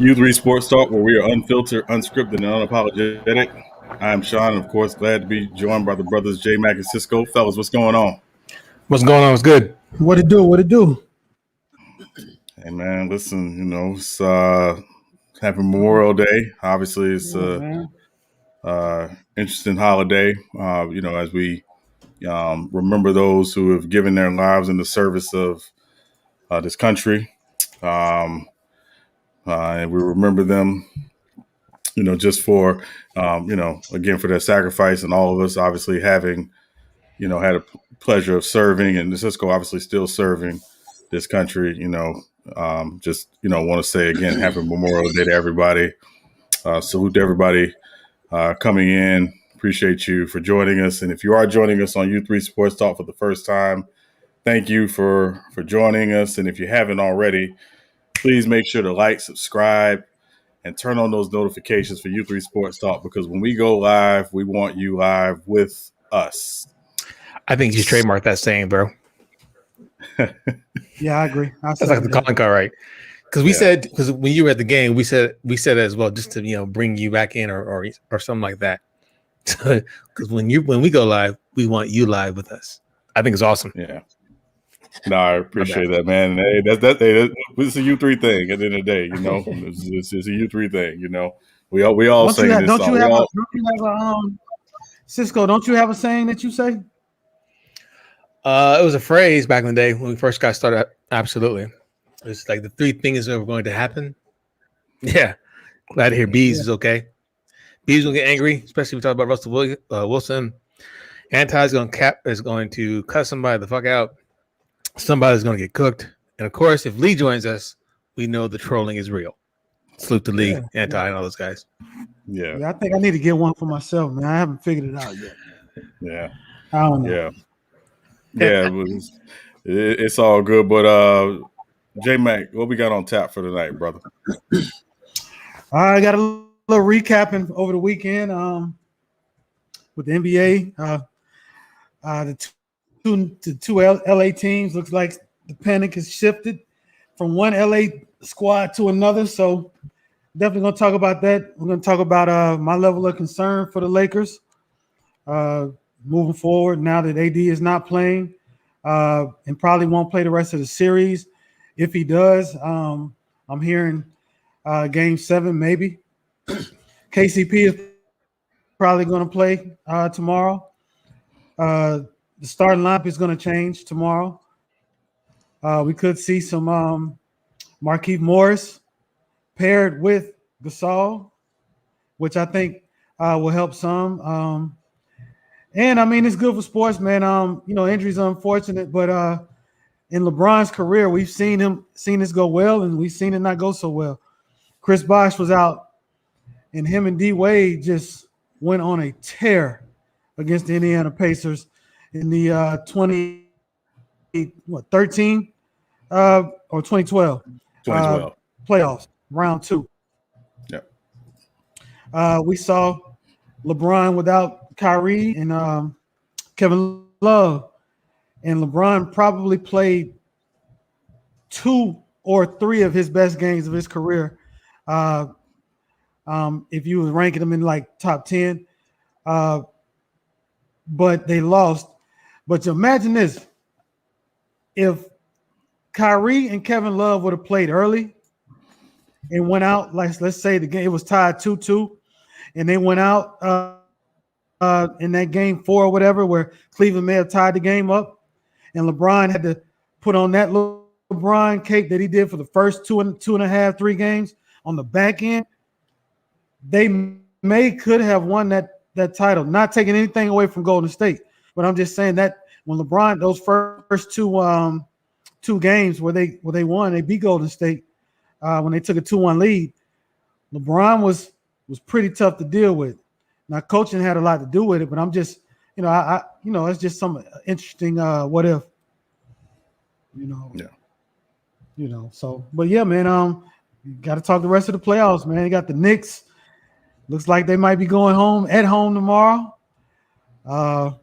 U3 Sports Talk, where we are unfiltered, unscripted, and unapologetic. I'm Sean, and of course, glad to be joined by the brothers J Mac and Cisco. Fellas, what's going on? What's going on? It's good. What it do? What it do? Hey man, listen, it's happy Memorial Day. Obviously, it's interesting holiday. As we remember those who have given their lives in the service of this country. And we remember them, just for, again, for their sacrifice, and all of us obviously having, had a pleasure of serving, and Cisco obviously still serving this country, want to say again, happy Memorial Day to everybody. Salute to everybody coming in. Appreciate you for joining us. And if you are joining us on U3 Sports Talk for the first time, thank you for joining us. And if you haven't already, please make sure to like, subscribe, and turn on those notifications for U3 Sports Talk, because when we go live, we want you live with us. I think you should trademark that saying, bro. Yeah, I agree. That's like the calling card, right? Because when you were at the game, we said as well, just to bring you back in or something like that. Because when we go live, we want you live with us. I think it's awesome. Yeah. No, I appreciate that, man. Hey, that's it's a U3 thing. At the end of the day, it's a U3 thing. We all sing this song. Cisco, don't you have a saying that you say? It was a phrase back in the day when we first got started. Absolutely, it's like the three things that were going to happen. Yeah, glad to hear Bees is okay. Bees will get angry, especially if we talk about Russell Wilson. Anti is going to cut somebody the fuck out. Somebody's going to get cooked. And, of course, if Lee joins us, we know the trolling is real. Salute to Lee, Anti, and all those guys. Yeah. I think I need to get one for myself, man. I haven't figured it out yet. Yeah. I don't know. Yeah. It's all good. But, J-Mac, what we got on tap for tonight, brother? I got a little recapping over the weekend with the NBA. The two LA teams, looks like the panic has shifted from one LA squad to another. So definitely going to talk about that. We're going to talk about my level of concern for the Lakers moving forward now that AD is not playing and probably won't play the rest of the series. If he does, I'm hearing game 7 maybe. KCP is probably going to play tomorrow. The starting lineup is going to change tomorrow. We could see some Markieff Morris paired with Gasol, which I think will help some. And I mean, it's good for sports, man. Injuries are unfortunate, but in LeBron's career, we've seen this go well, and we've seen it not go so well. Chris Bosh was out, and him and D Wade just went on a tear against the Indiana Pacers in the 2013 or 2012 playoffs, round 2. Yep. We saw LeBron without Kyrie and Kevin Love, and LeBron probably played 2 or 3 of his best games of his career. If you were ranking them in like top 10, but they lost. But imagine this: if Kyrie and Kevin Love would have played early and went out, let's say the game, it was tied 2-2, and they went out in that game 4 or whatever, where Cleveland may have tied the game up, and LeBron had to put on that LeBron cake that he did for the first 2.5, 3 games on the back end, they could have won that title. Not taking anything away from Golden State, but I'm just saying that when LeBron, those first two games where they won, they beat Golden State when they took a 2-1 lead. LeBron was pretty tough to deal with. Now coaching had a lot to do with it, but I'm just, it's just some interesting what if, So, but yeah, man, you got to talk the rest of the playoffs, man. You got the Knicks. Looks like they might be going at home tomorrow. The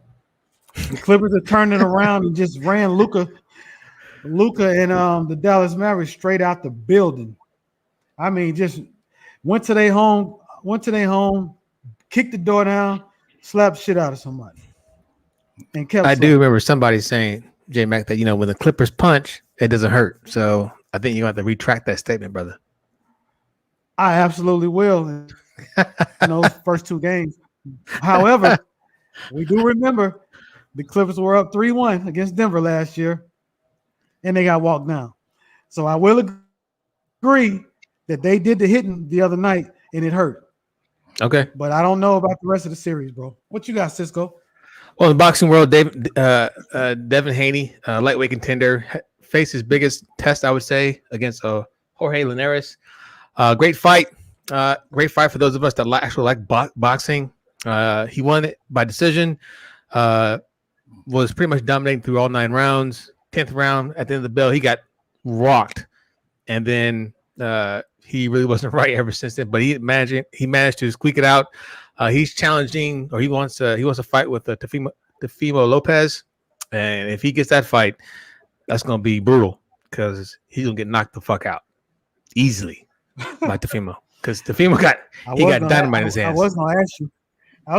Clippers are turning around and just ran Luka and the Dallas Mavericks straight out the building. I mean, just went to their home, kicked the door down, slapped shit out of somebody, and kept. I do remember somebody saying, J Mac, that when the Clippers punch, it doesn't hurt. So I think you have to retract that statement, brother. I absolutely will in those first 2 games. However, we do remember the Clippers were up 3-1 against Denver last year, and they got walked down. So I will agree that they did the hitting the other night, and it hurt. Okay. But I don't know about the rest of the series, bro. What you got, Cisco? Well, in the boxing world, Devin Haney, lightweight contender, faced his biggest test, I would say, against Jorge Linares. Great fight. Great fight for those of us that actually like boxing. He won it by decision. Was pretty much dominating through all 9 rounds. 10th round, at the end of the bell, he got rocked. And then he really wasn't right ever since then. But he managed to squeak it out. He's challenging, or he wants to fight with Teofimo Lopez, and if he gets that fight, that's gonna be brutal because he's gonna get knocked the fuck out easily by Teofimo, because Teofimo got dynamite in his hands. I was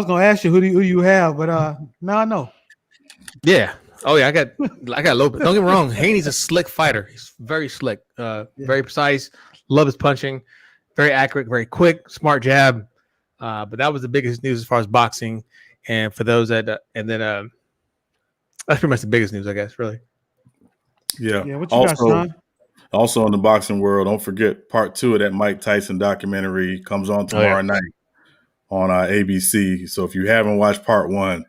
gonna ask you who do you have, but now I know. Yeah. Oh yeah, I got Lopez. Don't get me wrong, Haney's a slick fighter. He's very slick, very precise. Love his punching, very accurate, very quick, smart jab. But that was the biggest news as far as boxing, and for those that, that's pretty much the biggest news, I guess. Really. Yeah. Yeah. What you got, Sean? Also in the boxing world, don't forget part 2 of that Mike Tyson documentary comes on tomorrow night on ABC. So if you haven't watched part 1,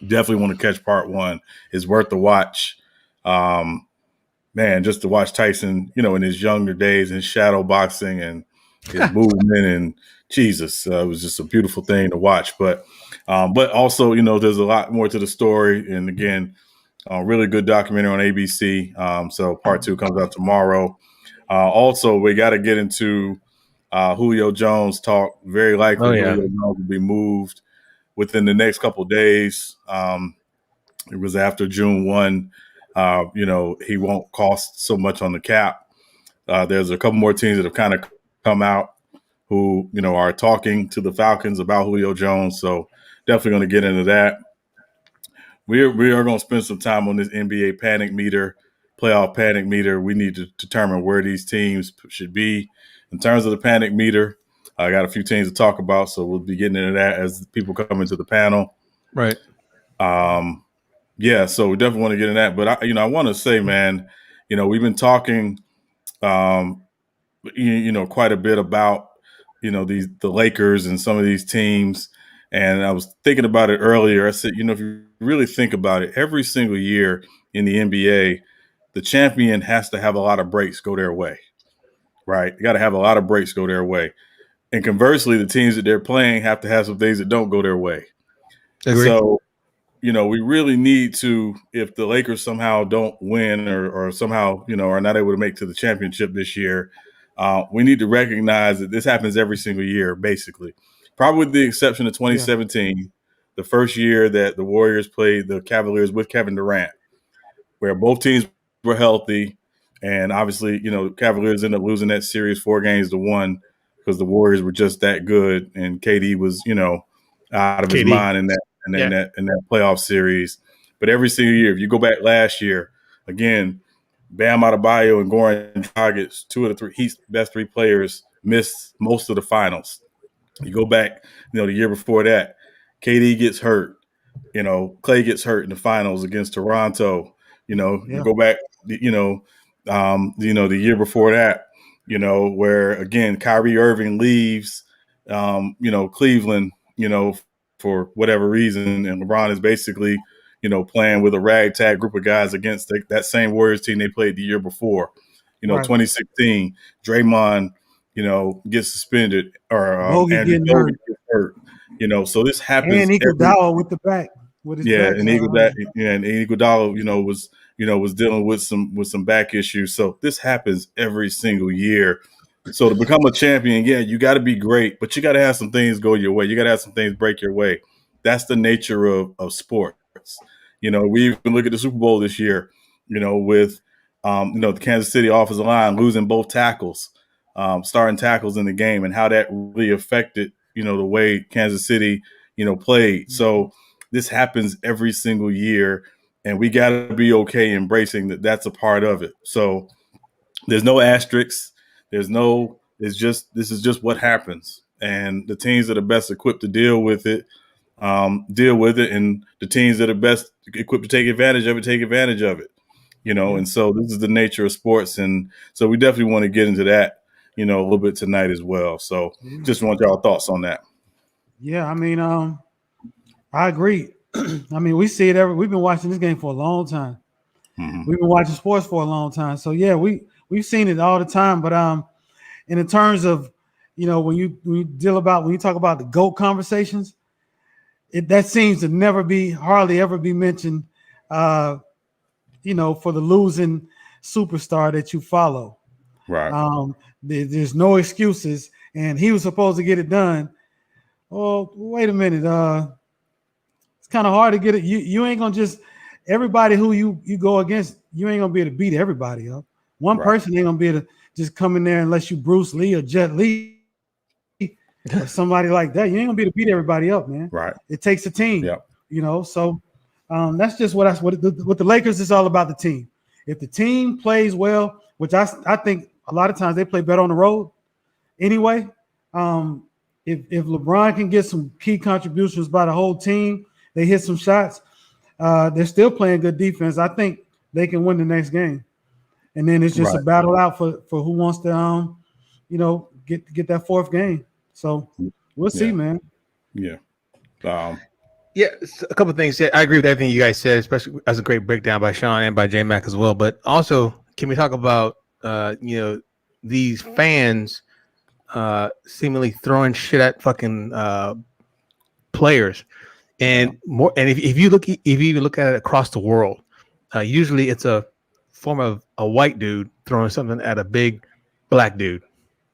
definitely want to catch part 1. It's worth the watch. Man, just to watch Tyson, in his younger days in shadow boxing and his movement and Jesus, it was just a beautiful thing to watch. But also, there's a lot more to the story. And again, really good documentary on ABC. So part 2 comes out tomorrow. Also, we got to get into Julio Jones talk. Very likely Julio Jones will be moved within the next couple of days. It was after June 1. He won't cost so much on the cap. There's a couple more teams that have kind of come out who, are talking to the Falcons about Julio Jones. So definitely going to get into that. We are going to spend some time on this NBA panic meter, playoff panic meter. We need to determine where these teams should be in terms of the panic meter. I got a few teams to talk about, so we'll be getting into that as people come into the panel. Right. Yeah, so we definitely want to get in that. But I want to say, man, we've been talking, quite a bit about, the Lakers and some of these teams. And I was thinking about it earlier. I said, if you really think about it, every single year in the NBA, the champion has to have a lot of breaks go their way, right? You got to have a lot of breaks go their way. And conversely, the teams that they're playing have to have some things that don't go their way. Agree. So, we really need to, if the Lakers somehow don't win or somehow, are not able to make to the championship this year, we need to recognize that this happens every single year, basically. Probably with the exception of 2017, the first year that the Warriors played the Cavaliers with Kevin Durant, where both teams were healthy. And obviously, Cavaliers ended up losing that series 4-1 because the Warriors were just that good. And KD was, out of his mind in that playoff series. But every single year, if you go back last year, again, Bam Adebayo and Goran Dragic, 2 of the 3 best 3 players, missed most of the finals. You go back, the year before that, KD gets hurt. Clay gets hurt in the finals against Toronto. You go back, the year before that, where again Kyrie Irving leaves, Cleveland, for whatever reason, and LeBron is basically, playing with a ragtag group of guys against that same Warriors team they played the year before. 2016, Draymond, gets suspended, or Andrew Bogut gets hurt. So this happens. And Iguodala with the back. With his back. And Iguodala, was dealing with some back issues. So this happens every single year. So to become a champion, you got to be great, but you got to have some things go your way. You got to have some things break your way. That's the nature of sports. We even look at the Super Bowl this year, with, the Kansas City offensive line losing both tackles. starting tackles in the game, and how that really affected, the way Kansas City, played. So this happens every single year, and we got to be okay embracing that that's a part of it. So there's no asterisks. This is just what happens. And the teams that are best equipped to deal with it. And the teams that are best equipped to take advantage of it. And so this is the nature of sports. And so we definitely want to get into that, a little bit tonight as well. So just want y'all thoughts on that. Yeah, I mean, I agree. I mean, we see it we've been watching this game for a long time. Mm-hmm. We've been watching sports for a long time. So yeah, we've seen it all the time. But and in terms of, when you talk about the GOAT conversations, that seems to hardly ever be mentioned, for the losing superstar that you follow. Right. There's no excuses, and he was supposed to get it done. Oh, wait a minute. It's kind of hard to get it. You ain't gonna just everybody who you go against. You ain't gonna be able to beat everybody up. One person ain't gonna be able to just come in there unless you Bruce Lee or Jet Li or somebody like that. You ain't gonna be able to beat everybody up, man. Right. It takes a team. Yeah. So that's just what the Lakers is all about. The team. If the team plays well, which I think a lot of times they play better on the road. Anyway, if LeBron can get some key contributions by the whole team, they hit some shots. They're still playing good defense. I think they can win the next game, and then it's just a battle out for who wants to, get that fourth game. So we'll see, man. Yeah. Yeah, a couple of things. Yeah, I agree with everything you guys said, especially as a great breakdown by Sean and by J-Mac as well. But also, can we talk about these fans seemingly throwing shit at fucking players, and more? And if you even look at it across the world, usually it's a form of a white dude throwing something at a big black dude.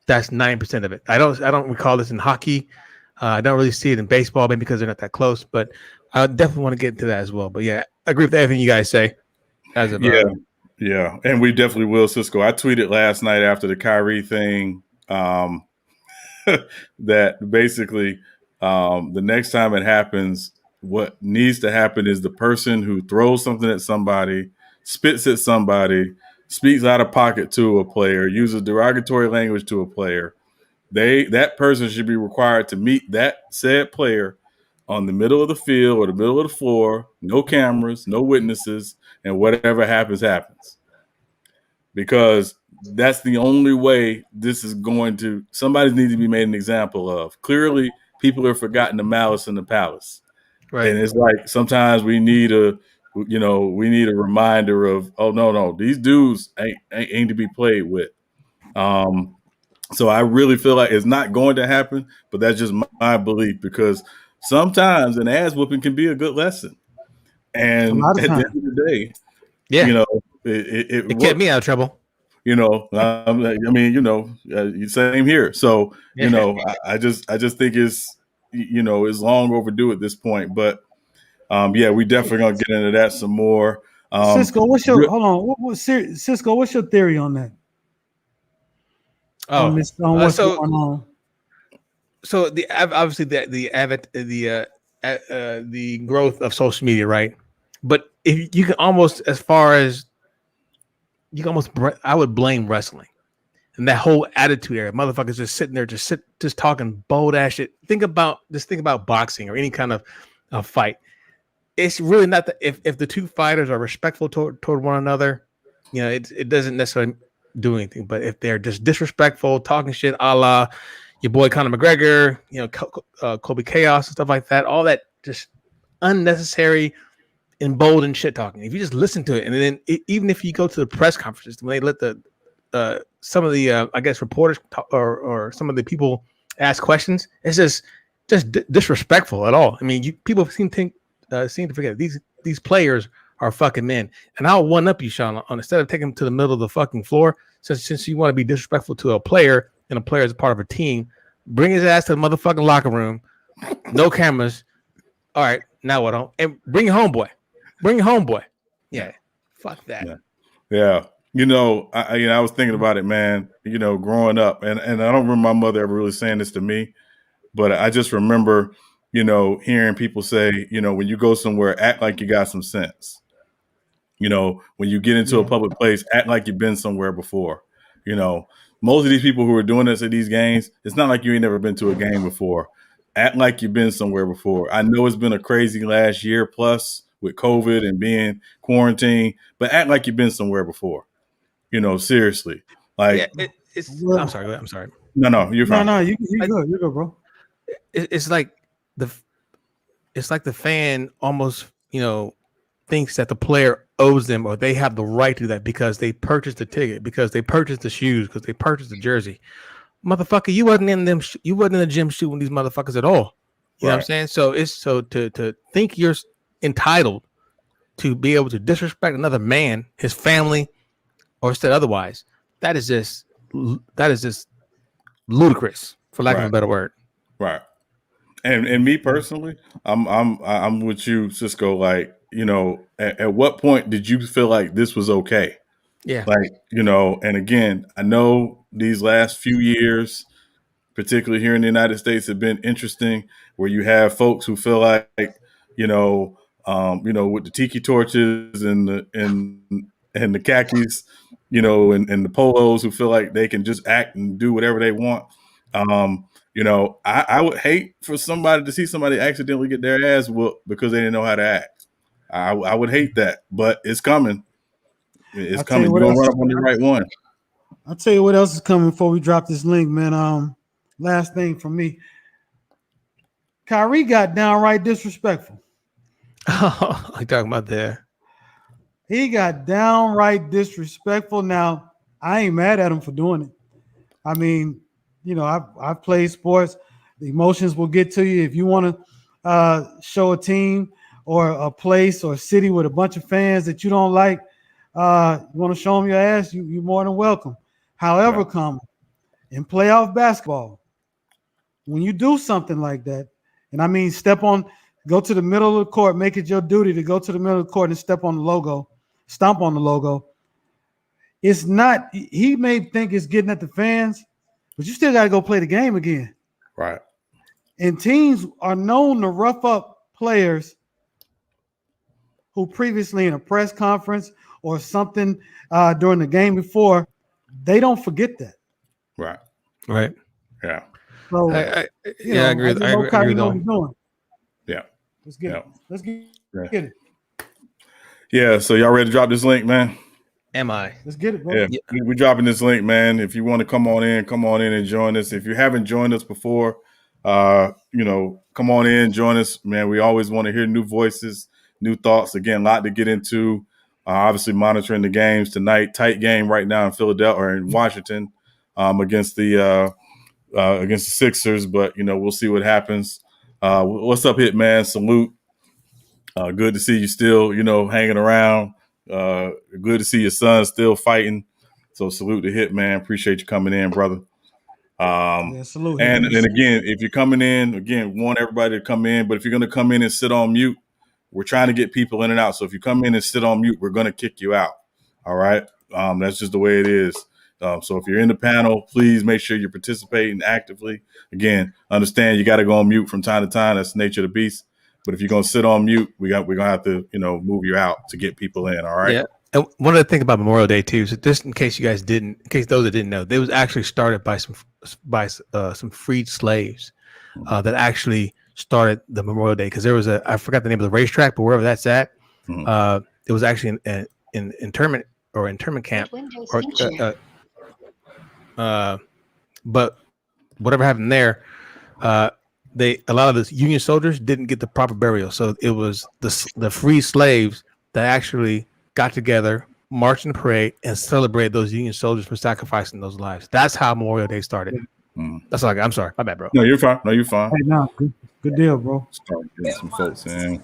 That's 9% of it. I don't recall this in hockey. I don't really see it in baseball, maybe because they're not that close. But I definitely want to get into that as well. But yeah, I agree with everything you guys say. Yeah, and we definitely will, Cisco. I tweeted last night after the Kyrie thing that basically the next time it happens, what needs to happen is the person who throws something at somebody, spits at somebody, speaks out of pocket to a player, uses derogatory language to a player, that person should be required to meet that said player on the middle of the field or the middle of the floor, no cameras, no witnesses, and whatever happens. Because that's the only way this is going to – somebody needs to be made an example of. Clearly, people have forgotten the malice in the palace. Right. And it's like sometimes we need a reminder of, oh, no, these dudes ain't to be played with. So I really feel like it's not going to happen, but that's just my belief, because sometimes an ass whooping can be a good lesson. And at the end of the day, it kept me out of trouble. Same here. So, I just think it's long overdue at this point. But we definitely gonna get into that some more. Cisco, what's your theory on that? Oh, what's going on? So obviously the growth of social media, right? But if you can almost, I would blame wrestling and that whole attitude era. Motherfuckers just sitting there, just talking bold ass shit. Think about boxing or any kind of fight. It's really not that if the two fighters are respectful toward one another, it doesn't necessarily do anything. But if they're just disrespectful, talking shit, a la your boy Conor McGregor, Kobe Chaos and stuff like that, all that just unnecessary, emboldened shit talking. If you just listen to it, and then even if you go to the press conferences when they let some of the I guess reporters or some of the people ask questions, it's just disrespectful at all. I mean, people seem to forget these players are fucking men. And I'll one up you, Sean, on instead of taking them to the middle of the fucking floor, since you want to be disrespectful to a player and a player is a part of a team, bring his ass to the motherfucking locker room, no cameras. All right, now what? And bring your homeboy. Yeah, fuck that. Yeah. I was thinking about it, man. Growing up, and I don't remember my mother ever really saying this to me, but I just remember, hearing people say, when you go somewhere, act like you got some sense. When you get into a public place, act like you've been somewhere before. Most of these people who are doing this at these games, it's not like you ain't never been to a game before. Act like you've been somewhere before. I know it's been a crazy last year plus with COVID and being quarantined, but act like you've been somewhere before. Seriously. Like, I'm sorry. Go ahead. I'm sorry. No, you're fine. No, you're good. You're good, bro. It's like the fan almost, thinks that the player owes them or they have the right to that because they purchased the ticket, because they purchased the shoes, because they purchased the jersey. Motherfucker, you wasn't in the gym shooting these motherfuckers at all. You know what I'm saying? So it's to think you're entitled to be able to disrespect another man, his family, or said otherwise. That is just ludicrous, for lack of a better word. Right. And me personally, I'm with you, Cisco. Like, at what point did you feel like this was okay? Yeah. Like, and again, I know these last few years, particularly here in the United States, have been interesting, where you have folks who feel like, with the tiki torches and the khakis, and the polos, who feel like they can just act and do whatever they want. I would hate for somebody to see somebody accidentally get their ass whooped because they didn't know how to act. I would hate that, but it's coming. It's coming. You're gonna run up on the right one. I'll tell you what else is coming before we drop this link, man. Last thing from me. Kyrie got downright disrespectful. Oh, you talking about that? He got downright disrespectful. Now, I ain't mad at him for doing it. I mean, I've played sports. The emotions will get to you. If you want to show a team or a place or a city with a bunch of fans that you don't like, you want to show them your ass, you're more than welcome. However, in playoff basketball, when you do something like that, and I mean go to the middle of the court, make it your duty to go to the middle of the court and stomp on the logo. It's not, he may think it's getting at the fans, but you still got to go play the game again. Right. And teams are known to rough up players who previously in a press conference or something during the game before, they don't forget that. Right. Right. Yeah. So, I agree. I agree with them. Yeah. Let's get it. Let's get it. Yeah. So y'all ready to drop this link, man? Am I? Let's get it, bro. Yeah. We're dropping this link, man. If you want to come on in and join us. If you haven't joined us before, come on in, join us, man. We always want to hear new voices, new thoughts. Again, a lot to get into. Obviously monitoring the games tonight. Tight game right now in Philadelphia or in Washington against the Sixers, but we'll see what happens. What's up, Hitman? Salute. Good to see you still, hanging around. Good to see your son still fighting. So salute to Hitman. Appreciate you coming in, brother. Salute. And again, if you're coming in, want everybody to come in. But if you're going to come in and sit on mute, we're trying to get people in and out. So if you come in and sit on mute, we're going to kick you out. All right. That's just the way it is. So if you're in the panel, please make sure you're participating actively. Again, understand you got to go on mute from time to time. That's the nature of the beast. But if you're going to sit on mute, we're going to have to, move you out to get people in. All right. Yeah. And one other thing about Memorial Day too, so just in case those that didn't know, they was actually started by some freed slaves that actually started the Memorial Day, because there was I forgot the name of the racetrack, but wherever that's at, it was actually an internment camp, but whatever happened there, a lot of the Union soldiers didn't get the proper burial, so it was the free slaves that actually got together, marched in the parade, and celebrated those Union soldiers for sacrificing those lives. That's how Memorial Day started. That's all I got. I'm sorry, my bad, bro. No, you're fine. Hey, no, good deal, bro. Start getting some folks in.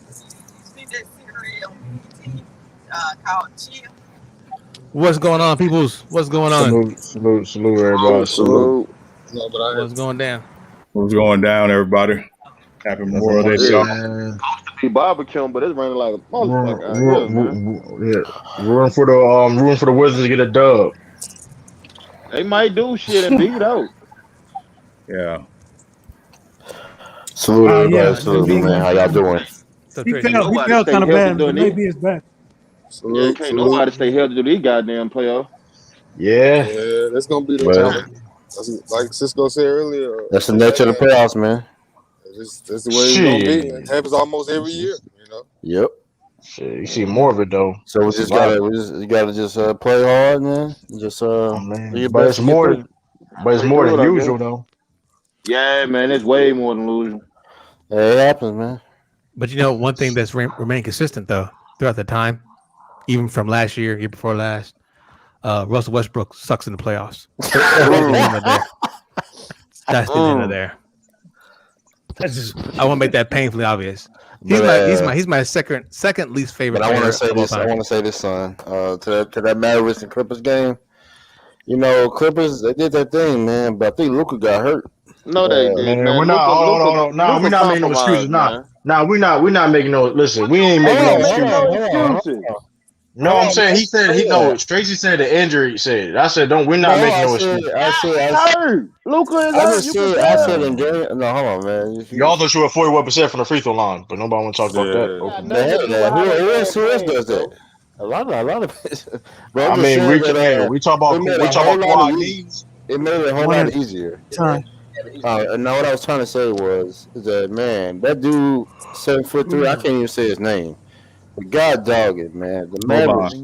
What's going on, peoples? What's going on? Salute, everybody. Salute. What's going down? What's going down, everybody? Happy Memorial Day, y'all. He barbecue him, but it's raining like a motherfucker out here, man. Rooting for the Wizards to get a dub. They might do shit and beat out. Yeah. Salute everybody. Yeah, Salute, man. How y'all doing? So he Tracy, fell Nobody kind stay of healthy bad. It during may these. be his back. Yeah, can't nobody stay healthy to these goddamn playoffs. Yeah. Yeah, that's gonna be the Well, that's like Cisco said earlier. that's the nature of the playoffs, man. That's the way it's gonna be. It happens almost every year, you know. Yep. Shit, you see more of it though. So we just gotta play hard, man. Just but it's more than usual though. Yeah, man, it's way more than losing. It happens, man. but one thing that's remained consistent though throughout the time, even from last year before last, Russell Westbrook sucks in the playoffs. That's the end of there. That's just I want to make that painfully obvious. He's my second least favorite. But I want to say this. I want to say this, son. To that Mavericks and Clippers game. Clippers they did that thing, man. But I think Luka got hurt. No, they did. Man, Man. we're not. Hold on. No, we're not making no excuses. No, we're not making no. Listen, we ain't making no excuses. No, I'm saying he said he knows. Tracy said the injury. Said I said don't. We're not making no excuses. Luka is hurt. I said in game. No, hold on, man. Y'all thought you were 41% from the free throw line, but nobody want to talk about that. Who else does that? A lot of. Bro, I mean, we talk about quad needs. It made it a whole lot easier. And now what I was trying to say was that man, that dude 7'3", I can't even say his name. But God dog it, man. The Mavericks.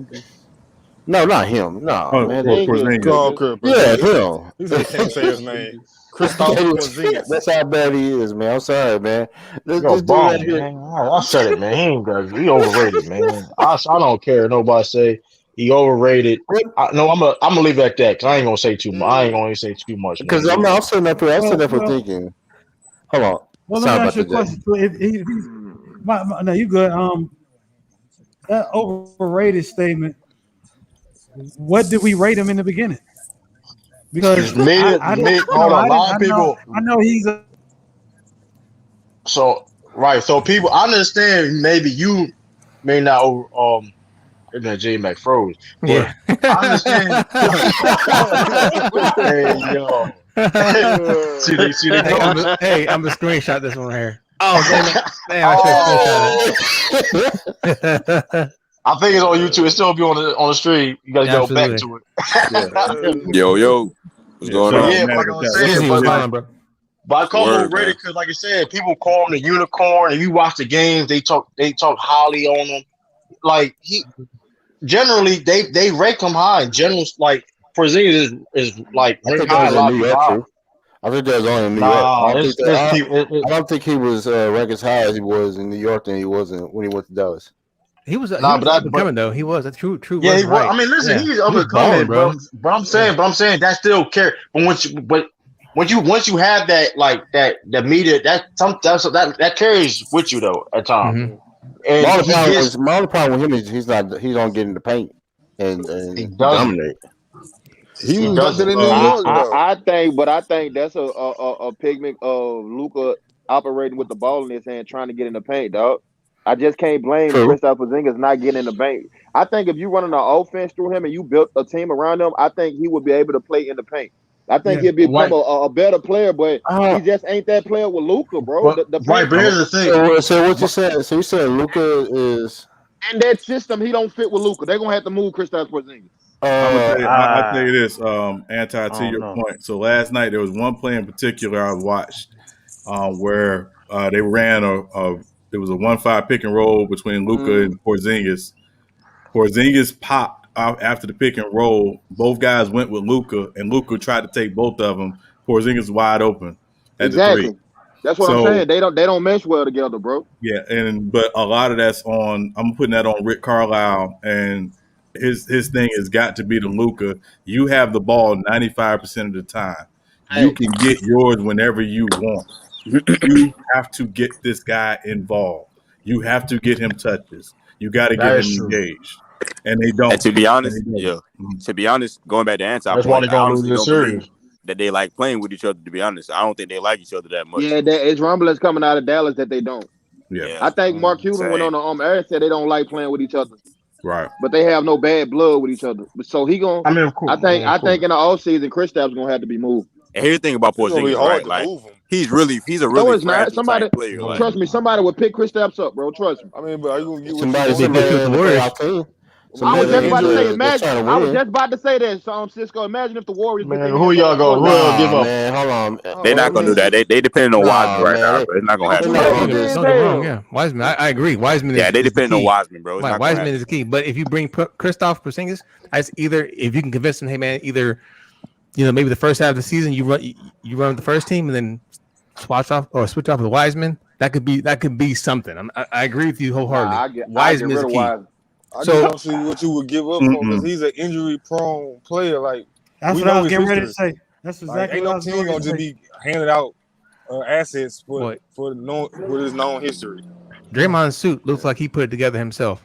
No, not him. No, man. Yeah, him. He said he can't say his name. Kristaps. That's how bad he is, man. I'm sorry, man. Yo, bomb, man. I said it, man. He overrated, man. I don't care. Nobody say he overrated. I'm gonna leave it at that because I ain't gonna say too much. I ain't gonna say too much because I'm sitting up here. I'm sitting up here thinking. Hold on. Well, let me ask you a question. No, you good. That overrated statement. What did we rate him in the beginning? Because I know he's a. So people. I understand. Maybe you may not. That J Mac froze. Yeah, I understand. Hey yo. Hey, I'm gonna screenshot this one right here. Oh, damn! I should screenshot it. I think it's on YouTube. It's still be on the stream. You gotta go back to it. Yo, what's going on? Yeah, like I was saying, but I call him overrated because, like I said, people call him the unicorn. If you watch the games, they talk highly on him. Like generally they rank him high. General, like Porzingis is like ranked high a lot of I think that's only in New York. I don't think he was ranked as high as he was in New York than he was when he went to Dallas. He was coming though. He was a true. Yeah, he was. Right. I mean, listen, he's overcoming, bro. But I'm saying that still carry. But once you have that the media that carries with you though at times. Mm-hmm. And my only problem with him is he don't get in the paint and dominate. He was better than New York. I think that's a pigment of Luka operating with the ball in his hand, trying to get in the paint, dog. I just can't blame Kristaps Porzingis not getting in the paint. I think if you running an offense through him and you built a team around him, I think he would be able to play in the paint. I think he'd become a better player, but he just ain't that player with Luka, bro. But here's the thing. So what you said? So you said Luka is in that system. He don't fit with Luka. They're gonna have to move Kristaps Porzingis. I'll tell you this, Anti, to your point. So last night there was one play in particular I watched where they ran it was a 1-5 pick and roll between Luka and Porzingis. Porzingis popped out after the pick and roll. Both guys went with Luka, and Luka tried to take both of them. Porzingis wide open at the 3. That's what I'm saying. They don't mesh well together, bro. Yeah, but a lot of that's on. I'm putting that on Rick Carlisle, and his thing has got to be the Luka. You have the ball 95% of the time. You can get yours whenever you want. You have to get this guy involved. You have to get him touches. You got to get him engaged, and they don't. And to be honest, going back to Anti, that's why they're gonna lose this series. That they like playing with each other. To be honest, I don't think they like each other that much. Yeah, it's rumblings coming out of Dallas that they don't. Yeah. I think Mark Cuban went on the air and said they don't like playing with each other. Right. But they have no bad blood with each other. So he gonna. I mean, of course. I think in the offseason, Kristaps gonna have to be moved. And here's the thing about Porzingis, right? Like he's a really fragile type player. Trust me, somebody would pick Kristaps up, bro. Trust me. I mean, but are you gonna get somebody what you the I was just about to say, imagine. I was just about to say that, Cisco. Imagine if the Warriors. Man, who y'all gonna give up? Man, hold on. They're not gonna do that. They depend on Wiseman right now, bro. It's not gonna happen. Yeah, Wiseman. I agree. Wiseman. Yeah, they depend on Wiseman, bro. Wiseman is the key. But if you bring Kristaps Porzingis, either if you can convince him, hey man, either maybe the first half of the season you run the first team and then switch off with Wiseman. That could be something. I agree with you wholeheartedly. Wiseman is the key. I just don't see what you would give up on because he's an injury-prone player. Like that's what I was getting ready to say. That's exactly ain't what I no was team going gonna to just say. be handed out assets for his known history. Draymond's suit looks like he put it together himself.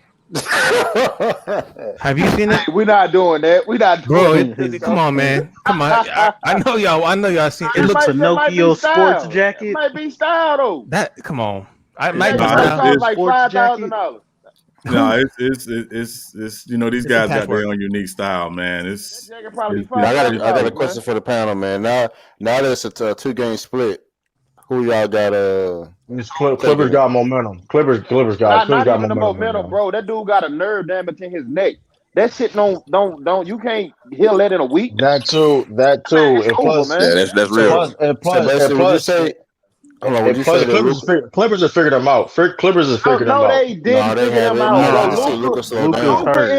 Have you seen it? We're not doing that. We're not doing it. Come on, man. Come on. I know y'all seen it. It looks Pinocchio sports jacket. It might be style though. Come on. It might be like $5,000. No, it's these guys got their own unique style, man. I got a question for the panel, man. Now that it's a 2-game split, who y'all got? Clippers got momentum. Clippers got even the momentum, bro. That dude got a nerve damage in his neck. That shit don't. You can't heal that in a week. That too. And plus, that's real. Plus, Clippers have figured them out. Clippers have figured them out. They didn't figure them out. Luka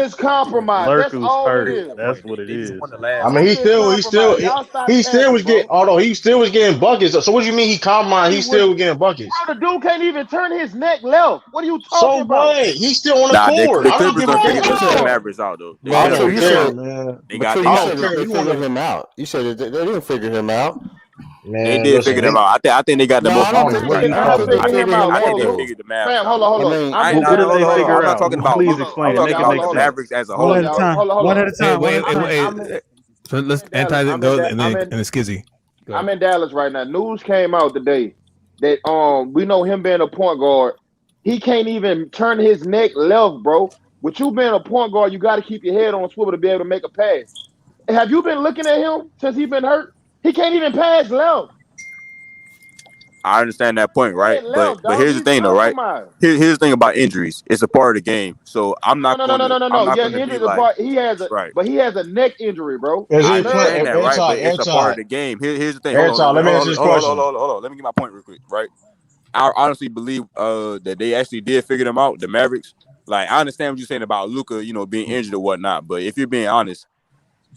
is compromised. That's all it is. That's what it is. I mean, he still was getting. Although he still was getting buckets. So what do you mean he compromised? He still was getting buckets. Bro, the dude can't even turn his neck left. What are you talking about? So what? He's still on the court. The Clippers don't figure the Mavericks out though. They figured him out. You said they didn't figure him out. Man, they did figure them out. I think they got the most. I think they figured the Mavericks. Hold on. I'm not talking about. Please explain. I'm talking about the Mavericks as a whole. One at a time. Wait. So let's go and the skizzy. I'm in Dallas right now. News came out today that we know him being a point guard. He can't even turn his neck left, bro. With you being a point guard, you got to keep your head on swivel to be able to make a pass. Have you been looking at him since he's been hurt? He can't even pass left. I understand that point, right? But here's the thing, though, right? Here's the thing about injuries. It's a part of the game. So I'm not. No. Yeah, injuries are part. He has a neck injury, bro. I understand that, right? But it's a part of the game. Here's the thing. Let me answer this question. Hold on. Let me get my point real quick, right? I honestly believe that they actually did figure them out, the Mavericks. Like, I understand what you're saying about Luka, being injured or whatnot. But if you're being honest,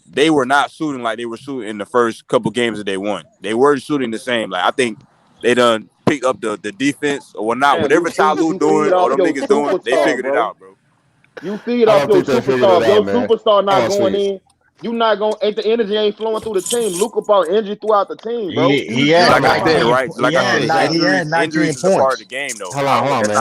they were not shooting like they were shooting in the first couple games that they won. They were shooting the same. Like, I think they done picked up the defense or whatnot. Whatever Tyloo doing or them niggas doing, they figured it out, bro. You feed off your superstar. Your superstar not going in. You not going. The energy ain't flowing through the team. Luka brought energy throughout the team, bro. He had 19 points. Part of the game, though. Hold on, man.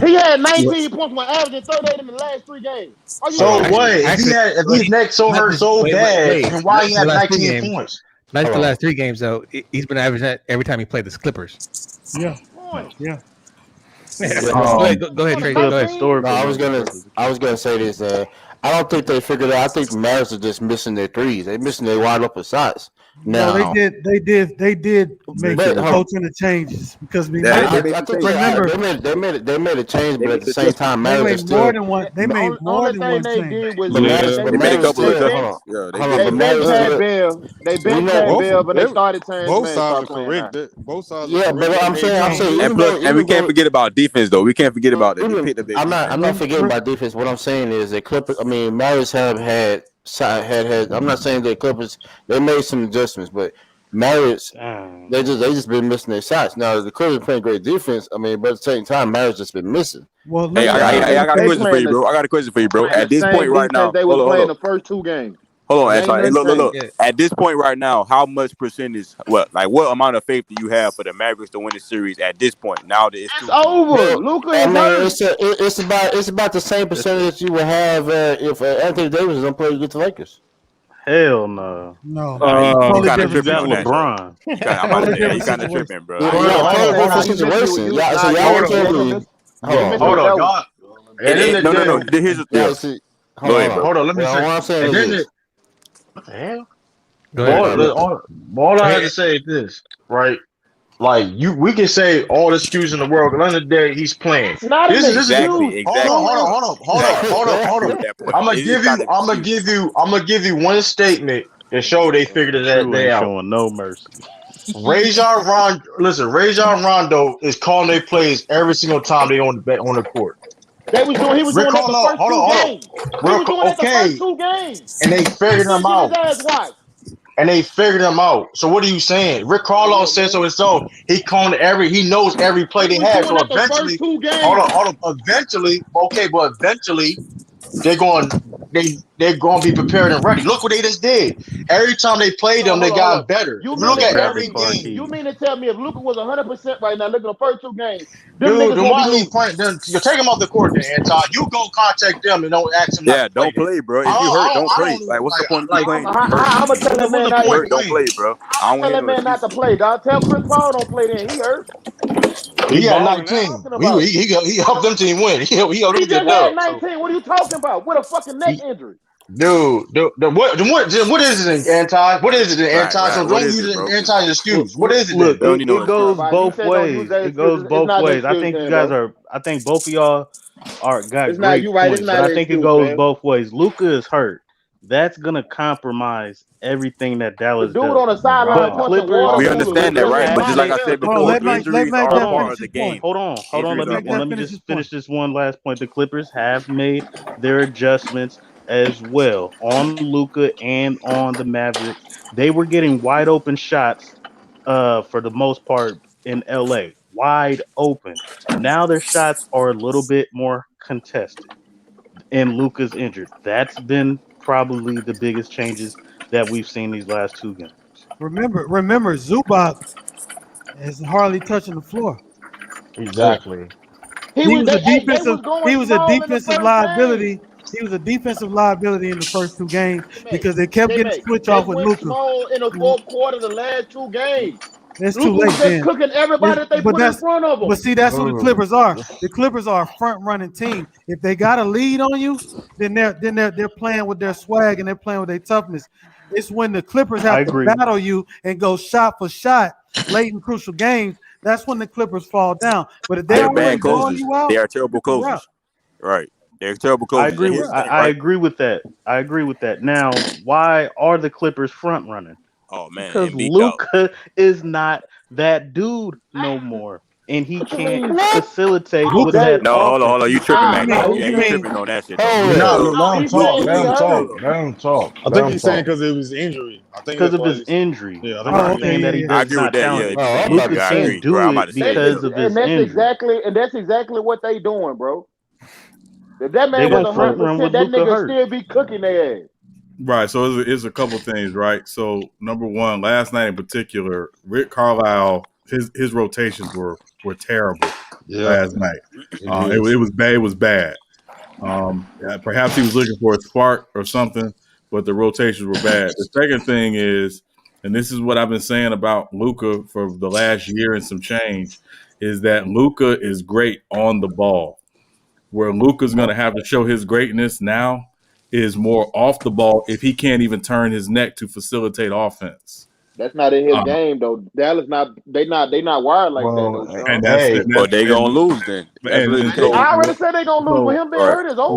He had 19 points when averaging 38 in the last 3 games. So what? If his neck hurt so bad, then why he had 19 points? That's the last 3 games, though. He's been averaging that every time he played the Clippers. Yeah. Go ahead, Trey. Go ahead. No, I was gonna say this. I don't think they figured it out. I think the Mavericks are just missing their threes. They're missing their wide open shots. No, they did make coaching the changes because they made a change, but at the same time, Mavericks they made more than one change. They made a couple of They benched Bell, but they started turning. Both sides are correct. Both sides. Yeah, but I'm saying, and we can't forget about defense, though. We can't forget about it. I'm not forgetting about defense. What I'm saying is that Mavericks have had. I'm not saying that Clippers they made some adjustments, but Mavericks they just been missing their shots. Now the Clippers playing great defense. But at the same time, Mavericks just been missing. Well, hey, I got a question for you, bro. At this point right now, they were playing the first 2 games. Hold on, look. At this point right now, how much percentage? What amount of faith do you have for the Mavericks to win the series at this point? Now that it's over. Luka it's about the same percentage you would have if Anthony Davis don't play against the Lakers. Hell no. No, You totally kind of different. tripping on that. LeBron. I'm about to say, you kind of situation. tripping, bro. Different situation. Yeah, so y'all can't be. Hold on, y'all. No. Here's the Yeah, deal. see, Go ahead, bro. Hold on, let me say. What I'm saying is this. What the hell? Go ahead. All I have to say is this, right? Like we can say all the excuses in the world, but at the end of the day, he's playing. It's not an Exactly. Hold on. I'm gonna give you one statement to show they figured that they out. Showing no mercy. Rajon Rondo is calling their plays every single time they on the court. He was doing it the first 2 games. He was doing it the first 2 games. And they figured him out. And they figured him out. So what are you saying? Rick Carlisle said so himself. He knows every play they have. So eventually, eventually, they're going to be prepared and ready. Look what they just did. Every time they played them, they got better. You look at every game. You mean to tell me if Luka was 100% right now, look at the first 2 games, dude, then why he playing? Then you take him off the court, then Anton. You go contact them and don't ask them. Yeah, don't play, bro. If you hurt, don't play. Like, what's the point of playing? I'm gonna tell that man not to don't play, bro. I'm tell that man not to play, dog. Tell Chris Paul don't play. Then he hurt. He had 19. He helped them team win. He helped them get dub. 19. What are you talking about? With a fucking neck injury. Dude, what is it in anti? What is it in anti? So don't use it in anti excuse. What is it? Look, it goes both ways. It goes both ways. I think you guys are. I think both of y'all got great points. But I think it goes both ways. Luka is hurt. That's gonna compromise everything that Dallas does. On the sideline, we understand that, right? But just like I said before, injuries are part of the game. Hold on. Let me just finish this one last point. The Clippers have made their adjustments as well on Luka and on the Mavericks. They were getting wide open shots for the most part in LA. Wide open. Now their shots are a little bit more contested. And Luka's injured. That's been probably the biggest changes that we've seen these last 2 games. Remember, Zubac is hardly touching the floor. Exactly. He was a defensive liability. He was a defensive liability in the first 2 games because they kept getting switch off with Luka. Small in the fourth quarter, the last 2 games. It's too late. Just cooking everybody that they put in front of them. But see, that's who the Clippers are. The Clippers are a front running team. If they got a lead on you, then they're playing with their swag and they're playing with their toughness. It's when the Clippers have to battle you and go shot for shot late in crucial games. That's when the Clippers fall down. But if they're bad closers, they are terrible closers. Right. They're terrible closers. I agree with that. I agree with that. Now, why are the Clippers front running? Oh man, because Luka is not that dude no more, and he can't facilitate with that. No, hold on, you tripping, man? You tripping on that shit? Let him talk. I think he's saying because of his injury. Because of his injury. Yeah, I'm saying that he does not talent. Luka can't do it because of his injury. That's exactly what they doing, bro. If that man was 100%, that nigga still be cooking their ass. Right, so it's a couple things, right? So number one, last night in particular, Rick Carlisle, his rotations were terrible last night. It was bad. It was bad. Perhaps he was looking for a spark or something, but the rotations were bad. The second thing is, and this is what I've been saying about Luka for the last year and some change, is that Luka is great on the ball. Where Luka's going to have to show his greatness now is more off the ball if he can't even turn his neck to facilitate offense. That's not in his game though. Dallas they not wired like that. And that's but they gonna lose then. I already said they gonna lose. With him being hurt is over.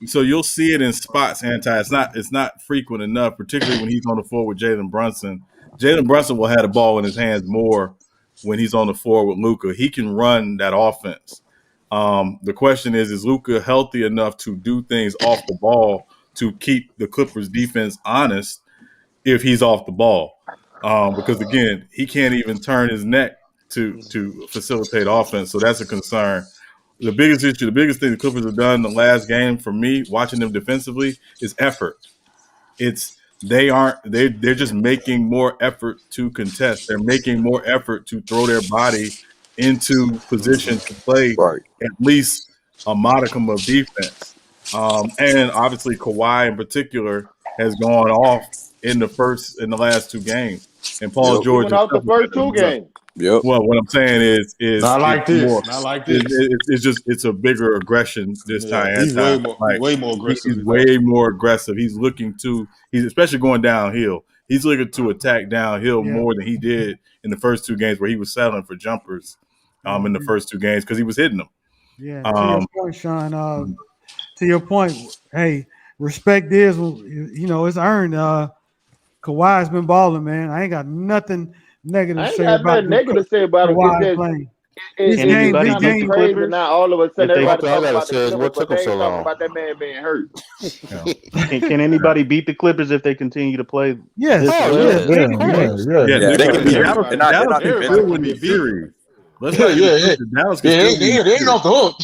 You'll see it in spots. It's not frequent enough, particularly when he's on the floor with Jalen Brunson. Jalen Brunson will have the ball in his hands more when he's on the floor with Luka. He can run that offense. The question is Luka healthy enough to do things off the ball to keep the Clippers defense honest if he's off the ball? Because again, he can't even turn his neck to facilitate offense. So that's a concern. The biggest issue, the biggest thing the Clippers have done in the last game for me, watching them defensively, is effort. They're just making more effort to contest. They're making more effort to throw their body into position to play at least a modicum of defense. And obviously Kawhi in particular has gone off in the last 2 games, and Paul George went off the first 2 games. Yep. Well, what I'm saying is not like this. More, not like this. It's a bigger aggression this time. He's way more aggressive. He's way more aggressive. He's especially going downhill. He's looking to attack downhill more than he did in the first 2 games where he was settling for jumpers in the first 2 games because he was hitting them. Yeah, to your point, Sean. To your point, hey, respect is, it's earned. Kawhi's been balling, man. I ain't got nothing negative to say about him. This game, crazy. Now all of a sudden, everybody talking about the what took him so long? about that man being hurt. Can anybody beat the Clippers if they continue to play? Yes. They can beat them. They're not still win the series. They ain't off the hook.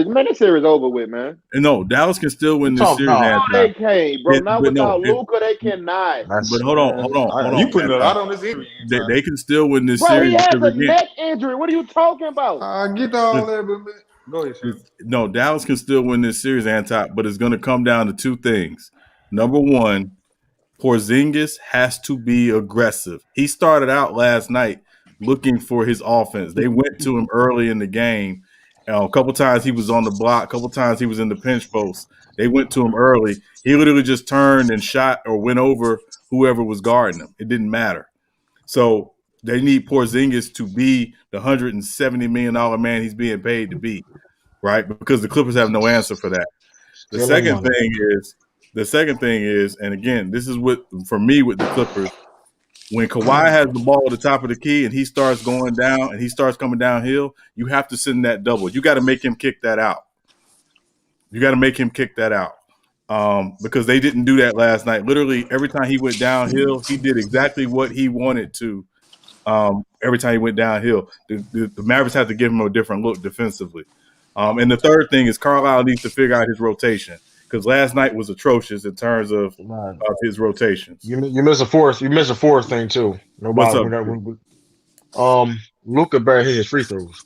Man, series over with, man. And no, Dallas can still win this series. No, they can't, bro. Not without Luka, they cannot. But hold on. You putting a lot on this injury. They can still win this bro, series. He has a neck injury. What are you talking about? Get all that, man. Go ahead, Sean. No, Dallas can still win this series, but it's going to come down to 2 things. Number 1, Porzingis has to be aggressive. He started out last night looking for his offense. They went to him early in the game. A couple times he was on the block. A couple times he was in the pinch post. They went to him early. He literally just turned and shot or went over whoever was guarding him. It didn't matter. So they need Porzingis to be the $170 million man he's being paid to be, right? Because the Clippers have no answer for that. The second thing is, and again, this is what for me with the Clippers, when Kawhi has the ball at the top of the key and he starts going down and he starts coming downhill, you have to send that double. You got to make him kick that out. Because they didn't do that last night. Literally, every time he went downhill, he did exactly what he wanted to. Every time he went downhill, the Mavericks had to give him a different look defensively. And the third thing is Carlisle needs to figure out his rotation. Because last night was atrocious in terms of his rotations. You miss a fourth thing too. What's up? Luka better hit his free throws.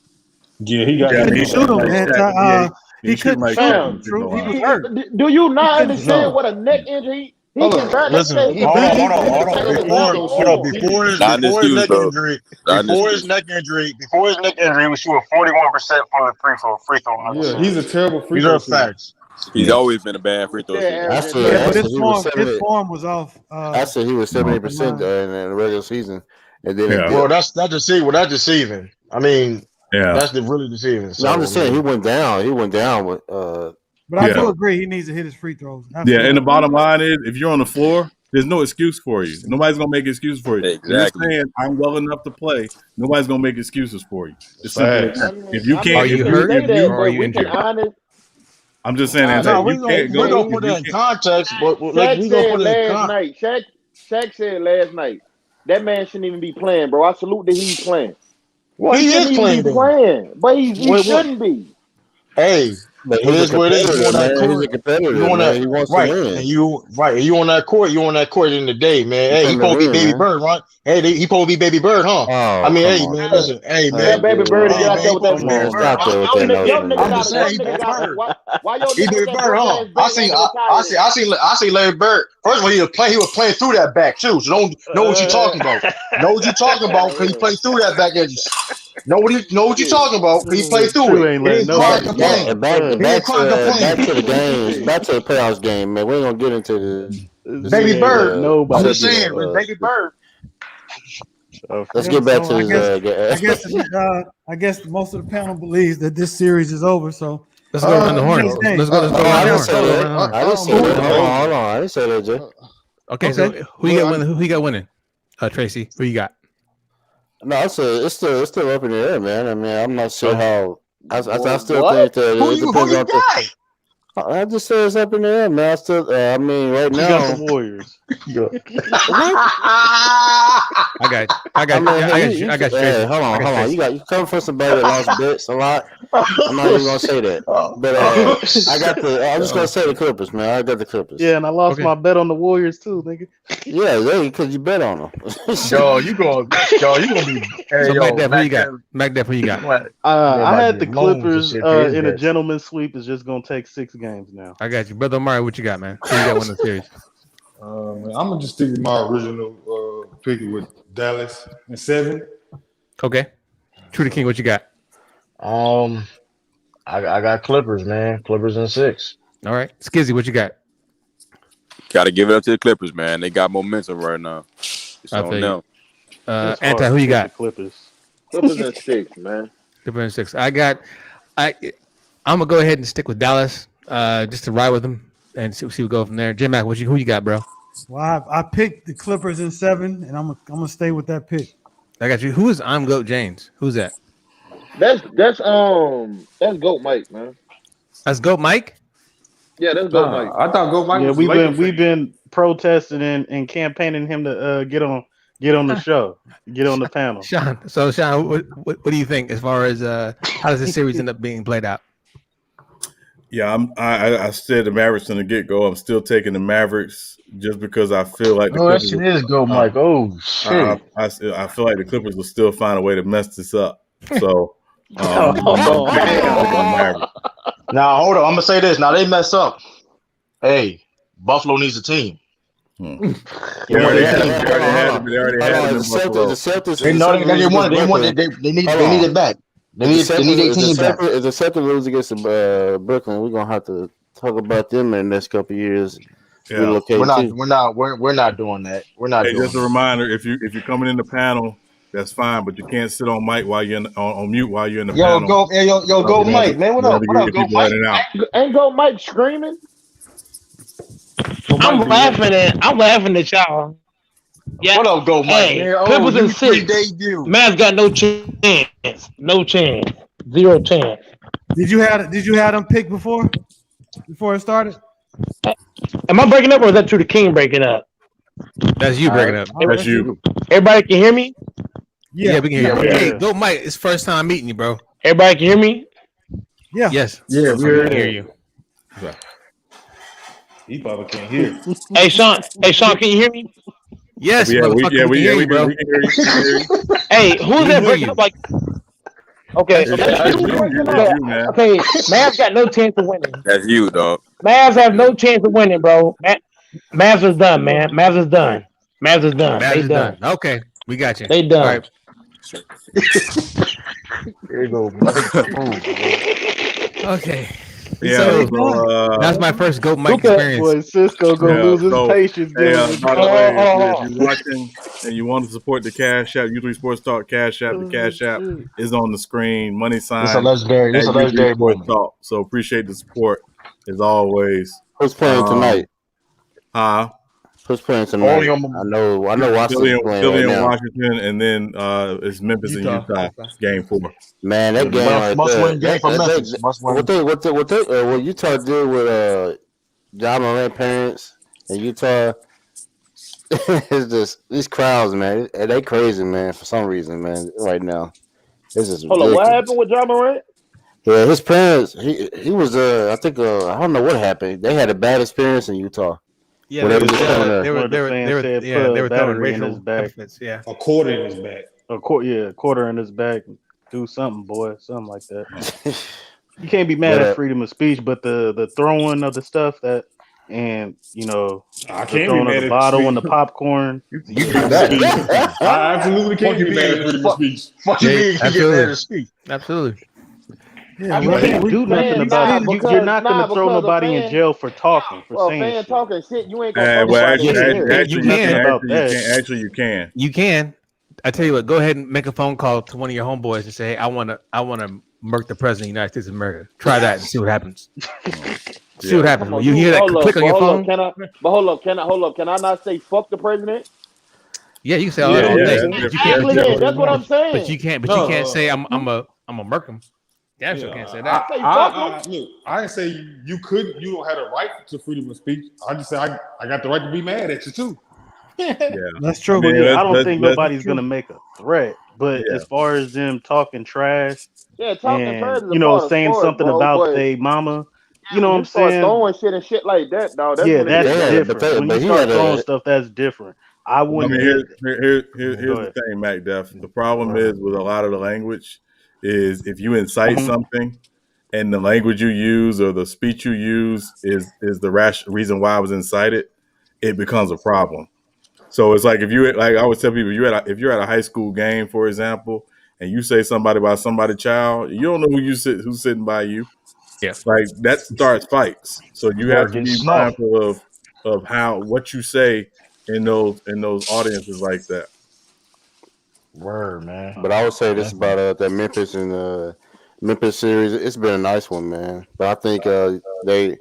Yeah, he got. He shoot him, man. He couldn't shoot him. He was hurt. Do you not understand what a neck injury? Hold on. Before his neck injury, he was shooting 41% from the free throw. Yeah, he's a terrible free throw. These are facts. He's always been a bad free throw. His form was off. I said he was 70% in the regular season, and then well, that's deceiving. I mean, that's really deceiving. So, I'm just saying he went down. He went down with. But I do agree he needs to hit his free throws. Absolutely. Yeah, and the bottom line is, if you're on the floor, there's no excuse for you. Nobody's gonna make excuses for you. Exactly. You're saying I'm well enough to play. Nobody's gonna make excuses for you. It's if you can't, are you hurt or are you injured? I'm just saying that we're gonna put that in context. But Shaq said last night that man shouldn't even be playing, bro. I salute that he's playing. Well, he is playing, but he shouldn't be. Hey. But he's a competitor. He wants to win. And you on that court. You on that court in the day, man. Hey, he supposed to be Baby Bird, right? Hey, he supposed to be Baby Bird, huh? I mean, hey, man, listen, hey, man, Baby Bird, get out there with that man. I'm just saying, he Baby Bird. He Baby Bird, huh? I see Larry Bird. First of all, he was playing through that back too. So don't know what you're talking about. Know what you're talking about because he played through that back edges. Know what you're talking about because he played through it. Back to the game. Back to the playoffs game, man. We ain't gonna get into the Baby Bird. I'm just saying, Baby Bird. Let's get back to this. I guess most of the panel believes that this series is over. So let's go around the horn. Let's go. I didn't say that. Hold on. I didn't say that, Jay. Okay, so who you got winning? Tracy, who you got? No, it's still up in the air, man. I mean, I'm not sure how. I still think that who you got? I just said it's up in the air, man. I mean, right now, got the Warriors. I got you. Hey, hold on. You come from somebody that lost bets a lot. I'm not even gonna say that, but I'm just gonna say the Clippers, man. I got the Clippers. Yeah, and I lost my bet on the Warriors too, nigga. Yeah, because you bet on them. You gonna be. Hey, so yo, Mac Def, who you got? I had the Clippers in a gentleman's sweep. It's just gonna take 6 games now. I got you, brother Omari. What you got, man? Who you got winning the series? I'm gonna just stick with my original pick with Dallas in 7. Okay, True the King. What you got? I got Clippers, man. Clippers in 6. All right, Skizzy. What you got? Got to give it up to the Clippers, man. They got momentum right now. It's on them. Anti, who you got? Clippers in 6, man. Clippers in 6. I'm gonna go ahead and stick with Dallas, just to ride with them and see we go from there. J Mac, who you got, bro? Well, I picked the Clippers in 7, and I'm gonna stay with that pick. I got you. Who is I'm Goat James? Who's that? That's Goat Mike, man. That's Goat Mike? Yeah, that's Goat Mike. I thought Goat Mike. Yeah, we've been protesting and campaigning him to get on the show, get on the panel. Sean, what do you think as far as how does this series end up being played out? Yeah, I said the Mavericks from the get-go. I'm still taking the Mavericks just because I feel like the Clippers. That shit is Goat Mike. Oh shit! I feel like the Clippers will still find a way to mess this up. So. Now hold on, I'm gonna say this. Now they mess up. Hey, Buffalo needs a team. They already had it. The Celtics. They need it back. They need their team back. If the Celtics lose against Brooklyn, we're gonna have to talk about them in the next couple of years. Yeah. We're not doing that. We're not. Just a reminder: if you're coming in the panel, that's fine, but you can't sit on mic while you're on mute while you're in the panel. Go Mike, man. What up, Go Mike? Ain't Go Mike screaming? I'm laughing at y'all. Yeah. What up, Go Mike? Hey, Clippers in 6. Man's got no chance. No chance. 0 chance. Did you have them pick before it started? Am I breaking up, or is that True the King breaking up? That's you breaking up. That's you. Everybody can hear me? Yeah, we can hear you. Hey, Go Mike, it's first time meeting you, bro. Everybody can hear me? Yeah. Yes. Yeah, we can hear you. He probably can't hear. Hey, Sean, can you hear me? Yes, we can hear you, bro. We can hear you. Hey, who's that breaking up like? Okay, okay. Mavs got no chance of winning. That's you, dog. Mavs have no chance of winning, bro. Mavs is done, man. Mavs is done. They done. Okay, we got you. They done. Right. There you go. Okay. Yeah, that's my first Goat Mike experience. Boy, Cisco gonna lose his patience. By the way, if you're watching and you want to support the Cash App, U3 Sports Talk Cash App, the Cash App is on the screen. Money sign. It's a legendary Sports Talk. So appreciate the support as always. Who's playing tonight? Who's playing tonight? I know Washington's playing Philly right now. Washington, and then it's Memphis and Utah. Game 4. Man, that game must-win game for Memphis. What Utah did with John Morant parents and Utah, it's just these crowds, man. They crazy, man. For some reason, man. Right now, this is. Hold on, what happened with John Morant? Yeah, his parents. He was. I think. I don't know what happened. They had a bad experience in Utah. Yeah, they were throwing racial epithets. Yeah, a quarter in his back. A quarter in his back. Do something, boy. Something like that. You can't be mad at freedom of speech, but the throwing of the stuff that, and I can't throwing of the bottle and the popcorn. I absolutely can't be mad at freedom of speech. Fuck you mean you get mad at speech? Absolutely. Yeah, you can't do nothing about it. You're not going to throw nobody in jail for talking, for saying shit. Talking shit. You ain't going to you can. You can. I tell you what, go ahead and make a phone call to one of your homeboys and say, hey, I want to murk the president of the United States of America. Try that and see what happens. See what happens. When you hear that click on your phone. Hold up. Can I not say fuck the president? Yeah, you can say all that all day. That's what I'm saying. But you can't say I'm a murk him. Damn sure can't say that. Look, I didn't say you couldn't. You don't have the right to freedom of speech. I just say I got the right to be mad at you too. That's true. I don't think nobody's gonna make a threat. But as far as them talking trash, talking trash is you know, part of saying sport, something bro, about but they mama, you know what I'm start saying? throwing shit and shit like that, dog. That's Yeah, when it that's gets different. When you start throwing stuff, that's different. I wouldn't. Here's the thing, Mac Def. The problem is with a lot of the language is if you incite something and the language you use or the speech you use is the reason why I was incited, it becomes a problem. So it's like if you, like I always tell people, if you're at a high school game, for example, and you say somebody about somebody's child, you don't know who's sitting by you. Yeah, like that starts fights. So you have to be mindful of what you say in those audiences like that. Word, man. But I would say this about that Memphis and Memphis series. It's been a nice one, man. But I think they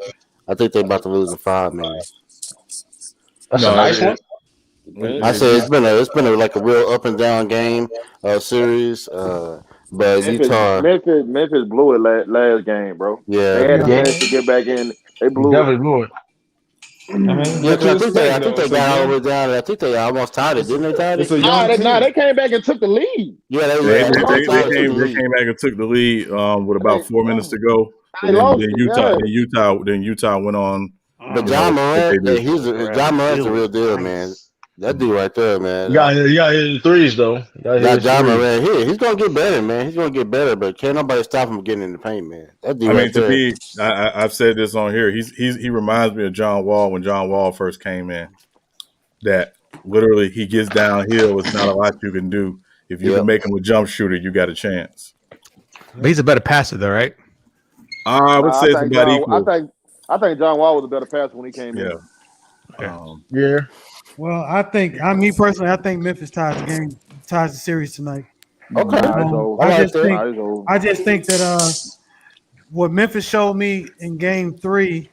about to lose in 5, man. That's a nice one. I say it's been like a real up and down game series. But Memphis blew it last game, bro. Yeah, they had a chance to get back in. They blew it. Blew it. I think they got all the way down. I think they almost tied it, didn't they? Tied it? They came back and took the lead. Yeah, they came back and took the lead with about 4 minutes to go. Then Utah went on. But John Morant, John Morant's the real deal, man. That dude right there, man. Yeah, hit the threes though. John Morant, he's gonna get better, man. He's gonna get better, but can't nobody stop him from getting in the paint, man. That dude to me, I've said this on here. He reminds me of John Wall when John Wall first came in. That literally he gets downhill. It's not a lot you can do. If you can make him a jump shooter, you got a chance. But he's a better passer, though, right? I would say it's about equal. I think John Wall was a better passer when he came in. Yeah. Well, I think Memphis ties the series tonight. Okay. I just think that what Memphis showed me in Game 3,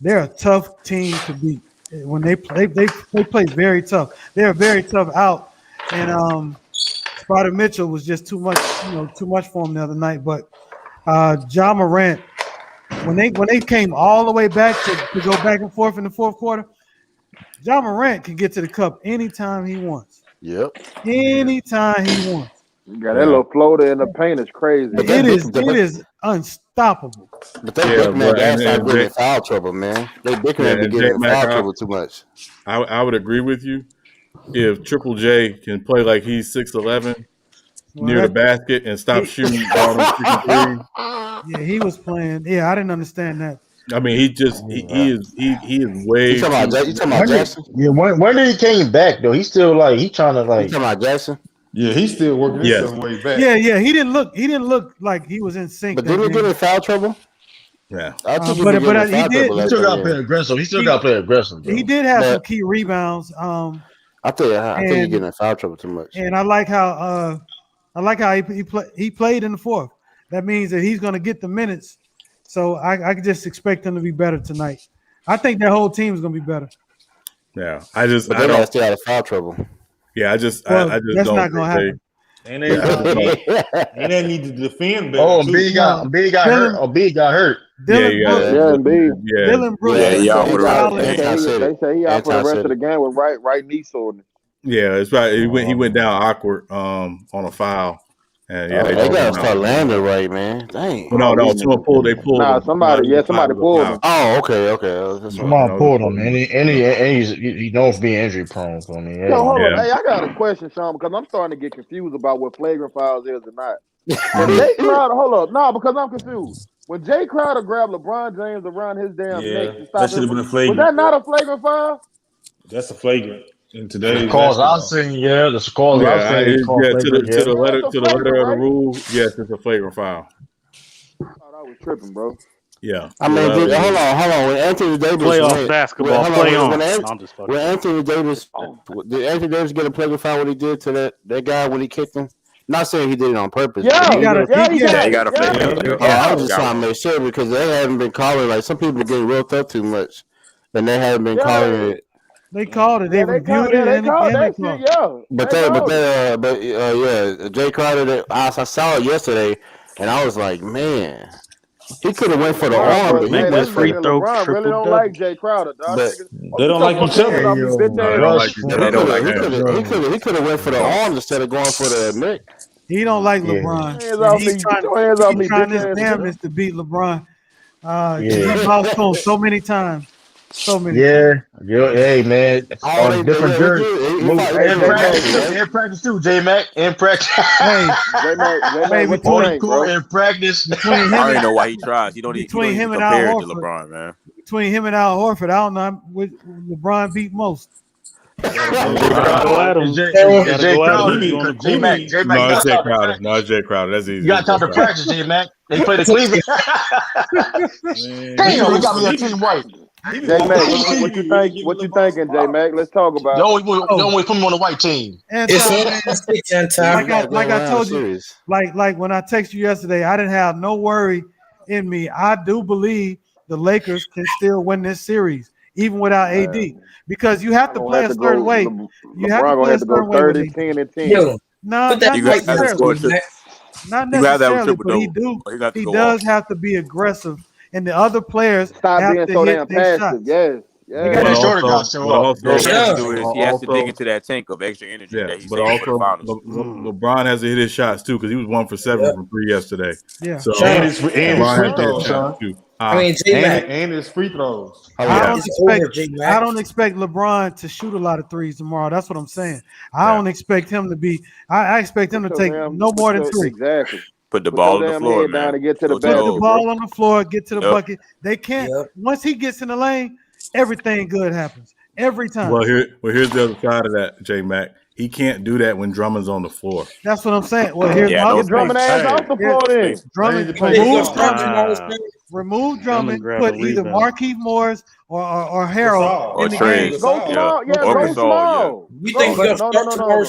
they're a tough team to beat. When they play very tough. They're very tough out, and Spider Mitchell was just too much for him the other night. But John Morant, when they came all the way back to go back and forth in the fourth quarter, John Morant can get to the cup anytime he wants. Yep. Anytime he wants. You got that little floater in the paint is crazy. It is unstoppable. But they start getting foul trouble, man. They bickering and getting foul trouble too much. I would agree with you. If Triple J can play like he's 6'11", near the basket and stop shooting all those freaking threes. Yeah, he was playing. Yeah, I didn't understand that. I mean, he is way. You talking about Jackson? Yeah, when did he came back though? He's still he trying to You talking about Jackson? Yeah, he's still working his way back. Yeah, he didn't look like he was in sync. But didn't he get in foul trouble? Yeah, I think he did. He still got to play aggressive. He still got to play aggressive. Bro. He did have some key rebounds. I think he's getting in foul trouble too much. And I like how he played in the fourth. That means that he's going to get the minutes. So I just expect him to be better tonight. I think that whole team is going to be better. Yeah, but they don't stay out of foul trouble. Yeah, I just that's don't not going to happen. And they need to defend better. Oh, B got hurt. Oh, B got hurt. Dylan Brooks. They say he out for the rest of the game with right knee soreness. Yeah, it's right. He went down awkward on a foul. And they gotta start landing right, man. Dang. No, someone pulled. They pulled. Nah, somebody pulled him. Oh, okay. Someone pulled him, and he knows being injury prone. So Yo, hold on. Hey, I got a question, Sean, because I'm starting to get confused about what flagrant fouls is or not. Jay Crowder, hold up, because I'm confused. When Jay Crowder grabbed LeBron James around his damn neck to stop that should have been a flagrant. Was that not a flagrant foul? That's a flagrant. In today's calls I've seen, to the letter of the rule, yes, it's a flagrant foul. I thought I was tripping, bro. Yeah. I mean, hold on. When Anthony Davis playoff basketball, when Anthony Davis did Anthony Davis get a flagrant foul when he did to that guy when he kicked him? Not saying he did it on purpose. Yeah, he got a flagrant. I was just trying to make sure because they haven't been calling some people are getting roped up too much, and they haven't been calling it. They called it. They reviewed it. They called that shit. Jay Crowder. I saw it yesterday, and I was like, man, He could have went for the arm, but Make this free throw LeBron really triple don't double. like Jay Crowder, dog. But they don't like each other. They don't like each other. They don't like each other. He could have went for the arms instead of going for the neck. He don't like LeBron. Hands off me. Get your hands off me, He's trying his bitch ass damnedest to beat LeBron. He lost to him so many times. So many. Hey man, on different journey. In practice too, J Mac. In practice. Hey, J-Mac, what you think, bro? In practice. I don't even know why he tries. He don't even compare it to LeBron, man. Between him and Al Horford, I don't know which LeBron beat most. J Mac. No, Jay Crowder. That's easy. You got time to practice, J Mac. They play the Cleveland. Damn, we got me a team white. J Mac, what you think? What you thinking, J Mac? Let's talk about. They always put him on the white team. Like I told you, like when I texted you yesterday, I didn't have no worry in me. I do believe the Lakers can still win this series, even without AD, because you have to play a certain way. You have to play a certain way. 30, 10, and 10. Not necessarily. Not necessarily, but he does have to be aggressive, and the other players stop being so damn passive. Shots. Yes. He has to dig into that tank of extra energy. Yeah, but also LeBron has to hit his shots too, because he was 1 for 7 from 3 yesterday. Yeah, so and his free throws, son. And his free throws. I don't expect LeBron to shoot a lot of threes tomorrow. That's what I'm saying. I don't expect him to be. I expect him to take no more than 3. Exactly. Put the ball on the floor, man. To get to the Put the ball on the floor, get to the bucket. They can't. Once he gets in the lane, everything good happens every time. Well, here's the other side of that, J Mac. He can't do that when Drummond's on the floor. That's what I'm saying. Well, here's Drummond ass off the floor then. Remove Drummond. Put either Markieff Morris or Harold in the game. Go small. Go small. We think we're going to start tomorrow,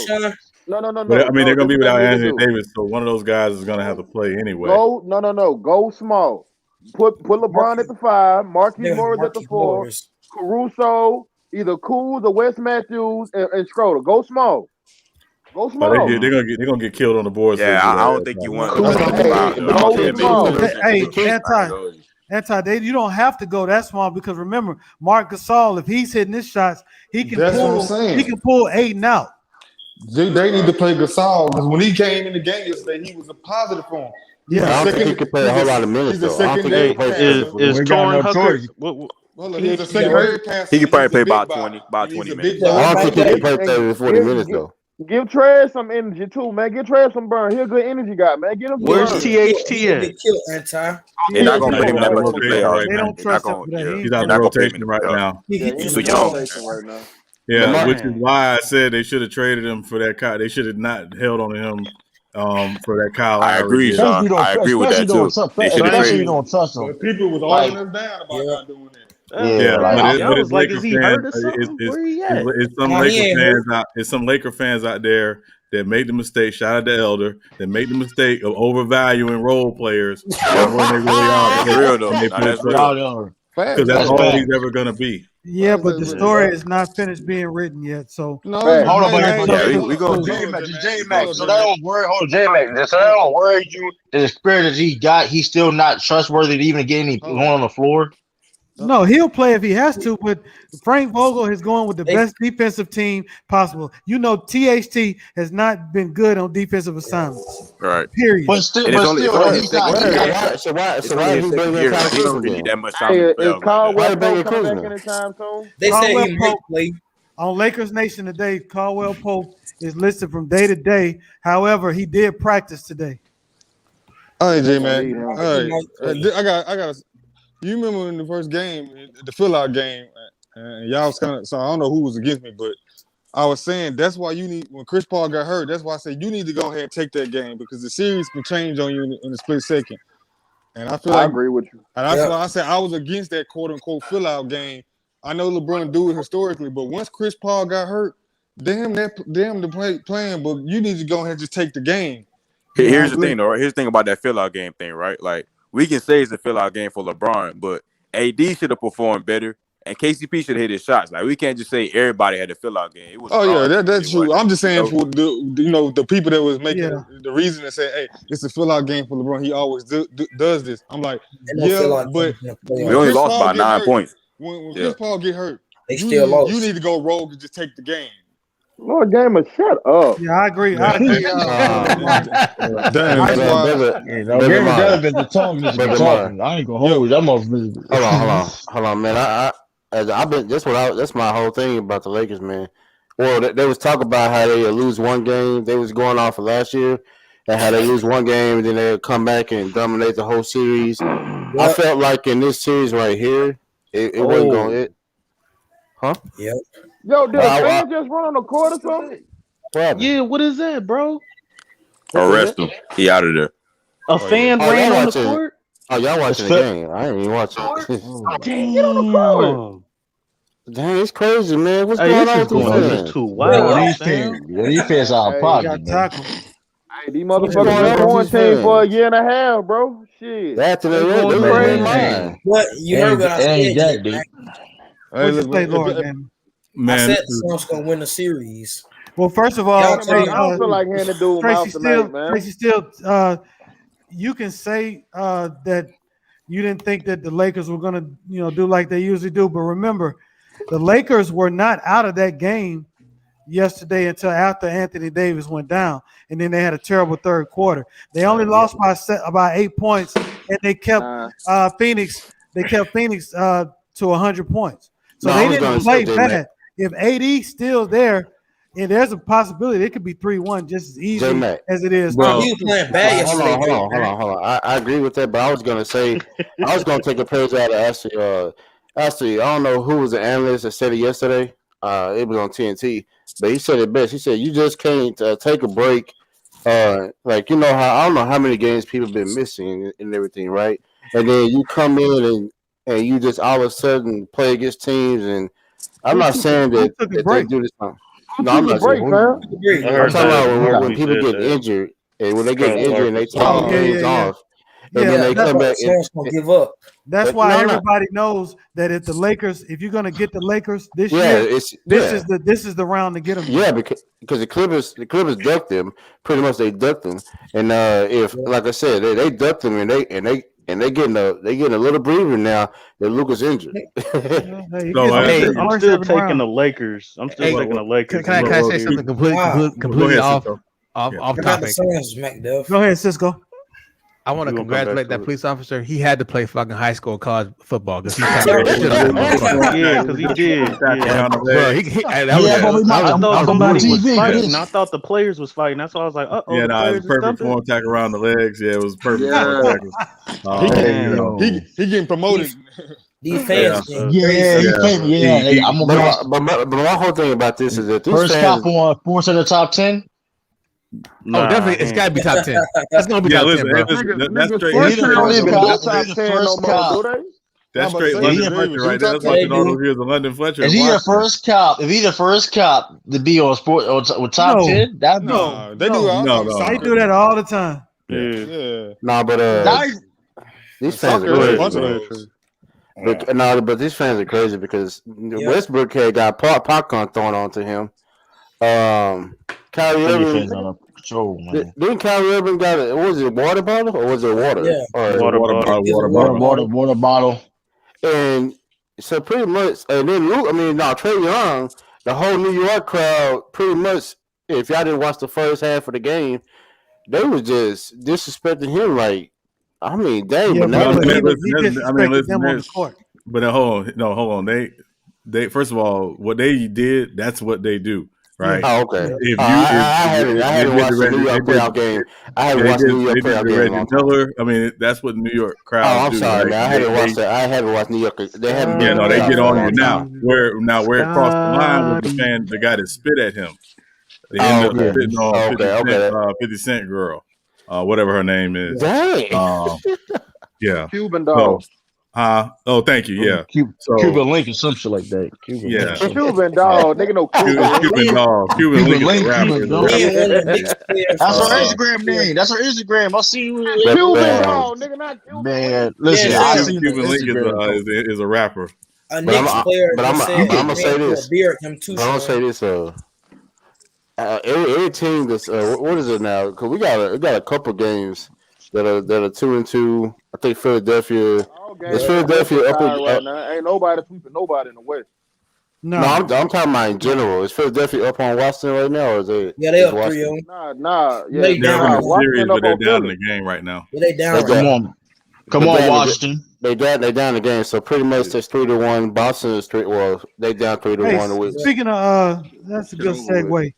No. But, I mean, they're going to be without Anthony Davis, so one of those guys is going to have to play anyway. Go small. Put LeBron at the 5, Markieff Morris at the 4, Caruso, either Kuz or Wes Matthews, and Schroeder. Go small. Go small. They're gonna get killed on the boards. Yeah, I don't think you want. Anti, you don't have to go that small, because remember, Marc Gasol, if he's hitting his shots, he can pull Aiden out. They need to play Gasol, because when he came in the game yesterday, he was a positive for him. Yeah, I don't think he could play a whole lot of minutes. He's a secondary passer. He's a secondary passer. He could probably play about 20 minutes. I don't think he can play 30 or 40 minutes though. Give Trez some energy too, man. Give Trez some burn. He's a good energy guy, man. Get him. Where's THT at? They're not gonna put him that much to play. They don't trust him. He's out of rotation right now. He's too young. Yeah, which is why I said they should have traded him for that Kyle. They should have not held on to him for that Kyle. I agree, Sean. I agree with that too. They should have traded him. People was arguing them down about not doing that. But it's like, Laker is he fans. hurt or something? Where he at? It's some Laker fans out there that made the mistake. Shout out to Elder that made the mistake of overvaluing role players when they really are. That's real though. Because that's all he's ever gonna be. Yeah, but the story is not finished being written yet. So hold on, we go J-Mac. So that don't worry. Hold on, J-Mac. So that don't worry you. The experience that he got, he's still not trustworthy to even get any going on the floor. No, he'll play if he has to, but Frank Vogel is going with the best defensive team possible. You know, THT has not been good on defensive assignments. Right. Period. But still, so why is he bringing that much time? Is Caldwell Pope coming back anytime soon? They say he might play. On Lakers Nation today, Caldwell Pope is listed from day to day. However, he did practice today. All right, J-Man. All right. I got you remember in the first game, the fill-out game, and y'all was kind of, so I don't know who was against me, but I was saying that's why you need, when Chris Paul got hurt, that's why I said you need to go ahead and take that game, because the series can change on you in a split second. And I feel I agree with you. And that's why I said I was against that quote-unquote fill-out game. I know LeBron do it historically, but once Chris Paul got hurt, damn the playing, but you need to go ahead and just take the game. Here's the thing, though. Right? Here's the thing about that fill-out game thing, right? Like, we can say it's a fill-out game for LeBron, but AD should have performed better. And KCP should have hit his shots. Like we can't just say everybody had a fill out game. It was that's true. I'm just saying for the people that was making the reason to say, hey, it's a fill out game for LeBron. He always does this. I'm like, but we only lost by 9 points. When Chris Paul get hurt, they still lost. You need to go rogue and just take the game. Lord Gamer, shut up. Yeah, I agree. Damn, the talking. I ain't gonna hold you. Hold on, man. That's my whole thing about the Lakers, man. Well, they was talking about how they lose one game. They was going off of last year, and how they lose one game and then they come back and dominate the whole series. I felt like in this series right here, it wasn't going. Huh? Yep. Yo, did a fan just run on the court or something? Yeah, what is that, bro? Arrest him. He out of there. A fan ran on the court? Oh, y'all watching the game? I ain't even watching. Damn. Get on the court. Dang, it's crazy, man. What's going on with these fans? Too wild. These fans are pocket. Hey, these motherfuckers been quarantined for a year and a half, bro. Shit. That's crazy. What you heard what I said? Man, I said the Suns gonna win the series. Well, first of all, I don't feel like handing dude mouth tonight, man. Tracy, you can say that you didn't think that the Lakers were gonna, do like they usually do, but remember, the Lakers were not out of that game yesterday until after Anthony Davis went down, and then they had a terrible third quarter. They only lost by 8 points, and they kept Phoenix. They kept Phoenix to 100 points. So they didn't play bad. If AD still there, and there's a possibility it could be 3-1 just as easy as it is. Bro, he was playing bad yesterday. Hold on. I agree with that, but I was gonna say I was gonna take a page out of Actually, I don't know who was the analyst that said it yesterday. It was on TNT, but he said it best. He said you just can't take a break. Like how I don't know how many games people been missing and everything, right? And then you come in and you just all of a sudden play against teams, and I'm not saying that they do this time. No, I'm not saying. I'm talking about when people get injured, and when they get injured and they take games off, and then they come back. Gonna give up. That's why everybody knows that if you're gonna get the Lakers this year, this is the round to get them. Yeah, because the Clippers ducked them. Pretty much, they ducked them, and if like I said, they ducked them, and they getting a little breather now that Luka's injured. I'm still taking the Lakers. I'm still taking the Lakers. Can I say something completely off topic? Go ahead, Cisco. I want to congratulate that police officer. He had to play fucking high school college football because he did. I thought the players was fighting. That's why I was like, yeah, it was perfect form tack around the legs. Yeah, it was perfect. He getting promoted. These fans, but my whole thing about this is that these first cop on Sports in the top 10. Oh, definitely, it's gotta be top 10. That's gonna be top 10, bro. That's straight. That's straight London Fletcher, right there. That's watching all those years of London Fletcher. Is he the first cop? If he the first cop to be on sport or top 10, that they do. They do that all the time. Yeah. Nah, but these fans are crazy. But these fans are crazy because Westbrook had got popcorn thrown onto him. Kyrie Irving didn't Kyrie Irving got it? Was it water bottle or was it water? Yeah, water bottle. And so pretty much, and then Trae Young, the whole New York crowd, pretty much. If y'all didn't watch the first half of the game, they were just disrespecting him. Like, I mean, dang. But hold on. They first of all, what they did, that's what they do. Right. Oh, okay. I haven't watched the New York playoff game. I haven't watched the New York playoff game. Miller, I mean, that's what New York crowd. I'm sorry, man. I haven't watched that. I haven't watched New York. They haven't. Yeah, no, they get on you now. Where it crossed the line with the guy that spit at him. They ended up spitting on 50 Cent girl, whatever her name is. Dang. Yeah. Cuban dog. Oh, thank you. Yeah, Cuban Link or some shit like that. Cuban dog. Nigga, no Cuban dog. Cuban Link. That's her Instagram name. That's her Instagram. I see you. Cuban dog. Nigga, not Cuban. Man, listen. I see Cuban Link is a rapper. A Knicks player just said I'm gonna say this. beer at him too. I'm gonna say this. Every team that's what is it now? Because we got a couple games that are 2-2. I think Philadelphia. Is Philadelphia up right now? Ain't nobody sweeping nobody in the West. No, I'm talking about in general. Is Philadelphia up on Washington right now, or is it? Yeah, they up 3-0. Nah. Yeah, they're in the series, but they're down in the game right now. Yeah, they down. Come on, Washington. They down the game, so pretty much it's 3-1. Boston is 3. Well, they down 3-1. Speaking of, that's a good segue.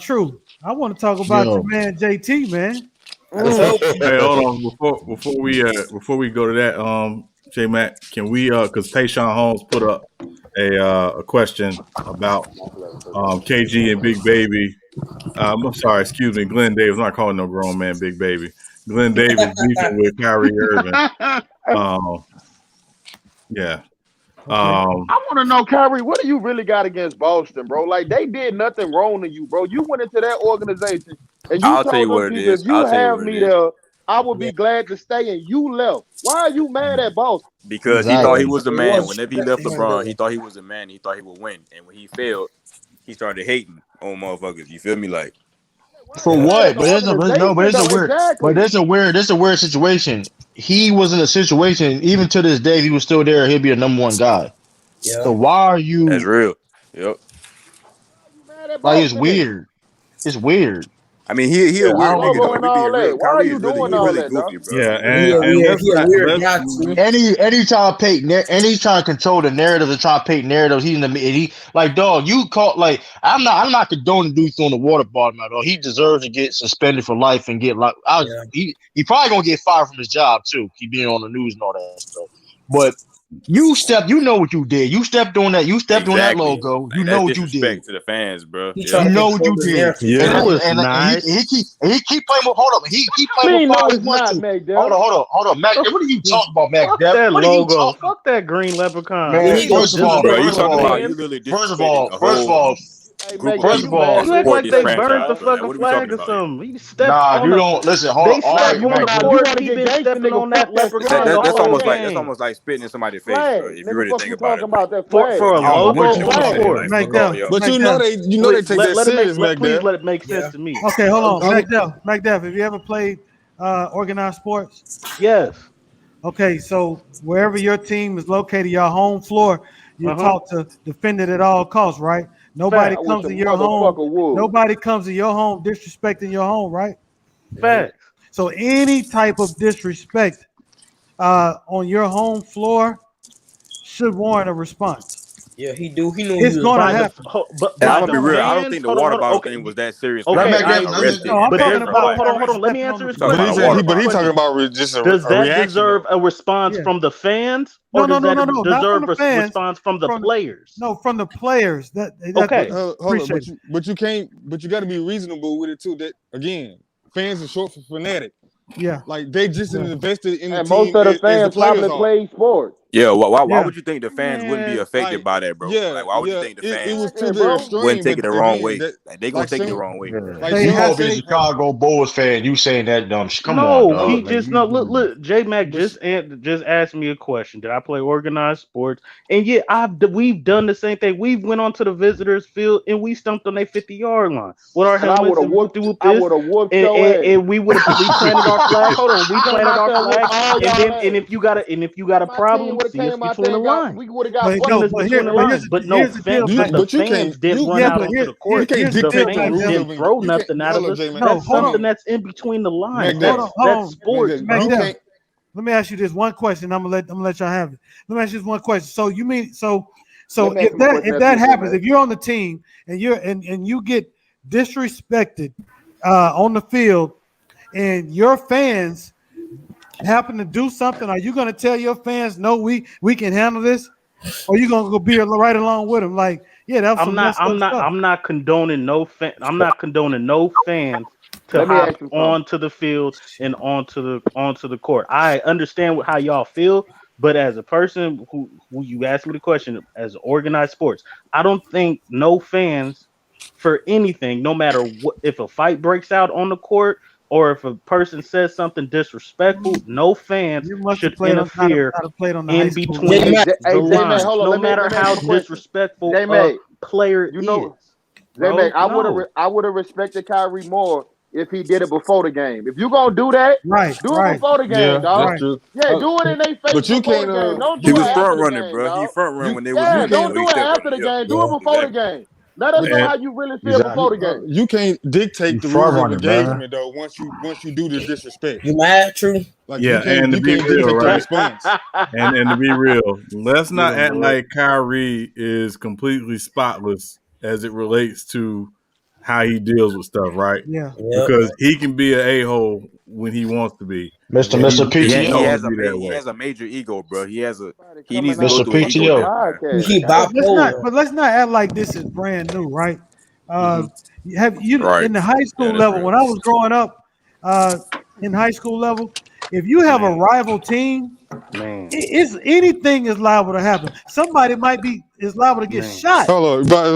True. I want to talk about your man JT, man. Hey, hold on. Before we go to that, J Mac, can we? Because Tayshaun Holmes put up a question about KG and Big Baby. I'm sorry, excuse me, Glenn Davis. I'm not calling no grown man Big Baby. Glenn Davis beefing with Kyrie Irving. Yeah. I want to know, Kyrie, what do you really got against Boston, bro? Like, they did nothing wrong to you, bro. You went into that organization and you told them people, if you have me there, I would be glad to stay, and you left. Why are you mad at Boston? Because he thought he was a man. Whenever he left LeBron, he thought he was a man. He thought he would win. And when he failed, he started hating on motherfuckers. You feel me? Like, for what? But it's a weird situation. He was in a situation, even to this day, if he was still there, he'd be a number one guy. Yeah. So why are you? That's real. Yep. Like, it's weird. It's weird. I mean, he a weird nigga though. Why are you doing all that, goofy, bro. Yeah, and he trying to paint, and he's trying to control the narrative and trying to paint narratives. He like, dog. You call like I'm not condoning dude throwing the water bottle out. He deserves to get suspended for life and get like he probably gonna get fired from his job too. He being on the news and all that stuff. But you know what you did. You stepped on that. You stepped on that logo. You know what you did. To the fans, bro. You know what you did. Yeah, he keep playing with. Hold up. He keep playing with. Hold on, Mac. What are you talking about, Mac? Fuck that logo. Fuck that green leprechaun. Man, first of all, you really first of all. You act like they burned the fucking flag or something. You stepped on you don't listen. Hold on. He been stepping on that leprechaun. That's almost like spitting in somebody's face, bro. If you really think about it. For a logo, but you know they take that serious, Mac. Please let it make sense to me. Okay, hold on, McDuff. Have you ever played organized sports? Yes. Okay, so wherever your team is located, your home floor, you're taught to defend it at all costs, right? Nobody comes to your home. Nobody comes to your home disrespecting your home, right? Facts. So any type of disrespect on your home floor should warrant a response. Yeah, he do. He knows it's going to happen. But I'm gonna be real. I don't think the water bottle thing was that serious. Okay, hold on. Let me answer this question. But he's talking about just a does that reaction. Deserve a response from the fans? Or does that deserve a response from the players? No, from the players. Okay. But you can't. But you got to be reasonable with it too. That again, fans are short for fanatic. Yeah, like they just invested in the and team. Most of the fans probably play sports. Yeah, why would you think the fans wouldn't be affected by that, bro? Yeah, like, why would you think the fans it was to the extreme, wouldn't take it the wrong way? They gonna like take it the wrong way. Like you have a Chicago Bulls fan, you saying that dumb shit. Come on, dog. He just look. J Mac just asked me a question. Did I play organized sports? And yeah, we've done the same thing. We went onto the visitors field and we stumped on their 50-yard line. With our helmets, I would have whooped and we would have planted our flag. Hold on, we planted our flag, and if you got a problem, see us between the line. We would have got but no fans. The fans didn't run out onto the court. The fans didn't throw nothing out of us. That's something that's in between the lines. That's sports. Let me ask you this one question. I'm gonna let y'all have it. Let me ask you this one question. So you mean so if that happens, if you're on the team and you get disrespected on the field, and your fans happen to do something, are you going to tell your fans, no, we can handle this, or are you going to go be right along with them? Like, yeah, that's I'm not condoning no fan. I'm not condoning no fans to hop onto the field and onto the court. I understand how y'all feel, but as a person who you asked me the question, as organized sports, I don't think no fans for anything, no matter what, if a fight breaks out on the court, or if a person says something disrespectful, no fans should interfere in between the lines, no matter how disrespectful a player is. J-Mac, I would have respected Kyrie more if he did it before the game. If you gonna do that, do it before the game, dog. Yeah, do it in their face but you before can't, the game. Don't He do it was after front the running, game, bro. dog. He front run when they was Yeah, losing. don't do it after the game. Do it before the game. Let us know how you really feel before the game. You can't dictate the rules of engagement though. Once you do the disrespect, You mad? True. like Yeah, and to be real, right? response. And to be real, let's not act like Kyrie is completely spotless as it relates to how he deals with stuff, right? Yeah. Because he can be an a-hole when he wants to be. Mr. He has a major ego, bro. He needs to go through an ego death. He bipolar. But let's not act like this is brand new, right? Have you in the high school level? When I was growing up, in high school level, if you have a rival team, anything is liable to happen. Somebody is liable to get shot. Hold on, but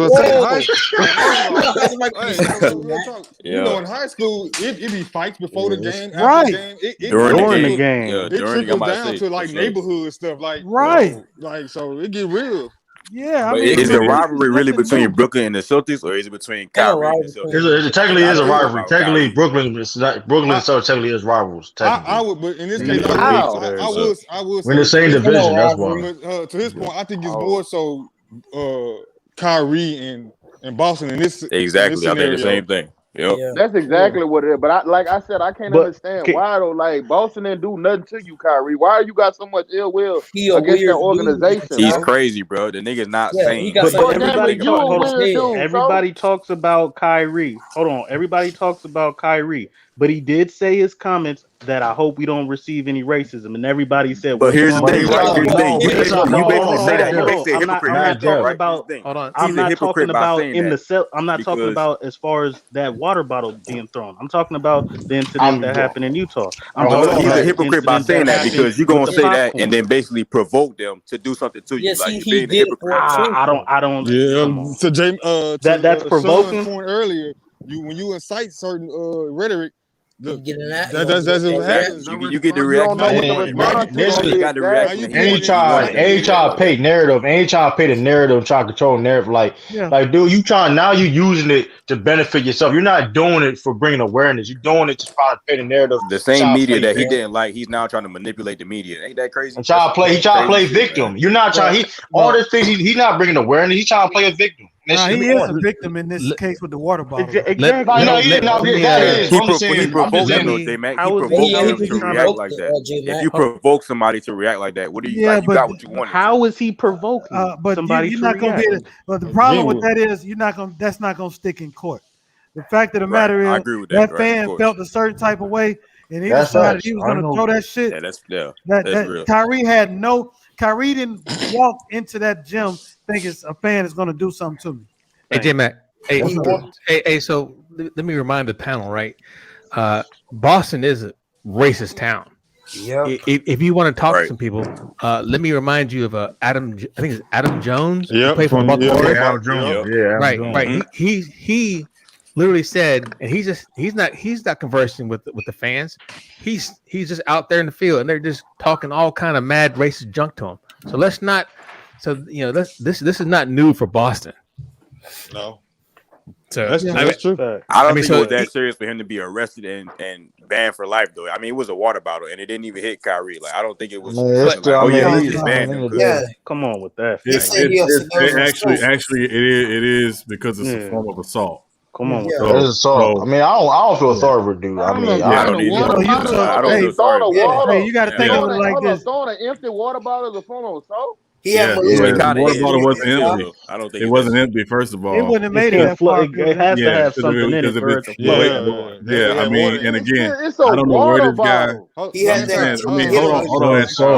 you know, in high school, it be fights before the game, after the game. During the game. It trickles down to like neighborhood stuff, like like so it get real. Yeah, I mean, is the rivalry really between Brooklyn and the Celtics, or is it between Kyrie and the Celtics? It technically is a rivalry. Technically, Brooklyn and Celtics technically is rivals. I would, but in this case, I would. We're in the same division. That's why. But to his point, I think it's more so Kyrie and Boston in this. Exactly, I think the same thing. Yep. Yeah. That's exactly what it is. But like I said, I can't understand why though. Like Boston didn't do nothing to you, Kyrie. Why you got so much ill will against your organization? He's crazy, bro. The nigga's not sane. Everybody talks about Kyrie. Hold on. Everybody talks about Kyrie. But he did say his comments that I hope we don't receive any racism. And everybody said, but here's the thing, right? Here's the thing. You basically say that. You basically I'm not talking about. I'm not talking about in the cell. I'm not talking about as far as that water bottle being thrown. I'm talking about the incident that happened in Utah. He's a hypocrite by saying that because you're gonna say that and then basically provoke them to do something to you. Yes, like he did. I don't. Yeah. So James, that's provoking. Point earlier, when you incite certain rhetoric. That's what happens. You get the reaction. Ain't trying to paint narrative. Ain't trying to paint a narrative. Trying to control narrative. Like, dude, you using it to benefit yourself. You're not doing it for bringing awareness. You're doing it to try to paint a narrative. The same media that he didn't like, he's now trying to manipulate the media. Ain't that crazy? He trying to play victim. You're not trying. All these things. He's not bringing awareness. He's trying to play a victim. He is a victim in this case with the water bottle. Exactly. He provoked them to react like that. If you provoke somebody to react like that, what do you like? You got what you want. How is he provoking somebody you're not gonna get it. But the problem with that is that's not gonna stick in court. The fact of the matter is that fan felt a certain type of way and he decided he was gonna throw that shit. That's real. Kyrie didn't walk into that gym thinking a fan is going to do something to me. Hey, J-Mac. Hey, so let me remind the panel, right? Boston is a racist town. Yeah. If you want to talk to some people, let me remind you of Adam. I think it's Adam Jones. Yeah, played for Baltimore. Adam Jones. Yeah, right. He literally said, and he's not conversing with the fans. He's just out there in the field, and they're just talking all kind of mad racist junk to him. So let's not. So this is not new for Boston. No. So that's true. I don't think it was that serious for him to be arrested and banned for life, though. I mean, it was a water bottle, and it didn't even hit Kyrie. Like, I don't think it was. He just banned him. Yeah, come on with that. Actually, it is because it's a form of assault. Come on, it's assault. I mean, I don't feel sorry for dude. I mean, I don't either. Hey, you got to think of it like this. Throwing an empty water bottle is a form of assault. The water bottle wasn't empty. I don't think it wasn't empty. First of all, it wouldn't have made it. It has to have something in it for it to flow. I mean, and again, I don't know where this guy. Hold on.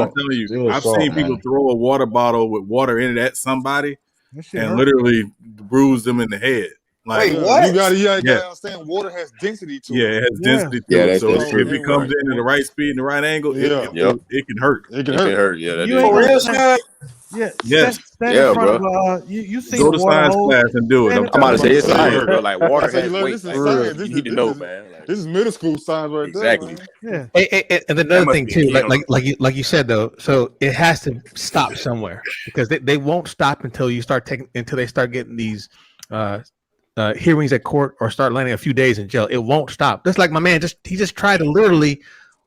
I'm telling you, I've seen people throw a water bottle with water in it at somebody and literally bruise them in the head. Like, Wait, what? You gotta understand. Water has density to it. Yeah, it has density to Yeah, it. that's So true. if it comes in at the right speed and the right angle, Yeah. it can hurt. It can It hurt. can hurt. Yeah, that You is. ain't For gonna real, stand- Scott? Yeah, Yes. stand Yeah, in front bro. of you seen Go the to water science hose. class and do it. Stand in I'm about to front say of it's a- science, bro. Like water So you has learn weight. this is Like, science. you need to know, man. Like, This is middle school science right exactly. there. Man. Yeah. And That another must thing be a too, kid on like you said though, so it has to stop somewhere because they won't stop until they start getting these hearings at court or start landing a few days in jail. It won't stop. Just like my man, he just tried to literally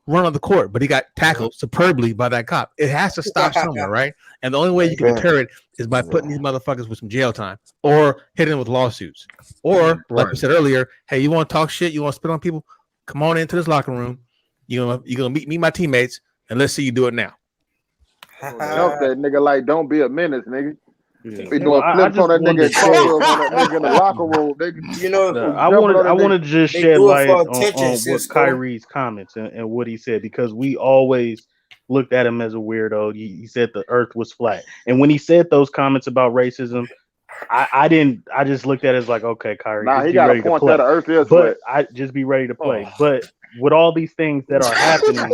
run on the court, but he got tackled superbly by that cop. It has to stop somewhere, right? And the only way you can deter it is by putting these motherfuckers with some jail time or hitting them with lawsuits. Or, like we said earlier, hey, you want to talk shit? You want to spit on people? Come on into this locker room. You're gonna meet my teammates, and let's see you do it now. Jump that nigga like don't be a menace, nigga. Yeah. Be doing flips on that nigga, on that nigga in the locker room, nigga. You know, I want to just shed light on what Cisco. Kyrie's comments and what he said, because we always looked at him as a weirdo. He said the earth was flat, and when he said those comments about racism, I just looked at it as like, okay, Kyrie, Nah, just he be got ready a point to play. that the earth is But flat. I just be ready to play. But with all these things that are happening,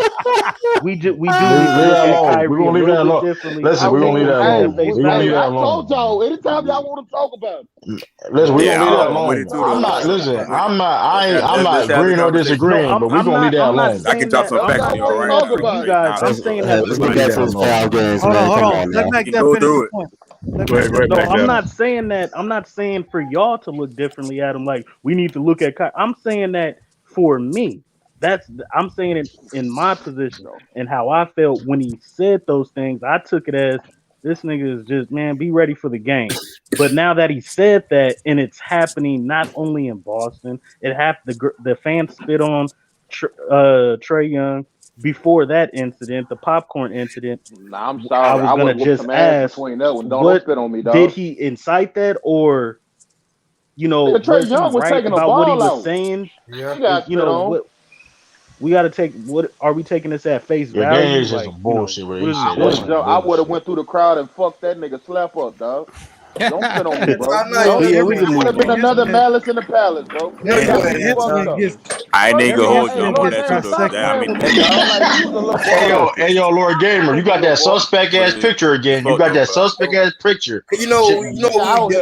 we do need to look at Kyrie a little bit differently. Listen, we're gonna leave that alone. We're gonna leave that I alone. told y'all, anytime y'all want to talk about it. Listen, we're gonna leave that I'm with it alone. too, I'm though. not. Listen, I'm I'm let's not have the agreeing or conversation. disagreeing, No, but we're gonna leave that alone. I can talk some facts to you, all right? Talk now. about You guys, I'm saying that. Let's get back to this foul games, Hold man. on. Come on Let now. Mac We that can go finish through the it. point. Go ahead, No, Mac, I'm Devin. not saying that. I'm not saying for y'all to look differently at him. Like we need to look at. I'm saying that for me. I'm saying it in my position and how I felt when he said those things. I took it as this nigga is just, man, be ready for the game. But now that he said that, and it's happening not only in Boston, it happened. The fans spit on Trae Young before that incident, the popcorn incident. Nah, I'm sorry. I was gonna just ask, between that one. Don't what spit on me, dog. did he incite that, or Trae was Young he was right taking the about what he ball was out. saying? Yeah. He got spit on. What we got to take? What are we taking this at face Yeah, value? that is just some bullshit. Where he said that's some I would have bullshit. went through the crowd and fucked that nigga slap up, dog. Don't spit on me, bro. I know you we can Would have move been on. another Malice in the Palace, bro. know you Every had incident gets I ain't even gonna hold you. I'm on gets that too, though. dissected. I mean, Hey yo, Lord Gamer, you got that suspect ass picture again. You got that suspect ass picture. You know what we do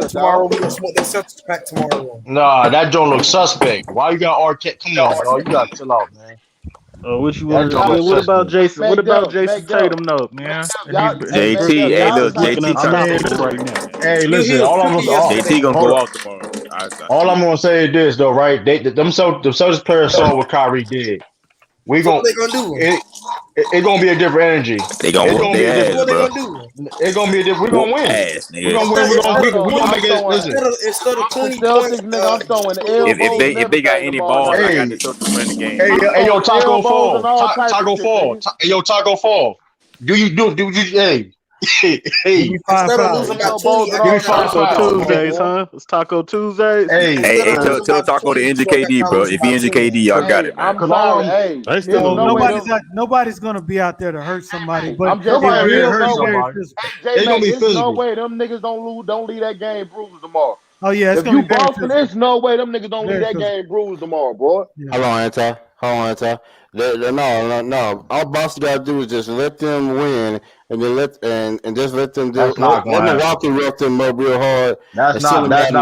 tomorrow. We gonna smoke that Celtics pack tomorrow. Nah, that don't look suspect. Why you got RK? Come on, dog. You gotta chill out, man. What you want to That say? don't What look about suspect. Jason? What about Jason Tatum? No, man. JT, hey, look, JT unstoppable right now. Hey, listen. JT gonna go out tomorrow. All I'm gonna say is this, though, right? Them Celtics players saw what Kyrie did. What they gonna do? It's gonna be a different energy. They gonna whoop their ass, What they bro. gonna do? It's gonna be a different. We're gonna win. We're gonna win. We're gonna make it. Listen. Instead of 20 points, nigga, I'm throwing If they got any balls, I got the Celtics win the game. Hey, yo, Taco Fall. Taco Fall. Yo, Taco Fall. Do you? Hey. Instead of losing by 20, give me 5 Taco Tuesdays, huh? It's Taco Tuesdays. Hey, tell Taco to injure KD, bro. If he injure KD, y'all got it, man. I'm sorry. Hey, nobody's gonna be out there to hurt somebody. But I'm just nobody saying, hurt somebody. It's gonna be there's physical. no way them niggas don't leave that game bruised tomorrow. Oh yeah, it's if gonna you be very Boston, physical. there's no way them niggas don't leave Very that game bruised tomorrow, bro. Hold on, Anti. No. All Boston got to do is just let them win, and then just let them do. That's not let gonna Milwaukee rough them up real hard. That's not gonna happen.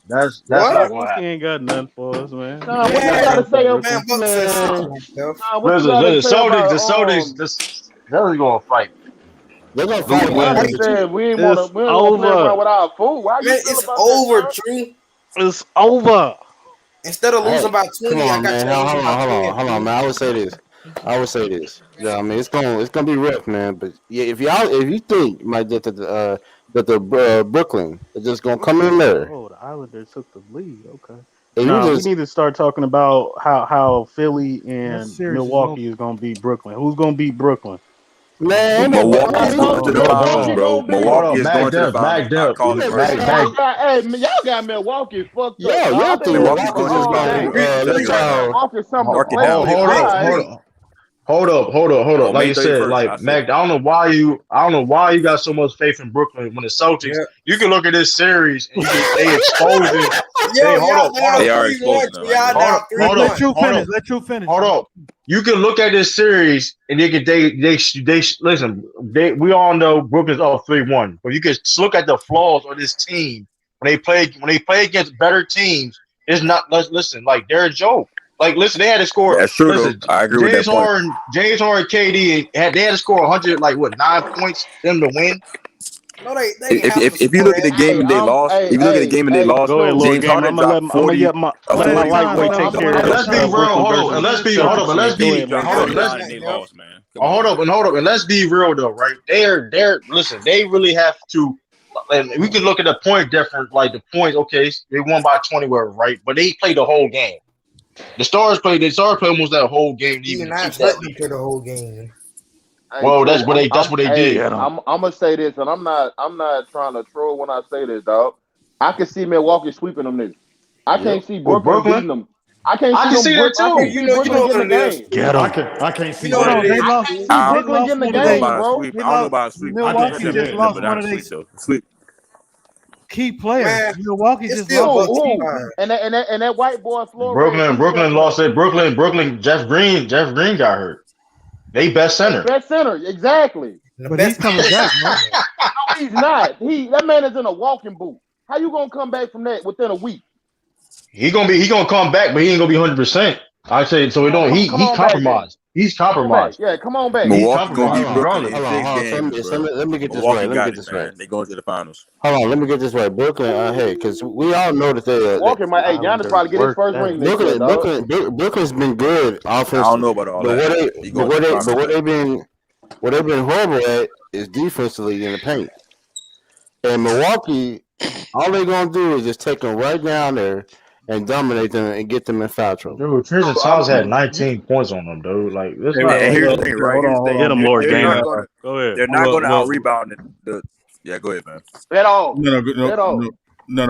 That's not gonna Milwaukee happen. ain't got nothing for us, man. Nah, what you gotta say about the Celtics gonna fight. They're gonna fight. I said we ain't wanna play around with our food. Why you it's over, True. It's over. Instead of losing by 20, come on, I got man. Hold on, man. I would say this. Yeah, I mean it's gonna be rough, man. But yeah, if you think you might get that the Brooklyn is just gonna come in there. Oh, the Islanders took the lead. Okay. We need to start talking about how Philly and Milwaukee is gonna beat Brooklyn. Who's gonna beat Brooklyn? Man, Milwaukee is going to the finals, bro. Milwaukee is going to the finals. Hey, y'all got Milwaukee fucked up. Y'all think Milwaukee's just Milwaukee Hold up. On Like May you said, 31st, like Mac, I don't know why you got so much faith in Brooklyn when the Celtics. Yeah. You can look at this series and they exposing. Hold up. They are exposing them. Let you finish. Hold up. You can look at this series and they listen. We all know Brooklyn's up 3-1, but you can look at the flaws of this team when they play against better teams. It's not. Listen, like they're a joke. Like, listen, they had to score. That's true. Listen, I agree with that point. James Harden, KD, they had to score 100, 9 points for them to win. No, they if you look at the game they lost, go ahead, James Harden dropped 40. I'm gonna let my lightweight take care of Let's be real. Let's be real. Let's be real though, right? They're listen. They really have to. And we can look at the point difference, like the points. Okay, they won by 20, whatever, right? But they played the whole game. The Stars played almost that whole game. Even not let them play the whole game. Well, that's what they did. I'm gonna say this, and I'm not trying to troll when I say this, dog. I can see Milwaukee sweeping them niggas. I can't see Brooklyn beating them. I can't see them. You know what it is. Get them. I can't see Brooklyn getting the game, bro. I don't know about sweep. Milwaukee just lost one of their key players. Milwaukee just lost. And that white boy floor. Brooklyn lost it. Brooklyn. Jeff Green got hurt. They best center, exactly. But he's coming back, man. No, he's not. That man is in a walking boot. How you gonna come back from that within a week? He gonna come back, but he ain't gonna be 100%. I say so. He compromised. He's compromised. Yeah, come on back. Milwaukee gonna beat Brooklyn. Let me get this right. They going to the finals. Hold on, let me get this right. Brooklyn, hey, because we all know that they. Milwaukee might. Hey, Giannis probably get his first ring. Brooklyn's been good offensively. I don't know about all that. What they've been horrible at is defensively in the paint. And Milwaukee, all they're gonna do is just take them right down there and dominate them and get them in foul trouble. Dude, Tristan Thompson had 19 points on them, dude. Like this. Here's the thing, right? Get them, Lord Game. Go ahead. They're not going to out rebound Yeah, go ahead, man. At all. No.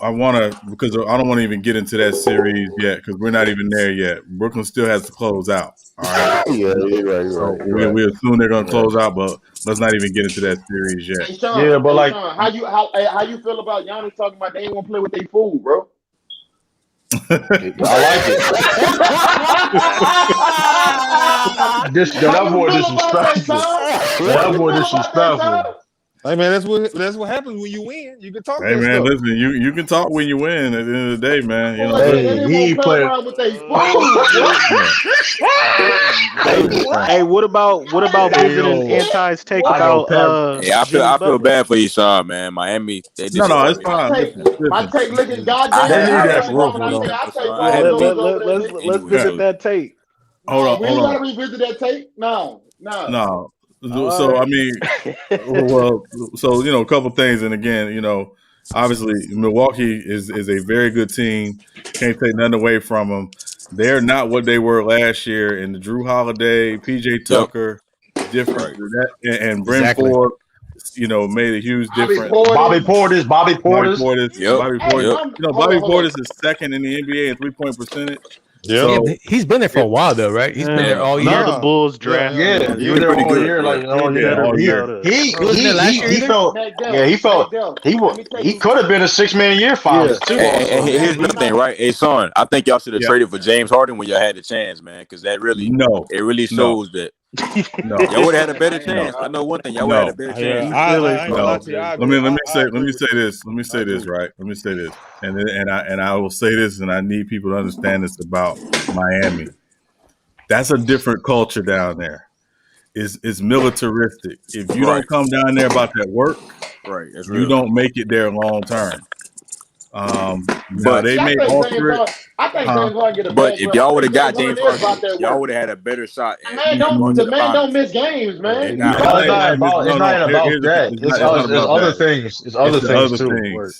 I want to because I don't want to even get into that series yet because we're not even there yet. Brooklyn still has to close out. All right. Yeah, you're right. We assume they're going to close out, but let's not even get into that series yet. Hey, Sean, but Sean, how you feel about Giannis talking about they ain't want to play with their food, bro? I like it. That boy disrespectful. Hey man, that's what happens when you win. You can talk. Hey man, listen, you can talk when you win. At the end of the day, man, you know. He played around with their Hey, what about visiting Anti's take about? I feel bad for you, Sean, man. Miami. It's fine. My take looking goddamn. Let's visit that tape. Hold on. We ain't gotta revisit that tape. No. So I mean, so a couple things, and again, obviously Milwaukee is a very good team. Can't take nothing away from them. They're not what they were last year. And the Drew Holiday, PJ Tucker, different, and Brent Ford, made a huge difference. Bobby Portis. Bobby Portis. Bobby Portis is second in the NBA in 3-point percentage. Yeah, he's been there for a while though, right? He's been there all year. The Bulls draft. Yeah, he was there all year, He could have been a 6-man year finals too. And here's the thing, right? Hey, son, I think y'all should have traded for James Harden when y'all had the chance, man, because that really shows that. Y'all would have had a better chance. I know one thing. Y'all would have had a better chance. Let me say this. Right. Let me say this, and I will say this, and I need people to understand this about Miami. That's a different culture down there. It's militaristic. If you don't come down there about that work, right, you don't make it there long term. But they may alter it. But if y'all would have got James Harden, y'all would have had a better shot. The man don't miss games, man. It's not about that. It's other things. It's other things too.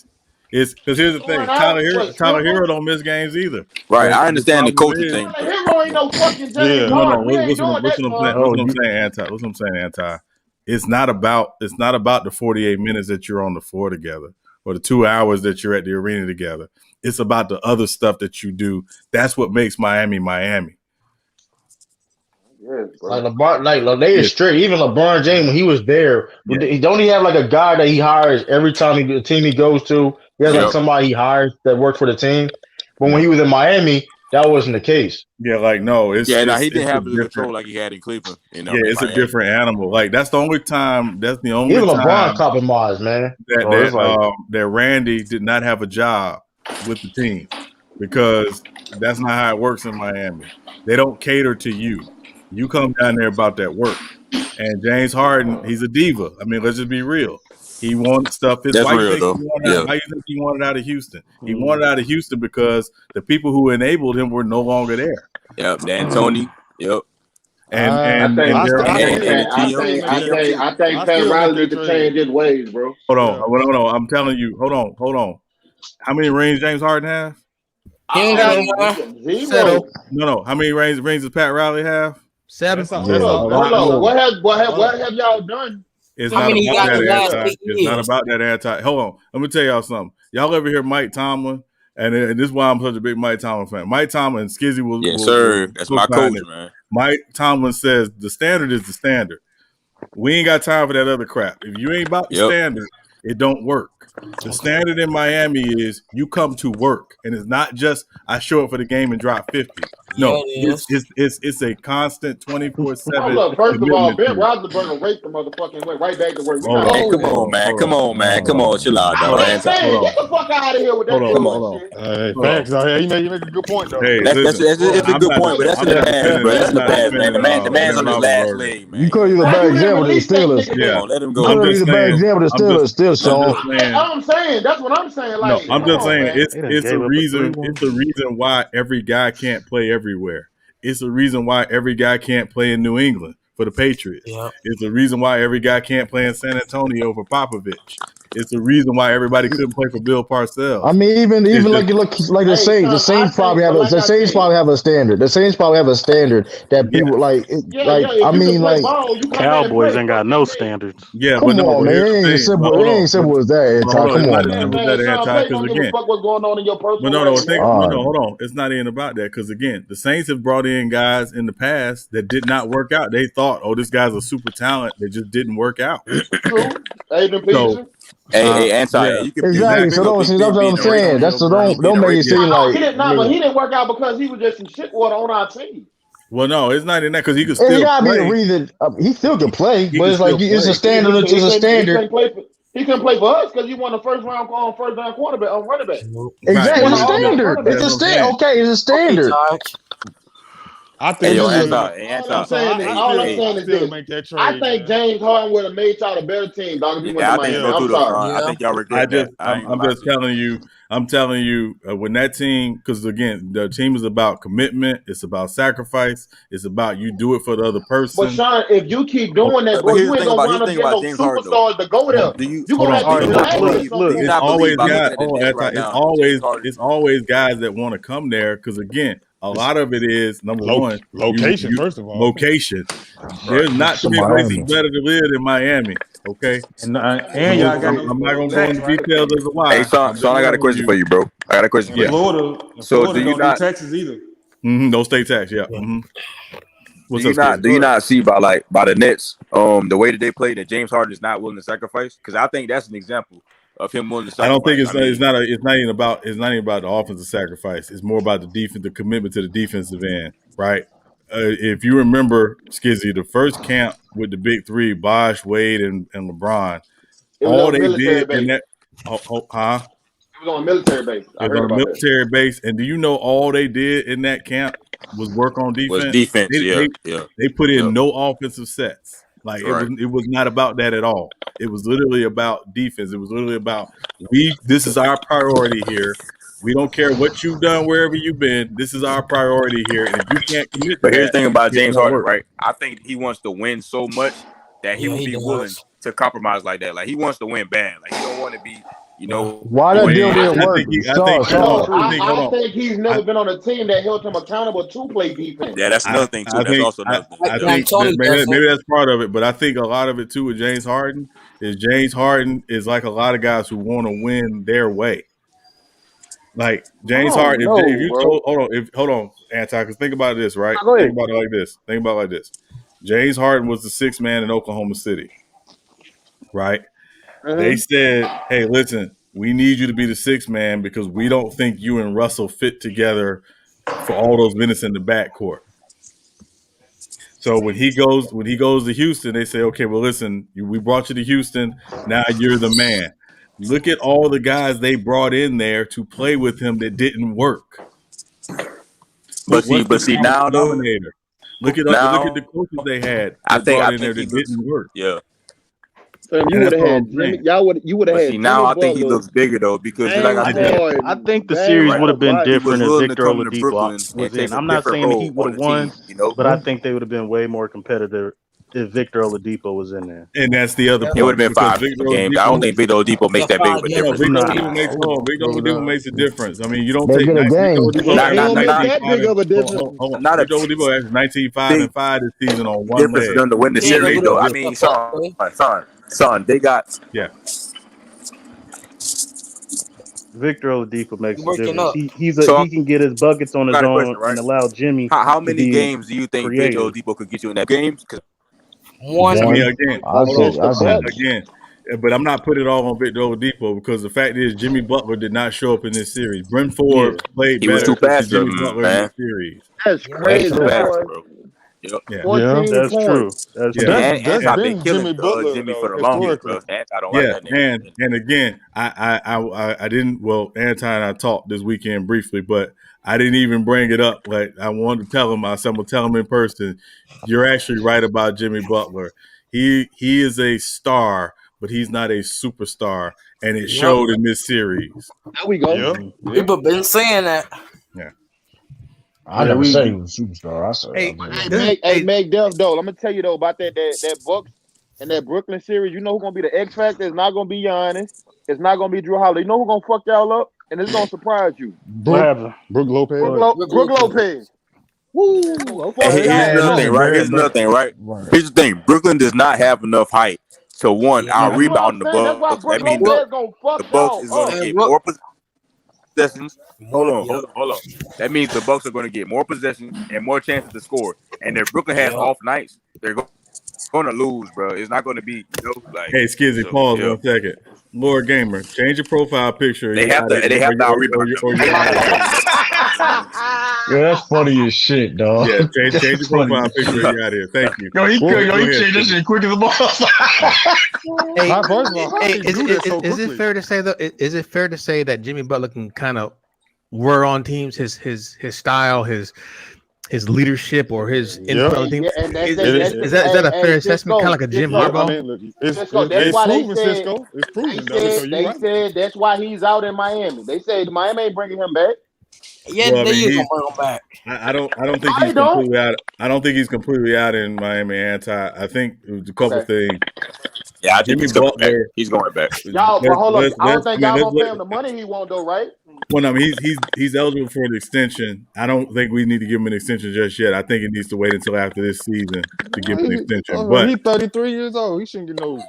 It's because here's the thing: Tyler Hero don't miss games either. Right, I understand the coaching thing. Hero ain't no fucking James Harden. What's what I'm saying, Anti. It's not about the 48 minutes that you're on the floor together or the 2 hours that you're at the arena together. It's about the other stuff that you do. That's what makes Miami. Yes, bro. Like LeBron, like they is straight. Even LeBron James, when he was there, he don't he have like a guy that he hires every time the team he goes to. He has like somebody he hires that works for the team. But when he was in Miami, that wasn't the case. Yeah, like no, he didn't have the control like he had in Cleveland. You know, it's a different animal. Like that's the only time. That's the only even time LeBron compromised, man. That Randy did not have a job with the team because that's not how it works in Miami. They don't cater to you. You come down there about that work. And James Harden, he's a diva. I mean, let's just be real. He wanted stuff. His wife thinks why you think he wanted out of Houston? He wanted out of Houston because the people who enabled him were no longer there. Yep, D'Antoni. Yep. I think Pat Riley need to change his ways, bro. Hold on. I'm telling you. Hold on. How many rings James Harden have? Zero. No. How many rings does Pat Riley have? 7. Hold on. What have y'all done? It's not about that anti. Hold on. Let me tell y'all something. Y'all ever hear Mike Tomlin? And this is why I'm such a big Mike Tomlin fan. Mike Tomlin and Skizzy will. Yes, sir. That's my coach, man. Mike Tomlin says the standard is the standard. We ain't got time for that other crap. If you ain't about the standard, it don't work. The standard in Miami is you come to work, and it's not just I show up for the game and drop 50. No, it's a constant 24/7. First of all, Ben Roethlisberger raped the motherfucking went right back to work. Come on, man. Come on, chill out, dog. Get the fuck out of here with that. Hold on. Facts. You make a good point, though. Hey, it's a good point, but that's in the past, bro. That's in the past, man. The man's on his last leg, man. You call you the bad example of the Steelers. Yeah, let him go. You call you the bad example of the Steelers, still, Sean. That's what I'm saying. Like, no, I'm just saying it's a reason. It's a reason why every guy can't play everywhere. It's the reason why every guy can't play in New England for the Patriots. Yep. It's the reason why every guy can't play in San Antonio for Popovich. It's the reason why everybody couldn't play for Bill Parcells. I mean, even like the Saints. The Saints probably have a standard. The Saints probably have a standard that people like. I mean, like Cowboys ain't got no standards. Yeah, come on, man. It ain't simple as that. Come on, man. Because again, what's going on in your personal hold on. It's not even about that because again, the Saints have brought in guys in the past that did not work out. They thought, this guy's a super talent. That just didn't work out. True. Adrian Peterson. Hey, Anti, you can exactly. So that's what I'm saying. That's don't make it seem like he didn't work out because he was just some shit water on our team. Well, no, it's not in that because he could still. It gotta be a reason. He still can play, but it's like it's a standard. It's a standard. He couldn't play for us because he won the first round quarterback on running back. Exactly, it's a standard. It's a standard. Okay, it's a standard. I think all I'm saying is this. I think James Harden would have made y'all a better team, dog. If he went to Miami. I think y'all regret that. I'm just telling you. I'm telling you, when that team, because again, the team is about commitment. It's about sacrifice. It's about you do it for the other person. But Sean, if you keep doing that, bro, you ain't gonna wind up getting no superstars to go there. You gonna have to It's always guys that want to come there because again. A lot of it is number one location. First of all, location. There's not too many places better to live than Miami. Okay, and y'all got. I'm not gonna go into details as to why. Hey, Sean, I got a question for you, bro. I got a question for you. Florida do you not taxes either? No state tax. Yeah. Do you not see by the Nets the way that they play that James Harden is not willing to sacrifice? Because I think that's an example of him willing to sacrifice. I don't think it's not even about the offensive sacrifice. It's more about the defense, the commitment to the defensive end, right? If you remember, Skizzy, the first camp with the big three, Bosh, Wade, and LeBron, all they did in that, It was on a military base. It was on a military base, and do you know all they did in that camp was work on defense? They put in no offensive sets. Like it was not about that at all. It was literally about defense. It was literally about this is our priority here. We don't care what you've done wherever you've been. This is our priority here. And if you can't commit, but here's the thing about James Harden, right? I think he wants to win so much that he would be willing to compromise like that. Like he wants to win bad. Like he don't want to be, Why that deal didn't work? I think he's never been on a team that held him accountable to play defense. Yeah, that's another thing too. That's also another thing. I think maybe that's part of it, but I think a lot of it too with James Harden is like a lot of guys who want to win their way. Like James Harden, if you told, hold on, Anti, because think about this, right? Think about it like this. Think about it like this. James Harden was the sixth man in Oklahoma City, right? They said, "Hey, listen, we need you to be the sixth man because we don't think you and Russell fit together for all those minutes in the backcourt." So when he goes to Houston, they say, "Okay, well, listen, we brought you to Houston. Now you're the man." Look at all the guys they brought in there to play with him that didn't work. But see now though, look at the coaches they had. I think that didn't work. Yeah. You would have had Jimmy. You would have had. See, now I think he looks bigger though because like I said, I think the series would have been different if Victor Oladipo was in. I'm not saying the Heat would have won, but I think they would have been way more competitive if Victor Oladipo was in there. And that's the other point. It would have been 5 games. I don't think Victor Oladipo makes that big of a difference. Victor Oladipo makes a difference. I mean, you don't take a game. That big of a difference. Victor Oladipo has 19-5-5 this season on one difference leg. for them to win the series though. I mean, son, they got Victor Oladipo makes a difference. He can get his buckets on his own and allow Jimmy. How many games do you think Victor Oladipo could get you in that games? One. I mean, again, but I'm not putting it all on Victor Oladipo because the fact is Jimmy Butler did not show up in this series. Bryn Ford played better than Jimmy Butler in this series. That's crazy, bro. Yep. Yeah, that's true. That's true. And I've been killing Jimmy for the longest, bro. I don't like that name. And again, I didn't. Well, Anti and I talked this weekend briefly, but I didn't even bring it up. Like I wanted to tell him. I said, I'm gonna tell him in person. You're actually right about Jimmy Butler. He is a star, but he's not a superstar, and it showed in this series. There we go. People been saying that. Yeah. I never said he was a superstar. I said, hey, Meg Duff, though. I'm gonna tell you though about that Bucks and that Brooklyn series. You know who's gonna be the X factor? It's not gonna be Giannis. It's not gonna be Drew Holiday. You know who's gonna fuck y'all up, and it's gonna surprise you. Brooke Lopez. Brooke Lopez. Woo! Here's another thing, right? Here's the thing. Brooklyn does not have enough height to our rebound the Bucks. That means the Bucks is gonna get more possessions. Hold on. That means the Bucks are going to get more possessions and more chances to score. And if Brooklyn has off nights, they're going to lose, bro. It's not going to be Hey, Skizzy, pause 1 second. Lord Gamer, change your profile picture. They have to out rebound. Yeah, that's funny as shit, dog. Yeah, change your profile picture. You're out of here. Thank you. He changed this shit quick as a ball. Is it fair to say though? Is it fair to say that Jimmy Butler can kind of wear on teams his style, his leadership, or his input on teams? Is that a fair assessment? Kind of like a Jim Harbaugh. That's why they said that's why he's out in Miami. They said Miami ain't bringing him back. Yeah, well, they gonna bring him back. I don't think he's completely out. I don't think he's completely out in Miami. I think a couple things. Yeah, I think he's going back. Y'all, but hold on. I don't think y'all gonna pay him the money he won't though, right? Well, I mean, he's eligible for an extension. I don't think we need to give him an extension just yet. I think it needs to wait until after this season to give him an extension. But he's 33 years old. He shouldn't get no.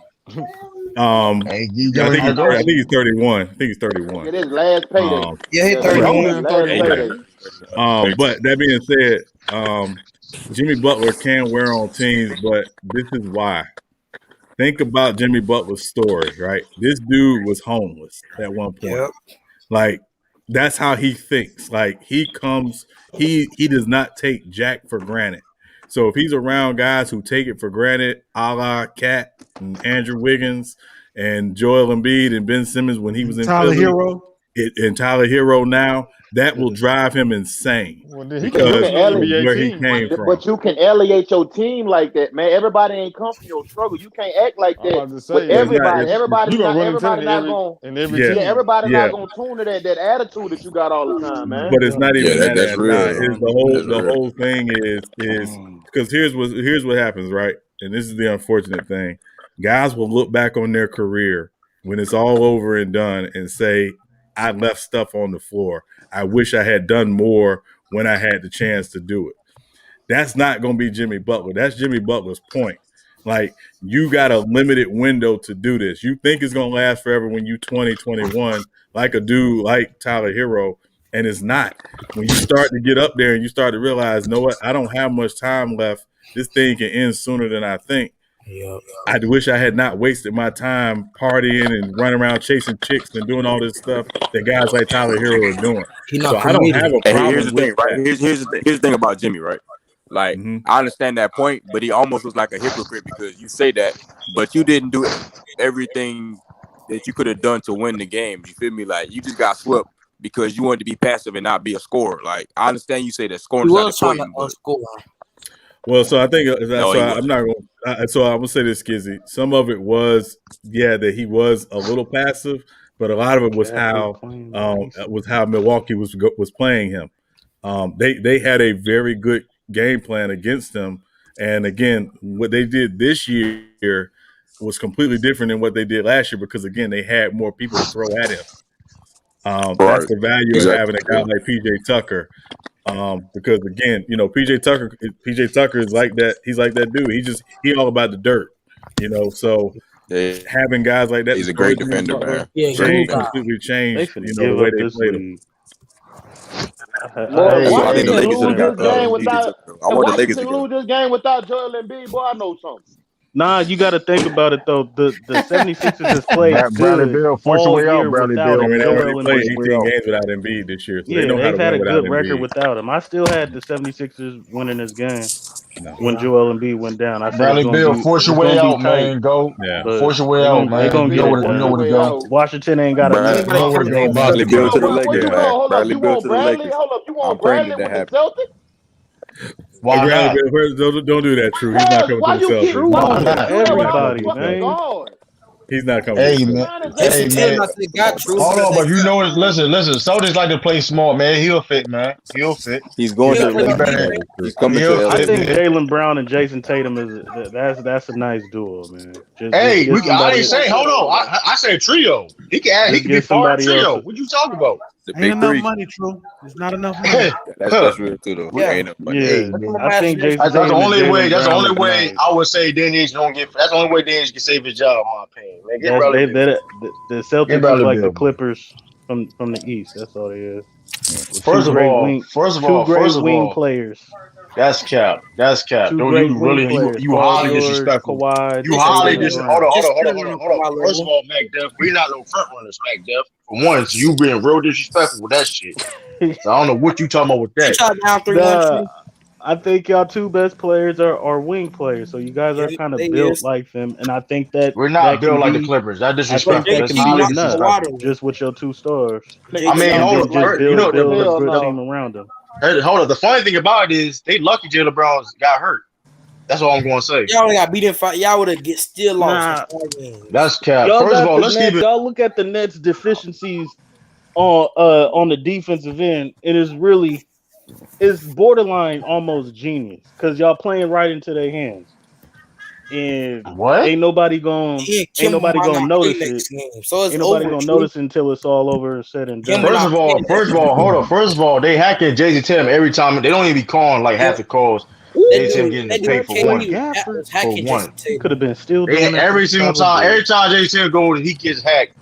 I think he's 31. I think he's 31. It is last payday. He's 31. But that being said, Jimmy Butler can wear on teams, but this is why. Think about Jimmy Butler's story, right? This dude was homeless at one point. Yep. Like, that's how he thinks. Like, he does not take Jack for granted. So if he's around guys who take it for granted, a la Cat and Andrew Wiggins and Joel Embiid and Ben Simmons when he was in Tyler Philly, Hero. And Tyler Hero now, that will drive him insane because where he came from. But you can elevate your team like that, man. Everybody ain't come from your struggle. You can't act like that with everybody. Everybody's not gonna tune to that attitude that you got all the time, man. But it's not even that. That's real. The whole thing is because here's what happens, right? And this is the unfortunate thing. Guys will look back on their career when it's all over and done and say, I left stuff on the floor. I wish I had done more when I had the chance to do it. That's not going to be Jimmy Butler. That's Jimmy Butler's point. Like, you got a limited window to do this. You think it's going to last forever when you 20, 21, like a dude like Tyler Hero, and it's not. When you start to get up there and you start to realize, know what, I don't have much time left. This thing can end sooner than I think. Yep. I wish I had not wasted my time partying and running around chasing chicks and doing all this stuff that guys like Tyler Hero are doing. So I don't have a problem. Here's the thing, right? Here's the thing about Jimmy, right? Like, I understand that point, but he almost was like a hypocrite because you say that, but you didn't do everything that you could have done to win the game. You feel me? Like, you just got swept because you wanted to be passive and not be a scorer. Like, I understand you say that scoring is not important, but well, so I think I'm not going. So I'm gonna say this, Skizzy. Some of it was, that he was a little passive, but a lot of it was how Milwaukee was playing him. They had a very good game plan against him, and again, what they did this year was completely different than what they did last year because again, they had more people to throw at him. That's the value of having a guy like PJ Tucker. Because again, PJ Tucker is like that. He's like that dude. He all about the dirt, So having guys like that, he's a great defender, man. Yeah, completely changed, the way they played him. Washington lose this game without Joel Embiid, boy, I know something. Nah, you got to think about it though. The 76ers has played Bradley Beal, force your way out, Bradley Beal. They already played 18 games without Embiid this year. So they've had a good record without him. I still had the 76ers winning this game when Joel Embiid went down. I said Bradley Beal, force your way out, man. Go. Force your way out, man. You know where to go. Washington ain't got a Bradley Beal to the Lakers. Bradley Beal to the Lakers. Hold up, you want Bradley with the Celtics? Why don't do that, True. He's not coming to the Celtics. Everybody, man. He's not coming. Hey, man. Hold on, but you know, listen. Celtics like to play small, man. He'll fit, man. He'll fit. He's going to. He's coming to. I think Jaylen Brown and Jason Tatum that's a nice duo, man. I didn't say. Hold on. I said trio. He can be part of trio. What you talking about? The ain't enough money, True. There's not enough money. That's real too, though. Ain't enough money. I think that's the only way. That's the only way I would say Dennis don't get. That's the only way Dennis can save his job, in my opinion. Man, the Celtics are like the Clippers from the East. That's all it is. First of all, wing players. That's cap. Don't you really you highly disrespectful. You highly disrespectful. Hold on. First of all, Mac Def, we not no front runners, Mac Def. For one, so you being real disrespectful with that shit. So I don't know what you talking about with that. I think y'all two best players are wing players, so you guys are kind of built like them, and I think that we're not built like the Clippers. That disrespectful. That's highly disrespectful. Just with your two stars. I mean, hold on. Build a good team around them. Hold on. The funny thing about it is they lucky Jaylen Brown got hurt. That's all I'm going to say. Y'all only got beat in 5. Y'all would have still lost. That's cap. First of all, let's keep it. Y'all look at the Nets' deficiencies on the defensive end. It's borderline almost genius because y'all playing right into their hands. And ain't nobody gonna notice it. So ain't nobody gonna notice until it's all over and said and done. First of all, hold on. First of all, they hacking Jason Tatum every time. They don't even be calling like half the calls. Jason getting paid for one. Could have been still doing every single time. Every time Jason goes, he gets hacked.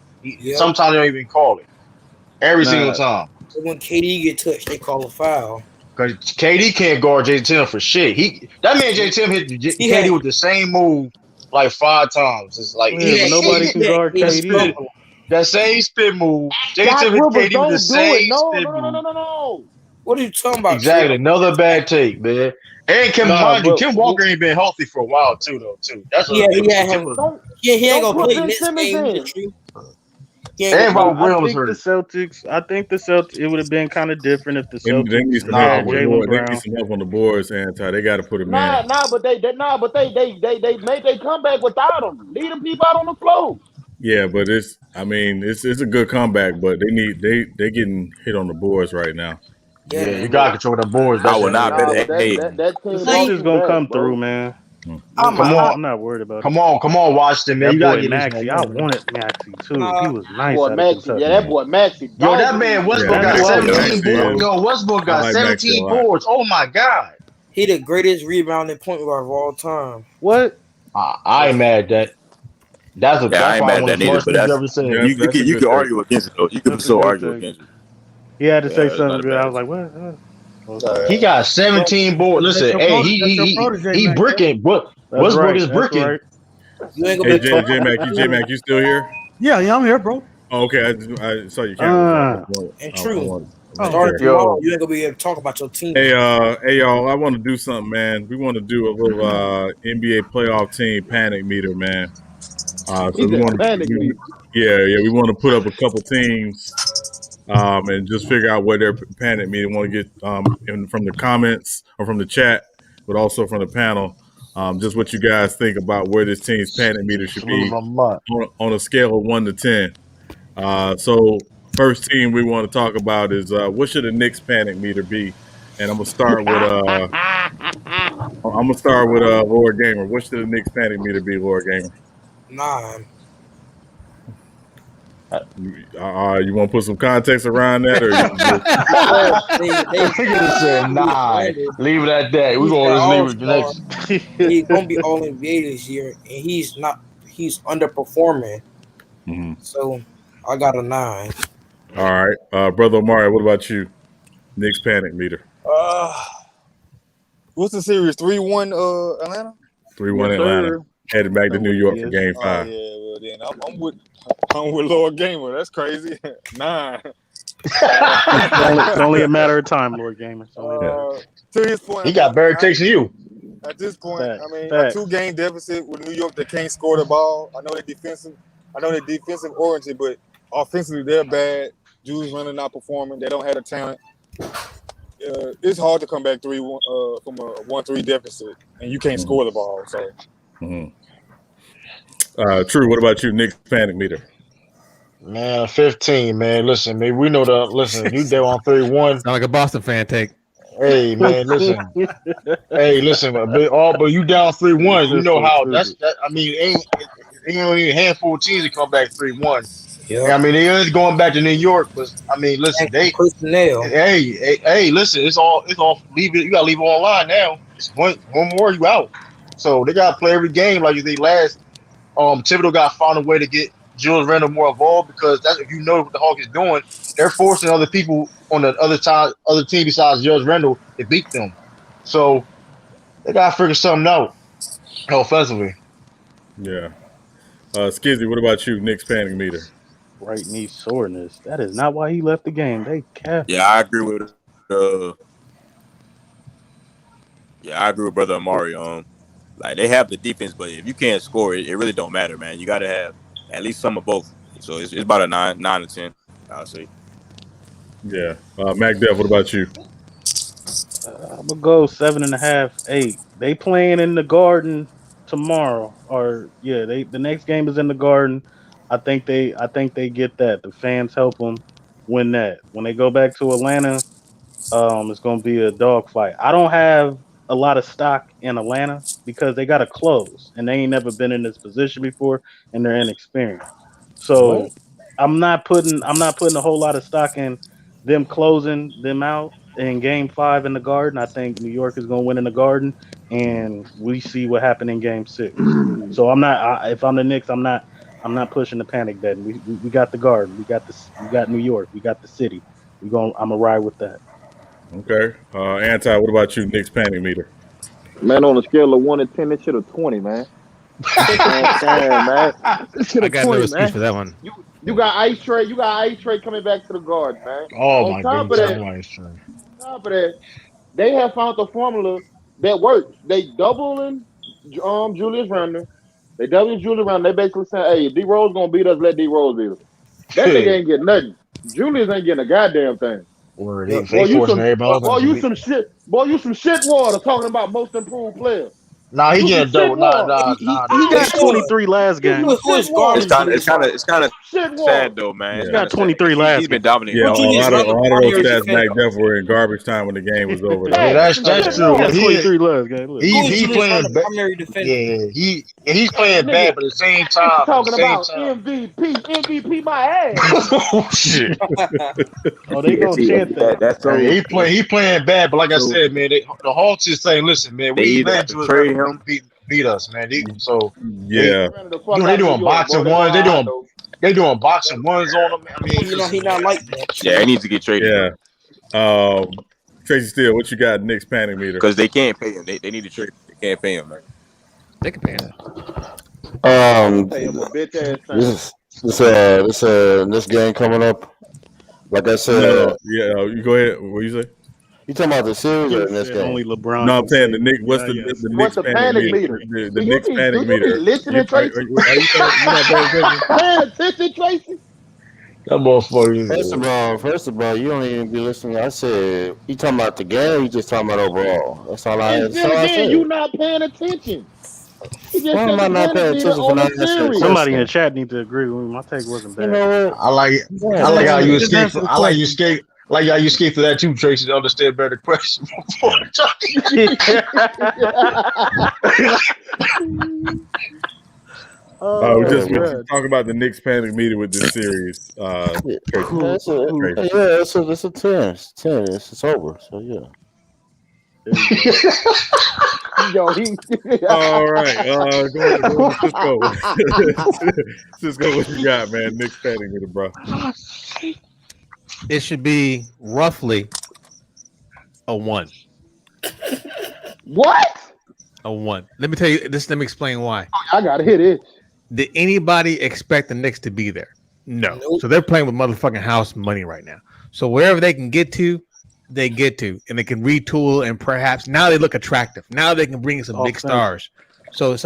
Sometimes they don't even call it. Every single time. So when KD get touched, they call a foul. Because KD can't guard Jason Tatum for shit. That man Jason Tatum hit KD with the same move like 5 times. It's like nobody can guard KD. That same spin move. Jason Tatum hit KD with the same spin move. No. What are you talking about? Exactly. Another bad take, man. And Kim Walker ain't been healthy for a while too. That's he ain't gonna play this game. I think the Celtics. It would have been kind of different if the Celtics had Jaylen Brown. They need some help on the boards, Anti. They got to put him in. But they made their comeback without him. Lead them people out on the floor. Yeah, but it's a good comeback, but they're getting hit on the boards right now. Yeah, you gotta control the boards. I would not bet that team is gonna come through, man. I'm not worried about it. Come on, Washington, man. You gotta get Maxey. I wanted Maxey too. He was nice. That boy Maxey. Yo, that man Westbrook got 17 boards. Yo, Westbrook got 17 boards. Oh my god. He the greatest rebounding point guard of all time. What? I ain't mad at that. That's I ain't probably mad one at of the that either. smartest But things you that's ever said. you can argue against it though. You can so argue against it. He had to say that's something not a good. I bad was like, what? He got 17 boards. Listen, hey, he bricking. Westbrook is bricking. Right. You ain't gonna Hey, be talking J Mac, you still here? Yeah, I'm here, bro. Oh, okay, I saw your camera. And true. Oh, Starting okay. tomorrow, you ain't gonna be able to talk about your team. Hey, y'all, I want to do something, man. We want to do a little NBA playoff team panic meter, man. So we want to, we want to put up a couple teams, and just figure out where their panic meter. Want to get from the comments or from the chat, but also from the panel, just what you guys think about where this team's panic meter should be on a scale of 1 to 10. So first team we want to talk about is what should the Knicks panic meter be? And I'm gonna start with Lord Gamer. What should the Knicks panic meter be, Lord Gamer? 9. You want to put some context around that, or they said 9. Leave it at that. We're gonna just leave it next. He's gonna be all NBA this year, and he's underperforming. Mm-hmm. So I got a 9. All right, brother Mario. What about you? Knicks panic meter. What's the series? 3-1 Atlanta? 3-1 Atlanta. Headed back to New York for Game 5. Well then I'm with Lord Gamer. That's crazy. 9. It's only a matter of time, Lord Gamer. To his point, he got better takes than you. At this point, I mean, a 2-game deficit with New York that can't score the ball. I know they're defensive oriented, but offensively they're bad. Julius Randle not performing. They don't have the talent. It's hard to come back 3-1 from a 1-3 deficit, and you can't score the ball. So, True. What about you, Knicks panic meter? Man, 15. Man, listen, man, we know the. Listen, you there on 3-1. Sound like a Boston fan take. Hey, man, listen. But you down 3-1. You know how that. I mean, ain't only a handful of teams that come back 3-1. Yeah. I mean, they is going back to New York, but I mean, listen, Hey, listen, it's all. Leave it. You gotta leave it online now. It's one more, you out. So they gotta play every game like they last. Thibodeau got to find a way to get Julius Randle more involved, because that's, if you know what the Hawks is doing, they're forcing other people on the other team besides Julius Randle to beat them. So they gotta figure something out offensively. Yeah. Skizzy, what about you, Knicks panic meter? Right knee soreness. That is not why he left the game. They kept. Yeah, I agree with. I agree with brother Mario. Like, they have the defense, but if you can't score, it really don't matter, man. You got to have at least some of both. So it's about a 9 to 10, I'll say. Yeah. MacDev, what about you? I'm gonna go 7.5, 8. They playing in the Garden tomorrow, the next game is in the Garden. I think they get that. The fans help them win that. When they go back to Atlanta, it's gonna be a dogfight. I don't have a lot of stock in Atlanta because they got to close, and they ain't never been in this position before, and they're inexperienced. So I'm not putting a whole lot of stock in them closing them out in Game 5 in the Garden. I think New York is going to win in the Garden, and we see what happened in Game 6. So I'm not. If I'm the Knicks, I'm not pushing the panic button. We got the Garden. We got New York. We got the city. I'm gonna ride with that. Okay. Anti, what about you, Knicks panic meter? Man, on a scale of 1 to 10, it should have 20, man. Man. I got no excuse for that one. You got Ice Trey coming back to the Garden, man. Oh, my goodness. On top of that, they have found the formula that works. They doubling Julius Randle. They basically saying, hey, if D-Rose going to beat us, let D-Rose beat us. That nigga ain't getting nothing. Julius ain't getting a goddamn thing. Boy, you some shit water talking about most improved players. Nah, he getting double. Nah. He got 23 last game. It's kind of sad though, man. He got 23 last game. He's been dominating. Yeah, a lot of those stats MacDev were in garbage time when the game was over. Yeah, that's true. He 23 last game. He playing bad. Yeah, he's playing bad, but at the same time, talking about MVP my ass. Oh shit! Oh, they gonna chant that. That's so. He playing bad, but like I said, man, the Hawks is saying, listen, man, we let Julius beat us, man. Yeah. They doing boxing ones. They doing boxing ones on them. I mean, he not like that. Yeah, he needs to get traded. Yeah. Tracy Steele, what you got? Nick's panic meter? Because they can't pay him. They need to trade. They can't pay him, man. They can pay him. This game coming up. Like I said, you go ahead. What you say? You talking about the series or in this game? Only LeBron. No, I'm saying the Nick. What's the Nick's panic meter? The Nick's panic meter. Listening, Tracy? Are you not paying attention, Tracy? That motherfucker. First of all, you don't even be listening. I said, you talking about the game? You just talking about overall? That's all I had. Again, you not paying attention. Why am I not paying attention for not listening? Somebody in the chat need to agree with me. My take wasn't bad. You know what? I like how you escape. I like you escape. Like how you escape to that too, Tracy, to understand better question before talking. We just talk about the Knicks panic meter with this series. It's a 10. It's over. So yeah. All right. Go Cisco. Cisco, what you got, man? Knicks panic meter, bro. It should be roughly a 1. What? A 1. Let me tell you this. Let me explain why. I gotta hit it. Did anybody expect the Knicks to be there? No. Nope. So they're playing with motherfucking house money right now. So wherever they can get to, they get to, and they can retool, and perhaps now they look attractive. Now they can bring some big stars. So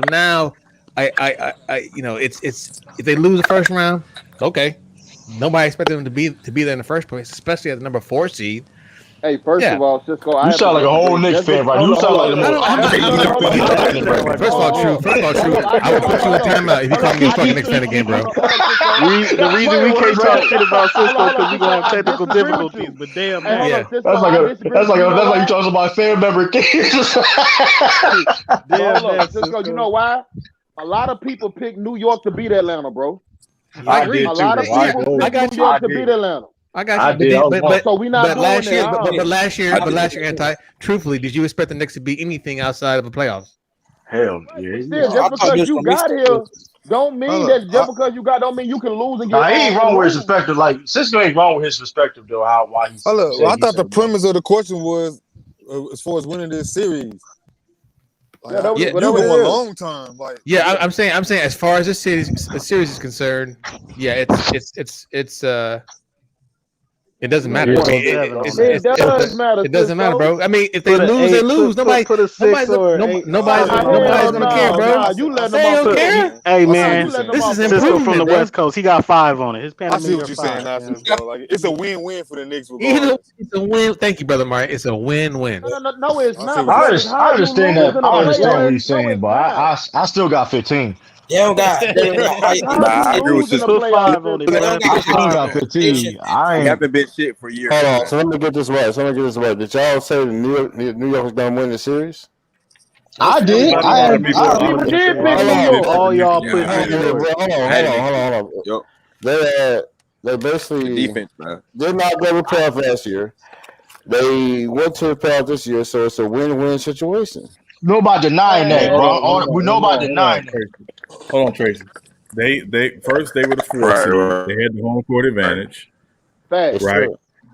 now, I it's if they lose the first round, okay. Nobody expected them to be there in the first place, especially at the number 4 seed. Hey, first of all, Cisco, you sound like a whole Knicks fan, right? You sound like First of all, true. I will put you in timeout if you call me a fucking Knicks fan again, bro. The reason we can't talk shit about Cisco because we gonna have technical difficulties. But damn, man, that's like you talking about fan member kids. Damn, Cisco, you know why? A lot of people pick New York to beat Atlanta, bro. I agree. A lot of people pick New York to beat Atlanta. I got you. But last year, Anti. Truthfully, did you expect the Knicks to be anything outside of the playoffs? Hell yeah. Just because you got here, don't mean that. Just because you don't mean you can lose and get. He ain't wrong with his perspective. Like Cisco ain't wrong with his perspective though. Why he's. I thought the premise of the question was as far as winning this series. Like, you go a long time. Like, I'm saying as far as this series is concerned, it's it doesn't matter. It does matter. It doesn't matter, bro. I mean, if they lose, they lose. Nobody's gonna care, bro. You let them care. Hey man, this is Cisco from the West Coast. He got 5 on it. His I see what you're saying, like it's a win-win for the Knicks. It's a win. Thank you, brother Mark. It's a win-win. No, it's not. I understand that. I understand what he's saying, but I still got 15. They don't got. I agree with this. Put 5 on it. I still got 15. I haven't been shit for years. Hold on. So let me get this right. Did y'all say New York was gonna win the series? I did. I did pick New York. All y'all put New York. Hold on. They basically defense, man. Did not go to playoff last year. They went to the playoff this year, so it's a win-win situation. Nobody denying that, bro. We nobody denying that. Hold on, Tracy. They first they were the 4 seed. They had the home court advantage. Facts. Right.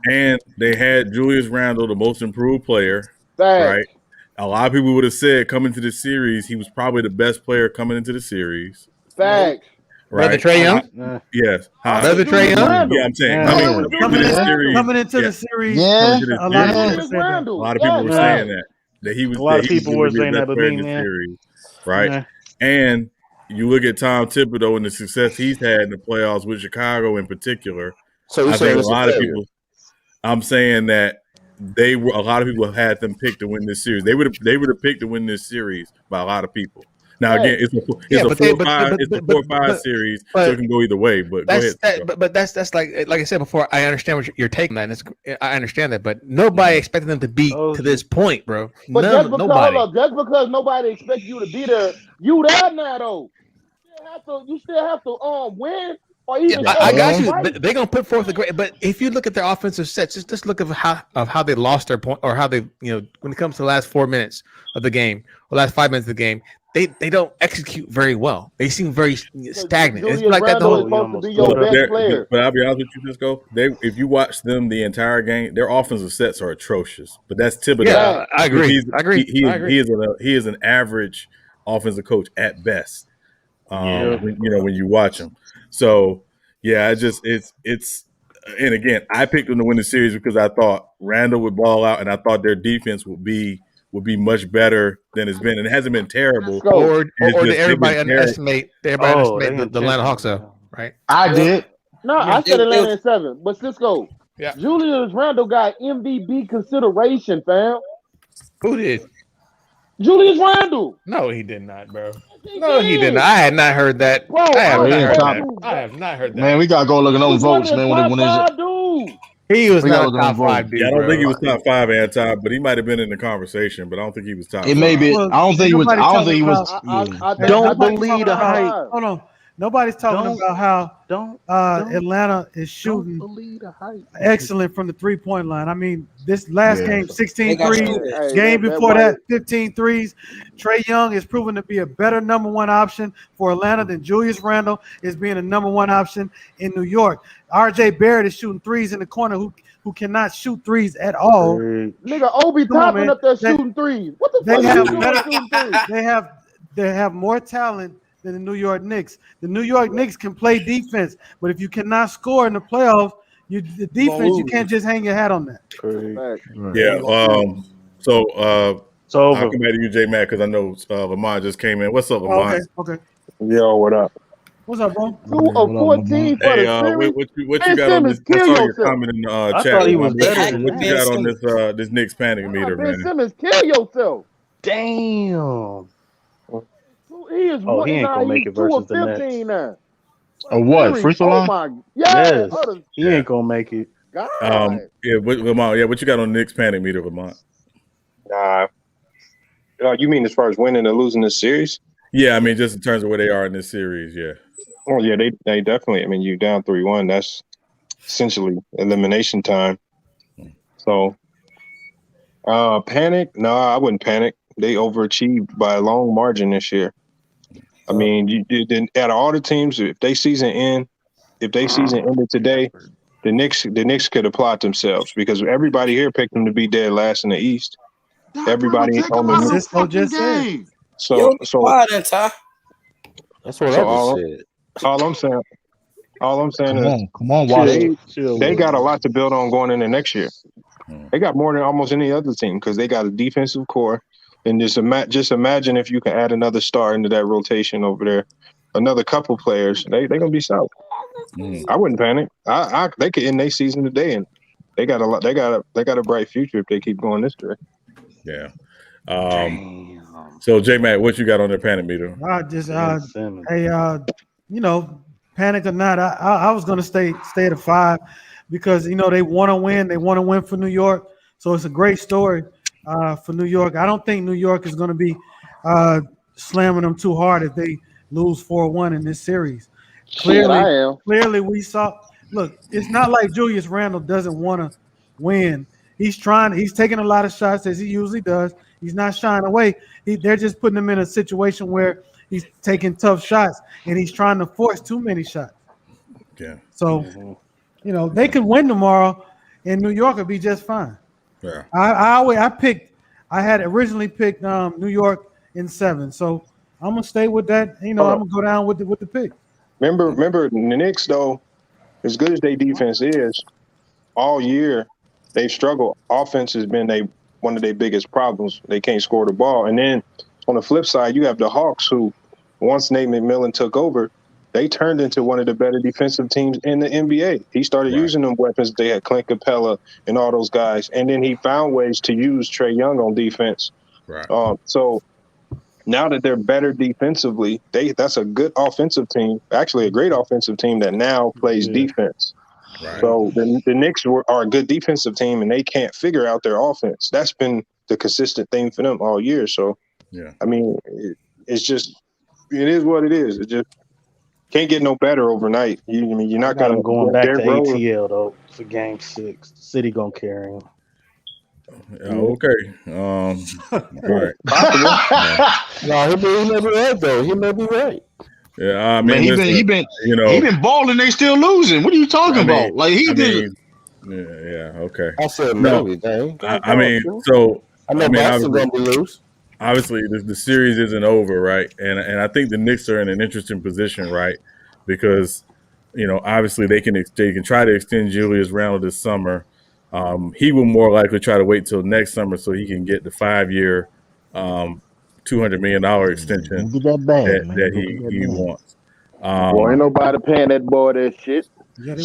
And they had Julius Randle, the most improved player. Facts. Right. A lot of people would have said coming to the series, he was probably the best player coming into the series. Facts. Right. Brother Trae Young? Yes. Brother Trae Young? Yeah, I'm saying. Coming into the series. Yeah. A lot of people were saying that. That he was. A lot of people were saying that, but series, right? Yeah. And you look at Tom Thibodeau and the success he's had in the playoffs with Chicago in particular. So I think a lot of people. I'm saying that a lot of people had them picked to win this series. They would have picked to win this series by a lot of people. Now again, it's a 4-5 series, so it can go either way. But go ahead. But that's like I said before. I understand what you're taking that. I understand that, but nobody expected them to be to this point, bro. But just because nobody expects you to be there, you there now though. You still have to win. Or even I got you. Right. They're gonna put forth a great. But if you look at their offensive sets, just look at how they lost their point, or how they when it comes to the last 4 minutes of the game, or last 5 minutes of the game. they don't execute very well. They seem very stagnant. It's Julius like that the Randle is whole. supposed to be your best player. But I'll be honest with you, Cisco. If you watch them the entire game, their offensive sets are atrocious. But that's Thibodeau. Yeah, I agree. He is an average offensive coach at best. When you watch him. So yeah, it's. And again, I picked them to win the series because I thought Randall would ball out, and I thought their defense would be much better than it's been, and it hasn't been terrible. Or did everybody underestimate? The Atlanta Hawks, though, right? I did. No, I said Atlanta in 7, but Cisco, Julius Randle got MVP consideration, fam. Who did? Julius Randle. No, he did not, bro. No, he did not. I had not heard that. Bro, I have not heard that. Man, we gotta go look at those votes, man. He was not top 5 dude. Yeah, I don't think he was top 5 anti, but he might have been in the conversation. But I don't think he was top. It may be. I don't think he was. I don't think he was. Don't believe the hype. Hold on. Nobody's talking about how Atlanta is shooting excellent from the 3-point line. I mean, this last game, 16 threes. Game before that, 15 threes. Trae Young is proven to be a better number 1 option for Atlanta than Julius Randle is being a number 1 option in New York. R.J. Barrett is shooting threes in the corner who cannot shoot threes at all. Nigga, Obi Toppin up there shooting threes. What the fuck are you doing shooting threes? They have more talent than the New York Knicks. The New York Knicks can play defense, but if you cannot score in the playoffs, the defense, you can't just hang your hat on that. Yeah. So I'll come back to you, J Mac, because I know Lamont just came in. What's up, Lamont? Okay. Yo, what up? What's up, bro? 2 of 14 for the series. What you got on this? I saw your comment in the chat. I thought he was better. What you got on this Knicks panic meter, man? Ben Simmons, kill yourself. Damn. He is he ain't gonna make it versus the Nets. Now. A what? Free throw line? Yes. He ain't gonna make it. Lamont, what you got on the Knicks panic meter, Lamont? You mean as far as winning or losing this series? Yeah, I mean just in terms of where they are in this series, yeah. Oh yeah, they definitely. I mean, you down 3-1. That's essentially elimination time. So, panic? No, I wouldn't panic. They overachieved by a long margin this year. I mean, out of all the teams, if they season ended today, the Knicks could applaud themselves because everybody here picked them to be dead last in the East. Everybody on the Cisco just said. So that's what I said. All I'm saying is, come on, Washington. They got a lot to build on going into next year. They got more than almost any other team because they got a defensive core. And just imagine if you can add another star into that rotation over there, another couple players, they're gonna be solid. I wouldn't panic. They could end their season today, and they got a bright future if they keep going this direction. Yeah. So J Mac, what you got on their panic meter? Panic or not, I was gonna stay at a 5 because they want to win. They want to win for New York, so it's a great story. For New York, I don't think New York is going to be slamming them too hard if they lose 4-1 in this series. Clearly, we saw. Look, it's not like Julius Randle doesn't want to win. He's trying. He's taking a lot of shots as he usually does. He's not shying away. They're just putting him in a situation where he's taking tough shots and he's trying to force too many shots. Yeah. So, they could win tomorrow, and New York would be just fine. Yeah. I had originally picked New York in 7, so I'm gonna stay with that. I'm gonna go down with the pick. Remember the Knicks though, as good as their defense is, all year they've struggled. Offense has been one of their biggest problems. They can't score the ball. And then on the flip side, you have the Hawks who, once Nate McMillan took over, they turned into one of the better defensive teams in the NBA. He started using them weapons. They had Clint Capella and all those guys. And then he found ways to use Trae Young on defense. Right. So now that they're better defensively, that's a good offensive team, actually a great offensive team that now plays defense. Right. So the Knicks are a good defensive team, and they can't figure out their offense. That's been the consistent thing for them all year. So, I mean, it is what it is. It just can't get no better overnight. You're not going back to ATL though for Game 6. City gonna carry him. Okay. All right. No, he may be right though. He may be right. Yeah, I Man, mean, he been listen, balling. They still losing. What are you talking about? Like yeah, okay. I said No, maybe. Dang. I mean, so I know Boston gonna be loose. Obviously, the series isn't over, right? And I think the Knicks are in an interesting position, right? Because obviously they can try to extend Julius Randle this summer. He will more likely try to wait till next summer so he can get the 5-year, $200 million extension that he wants. Boy, ain't nobody paying that boy that shit. The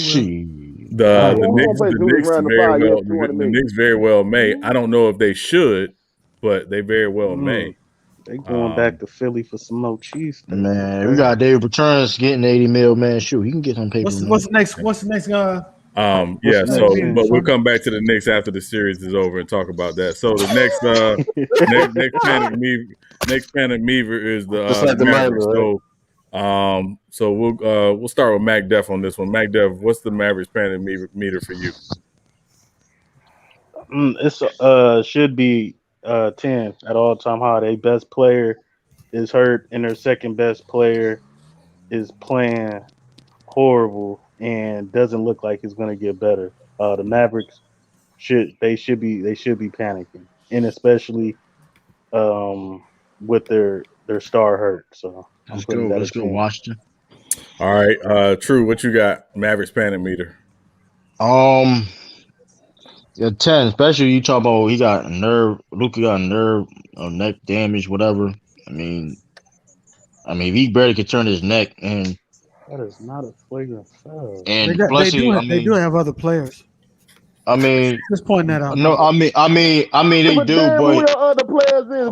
Knicks very well may. I don't know if they should, but they very well may. They going back to Philly for some more cheese. Man, we got David Returns getting $80 million. Man, shoot, he can get some paper. What's the next? But we'll come back to the Knicks after the series is over and talk about that. So the next panic meter is the Mavericks. So we'll start with Mac Def on this one. Mac Def, what's the Mavericks panic meter for you? It's should be 10 at all time high. Their best player is hurt, and their second best player is playing horrible and doesn't look like it's going to get better. The Mavericks should be panicking, and especially with their star hurt. So let's go Washington. All right, True, what you got? Mavericks panic meter. Yeah, 10. Especially you talk about he got a nerve. Luka got a nerve, neck damage, whatever. I mean, if he barely could turn his neck, and that is not a flagrant foul. And they do have other players. I mean, just pointing that out. No, I mean they do, but who the other players is?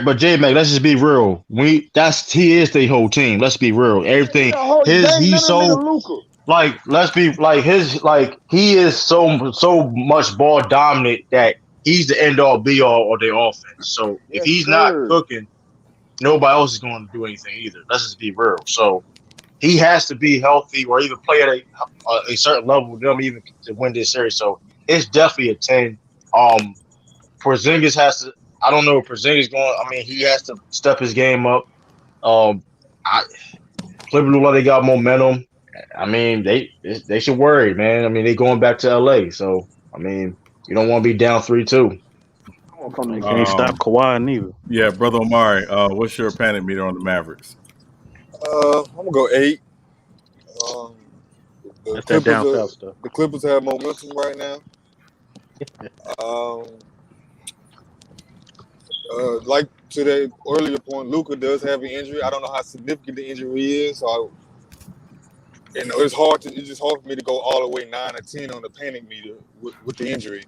But J Mac, let's just be real. He is the whole team. Let's be real. Everything he's so like he is so much ball dominant that he's the end all be all of their offense. So if he's not cooking, nobody else is going to do anything either. Let's just be real. So he has to be healthy or even play at a certain level with them even to win this series. So it's definitely a 10. Porzingis has to. I don't know if Porzingis going. I mean, he has to step his game up. Clippers look like they got momentum. I mean, they should worry, man. I mean, they going back to LA. So I mean, you don't want to be down 3-2. They can't stop Kawhi neither. Yeah, brother Omari, what's your panic meter on the Mavericks? I'm gonna go 8. The Clippers have momentum right now. Like to the earlier point, Luka does have an injury. I don't know how significant the injury is. So it's just hard for me to go all the way 9 or 10 on the panic meter with the injury.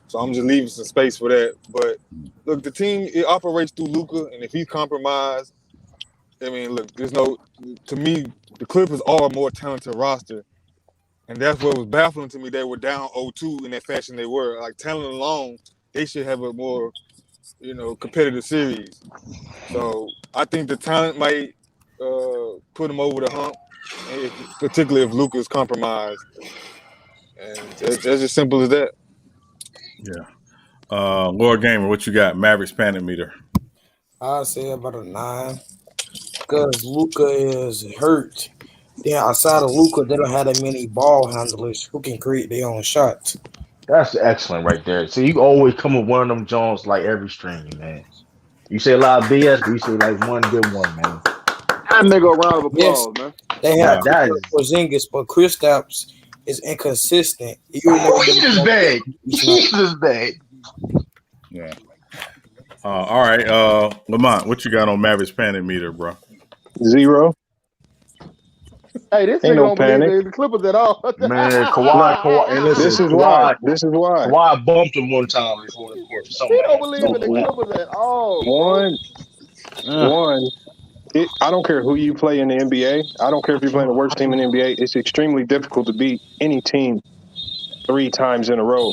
So I'm just leaving some space for that. But look, the team, it operates through Luka, and if he's compromised, I mean, look, to me, the Clippers are a more talented roster. And that's what was baffling to me. They were down 0-2 in that fashion they were. Like, talent alone, they should have a more, competitive series. So I think the talent might put them over the hump, particularly if Luka's compromised. And that's as simple as that. Yeah. Lord Gamer, what you got? Mavericks panic meter. I'd say about a 9. Because Luka is hurt. Then outside of Luka, they don't have that many ball handlers who can create their own shots. That's excellent right there. So you always come with one of them Jones like every stream, man. You say a lot of BS, but you say like one good one, man. That nigga a round of applause, man. They have Porzingis, but Kristaps is inconsistent. He just bad. He just bad. Yeah. All right, Lamont, what you got on Mavericks panic meter, bro? 0. Hey, this ain't nigga no don't panic. believe in the Clippers at all. Man, Kawhi. And listen, This is why. Kawhi bumped him one time before the court. He don't believe in the Clippers at all. I don't care who you play in the NBA. I don't care if you're playing the worst team in the NBA. It's extremely difficult to beat any team 3 times in a row.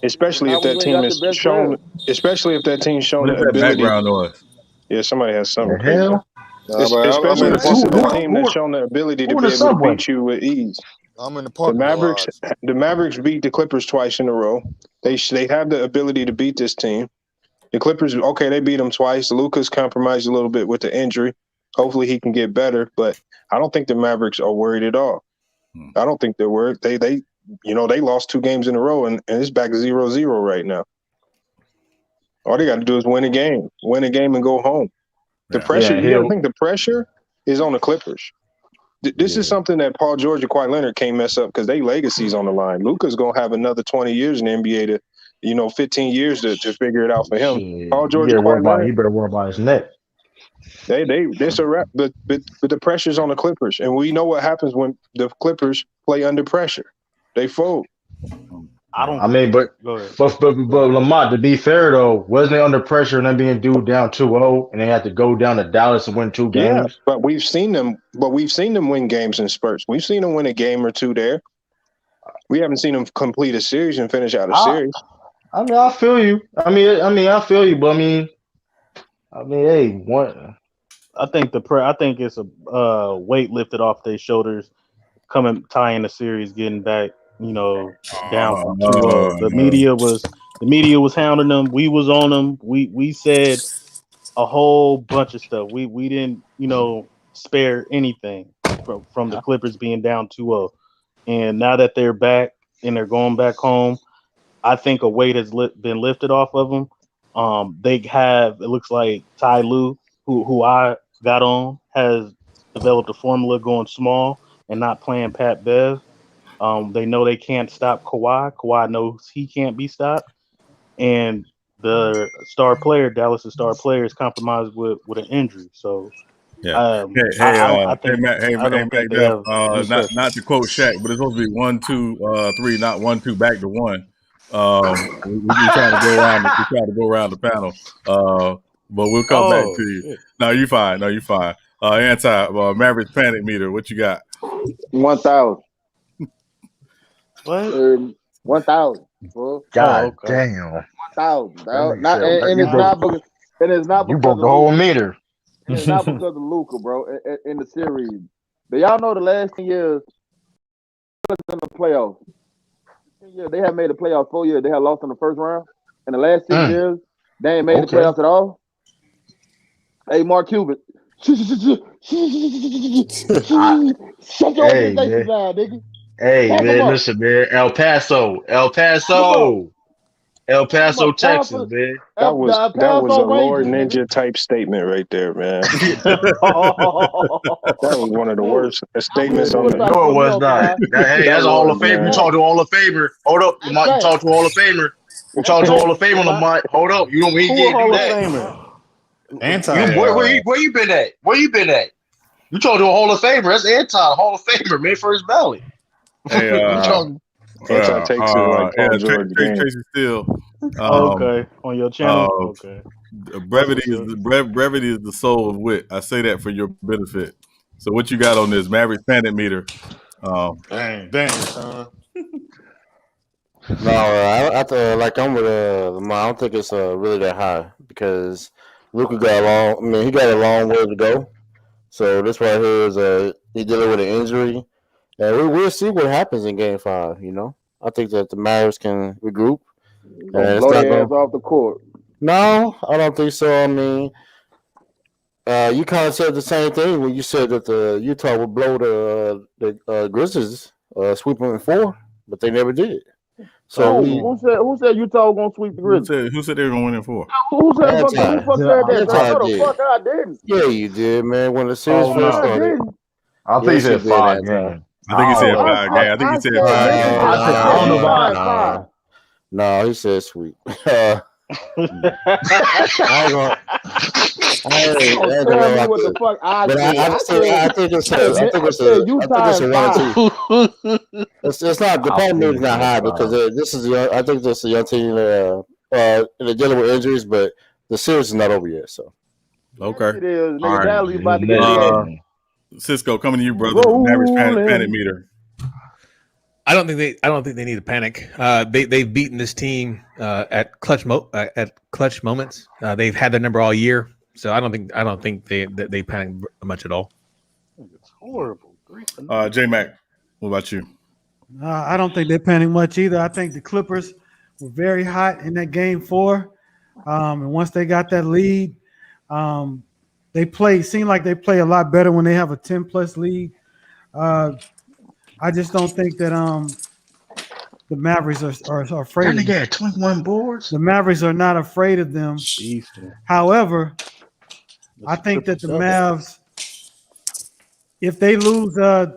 Especially if that team is shown. Especially if that team's shown the ability. Background noise. Yeah, somebody has something. The hell? Especially against a team that's shown the ability to be able to beat you with ease. I'm in the The parking Mavericks, garage. the Mavericks beat the Clippers twice in a row. They have the ability to beat this team. The Clippers, okay, they beat them twice. Luka's compromised a little bit with the injury. Hopefully he can get better, but I don't think the Mavericks are worried at all. I don't think they're worried. They lost 2 games in a row and it's back 0-0 right now. All they got to do is win a game and go home. The pressure, you got to think the pressure is on the Clippers. This is something that Paul George and Kawhi Leonard can't mess up because their legacy's on the line. Luka's going to have another 20 years in the NBA to, 15 years to figure it out for him. Paul George and Kawhi Leonard, he better worry about his neck. This a wrap, but the pressure's on the Clippers, and we know what happens when the Clippers play under pressure. They fold. But Lamont, to be fair though, wasn't they under pressure and then being due down 2-0 and they had to go down to Dallas and win 2 games? Yeah, but we've seen them win games in spurts. We've seen them win a game or 2 there. We haven't seen them complete a series and finish out a series. I feel you. I feel you, but hey, what? I think it's a weight lifted off their shoulders, tying the series, getting back, down from 2-0. The media was hounding them. We was on them. We said a whole bunch of stuff. We didn't, spare anything from the Clippers being down 2-0. And now that they're back and they're going back home, I think a weight has been lifted off of them. It looks like Ty Lue, who I got on, has developed a formula going small and not playing Pat Bev. They know they can't stop Kawhi. Kawhi knows he can't be stopped. And the Dallas' star player is compromised with an injury. So, not to quote Shaq, but it's supposed to be 1, 2, 3, not 1, 2 back to 1. We trying to go around. We try to go around the panel, but we'll come back to you. Shit. No, you fine. Mavericks panic meter. What you got? 1,000. What? 1,000. God damn. 1,000. It's not because you broke the whole meter. It's not because of Luka, bro. In the series, but y'all know the last 10 years in the playoffs. They have made the playoffs 4 years. They have lost in the first round. In the last 6 years, they ain't made the playoffs at all. Hey, Mark Cuban. Shut your face down, nigga. Hey, man, listen, man. El Paso, Texas, man. That was a Lord Ninja type statement right there, man. That was one of the worst statements on the. No, it was not. Hey, that's a Hall of Famer. You talk to a Hall of Famer. Hold up, you talk to a Hall of Famer. You talk to a Hall of Famer, Lamont. Hold up, you don't mean he can't do that. Where you been at? You talk to a Hall of Famer. That's Hall of Famer, man, for his belly. Hey, Tracy Steele. Okay, on your channel. Okay. Brevity is the soul of wit. I say that for your benefit. So what you got on this Mavericks panic meter? Dang, son. No, I'm with Lamar. I don't think it's really that high because Luka he got a long way to go. So this right here is he's dealing with an injury. And we'll see what happens in Game 5. I think that the Mavericks can regroup. And blow their ass off the court. No, I don't think so. I mean, you kind of said the same thing when you said that the Utah would blow the Grizzlies, sweep them in 4, but they never did. So who said Utah was gonna sweep the Grizzlies? Who said they were gonna win in 4? Who said that? Fuck, I didn't. Yeah, you did, man. When the series first started. I think he said 5 games. I think he said 5 games. I think he said 5 games. I don't know about No, he said sweep. I think it's a 1 or 2. It's not the problem is not high because I think this is a young team they're dealing with injuries, but the series is not over yet. So okay. It is. Nigga, about to get Cisco, coming to you, brother. Mavericks panic meter. I don't think they need to panic. They've beaten this team at clutch moments. They've had their number all year. So I don't think they panic much at all. It's horrible. J-Mac, what about you? I don't think they panic much either. I think the Clippers were very hot in that game 4. And once they got that lead, seem like they play a lot better when they have a 10-plus lead. I just don't think that the Mavericks are afraid of them. That nigga had 21 boards. The Mavericks are not afraid of them. However, I think that the Mavs, if they lose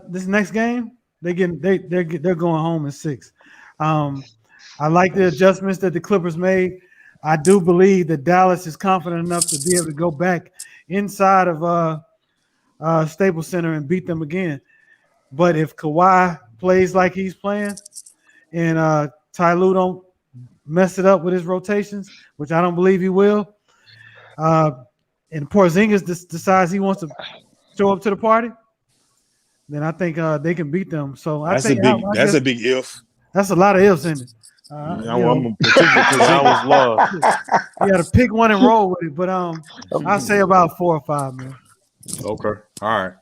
this next game, they're going home in 6. I like the adjustments that the Clippers made. I do believe that Dallas is confident enough to be able to go back inside of Staples Center and beat them again. But if Kawhi plays like he's playing and Ty Lue don't mess it up with his rotations, which I don't believe he will, and Porzingis decides he wants to show up to the party, then I think they can beat them. So that's a big if. That's a lot of ifs in it. I'm I was lost. You got to pick one and roll with it, but I'll say about 4 or 5, man. Okay, all right.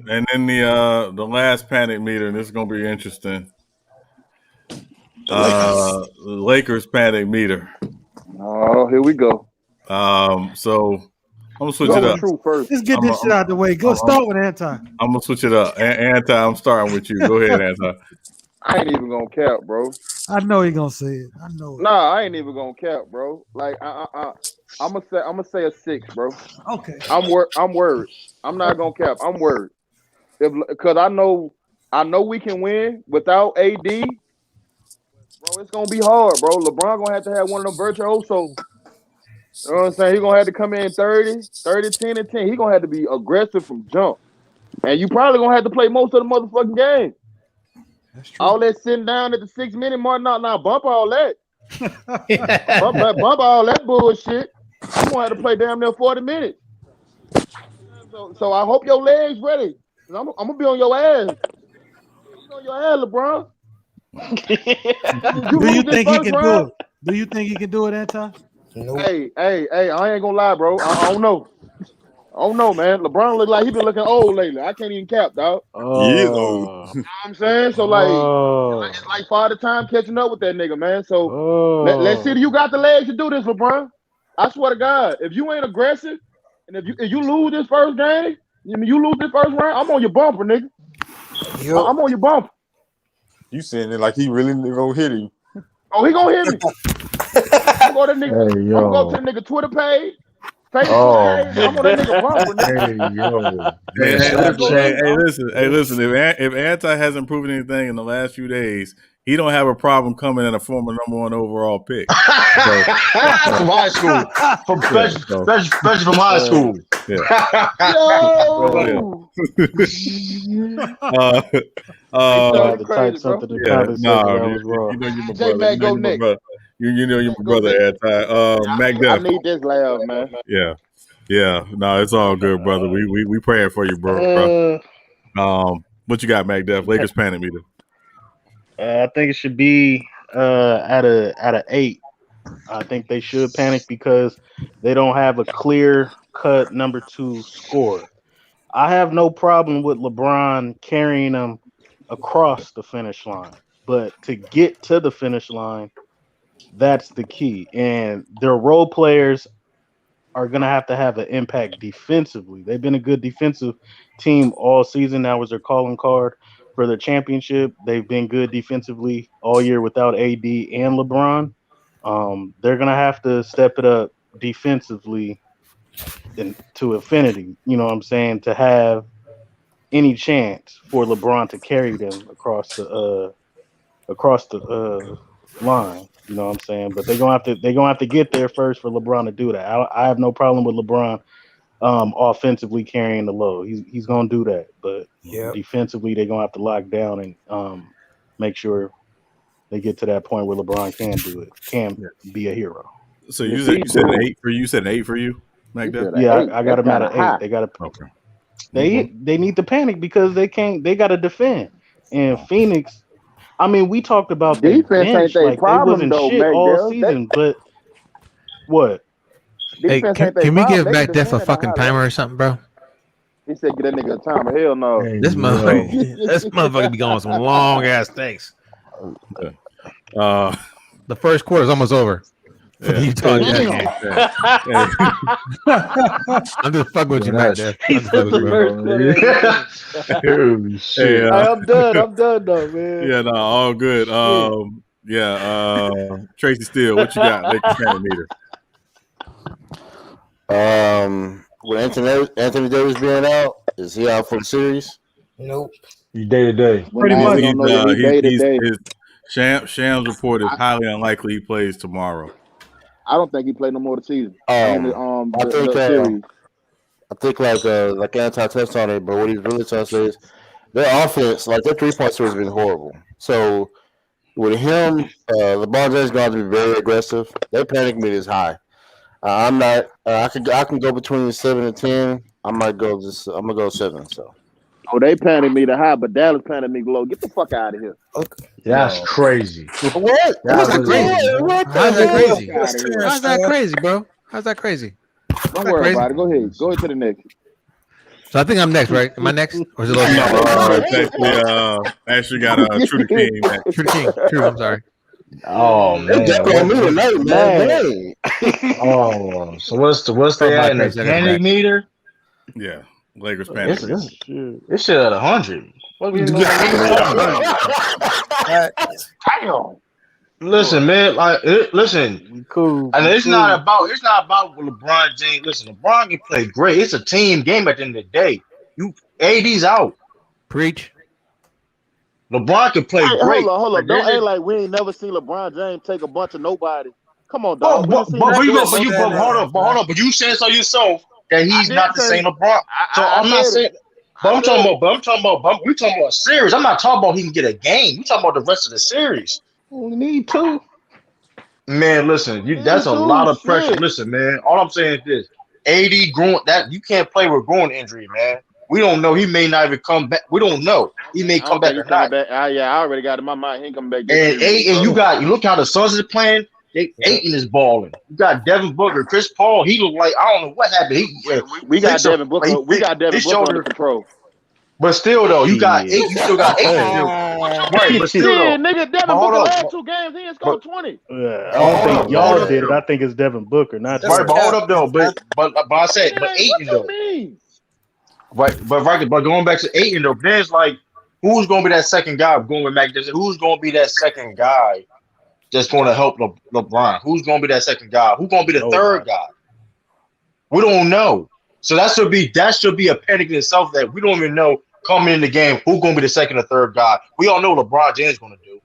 And then the last panic meter, and this is gonna be interesting. Lakers panic meter. Oh, here we go. So I'm gonna switch it up. Let's get this shit out of the way. Start with Anti. I'm gonna switch it up. Anti, I'm starting with you. Go ahead, Anti. I ain't even gonna cap, bro. I know he gonna say it. I know it. Nah, I ain't even gonna cap, bro. Like I'm gonna say a 6, bro. Okay. I'm worried. I'm not gonna cap. I'm worried. Because I know we can win without AD. Bro, it's gonna be hard, bro. LeBron gonna have to have one of them virtuosos. You know what I'm saying? He gonna have to come in 30, 10, and 10. He gonna have to be aggressive from jump. And you probably gonna have to play most of the motherfucking game. That's true. All that sitting down at the 6-minute mark, now bump all that. bump all that bullshit. You gonna have to play damn near 40 minutes. So I hope your legs ready. I'm gonna be on your ass. I'm on your ass, LeBron. Do you think he can do it? Do you think he can do it, Anton? Nope. Hey, I ain't gonna lie, bro. I don't know. I don't know, man. LeBron look like he been looking old lately. I can't even cap, dog. He is old. You know what I'm saying? So like it's like father time catching up with that nigga, man. So let's see if you got the legs to do this, LeBron. I swear to God, if you ain't aggressive and if you lose this first game, you lose this first round, I'm on your bumper, nigga. Yep. I'm on your bumper. You saying it like he really gonna hit him. Oh, he gonna hit me. I'm gonna go to the nigga Twitter page. I'm on that nigga bumper, nigga. Hey, listen. If Anti hasn't proven anything in the last few days, he don't have a problem coming in a former #1 overall pick. From high school, especially from high school. You know you're my brother, Anti. Mac Duff. I need this laugh, man. Yeah. No, it's all good, brother. We praying for you, bro. What you got, Mac Duff? Lakers panic meter. I think it should be at a 8. I think they should panic because they don't have a clear-cut number 2 scorer. I have no problem with LeBron carrying them across the finish line, but to get to the finish line, that's the key. And their role players are going to have an impact defensively. They've been a good defensive team all season. That was their calling card for the championship. They've been good defensively all year without AD and LeBron. They're going to have to step it up defensively to infinity, you know what I'm saying, to have any chance for LeBron to carry them across the line. You know what I'm saying? But they're gonna have to get there first for LeBron to do that. I have no problem with LeBron offensively carrying the load. He's gonna do that. But defensively, they're gonna have to lock down and make sure they get to that point where LeBron can do it, can be a hero. So you said an 8 for you. You said an 8 for you, Mac Duff? Yeah, I got them at an 8. They got to. Okay. They need to panic because they can't. They got to defend. And Phoenix. I mean, we talked about the defense bench, ain't like problem, they wasn't though, shit all season, but what? Hey, can we give Mac Def a fucking timer or something, bro? He said, "Get that nigga a timer." Hell no. Hey, this motherfucker be going some long ass things. The first quarter is almost over. For the Utah Jazz game. I'm just fucking with you, Mac Def. Holy shit! I'm done though, man. Yeah, no, all good. Tracy Steele, what you got? Lakers fan meter. With Anthony Davis being out, is he out for the series? Nope. He's day to day. Pretty much. Shams report is highly unlikely he plays tomorrow. I don't think he played no more this season. I think like Anti touched on it, but what he's really trying to say is their offense, like their 3-point series, has been horrible. So with him, LeBron James is going to be very aggressive. Their panic meter is high. I'm not. I can go between 7 and 10. I'm gonna go 7. So. Oh, they panic meter high, but Dallas panic meter low. Get the fuck out of here. Okay. That's crazy. What? How's that crazy? How's that crazy, bro? How's that crazy? Don't worry about it. Go ahead. Go into the next. So I think I'm next, right? Am I next? Or is it actually got True the King. True the King. True. I'm sorry. Oh man. Oh, so what's the at in the panic meter? Yeah. Lakers panic. It's shit at 100. What we doing? Damn. Listen, man. Listen. Cool. And it's not about LeBron James. Listen, LeBron can play great. It's a team game at the end of the day. AD's out. Preach. LeBron can play great. Hold on. Don't act like we ain't never seen LeBron James take a bunch of nobody. Come on, dog. But hold on. But you said so yourself that he's not the same LeBron. So I'm not saying. But we're talking about a series. I'm not talking about he can get a game. We're talking about the rest of the series. We need 2. Man, listen, that's a lot of pressure. Listen, man. All I'm saying is this: AD growing that you can't play with growing injury, man. We don't know. He may not even come back. We don't know. He may come back or not. I already got it in my mind. He ain't coming back. And you look how the Suns are playing. Ayton is balling. You got Devin Booker, Chris Paul. He looked like I don't know what happened. We got Devin Booker. We got Devin Booker under control. But still, though, you got 8. You still got 8. Right, but still, though. Nigga, Devin Booker last 2 games, he ain't scored 20. I don't think y'all did it. I think it's Devin Booker, not. Right, but hold up, though. But I said, but Ayton though. But going back to Ayton though, then it's like, who's gonna be that second guy? Going with Mac Johnson, who's gonna be that second guy that's going to help LeBron? Who's gonna be that second guy? Who's gonna be the third guy? We don't know. So that should be a panic in itself that we don't even know coming in the game who's gonna be the second or third guy. We all know LeBron James is gonna do,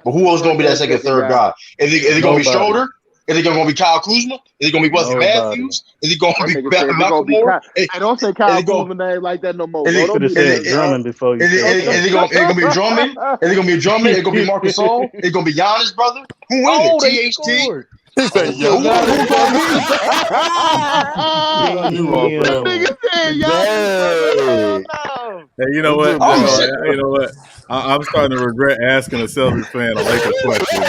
but who else gonna be that second or third guy? Is it gonna be Schroeder? Is it gonna be Kyle Kuzma? Is it gonna be Wesley Matthews? Is it gonna be Malcolm Moore? I don't say Kyle Kuzma name like that no more. Is it gonna be Drummond before you? Is it gonna be Drummond? Is it gonna be Drummond? Is it gonna be Marcus Gasol? Is it gonna be Giannis' brother? Who is it? THT? He said, "Yo, hey, you know what? You know what? I'm starting to regret asking a Celtics fan a Lakers question.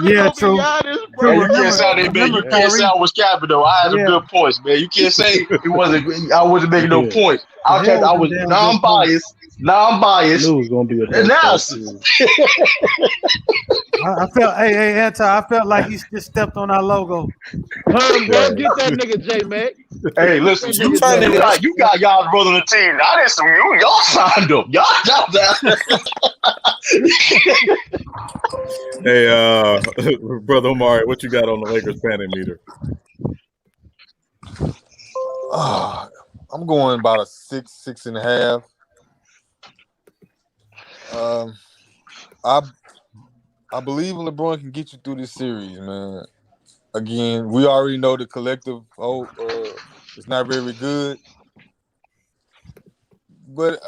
Yeah, true. You can't say that, man. You can't say I was capping though. I had some good points, man. You can't say I wasn't making no points. I was non-biased. Knew it was gonna be a analysis. I felt, hey, Anti, I felt like he just stepped on our logo. Get that nigga J Mac. Hey, listen, you turned it out. You got y'all brother on the team. I didn't see you. Y'all signed up. Hey, brother Omari, what you got on the Lakers panic meter? I'm going about a 6.5. I believe LeBron can get you through this series, man. Again, we already know the collective is not very good. But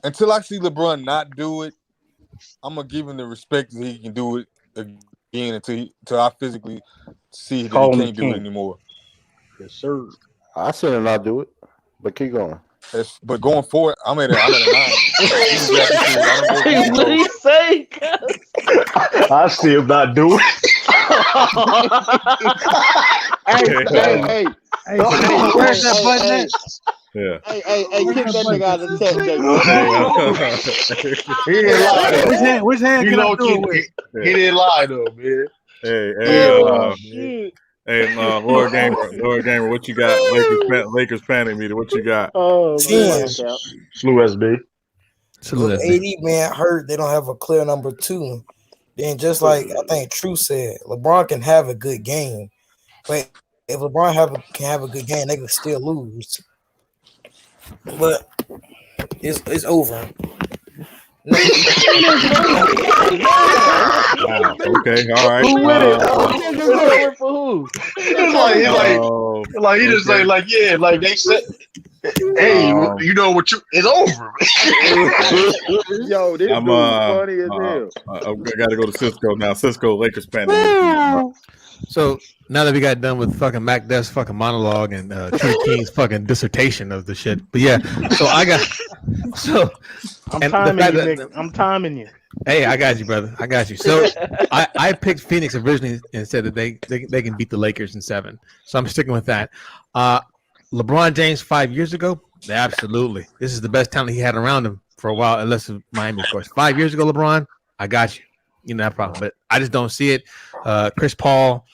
until I see LeBron not do it, I'm gonna give him the respect that he can do it again until I physically see that he can't do it anymore. Yes, sir. I said him not do it, but keep going. But going forward, I'm at a 9. What did he say? I still not do it. Hey, where's that button at? Yeah. Hey, kick that nigga out of the chat, He didn't lie though. Which hand You can I know, do it with? he didn't lie though, man. Hey, Lord Gamer, what you got? Lakers panic meter. What you got? Oh, man. Slew SB. With AD man hurt, they don't have a clear number 2. Then just like I think True said, LeBron can have a good game, but if LeBron can have a good game, they can still lose. But it's over. Wow. Okay, all right. Who with it? For who? It's like he just say like yeah, like they said. Hey, you know what it's over. Yo, this dude funny as hell. I gotta go to Cisco now. Cisco Lakers panic. So now that we got done with fucking Mac Def's fucking monologue and Trey King's fucking dissertation of the shit, but yeah, so I got I'm timing you, nigga. I'm timing you. Hey, I got you, brother. I got you. So I picked Phoenix originally and said that they can beat the Lakers in 7. So I'm sticking with that. LeBron James 5 years ago, absolutely. This is the best talent he had around him for a while, unless it's Miami, of course. 5 years ago, LeBron, I got you. You know that problem, but I just don't see it. Chris Paul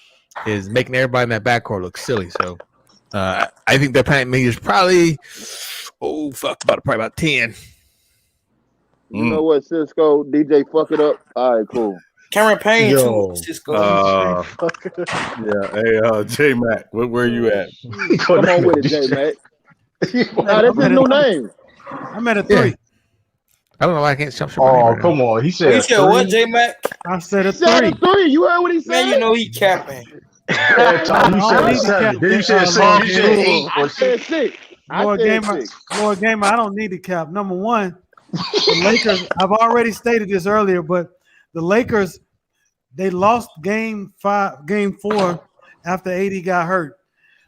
is making everybody in that backcourt look silly. So I think their panic meter is probably about 10. You know what, Cisco? DJ, fuck it up. All right, cool. Cameron Payne too. Cisco. Hey, J Mac, where you at? Come on with it, J Mac. Nah, that's his new name. I'm at a 3. Yeah. I don't know why I can't jump. Oh, come on. He said what, J Mac? I said a 3. You heard what he said? Man, you know he capping. You said 7. Then you said 6. You said 8 or 6. Lord Gamer, I don't need to cap. Number one, the Lakers, I've already stated this earlier, but the Lakers, they lost game 4 after AD got hurt.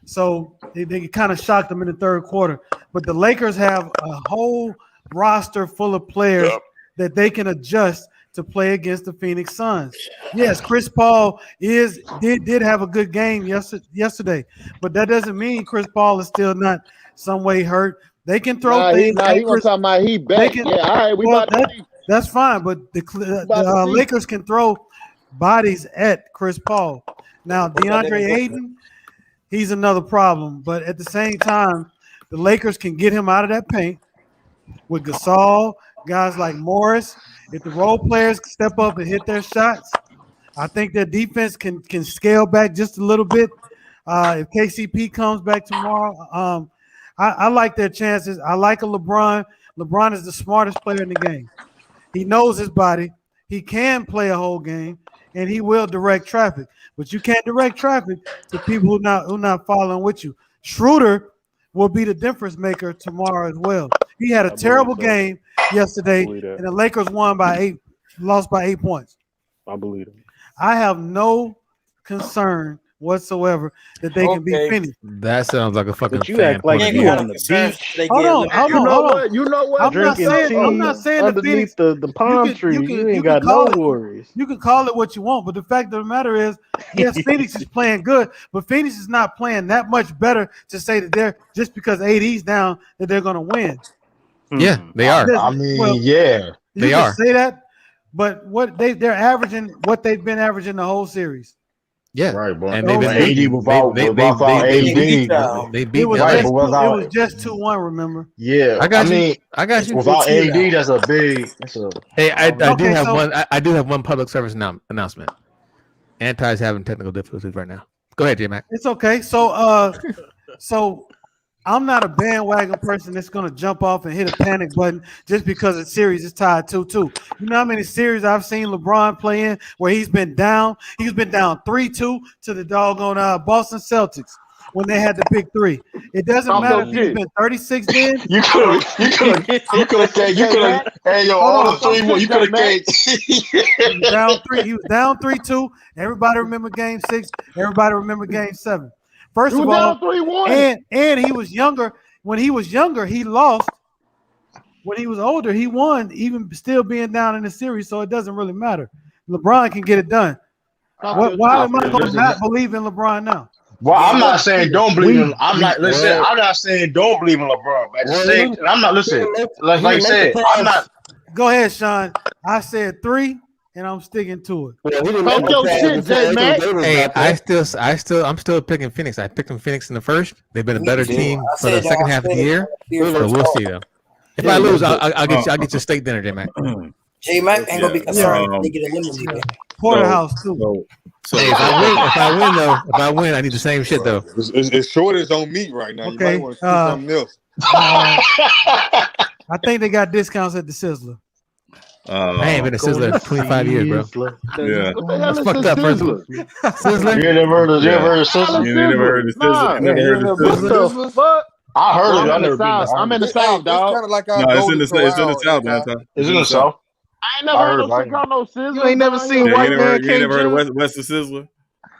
So they kind of shocked them in the third quarter. But the Lakers have a whole roster full of players that they can adjust to play against the Phoenix Suns. Yes, Chris Paul did have a good game yesterday, but that doesn't mean Chris Paul is still not some way hurt. They can throw things. He was talking about he back. All right, that's fine, but the Lakers can throw bodies at Chris Paul. Now, DeAndre Ayton, he's another problem, but at the same time, the Lakers can get him out of that paint with Gasol, guys like Morris. If the role players step up and hit their shots, I think their defense can scale back just a little bit. If KCP comes back tomorrow, I like their chances. I like a LeBron. LeBron is the smartest player in the game. He knows his body. He can play a whole game, and he will direct traffic. But you can't direct traffic to people who not following with you. Schroeder will be the difference maker tomorrow as well. He had a terrible game yesterday, and the Lakers lost by 8 points. I believe him. I have no concern whatsoever that they can beat Phoenix. That sounds like a fucking. But you act like you on the beach. Hold on. You know what? I'm not saying the Phoenix. The palm tree. You ain't got no worries. You can call it what you want, but the fact of the matter is, yes, Phoenix is playing good, but Phoenix is not playing that much better to say that they're just because AD's down that they're going to win. Yeah, they are. I mean, yeah, they are. Say that, but what they're averaging, what they've been averaging the whole series. Yeah, right, bro. And AD without AD. They beat. It was just 2-1. Remember? Yeah, I got you. Without AD, that's a big. Hey, I do have one. I do have one public service announcement. Anti's having technical difficulties right now. Go ahead, J Mac. It's okay. So I'm not a bandwagon person that's going to jump off and hit a panic button just because the series is tied 2-2. You know how many series I've seen LeBron play in where he's been down? He's been down 3-2 to the doggone Boston Celtics when they had the big 3. It doesn't matter if he's been 36 then. You could have, hey, yo, all the 3 more. You could have came. He was down 3-2. Everybody remember game 6. Everybody remember game 7. First of all, and he was younger. when he was younger, he lost. When he was older, he won, even still being down in the series. So it doesn't really matter. LeBron can get it done. Why am I going to not believe in LeBron now? Well, I'm not saying don't believe in. I'm not saying don't believe in LeBron. But at the same time, I'm not listening. Like I said, I'm not. Go ahead, Sean. I said 3, and I'm sticking to it. Talk your shit, J-Mac. Hey, I'm still picking Phoenix. I picked them Phoenix in the first. They've been a better team for the second half of the year. So we'll see though. If I lose, I'll get you a steak dinner, J-Mac. J-Mac ain't gonna be concerned if they get eliminated. Porterhouse too. So if I win, I need the same shit though. It's shortage on meat right now. Okay. You might want to do something else. I think they got discounts at the Sizzler. I ain't been a Sizzler in 25 years, bro. Yeah. That's fucked up, first of all. Sizzler? You never heard of Sizzler? You never heard of Sizzler? Never heard of Sizzler? I heard of it. I never been. I'm in the South, dog. It's kind of like No, it's in the South, man. It's in the South. I ain't never heard no Chicago Sizzler. You ain't never seen You white ain't man never heard Cajun? of West of Sizzler?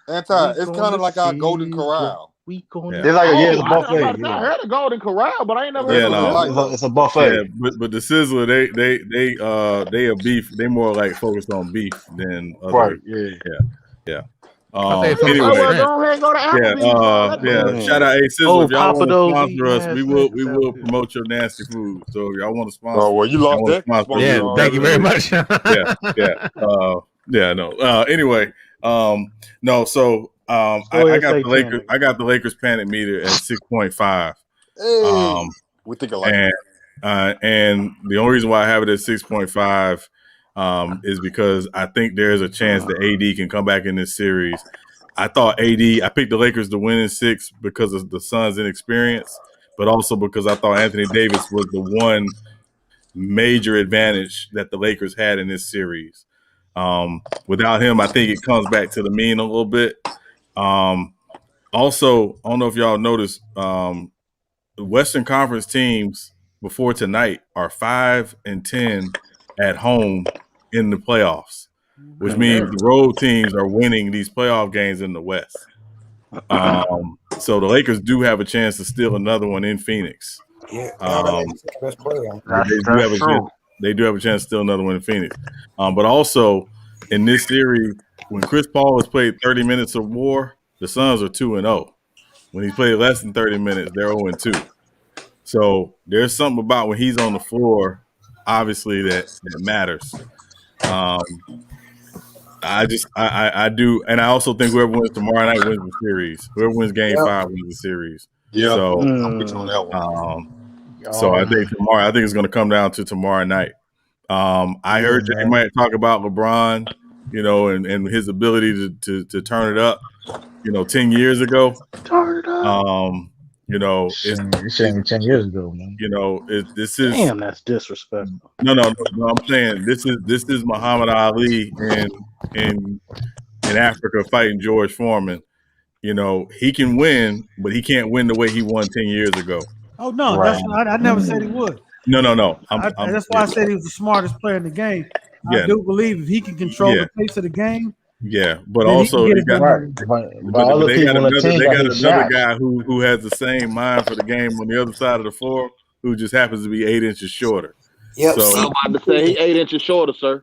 It's kind of like our Golden Corral. It's like it's a buffet. I heard of Golden Corral, but I ain't never heard of It's a buffet. Yeah, but the Sizzler, they are beef. They more like focused on beef than other. Right. Yeah. Anyway, go ahead, go to Applebee's. Shout out Sizzler. If y'all Papa want to Do's, sponsor us, yes, we will promote your nasty food. So if y'all want to sponsor, Oh, well, you lost y'all that. want to sponsor Yeah, us, thank you very much. Anyway, no. So I got the Lakers. I got the Lakers panic meter at 6.5. Hey, we think alike. And the only reason why I have it at 6.5 is because I think there's a chance that AD can come back in this series. I picked the Lakers to win in 6 because of the Suns' inexperience, but also because I thought Anthony Davis was the one major advantage that the Lakers had in this series. Without him, I think it comes back to the mean a little bit. Also, I don't know if y'all noticed, the Western Conference teams before tonight are 5-10 at home in the playoffs, which means the road teams are winning these playoff games in the West. So the Lakers do have a chance to steal another one in Phoenix. Yeah, they do have a chance to steal another one in Phoenix. But also in this series, when Chris Paul has played 30 minutes or more, the Suns are 2-0. When he's played less than 30 minutes, they're 0-2. So there's something about when he's on the floor, obviously that matters. I do, and I also think whoever wins tomorrow night wins the series. Whoever wins Game 5 wins the series. Yeah, so I'm with you on that one. So I think it's going to come down to tomorrow night. I heard Jay might talk about LeBron, and his ability to turn it up, 10 years ago. Turn it up. It's 10 years ago, man. This is Damn, that's disrespectful. No. I'm saying this is Muhammad Ali in Africa fighting George Foreman. He can win, but he can't win the way he won 10 years ago. Oh no, Right. I never said he would. No. That's why I said he was the smartest player in the game. Yeah. I do believe if he can control the pace of the game. Yeah, but then also he they can got get it done. But they got another shots. guy who has the same mind for the game on the other side of the floor, who just happens to be 8 inches shorter. Yep. So I'm about to say he 8 inches shorter, sir.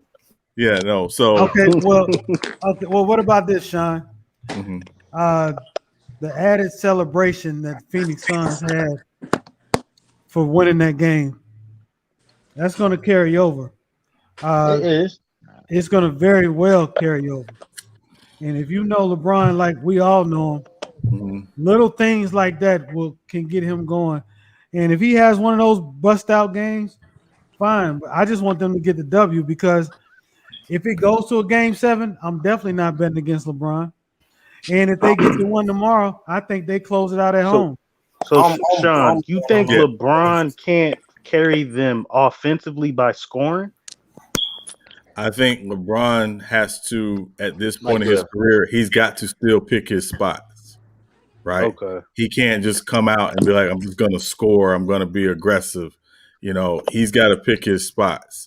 yeah, no. So Okay, well, what about this, Sean? Mhm. The added celebration that Phoenix Suns had for winning that game, that's going to carry over. It is. It's going to very well carry over. And if you know LeBron like we all know him, little things like that can get him going. And if he has one of those bust out games, fine. But I just want them to get the W, because if it goes to a game 7, I'm definitely not betting against LeBron. And if they get the one tomorrow, I think they close it out at home. So, Sean, you think LeBron can't carry them offensively by scoring? I think LeBron has to, at this point in his career, he's got to still pick his spots, right? Okay. He can't just come out and be like, I'm just going to score. I'm going to be aggressive. He's got to pick his spots.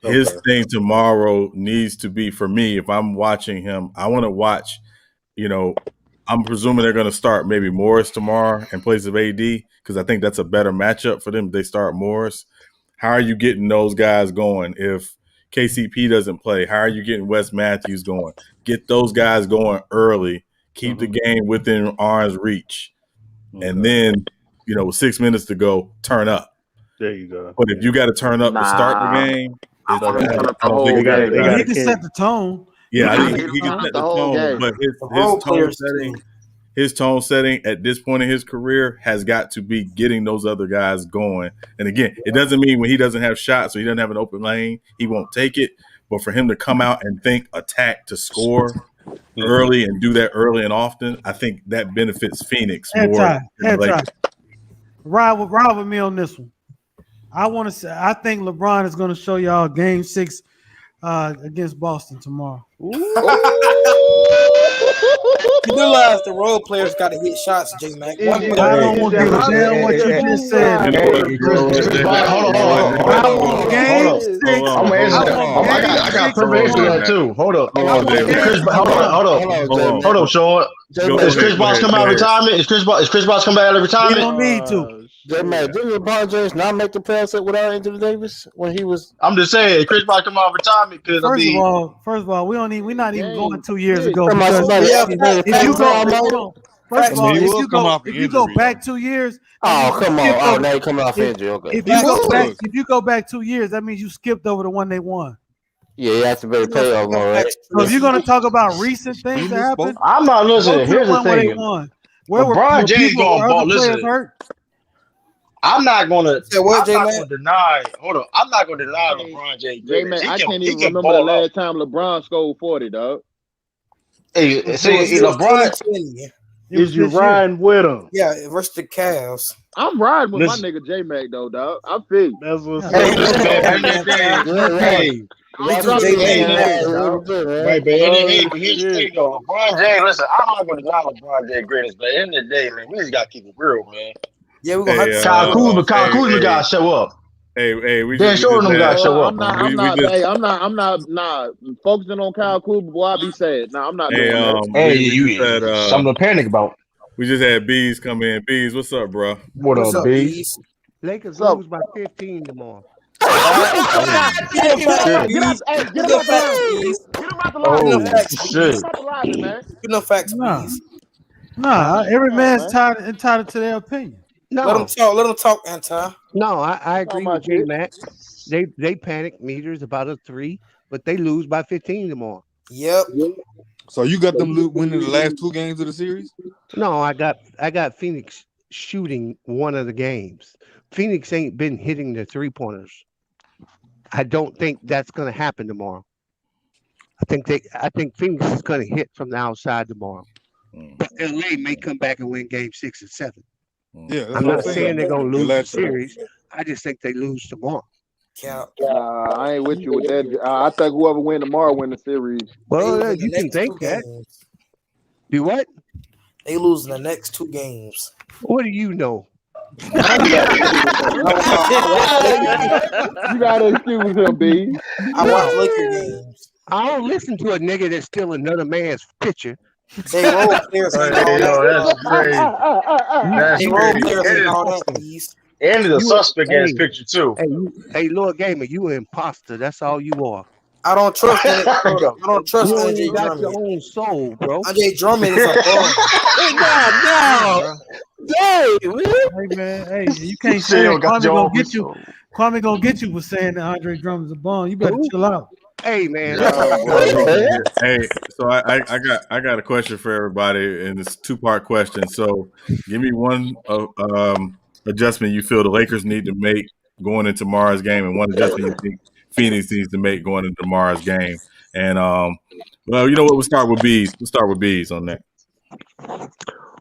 His thing tomorrow needs to be, for me, if I'm watching him, I want to watch, I'm presuming they're going to start maybe Morris tomorrow in place of AD because I think that's a better matchup for them if they start Morris. How are you getting those guys going if KCP doesn't play? How are you getting Wes Matthews going? Get those guys going early. Keep the game within arm's reach. And then, with 6 minutes to go, turn up. There you go. But if you got to turn up to start the game, I don't think he can set the tone. Yeah, I think he can set the tone, but his tone setting at this point in his career has got to be getting those other guys going. And again, it doesn't mean when he doesn't have shots or he doesn't have an open lane, he won't take it. But for him to come out and think attack to score early and do that early and often, I think that benefits Phoenix more. Ride with me on this one. I think LeBron is going to show y'all Game 6 against Boston tomorrow. You realize the role players got to hit shots, J Mac. I don't want to give a damn what you just said. Hold on. I got permission to that too. Hold up. Hold up, Sean. Is Chris Bosh come out of retirement? Is Chris Bosh come out of retirement? He don't need to. Didn't LeBron James not make the pass up without Anthony Davis when he was? I'm just saying, Chris Bosh come out of retirement because First of all, we're not even going 2 years ago. If you go back 2 years, come on! Now you coming off injury. Okay. If you go back 2 years, that means you skipped over the one they won. Yeah, you have to better pay off more, right? So if you're going to talk about recent things that happened, I'm not listening. Here's the thing: LeBron James going ball. Listen, I'm not going to deny. Hold on, I'm not going to deny LeBron James. J-Man, I can't even remember the last time LeBron scored 40, dog. Hey, see, LeBron. Is you riding with him? Yeah, versus the Cavs. I'm riding with my nigga J Mac though, dog. I feel. That's what's up. Hey, here's the thing though. LeBron James, listen, I'm not going to deny LeBron James greatness, but at the end of the day, man, we just got to keep it real, man. Yeah, we're gonna have to. Kyle Kuzma got to show up. We Dan Jordan got to show up. I'm not focusing on Kyle Kuzma. Boy, I be sad. I'm not doing that. Something to panic about. We just had Bees come in. Bees, what's up, bro? What up, Bees? Lakers lose by 15 tomorrow. Get him out the line, man. Get no facts, please. Nah, every man's entitled to their opinion. No. Let them talk, Anti. No, I agree with you, Matt. They panic meters about a 3, but they lose by 15 tomorrow. Yep. So you got them winning the last 2 games of the series? No, I got Phoenix shooting one of the games. Phoenix ain't been hitting the 3-pointers. I don't think that's going to happen tomorrow. I think Phoenix is going to hit from the outside tomorrow. But LA may come back and win game 6 and 7. Yeah, I'm not saying they're going to lose the series. I just think they lose tomorrow. I ain't with you with that. I think whoever win tomorrow win the series. Well, you can think that. Do what? They lose in the next 2 games. What do you know? You gotta excuse him, B. I watch Laker games. I don't listen to a nigga that's stealing another man's picture. They role players. That's crazy. That's crazy. And the suspect in his picture too. Hey, Lord Gamer, you an imposter. That's all you are. I don't trust it. I don't trust Andre You got Drummond. your own soul, bro. Andre Drummond is a fraud. Hey man, hey, you can't say Kwame gonna get you for saying that Andre Drummond's a bum. You better chill out. Hey man. Hey, so I got a question for everybody, and it's a 2-part question. So give me one adjustment you feel the Lakers need to make going into tomorrow's game, and one adjustment you think Phoenix needs to make going into tomorrow's game. And well, you know what? We'll start with Bees. We'll start with Bees on that.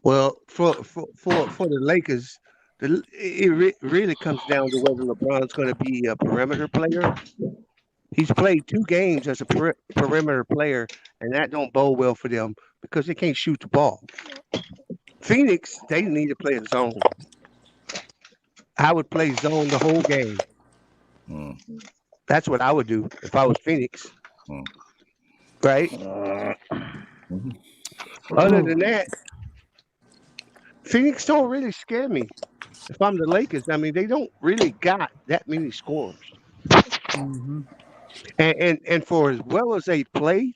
Well, for the Lakers, it really comes down to whether LeBron's going to be a perimeter player. He's played 2 games as a perimeter player, and that don't bode well for them because they can't shoot the ball. Phoenix, they need to play a zone. I would play zone the whole game. That's what I would do if I was Phoenix. Right? Other than that, Phoenix don't really scare me. If I'm the Lakers, I mean, they don't really got that many scorers. Mm-hmm. And for as well as they play,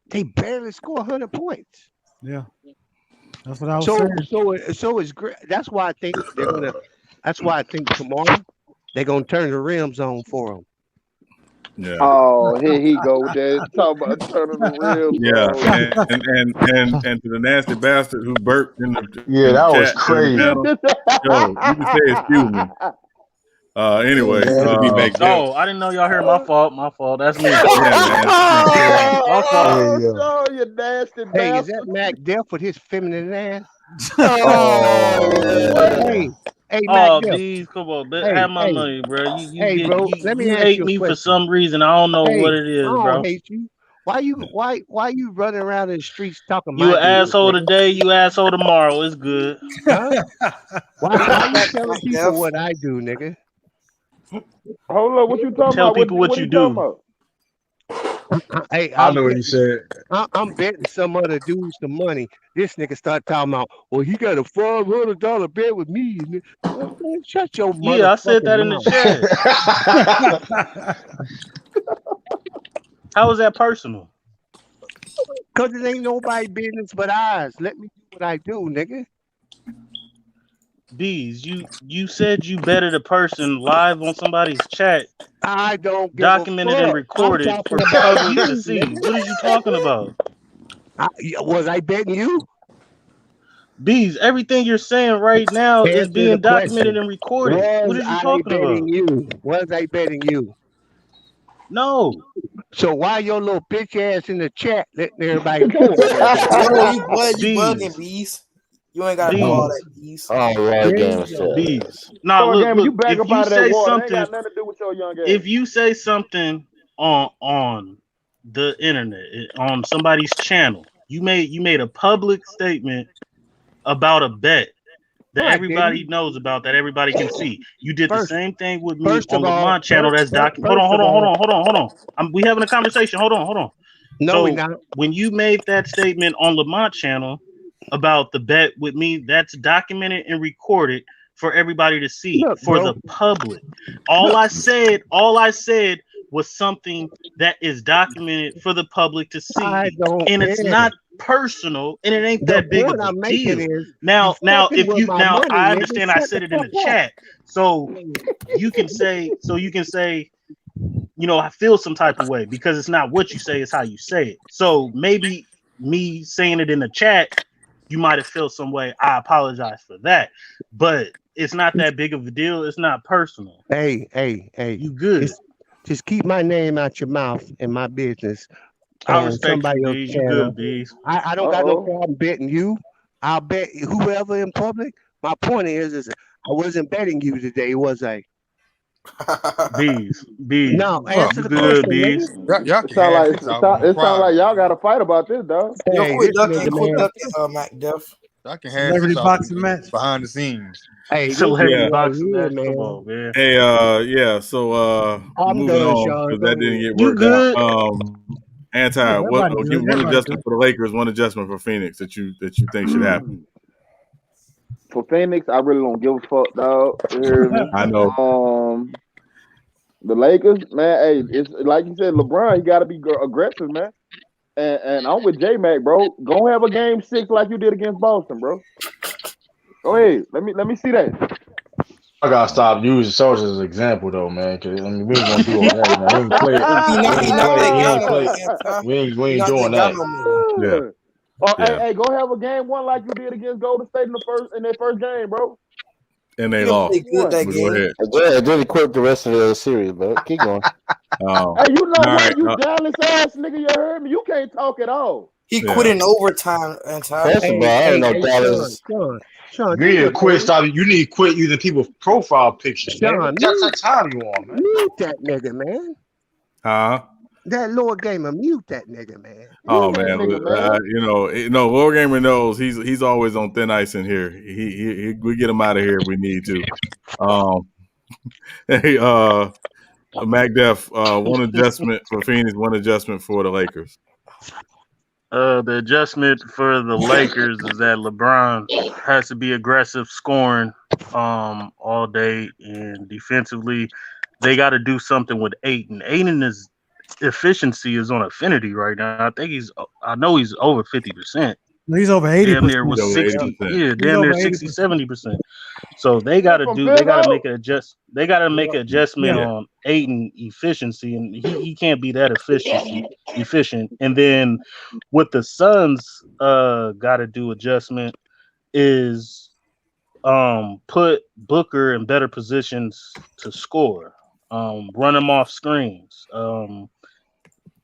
they barely score 100 points. Yeah, that's what I was saying. So it's great. That's why I think they're gonna. That's why I think tomorrow they're gonna turn the rims on for them. Yeah. Oh, here he go with that. Talk about turning the rims. Yeah, and to the nasty bastard who burped in the that was chat crazy. Yo, you can say excuse me. Anyway, I didn't know y'all heard my fault. My fault. That's me. Oh, you nasty bastard. Hey, is that Mac Def with his feminine ass? Hey, Mac Def. Bees, come on, have my money, bro. You let me you ask hate you a me for question. some reason. I don't know what it is, I don't bro. hate you. Why you running around in the streets talking? You an asshole today, you asshole tomorrow. It's good. Huh? Why you telling people what I do, nigga? Hold on, what you talking Tell about? people what you do. Hey, I know what he said. I'm betting some other dudes some money. This nigga start talking about, well, he got a $500 bet with me. Man, shut your mother. Yeah, I said that in the chat. How is that personal? Because it ain't nobody business but ours. Let me do what I do, nigga. Bees, you said you betted a person live on somebody's chat. I don't give documented a fuck. and recorded for public to see. What are you talking about? Was I betting you? Bees, everything you're saying right now is being documented and recorded. What are you talking about? Was I betting you? No. So why your little bitch ass in the chat letting everybody know? You bugging, Bees. You ain't got to do all that, Bees. Bees. Nah, look, you back up out of that water. It ain't got nothing to do with your young ass. If you say something on the internet, on somebody's channel, you made a public statement about a bet that everybody knows about, that everybody can see. You did the same thing with me on Lamont channel. That's documented. Hold on. We having a conversation. Hold on. No, we're not. When you made that statement on Lamont channel about the bet with me, that's documented and recorded for everybody to see, the public. All I said was something that is documented for the public to see, and it's not personal, and it ain't that big of a deal. Now, I understand. I said it in the chat, so you can say, I feel some type of way because it's not what you say, it's how you say it. So maybe me saying it in the chat, you might have felt some way. I apologize for that, but it's not that big of a deal. It's not personal. Hey, you good? Just keep my name out your mouth and my business. I respect you, Bees. You good, Bees. I don't got no problem betting you. I'll bet whoever in public. My point is I wasn't betting you today, was I? Bees. No, answer the question, Bees. It sounds like y'all got to fight about this, dog. Quit ducking, Mac Def. I can have this boxing match behind the scenes. Hey, boxing match. Come on, man. Hey, so moving on because that didn't get worked out. Anti, give one adjustment for the Lakers, one adjustment for Phoenix that you think should happen. For Phoenix, I really don't give a fuck, dog. I know. The Lakers, man. Hey, it's like you said, LeBron. He got to be aggressive, man. And I'm with J-Mac, bro. Go have a game 6 like you did against Boston, bro. Go ahead. Let me see that. I gotta stop using Soldier as an example, though, man. Because we ain't gonna do all that, man. We ain't doing that. Yeah. Hey, go have a game 1 like you did against Golden State in their first game, bro. And they lost. Go ahead. It didn't quit the rest of the series, but keep going. Hey, you know what? You Dallas ass nigga, you heard me. You can't talk at all. He quit in overtime. First of all, I don't know Dallas. Sean, you need to quit. You need to quit using people's profile pictures. Sean, man. What time you on, man? Mute that nigga, man. Huh? That Lord Gamer, mute that nigga, man. Oh man, Lord Gamer knows he's always on thin ice in here. We get him out of here if we need to. Hey, Mac Def, one adjustment for Phoenix, one adjustment for the Lakers. The adjustment for the Lakers is that LeBron has to be aggressive scoring all day, and defensively they got to do something with Ayton. Ayton's efficiency is on affinity right now. I know he's over 50%. He's over 80%. Damn near was 60. Yeah, damn near 60, 70%. So they got to make an adjustment on Ayton efficiency, and he can't be that efficient. And then what the Suns got to do adjustment is put Booker in better positions to score, run him off screens,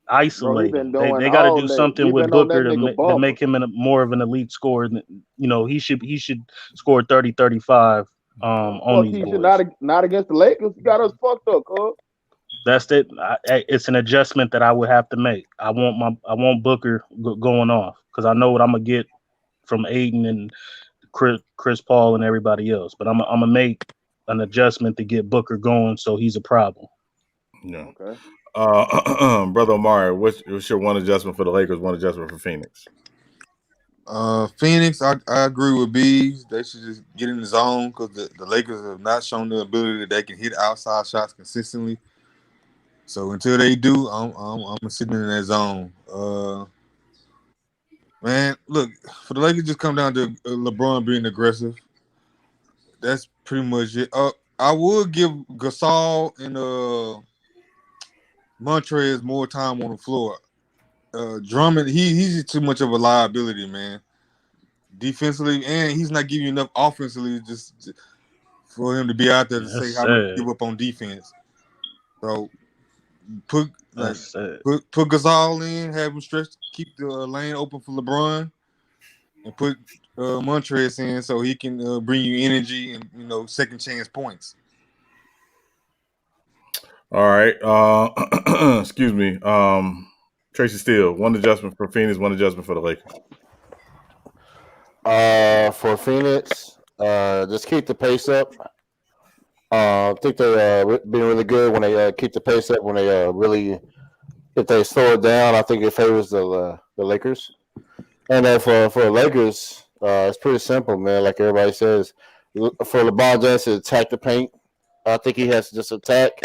isolate him. They got to do something with Booker to make him more of an elite scorer. You know, he should score 30, 35 on these boys. Not against the Lakers. You got us fucked up, cuz. That's it. It's an adjustment that I would have to make. I want Booker going off because I know what I'm gonna get from Ayton and Chris Paul and everybody else. But I'm gonna make an adjustment to get Booker going, so he's a problem. Yeah. Okay. Brother Omari, what's your one adjustment for the Lakers? One adjustment for Phoenix? Phoenix, I agree with Bees. They should just get in the zone because the Lakers have not shown the ability that they can hit outside shots consistently. So until they do, I'm sitting in that zone. Man, look, for the Lakers, just come down to LeBron being aggressive. That's pretty much it. I would give Gasol and Montrez more time on the floor. Drummond, he's just too much of a liability, man. Defensively, and he's not giving you enough offensively just for him to be out there to say how to give up on defense. So put Gasol in, have him stretch, keep the lane open for LeBron, and put Montrez in so he can bring you energy and second chance points. All right. Excuse me. Tracy Steele, one adjustment for Phoenix, one adjustment for the Lakers. For Phoenix, just keep the pace up. I think they're being really good when they keep the pace up. When they if they slow it down, I think it favors the Lakers. And then for the Lakers, it's pretty simple, man. Like everybody says, for LeBron James to attack the paint, I think he has to just attack.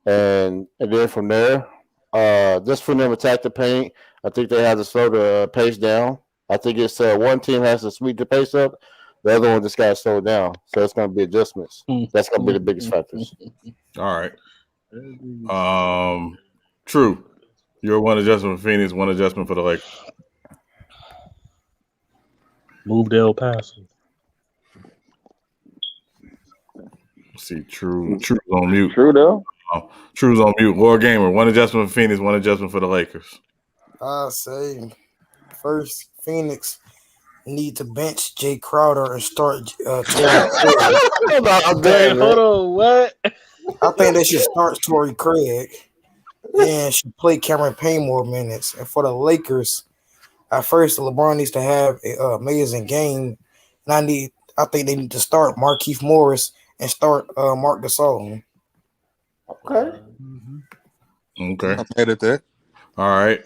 And then from there, just for them to attack the paint, I think they have to slow the pace down. I think it's one team has to speed the pace up, the other one just got to slow it down. So it's going to be adjustments. That's going to be the biggest factors. All right. True. You're one adjustment for Phoenix, one adjustment for the Lakers. Move to El Paso. See, True's on mute. True though. True's on mute. War Gamer, one adjustment for Phoenix, one adjustment for the Lakers. I say first, Phoenix need to bench Jay Crowder and start Torrey Craig. Hold on, what? I think they should start Torrey Craig and should play Cameron Payne more minutes. And for the Lakers, at first, LeBron needs to have an amazing game. And I think they need to start Markieff Morris and start Marc Gasol. Okay. Okay. I'm mad at that. All right.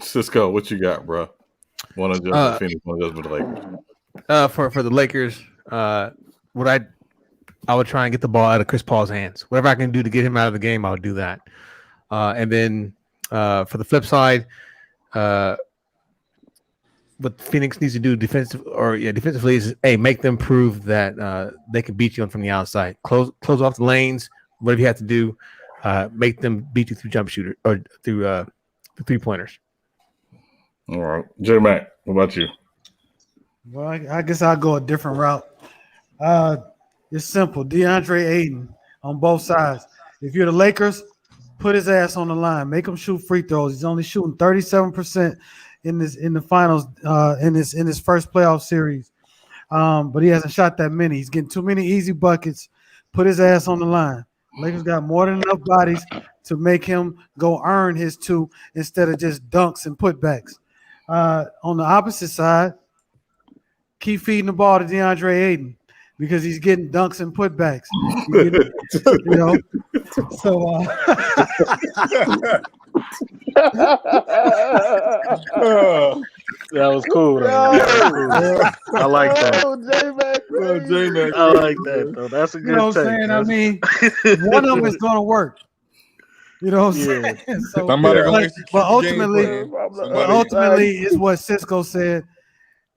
Cisco, what you got, bro? One adjustment for Phoenix, one adjustment for the Lakers. For the Lakers, what I would try and get the ball out of Chris Paul's hands. Whatever I can do to get him out of the game, I'll do that. And then for the flip side, what Phoenix needs to do defensively is make them prove that they can beat you from the outside. Close off the lanes. Whatever you have to do, make them beat you through jump shooter or through 3-pointers. All right, J Mac, what about you? Well, I guess I'll go a different route. It's simple. DeAndre Ayton on both sides. If you're the Lakers, put his ass on the line. Make him shoot free throws. He's only shooting 37% in the finals in his first playoff series. But he hasn't shot that many. He's getting too many easy buckets. Put his ass on the line. Lakers got more than enough bodies to make him go earn his two instead of just dunks and putbacks. On the opposite side, keep feeding the ball to DeAndre Ayton. because he's getting dunks and putbacks. Getting, you know, so that was cool. I like that. I like that though. That's a good. You know what I'm saying? I mean, one of them is going to work. You know what I'm saying? So, but ultimately, is what Cisco said.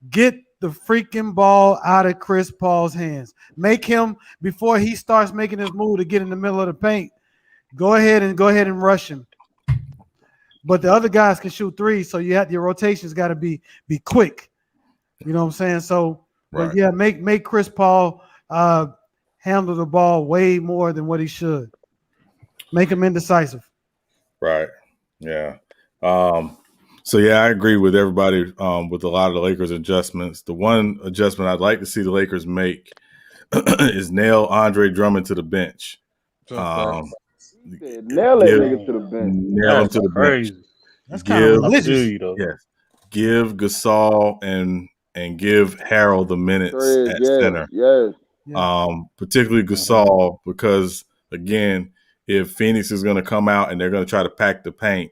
Get the freaking ball out of Chris Paul's hands. Make him, before he starts making his move to get in the middle of the paint, go ahead and rush him. But the other guys can shoot threes, so your rotations got to be quick. You know what I'm saying? So, but yeah, make Chris Paul handle the ball way more than what he should. Make him indecisive. Right. Yeah. So yeah, I agree with everybody with a lot of the Lakers adjustments. The one adjustment I'd like to see the Lakers make is nail Andre Drummond to the bench. Nail that nigga to the bench. Nail him to the bench. That's kind of religious. Yes. Give Gasol and give Harold the minutes at center. Yes. Particularly Gasol, because again, if Phoenix is going to come out and they're going to try to pack the paint,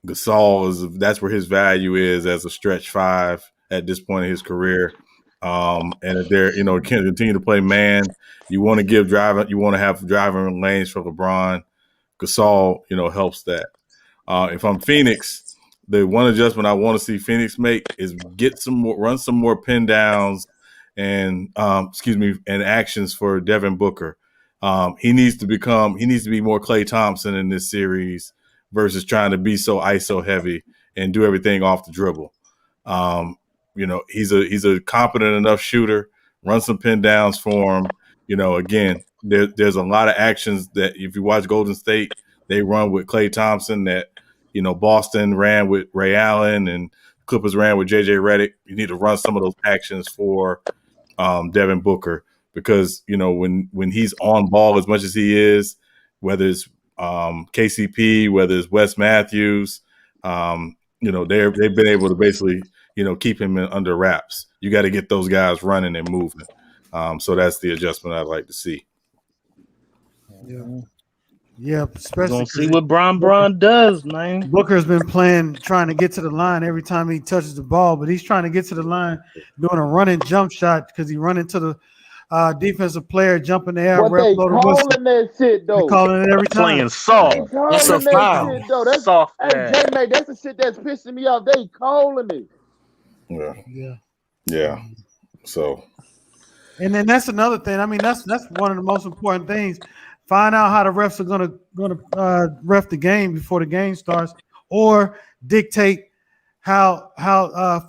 Gasol that's where his value is as a stretch five at this point in his career. And if they're, can continue to play man, you want to have driving lanes for LeBron. Gasol, helps that. If I'm Phoenix, the one adjustment I want to see Phoenix make is run some more pin downs and actions for Devin Booker. He needs to be more Klay Thompson in this series versus trying to be so ISO heavy and do everything off the dribble. He's a competent enough shooter. Run some pin downs for him. Again, there's a lot of actions that if you watch Golden State, they run with Klay Thompson that, Boston ran with Ray Allen and Clippers ran with JJ Redick. You need to run some of those actions for Devin Booker because, when he's on ball as much as he is, whether it's KCP, whether it's Wes Matthews, they've been able to basically, keep him under wraps. You got to get those guys running and moving. So that's the adjustment I'd like to see. Yeah, especially see what Bron does, man. Booker's been trying to get to the line every time he touches the ball, but he's trying to get to the line doing a running jump shot because he run into the defensive player, jump in the air. But they calling that shit though. They're calling it every time. Playing soft. That's a foul. Shit, though. That's soft. Hey, J-May, that's the shit that's pissing me off. They calling it. Yeah. So. And then that's another thing. I mean, that's one of the most important things. Find out how the refs are gonna ref the game before the game starts, or dictate how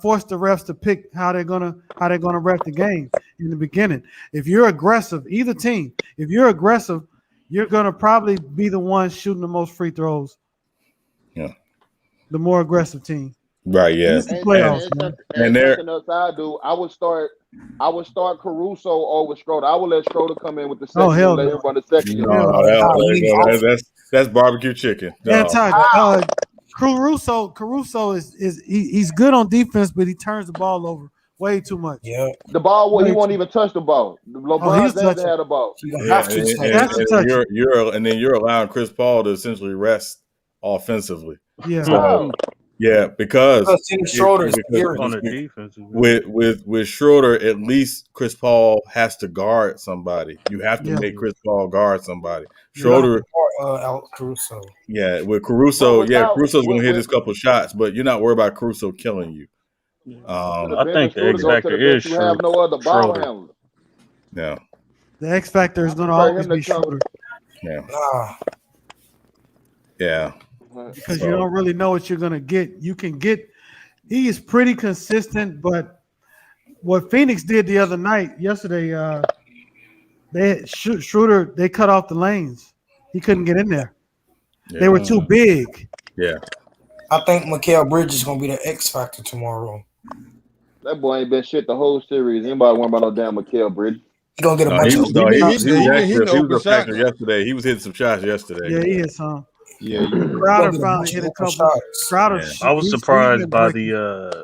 force the refs to pick how they're gonna ref the game in the beginning. If you're aggressive, either team, if you're aggressive, you're gonna probably be the one shooting the most free throws. Yeah, the more aggressive team. Right. Yeah. And something else I do, I would start Caruso over Schroeder. I would let Schroeder come in with the second. Let him run the second. That's barbecue chicken. No. Caruso is he's good on defense, but he turns the ball over way too much. Yeah, the ball he won't even touch the ball. LeBron doesn't have the ball. And then you're allowing Chris Paul to essentially rest offensively. Yeah. Yeah, because Schroeder with Schroeder, at least Chris Paul has to guard somebody. You have to make Chris Paul guard somebody. Schroeder, Caruso. Yeah, with Caruso, Caruso's going to hit his couple shots, but you're not worried about Caruso killing you. I think the X factor is Schroeder. You have no other ball handler. Yeah, the X factor is going to always be Schroeder. Yeah. Because you don't really know what you're going to get. He is pretty consistent, but what Phoenix did yesterday, Schroeder, they cut off the lanes. He couldn't get in there. Yeah. They were too big. Yeah. I think Mikal Bridges is going to be the X factor tomorrow. That boy ain't been shit the whole series. Anybody worry about no damn Mikal Bridges? He gonna get a bunch of. He was a factor yesterday. He was hitting some shots yesterday. Yeah, he hit some. Yeah, Crowder finally hit a couple shots. I was surprised by the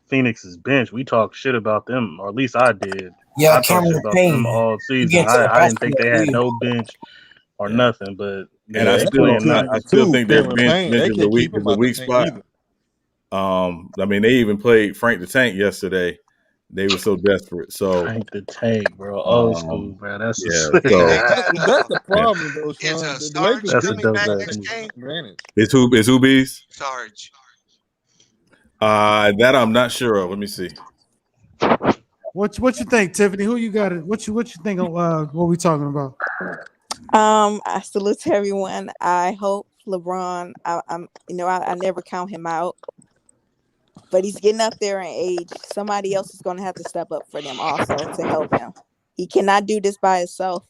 Phoenix's bench. We talked shit about them, or at least I did. Yeah, I talked Cameron shit about Payne. them all You season. get to the I didn't think basket, they had yeah. no bench or nothing, but And I they still playing nice. think their Cameron bench Payne, they is a can't weak keep him out the spot. tank I mean, they even played Frank the Tank yesterday. They were so desperate. So Frank the Tank, bro, old school, bro. That's yeah. a, That's the problem, though, Sean. The Lakers that's a can't dope take ass that advantage. It's who Bees? Sarge. That I'm not sure of. Let me see. What you think, Tiffany? Who you got? What you think of what we talking about? I salute to everyone. I hope LeBron. I never count him out, but he's getting up there in age. Somebody else is going to have to step up for them also to help him. He cannot do this by himself.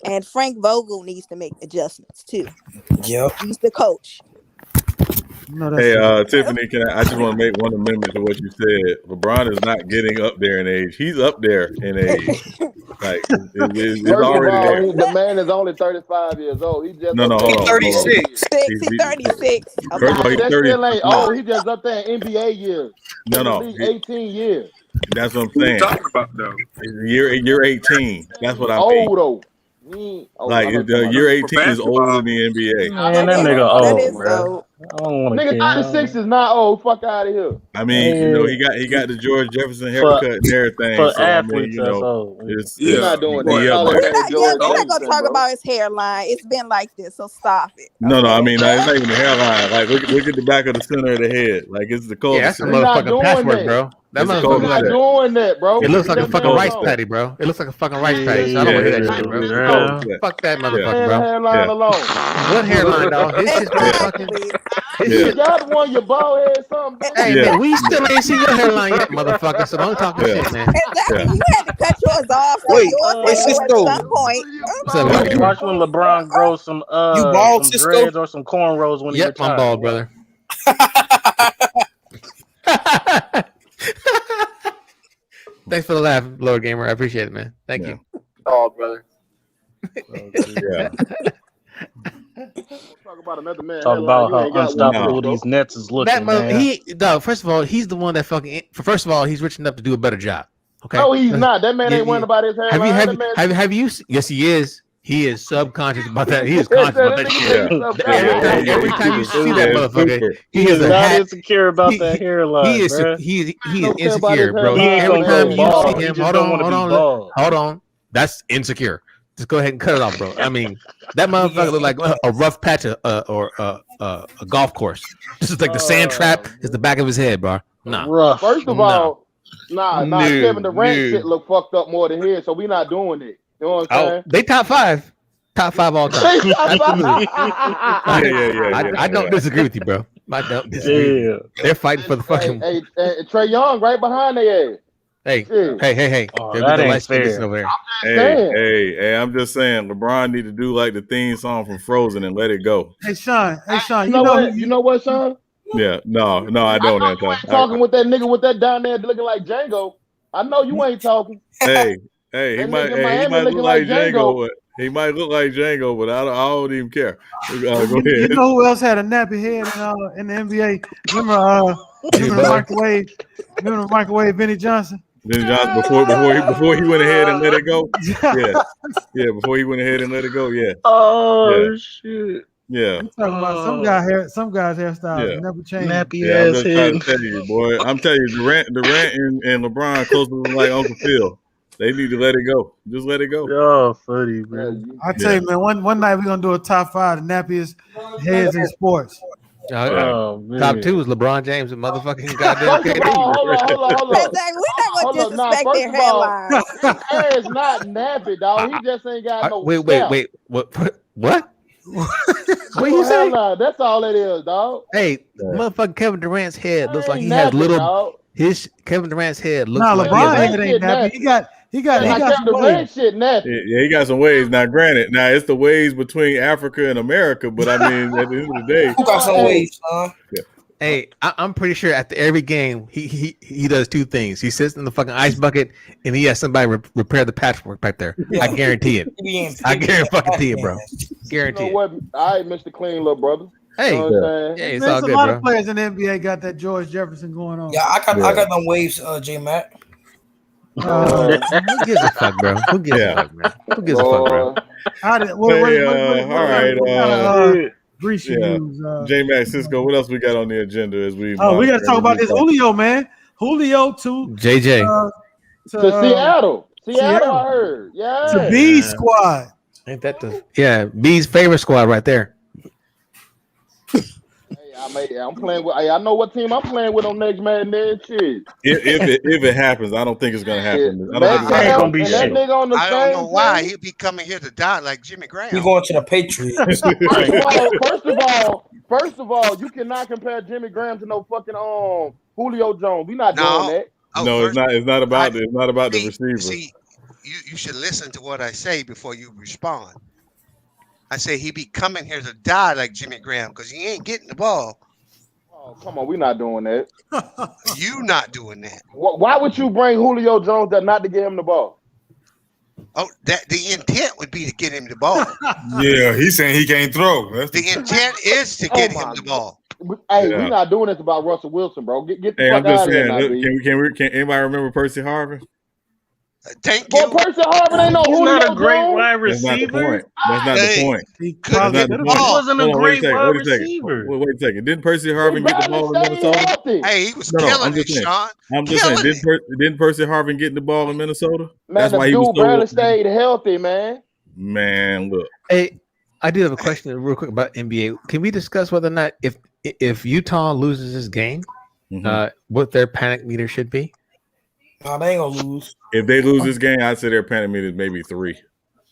And Frank Vogel needs to make adjustments too. Yep, he's the coach. Hey, Tiffany, I just want to make one amendment to what you said. LeBron is not getting up there in age. He's up there in age. Like it's already there. The man is only 35 years old. He just hold on. 36. He's 36. First of all, he's 30. Still ain't old. He just up there in NBA years. No. 18 years. That's what I'm saying. Talking about though. You're 18. That's what I mean. Old though. Like year 18 is older than the NBA. Man, that nigga old, bro. I don't want to Nigga 36 is not old. Fuck out of here. I mean, he got the George Jefferson haircut and everything. For so, athletes, I mean, that's old. He's not doing that. We're not gonna talk about his hairline. It's been like this, so stop it. No, I mean, it's not even the hairline. Like, look at the back of the center of the head. Like, it's the cold. Yeah, that's a motherfucking patchwork, bro. That motherfucker not doing that, bro. It looks like a fucking rice patty, bro. It looks like a fucking rice patty. So I don't want to hear that shit, bro. Fuck that motherfucker, bro. Hairline alone. What hairline, dog? His shit's fucking. You got one, your bald head, something. Hey, man, we still ain't seen your hairline yet, motherfucker. So don't talk shit, man. Exactly. You had to cut yours off. Wait, yours at some point. Watch when LeBron grows some dreads or some cornrows when he retires. I'm bald, brother. Thanks for the laugh, Lord Gamer. I appreciate it, man. Thank you. Oh, brother. Yeah. Talk about another man. Talk about how unstoppable these Nets is looking. First of all, he's the one that fucking. First of all, he's rich enough to do a better job. Okay. No, he's not. That man ain't worrying about his hairline. Have you? Yes, he is. He is subconscious about that. He is conscious about that shit. Every time you see that motherfucker, he is not insecure about that hairline. He is insecure, bro. Every time you see him, hold on. That's insecure. Just go ahead and cut it off, bro. I mean, that motherfucker look like a rough patch or a golf course. This is like the sand trap is the back of his head, bro. Nah. First of all, Kevin Durant shit look fucked up more than his, so we not doing it. You know what I'm saying? They top five all time. Absolutely. I don't disagree with you, bro. I don't disagree. Yeah. They're fighting for the fucking. Hey, Trey Young right behind their ass. Hey. Oh, that ain't fair. Over Hey, I'm just saying, LeBron need to do like the theme song from Frozen and let it go. Hey, Sean, you know what, Sean? Yeah, no, I don't. I know you ain't talking with that nigga with that down there looking like Django. I know you ain't talking. Hey, he might look like Django. He might look like Django, but I don't even care. Go ahead. You know who else had a nappy head in the NBA? Remember the microwave, Vinny Johnson? Vinny Johnson before he went ahead and let it go. Yeah, before he went ahead and let it go. Yeah. Oh shit. Yeah. I'm talking about some guys' hairstyles never change. Nappy ass I'm just trying to tell you, boy. I'm telling you, Durant and LeBron close to like Uncle Phil. They need to let it go. Just let it go. Oh, funny, man. I tell you, man, one night we're gonna do a top 5 the nappiest heads in sports. Top 2 is LeBron James and motherfucking goddamn KD. Hold on. We're not gonna disrespect their hairline. His hair is not nappy, dog. He just ain't got no. Wait. What? What you say? That's all it is, dog. Hey, motherfucking Kevin Durant's head looks like he has little. Dog. Kevin Durant's head looks like LeBron's head ain't nappy. He got some waves. Shit nappy. Yeah, he got some waves. Now, granted, it's the waves between Africa and America, but I mean, at the end of the day, who got some waves, son? Yeah. Hey, I'm pretty sure after every game, he does 2 things. He sits in the fucking ice bucket and he has somebody repair the patchwork back there. I guarantee it. I guarantee it, bro. Guarantee it. What? All right, Mr. Clean, little brother. Hey, You know what I'm saying? it's There's all a good, lot bro. of players in the NBA got that George Jefferson going on. Yeah, I got them waves, J Mac. Who gives a fuck, bro? Who gives a fuck, man? Who gives a fuck, bro? All right. Grease you use? J Max Cisco. What else we got on the agenda as we? We got to talk about this Julio, man. Julio to JJ to Seattle. Seattle, I heard. Yeah. To B squad. Ain't that the B's favorite squad right there? I'm playing with. I know what team I'm playing with on next Madden. Shit. If it happens, I don't think it's gonna happen. I don't think it's gonna be shit. I don't know why he'll be coming here to die like Jimmy Graham. He going to the Patriots. First of all, you cannot compare Jimmy Graham to no fucking Julio Jones. We're not doing that. No, it's not. It's not about. It's not about the receiver. See, you should listen to what I say before you respond. I say he be coming here to die like Jimmy Graham because he ain't getting the ball. Oh, come on, we're not doing that. You not doing that. Why would you bring Julio Jones not to get him the ball? Oh, that the intent would be to get him the ball. Yeah, he's saying he can't throw. The intent is to get him the ball. Hey, we're not doing this about Russell Wilson, bro. Get the Hey, fuck I'm just out saying. of here. Can anybody remember Percy Harvin? Thank you. Percy Harvin ain't no Julio not a great Jones. wide That's not the receiver. point. That's not the point. He That's not the point. wasn't a Hold on, great wait wide a second. receiver. Wait a second. Didn't Percy Harvin get the ball in Minnesota? Hey, he was No, killing I'm it, just saying. Sean. I'm just saying. Didn't Percy Harvin get the ball in Minnesota? Man, the dude barely stayed healthy, man. Man, look. Hey, I do have a question real quick about NBA. Can we discuss whether or not if Utah loses this game, what their panic meter should be? No, they ain't gonna lose. If they lose this game, I'd say their panic meter is maybe 3.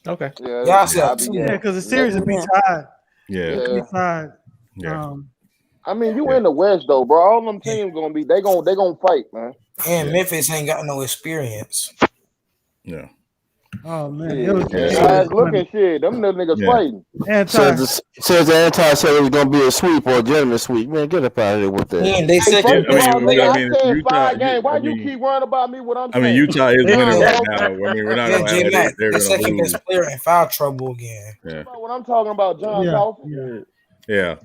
Okay. Yeah, because the series would be tied. Yeah. It'd be tied. Yeah. I mean, you in the West though, bro. All them teams gonna be they gonna fight, man. And Memphis ain't got no experience. Yeah. Oh man, Guys looking shit. Them little niggas fighting. Says the anti said it was gonna be a sweep or a gentleman sweep. Man, get up out of here with that. Yeah, they said I said 5 games. Why you keep worrying about me? What I'm saying? I mean, Utah is winning right now. I mean, we're not gonna have it. They're the gonna second lose. best player in foul trouble again. Yeah. What I'm talking about, John Coffey. Yeah.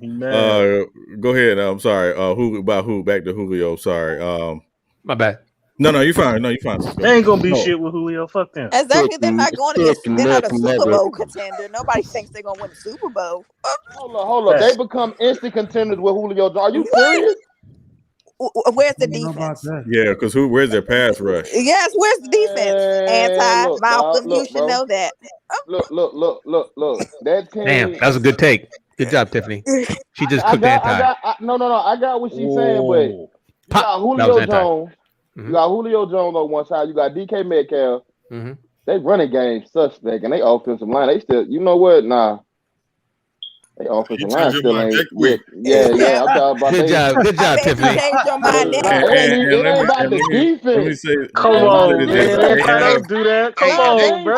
Go ahead. I'm sorry. Who? Back to Julio. Sorry. My bad. No, you're fine. No, you're fine. They ain't gonna be shit with Julio. Fuck them. Exactly. They're not going to. They're not a Super Bowl contender. Nobody thinks they're gonna win the Super Bowl. Hold up. They become instant contenders with Julio Jones. Are you serious? Where's the defense? Yeah, because where's their pass rush? Yes, where's the defense? Malcolm, you should know that. Look. That team. Damn, that was a good take. Good job, Tiffany. She just cooked anti. No. I got what she's saying, but you got Julio Jones. You got Julio Jones on one side. You got DK Metcalf. They running game suspect, and they offensive line. They still, you know what? Nah. They offensive line still ain't. Yeah. I'm talking about Good job, Tiffany. Change your mind now. It ain't about the defense. Let me say, come on, man. Don't do that. Come on, bro.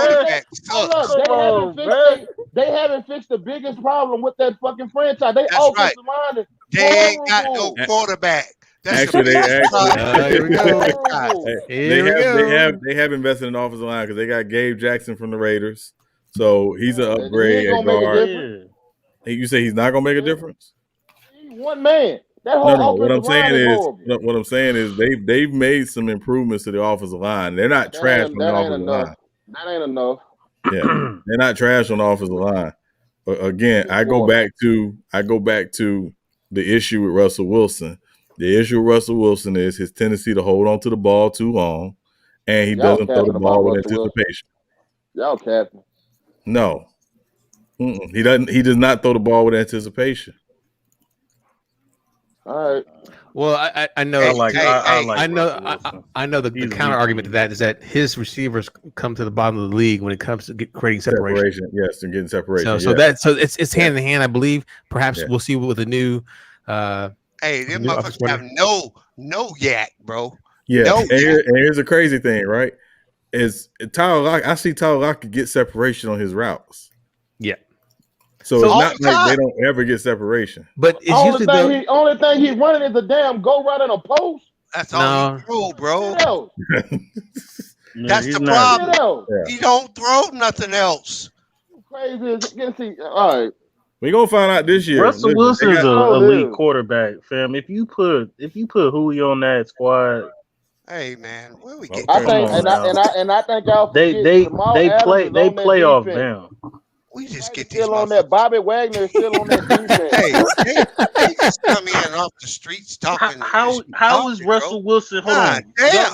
They haven't fixed the biggest problem with that fucking franchise. They offensive line is they ain't got no quarterback. They have invested in the offensive line because they got Gabe Jackson from the Raiders, so he's an upgrade at guard. You say he's not gonna make a difference? He's one man. That whole no. What I'm saying is they've made some improvements to the offensive line. They're not trash on the offensive line. That ain't enough. Yeah, they're not trash on the offensive line. But again, I go back to the issue with Russell Wilson. The issue with Russell Wilson is his tendency to hold on to the ball too long, and he doesn't throw the ball with anticipation. Y'all capping. No. He doesn't. He does not throw the ball with anticipation. All right. Well, I know. I know the counter argument to that is that his receivers come to the bottom of the league when it comes to creating separation. Yes, and getting separation. So it's hand in hand. I believe. Perhaps we'll see with the new. Hey, them motherfuckers have no yak, bro. Yeah, and here's the crazy thing, right? Is Tyler Lockett? I see Tyler Lockett get separation on his routes. Yeah. So it's not like they don't ever get separation. But it's only thing he's running is a damn go right in a post. That's all he throw, bro. That's the problem. He don't throw nothing else. Crazy. See, all right. We gonna find out this year. Russell Wilson is an elite quarterback, fam. If you put Julio on that squad, hey man, where we get? I think, and I think y'all forget they playoff bound. We just get these still on that. Bobby Wagner is still on that defense. they just come in off the streets talking. How is Russell Wilson? Hold on,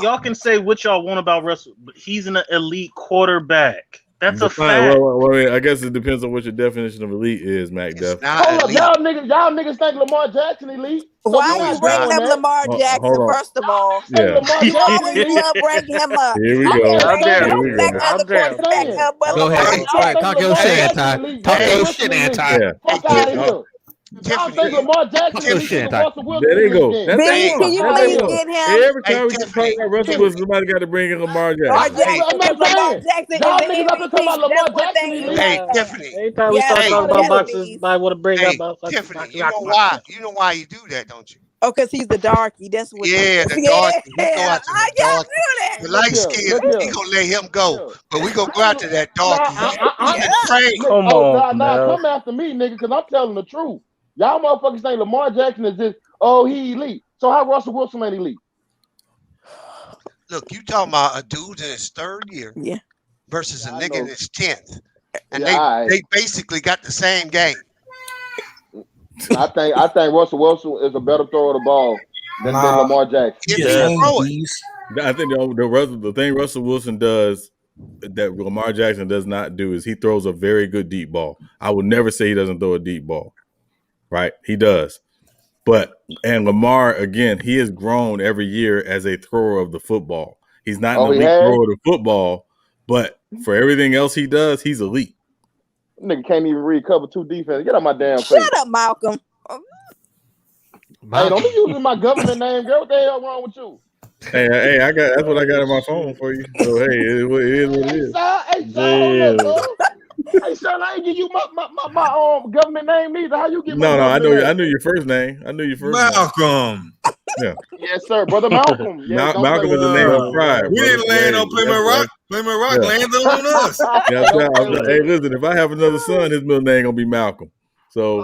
y'all can say what y'all want about Russell, but he's an elite quarterback. That's a fact. Well, I guess it depends on what your definition of elite is, Mac. Hold up, y'all niggas think Lamar Jackson elite? So why are you bringing up Lamar Jackson? First of all, yeah. You always love breaking him up. Here we go. Go ahead. Talk your shit, Anti. Talk your shit, Anti. Fuck out of here. Y'all think Lamar Jackson elite? Russell Wilson? There they go. Can you please get him? Every time we talk about Russell Wilson, somebody got to bring in Lamar Jackson. Lamar Jackson y'all niggas up to talk about Lamar Jackson elite. Hey, Tiffany. Anytime we start talking about boxes, I want to bring up Tiffany. You know why? You know why you do that, don't you? Oh, because he's the darky. That's what. Yeah, the darky. We go out to the darky. The light skin, we gonna let him go, but we gonna go out to that darky. Come on, come after me, nigga, because I'm telling the truth. Y'all motherfuckers think Lamar Jackson is just he elite. So how Russell Wilson ain't elite? Look, you talking about a dude in his third year, versus a nigga in his 10th, and they basically got the same game. I think Russell Wilson is a better thrower of the ball than Lamar Jackson. I think the thing Russell Wilson does that Lamar Jackson does not do is he throws a very good deep ball. I would never say he doesn't throw a deep ball, right? He does. And Lamar, again, he has grown every year as a thrower of the football. He's not an elite thrower of the football, but for everything else he does, he's elite. Nigga can't even read cover 2 defense. Get out my damn face. Shut up, Malcolm. Hey, don't be using my government name, girl. What the hell wrong with you? Hey, that's what I got on my phone for you. So hey, it is what it is. Hey, son, I ain't give you my government name either. How you get my I name? knew your first name. Malcolm. Yeah. Yes, sir, brother Malcolm. Yeah, Malcolm is the name of pride. We didn't land on Plymouth Rock. Plymouth Rock landed on us. Hey, listen, if I have another son, his middle name gonna be Malcolm. So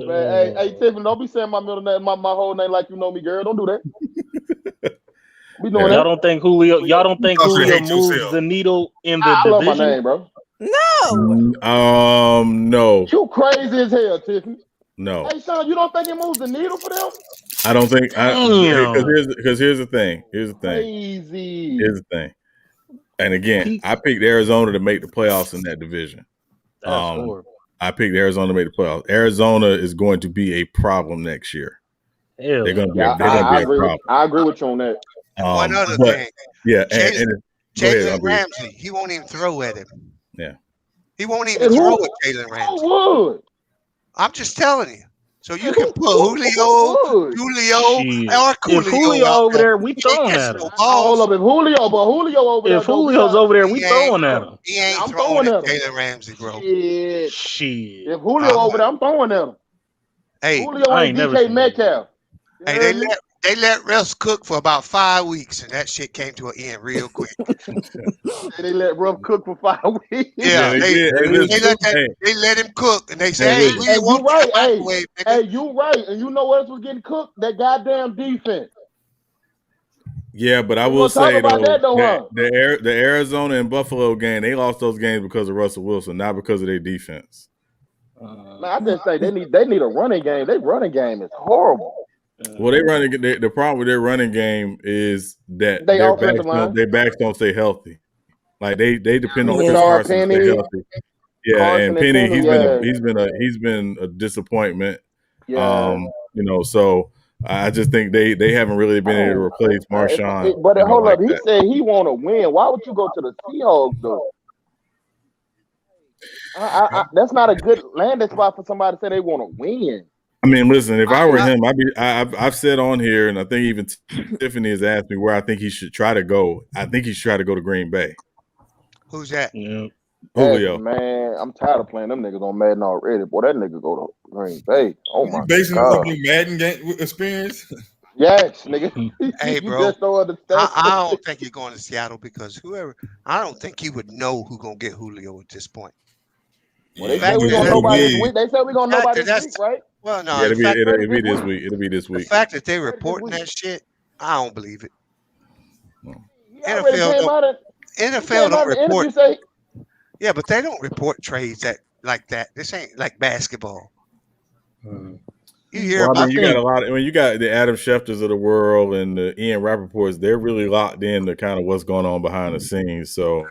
man. Hey, Tiffany, don't be saying my middle name, my whole name like you know me, girl. Don't do that. Y'all don't think Julio moves the needle in the division? I love my name, bro. No. No. You crazy as hell, Tiffany. No. Hey, son, you don't think it moves the needle for them? I don't think. Because here's the thing. Crazy. Here's the thing. And again, I picked Arizona to make the playoffs in that division. That's horrible. I picked Arizona to make the playoffs. Arizona is going to be a problem next year. Hell. They're going to be a problem. I agree with you on that. One other thing. Yeah. Jalen Ramsey, he won't even throw at him. Yeah. He won't even throw at Jalen Ramsey. Who would? I'm just telling you. So you can put Julio, or If Julio over there, we throwing at him. Hold up, if Julio over there. If Julio's over there, we throwing at him. He ain't throwing at Jalen Ramsey, bro. Shit. If Julio over there, I'm throwing at him. Hey, Julio ain't DK Metcalf. Hey, they let Russ cook for about 5 weeks, and that shit came to an end real quick. They let Russ cook for 5 weeks. Yeah, they let him cook, and they said, "Hey, we didn't want right. Hey, you right, and you know what else was getting cooked? That goddamn defense." Yeah, but I will say the Arizona and Buffalo game, they lost those games because of Russell Wilson, not because of their defense. Man, I just say they need a running game. Their running game is horrible. Well, the problem with their running game is that their backs don't stay healthy. Like they depend on Chris Carson to stay healthy. Yeah, Carson and Penny, he's been a disappointment. Yeah. So I just think they haven't really been able to replace Marshawn. But hold up, he said he want to win. Why would you go to the Seahawks though? That's not a good landing spot for somebody to say they want to win. I mean, listen, if I were him, I've said on here, and I think even Tiffany has asked me where I think he should try to go. I think he should try to go to Green Bay. Who's that? Yeah. Julio. Man, I'm tired of playing them niggas on Madden already. Boy, that nigga go to Green Bay. Oh my basing God. Basing Madden game experience? Yes, nigga. Hey, bro. I don't think you're going to Seattle because I don't think he would know who's going to get Julio at this point. Well, they said we're gonna know by this week. They said we're gonna know by this week, right? Well, no, it'll be this week. It'll be this The week. fact that they reporting that shit, I don't believe it. NFL don't report. Yeah, but they don't report trades like that. This ain't like basketball. You hear about you got a lot. You got the Adam Schefters of the world and the Ian Rappaports. They're really locked in to kind of what's going on behind the scenes. So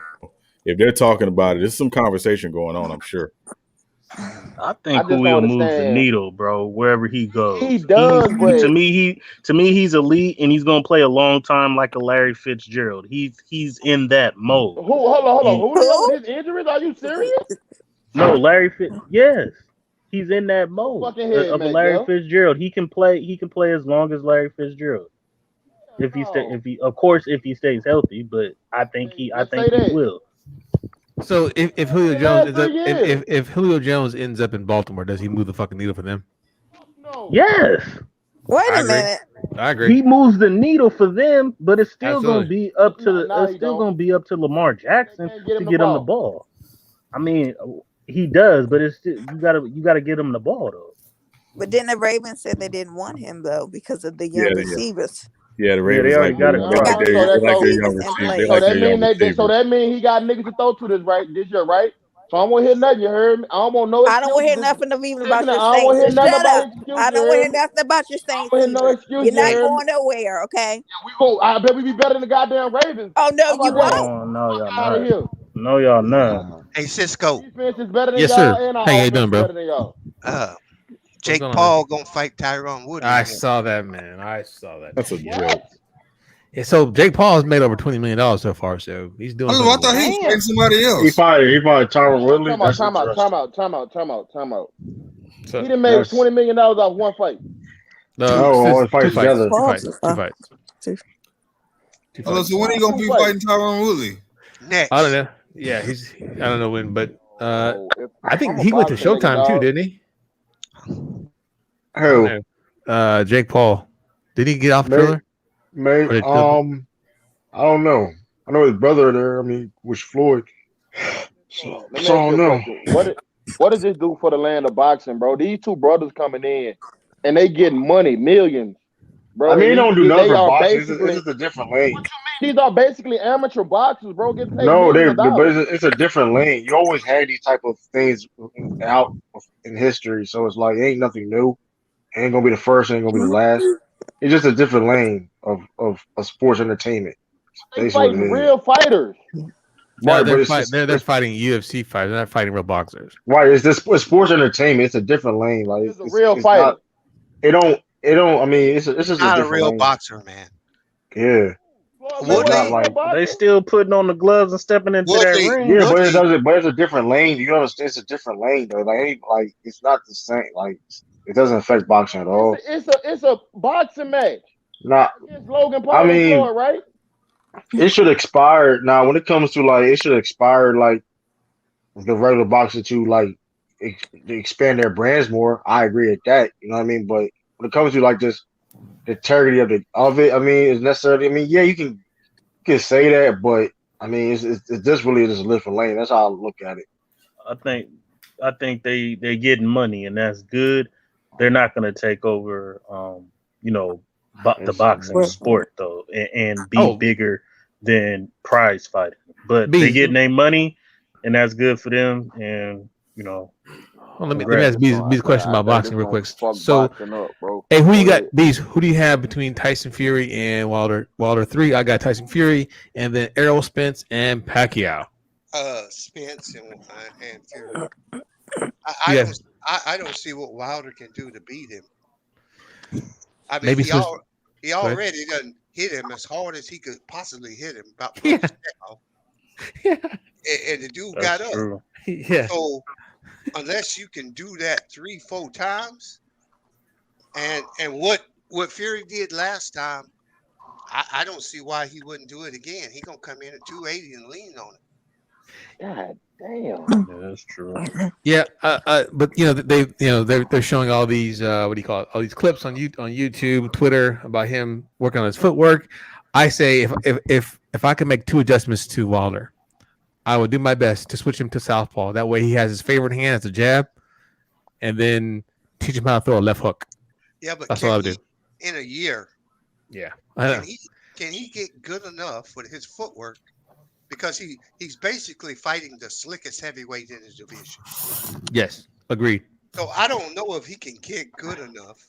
if they're talking about it, there's some conversation going on, I'm sure. I think Julio moves the needle, bro, wherever he goes. He does, but to me, he's elite, and he's gonna play a long time like a Larry Fitzgerald. He's in that mode. Hold on. Julio with his injuries? Are you serious? No, Yes, he's in that mode of Larry Fitzgerald. He can play as long as Larry Fitzgerald. If he stays healthy, but I think he will. So if Julio Jones if Julio Jones ends up in Baltimore, does he move the fucking needle for them? Yes. Wait a minute. I agree. He moves the needle for them, but it's still going to be up to Lamar Jackson to get him the ball. I mean, he does, but it's still, you gotta get him the ball though. But then the Ravens said they didn't want him though because of the young receivers. Yeah, the Ravens already got it. So that means he got niggas to throw to this year, right? So I don't want to hear nothing. You heard me? I don't want I don't want to hear nothing about your Saints. Shut up. I don't want to hear nothing about your Saints. You're not going nowhere, okay? I bet we be better than the goddamn Ravens. Oh no, you won't. Oh, no, y'all not. No, y'all not. Hey, Cisco. Defense is better than Yes, y'all, sir. and Hey, how you doing, bro? better than y'all. Jake Paul gonna fight Tyron Woodley. I saw that, man. I saw that. That's a joke. Yeah, so Jake Paul has made over $20 million so far, so he's doing. I thought he was fighting somebody else. He fired Tyron Woodley. Time out. So, he done made $20 million off one fight. One fight together. Two fights. So when are you gonna be fighting Tyron Woodley? Next. I don't know. Yeah, I don't know when, but I think he went to Showtime too, didn't he? Who? Jake Paul. Did he get off Thriller? Maybe. I don't know. I know his brother there. I mean, was Floyd. So I don't know. What does this do for the land of boxing, bro? These two brothers coming in and they getting money, millions, bro. I mean, they don't do nothing for boxing. It's just a different lane. These are basically amateur boxers, bro. Getting paid but it's a different lane. You always had these type of things out in history, so it's like it ain't nothing new. It ain't gonna be the first. It ain't gonna be the last. It's just a different lane of sports entertainment. They fight real fighters. No, they're fighting UFC fighters. They're not fighting real boxers. Right? It's sports entertainment. It's a different lane. Like it's a real fighter. It don't. I mean, it's just not a real lane. boxer, man. Yeah. They still putting on the gloves and stepping into that ring. Yeah, but it's a different lane. You understand? It's a different lane though. Like it's not the same. Like it doesn't affect boxing at all. It's a boxing match. Not. Logan Paul, Floyd, right? It should expire now. When it comes to it should expire like the regular boxer to like expand their brands more. I agree with that. You know what I mean? But when it comes to just the integrity of it, I mean, it's necessarily. I mean, yeah, you can say that, but I mean, it's just really just a different lane. That's how I look at it. I think they're getting money, and that's good. They're not going to take over, the boxing sport though, and be bigger than prize fighting. But they're getting their money, and that's good for them. And let me ask Bees a question about boxing real quick. So, hey, who you got, Bees? Who do you have between Tyson Fury and Wilder? Wilder 3. I got Tyson Fury, and then Errol Spence and Pacquiao. Spence and Fury. I don't see what Wilder can do to beat him. I mean, he already done hit him as hard as he could possibly hit him. About and the dude got up. True. Yeah. So unless you can do that 3-4 times, and what Fury did last time, I don't see why he wouldn't do it again. He gonna come in at 280 and lean on it. God damn. Yeah, that's true. Yeah, but they're showing all these all these clips on YouTube, Twitter about him working on his footwork. I say if I could make 2 adjustments to Wilder, I will do my best to switch him to southpaw. That way, he has his favorite hand as a jab, and then teach him how to throw a left hook. Yeah, but that's all I would do. In a year, yeah, can he get good enough with his footwork? Because he's basically fighting the slickest heavyweight in his division. Yes, agreed. So I don't know if he can get good enough.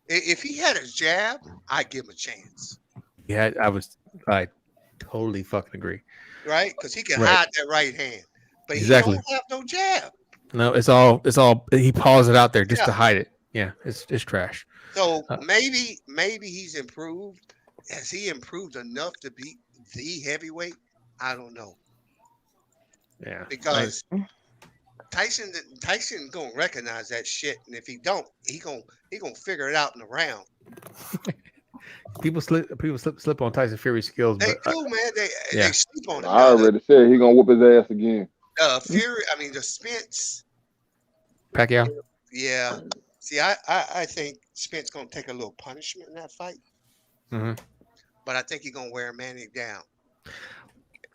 If he had his jab, I'd give him a chance. Yeah, I totally fucking agree. Right? Because he can hide that right hand. But he Exactly. don't have no jab. No, it's all he paws it out there just to hide it. Yeah, it's trash. So maybe he's improved. Has he improved enough to beat the heavyweight? I don't know. Yeah. Because Tyson gonna recognize that shit, and if he don't, he gonna figure it out in the round. People slip on Tyson Fury's skills. They but, do, man. They sleep on it. I already said he gonna whoop his ass again. Fury. I mean, the Spence. Pacquiao. Yeah. See, I think Spence gonna take a little punishment in that fight. Mm-hmm. But I think he's gonna wear Manning down.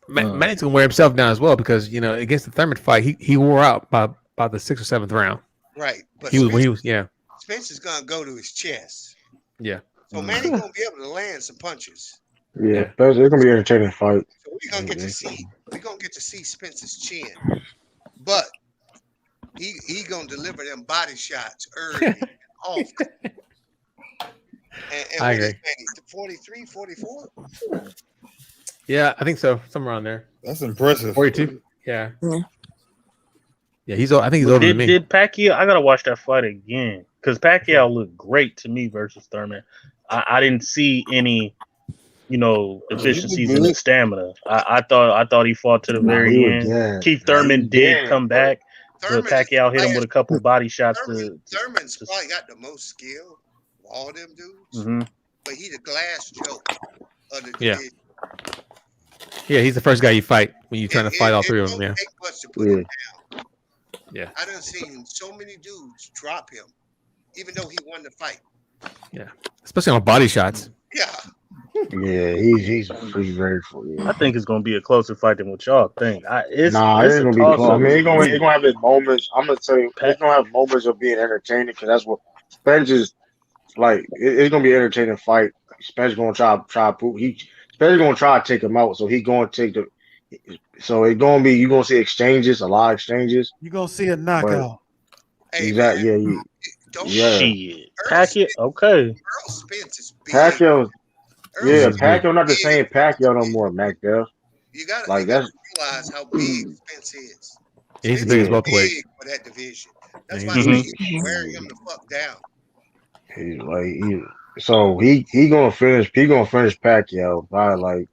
Manning's gonna wear himself down as well because against the Thurman fight, he wore out by the 6th or 7th round. Right. But Spence is gonna go to his chest. Yeah. So Manning gonna be able to land some punches. Yeah, it's gonna be an entertaining fight. So we're gonna get to see Spence's chin, but he gonna deliver them body shots early and often. And I agree. 43, 44? Yeah, I think so. Somewhere around there. That's impressive. 42. Yeah. Yeah, I think he's older than me. Did Pacquiao? I gotta watch that fight again because Pacquiao looked great to me versus Thurman. I didn't see any, deficiencies in his stamina. I thought he fought to the very end. Yeah. Keith Thurman did come back, but Pacquiao hit him with a couple of body shots. Thurman's probably got the most skill of all them dudes, but he the glass joke of the division. Yeah, he's the first guy you fight when you're trying to fight all three of them. Yeah. Yeah. I done seen so many dudes drop him, even though he won the fight. Yeah, especially on body shots. Yeah. Yeah, he's very full. Yeah. I think it's gonna be a closer fight than what y'all think. It's gonna be close. I mean, it's gonna have its moments. I'm gonna tell you, it's gonna have moments of being entertaining because that's what Spence is like. It's gonna be an entertaining fight. Spence gonna try Spence gonna try to take him out, so he's gonna take the. So it's gonna be, you're gonna see exchanges, a lot of exchanges. You're gonna see a knockout. Exactly. Shit. Pacquiao, okay. Earl Spence is big. Pacquiao not the same Pacquiao no more, Mac Dev. You gotta realize how big Spence is. Yeah, he's the biggest welterweight for that division. That's why he's wearing him the fuck down. So he gonna finish Pacquiao by like.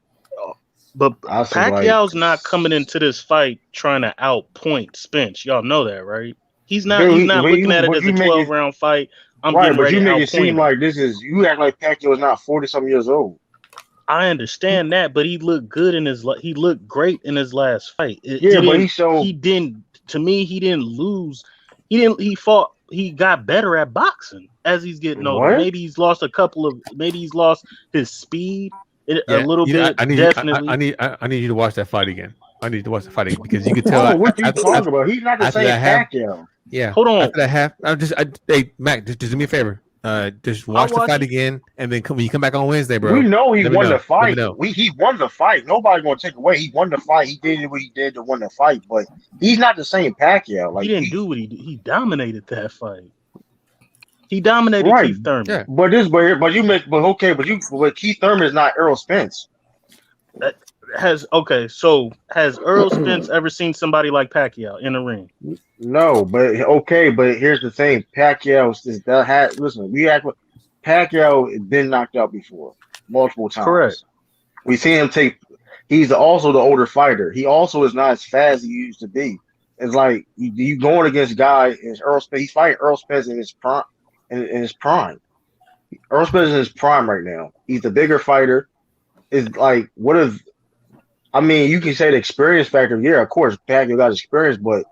But Pacquiao's not coming into this fight trying to outpoint Spence. Y'all know that, right? He's not looking at it as a 12-round fight. I'm getting ready to outpoint him. But you make it seem like you act like Pacquiao is not 40-something years old. I understand that, but he looked good he looked great in his last fight. He didn't lose. He got better at boxing as he's getting older. Maybe he's lost his speed a little bit. Definitely. I need you to watch that fight again. I need to watch the fight again because you can tell. What you talking about? He's not the same Pacquiao. Yeah. Hold on. After that half, hey Mac, just do me a favor. Just watch the fight again, and then when you come back on Wednesday, bro. We know he won the fight. He won the fight. Nobody's gonna take away. He won the fight. He did what he did to win the fight, but he's not the same Pacquiao. Like he didn't do what he dominated that fight. He dominated Keith Thurman. Yeah. But Keith Thurman is not Earl Spence. Has Earl Spence ever seen somebody like Pacquiao in the ring? No, but here's the thing: Pacquiao Pacquiao been knocked out before multiple times. Correct. We see him take. He's also the older fighter. He also is not as fast as he used to be. It's like you going against a guy is Earl Spence. He's fighting Earl Spence in his prime. In his prime, Earl Spence is in his prime right now. He's the bigger fighter. It's like you can say the experience factor. Yeah, of course, Pacquiao got experience, but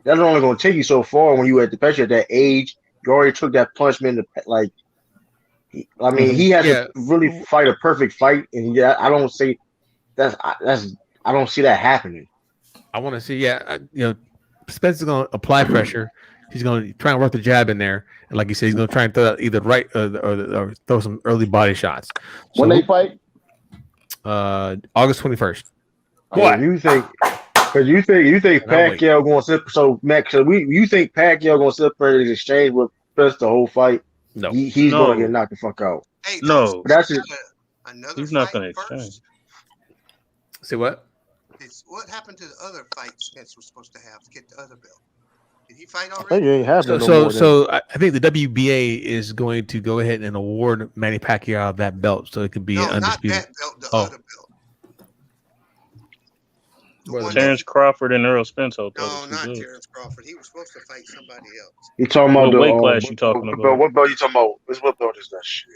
that's only going to take you so far when you at that age. You already took that punishment. He had to really fight a perfect fight, and I don't see that happening. I want to see. Yeah, Spence is going to apply pressure. He's going to try and work the jab in there, and like you said, he's going to try and throw either right or throw some early body shots. So, when they fight, August 21st. What you think? Because you think Pacquiao going to sit? So Max, you think Pacquiao going to sit for his exchange with Spence the whole fight? No, he's going to get knocked the fuck out. Hey, no, that's it. He's not going to exchange. See what? What happened to the other fight Spence was supposed to have to get the other belt? Did he fight already? I think he ain't having So I think the WBA is going to go ahead and award Manny Pacquiao that belt, so it could be undisputed. Not that belt, the other belt. Terrence Crawford and Earl Spence. No, not Terrence Crawford. He was supposed to fight somebody else. You talking about the weight class? You talking about? What belt you talking about? What belt is that shit?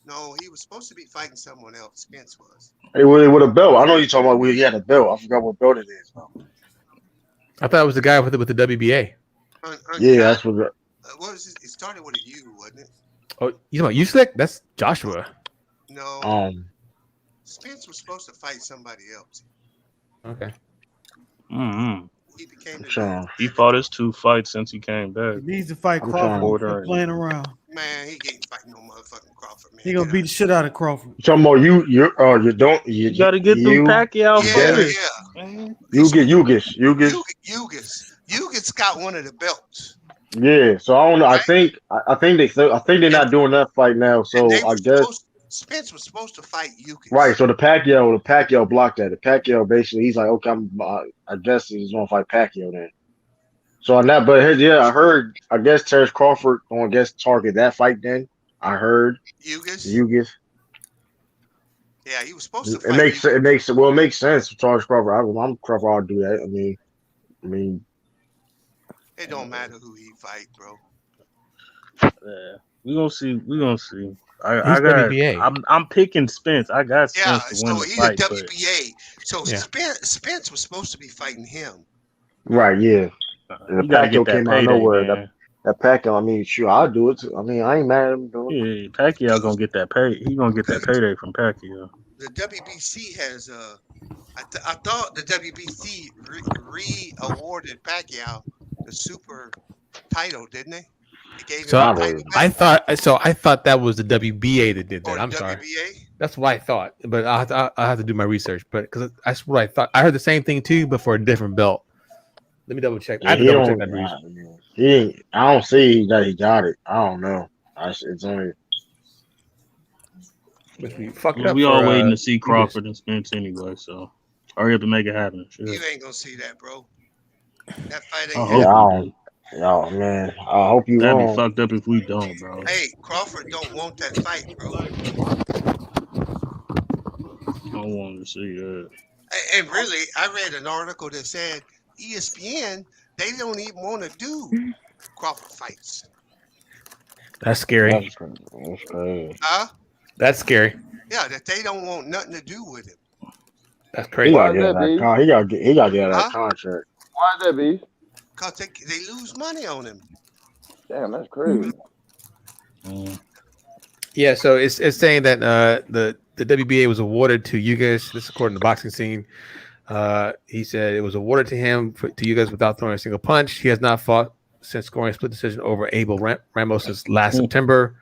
No, he was supposed to be fighting someone else. Spence was. Hey, with a belt. I know you talking about. He had a belt. I forgot what belt it is. I thought it was the guy with the WBA. Yeah, that's what. What was it? It started with a U, wasn't it? Oh, you know what? Usyk? That's Joshua. No. Spence was supposed to fight somebody else. Okay. Mm-hmm. He became He fought his 2 fights since he came back. He needs to fight Crawford. Quit playing around. Man, he ain't fighting no motherfucking Crawford, man. He gonna beat the shit out of Crawford. You talking about you got to get through Pacquiao first. Yeah. Ugas. Ugas got one of the belts. Yeah, so I don't know. Right? I think they're not doing that fight now. So I guess Spence was supposed to fight Ugas. Right. So the Pacquiao blocked that. The Pacquiao basically he's like, okay, I guess he's gonna fight Pacquiao then. So on that, but I heard. I guess Terrence Crawford gonna target that fight. Then I heard Ugas. Yeah, he was supposed to. It makes sense for Terrence Crawford. I'm Crawford. I'll do that. I mean, it don't matter who he fight, bro. Yeah, we gonna see. I'm picking Spence. I got Spence to win the fight. Yeah, so he's a WBA. So Spence was supposed to be fighting him. Right. Yeah. The Pacquiao came out of nowhere. That Pacquiao, I mean, sure, I'll do it too. I mean, I ain't mad at him doing it. Yeah, Pacquiao gonna get that pay. He gonna get that payday from Pacquiao. The WBC has I thought the WBC re-awarded Pacquiao the super title, didn't they? I thought that was the WBA that did that. I'm sorry. That's what I thought, but I have to do my research. But because that's what I thought. I heard the same thing too, but for a different belt. Let me double check. I have to double check that reason. I don't see that he got it. I don't know. It's only. We all waiting to see Crawford and Spence anyway, so hurry up and make it happen. Sure. You ain't gonna see that, bro. That fight ain't. Oh man, I hope you That'd wrong. be fucked up if we don't, bro. Hey, Crawford don't want that fight, bro. I want to see that. And really, I read an article that said ESPN they don't even want to do Crawford fights. That's scary. That's crazy. Huh? That's scary. Yeah, that they don't want nothing to do with him. That's crazy. He gotta get out of that contract. Why is that, B? Because they lose money on him. Damn, that's crazy. Yeah, so it's saying that the WBA was awarded to you guys. This is according to the boxing scene. He said it was awarded to him to you guys without throwing a single punch. He has not fought since scoring a split decision over Abel Ramos last September.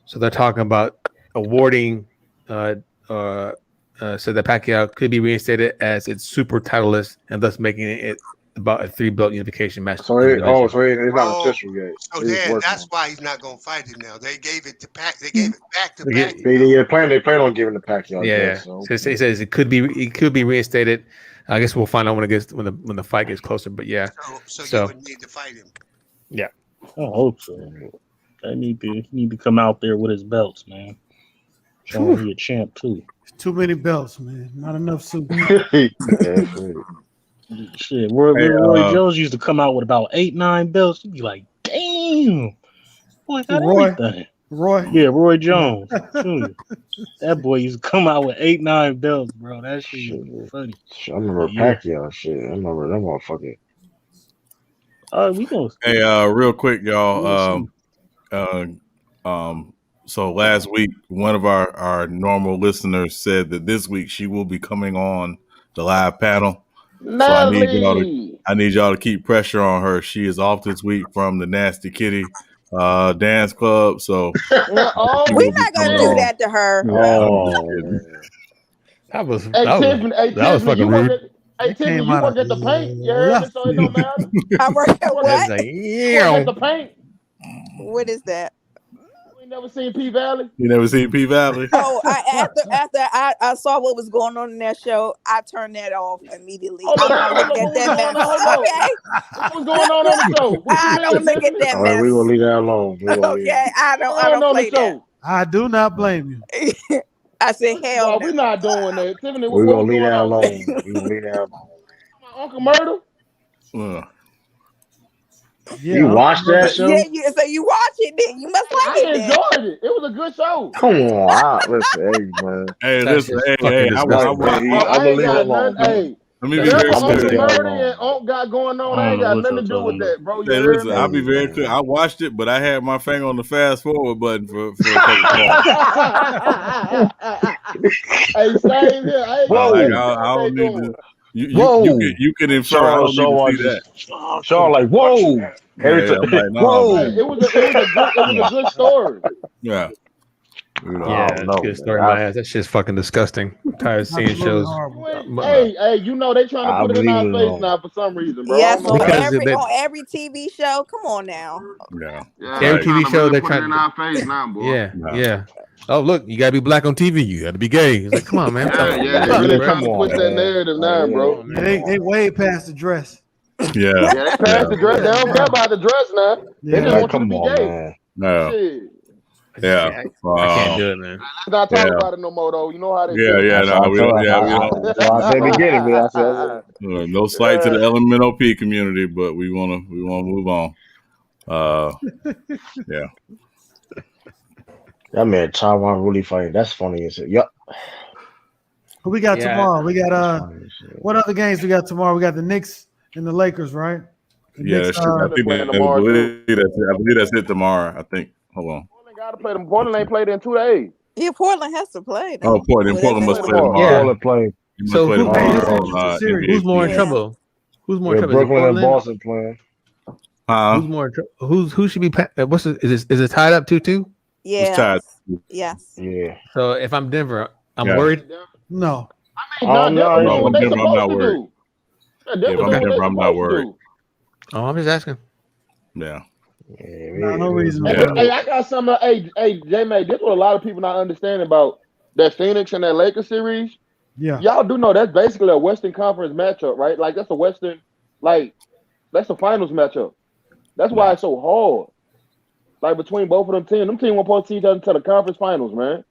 So they're talking about awarding. Said that Pacquiao could be reinstated as its super titleist and thus making it about a 3-belt unification match. So it's not official yet. So then that's why he's not gonna fight him now. They gave it to Pac. They gave it back to Pac. They plan on giving it to Pacquiao. Yeah. So he says it could be reinstated. I guess we'll find out when the fight gets closer. But yeah. So you would need to fight him. Yeah. I hope so. He need to come out there with his belts, man. Showing he a champ too. Too many belts, man. Not enough soup. Shit, Roy Jones used to come out with about 8-9 belts. You'd be like, damn, boy, got everything. Roy Jones. That boy used to come out with 8-9 belts, bro. That shit was funny. I remember Pacquiao shit. I remember that motherfucker. We gonna. Hey, real quick, y'all. So last week, one of our normal listeners said that this week she will be coming on the live panel. So I need y'all to keep pressure on her. She is off this week from the Nasty Kitty dance club. So we're not gonna do that to her. That was Tiffany, fucking rude. Hey, Tiffany, you work at the paint. You heard me, so it don't matter. I work at what? You work at the paint. What is that? You ain't never seen P Valley? You never seen P Valley? Oh, after I saw what was going on in that show, I turned that off immediately. I don't look at that mess. Okay. What's going on the show? I don't look at that All mess. right, we're gonna leave that alone. Okay, I don't play that. I do not blame you. I said, hell no. We're not doing that. Tiffany, We're gonna leave that alone. We're gonna leave that alone. My Uncle Murder? Yeah, you watched that show? Yeah, so you watch it then. You must like it. I enjoyed it. It was a good show. Come on, listen, hey man. Hey, listen, hey, I'm gonna leave it alone. Hey, let me be very Uncle clear. Murder and Unc got going on. I ain't got nothing to do with that, bro. Hey, listen, I'll be very clear. I watched it, but I had my finger on the fast forward button for a couple of Hey, same here. I don't need to. You can infer. I don't need to see that. Sean, like, whoa. Every time, whoa. It was a good story. Yeah. It's a good story. My ass. That shit's fucking disgusting. I'm tired of seeing shows. Hey, you know they trying to put it in our face now for some reason, bro. Yes, on every TV show. Come on now. Yeah. Every TV show they're put it trying in our face now, boy. Yeah. Oh, look, you gotta be black on TV. You gotta be gay. It's like, come on, man. They're trying to push that narrative now, bro. They way past the dress. Yeah. They past the dress. They don't care about the dress now. They just want you to be gay. Man. No. Shit. Yeah. I can't do it, man. Let's not talk about it no more, though. You know how they Yeah. We don't. I said beginning, man. I said, no slight to the LMNOP community, but we wanna move on. Yeah. That man Taiwan really funny. That's funny as it. Yep. Who we got tomorrow? We got what other games we got tomorrow? We got the Knicks and the Lakers, right? The Knicks, I believe that's it tomorrow. I think. Hold on. Portland got to play them. Portland ain't played in 2 days. Yeah, Portland has to play. Oh, Portland must play tomorrow. Yeah. Portland play. So who's more in trouble? Who's more in trouble? Brooklyn and Boston playing. Who's more in trouble? Who should be? Is it tied up 2-2? Yeah. Yes. Yeah. So if I'm Denver, I'm worried. No. I'm not worried. If I'm Denver, I'm not worried. Oh, I'm just asking. Yeah. No reason. Hey, I got something. Hey, J-May, this is what a lot of people not understanding about that Phoenix and that Lakers series. Yeah. Y'all do know that's basically a Western Conference matchup, right? Like that's a Western, that's a finals matchup. That's why it's so hard. Like between both of them teams. Them teams won't supposed to see each other until the conference finals, man.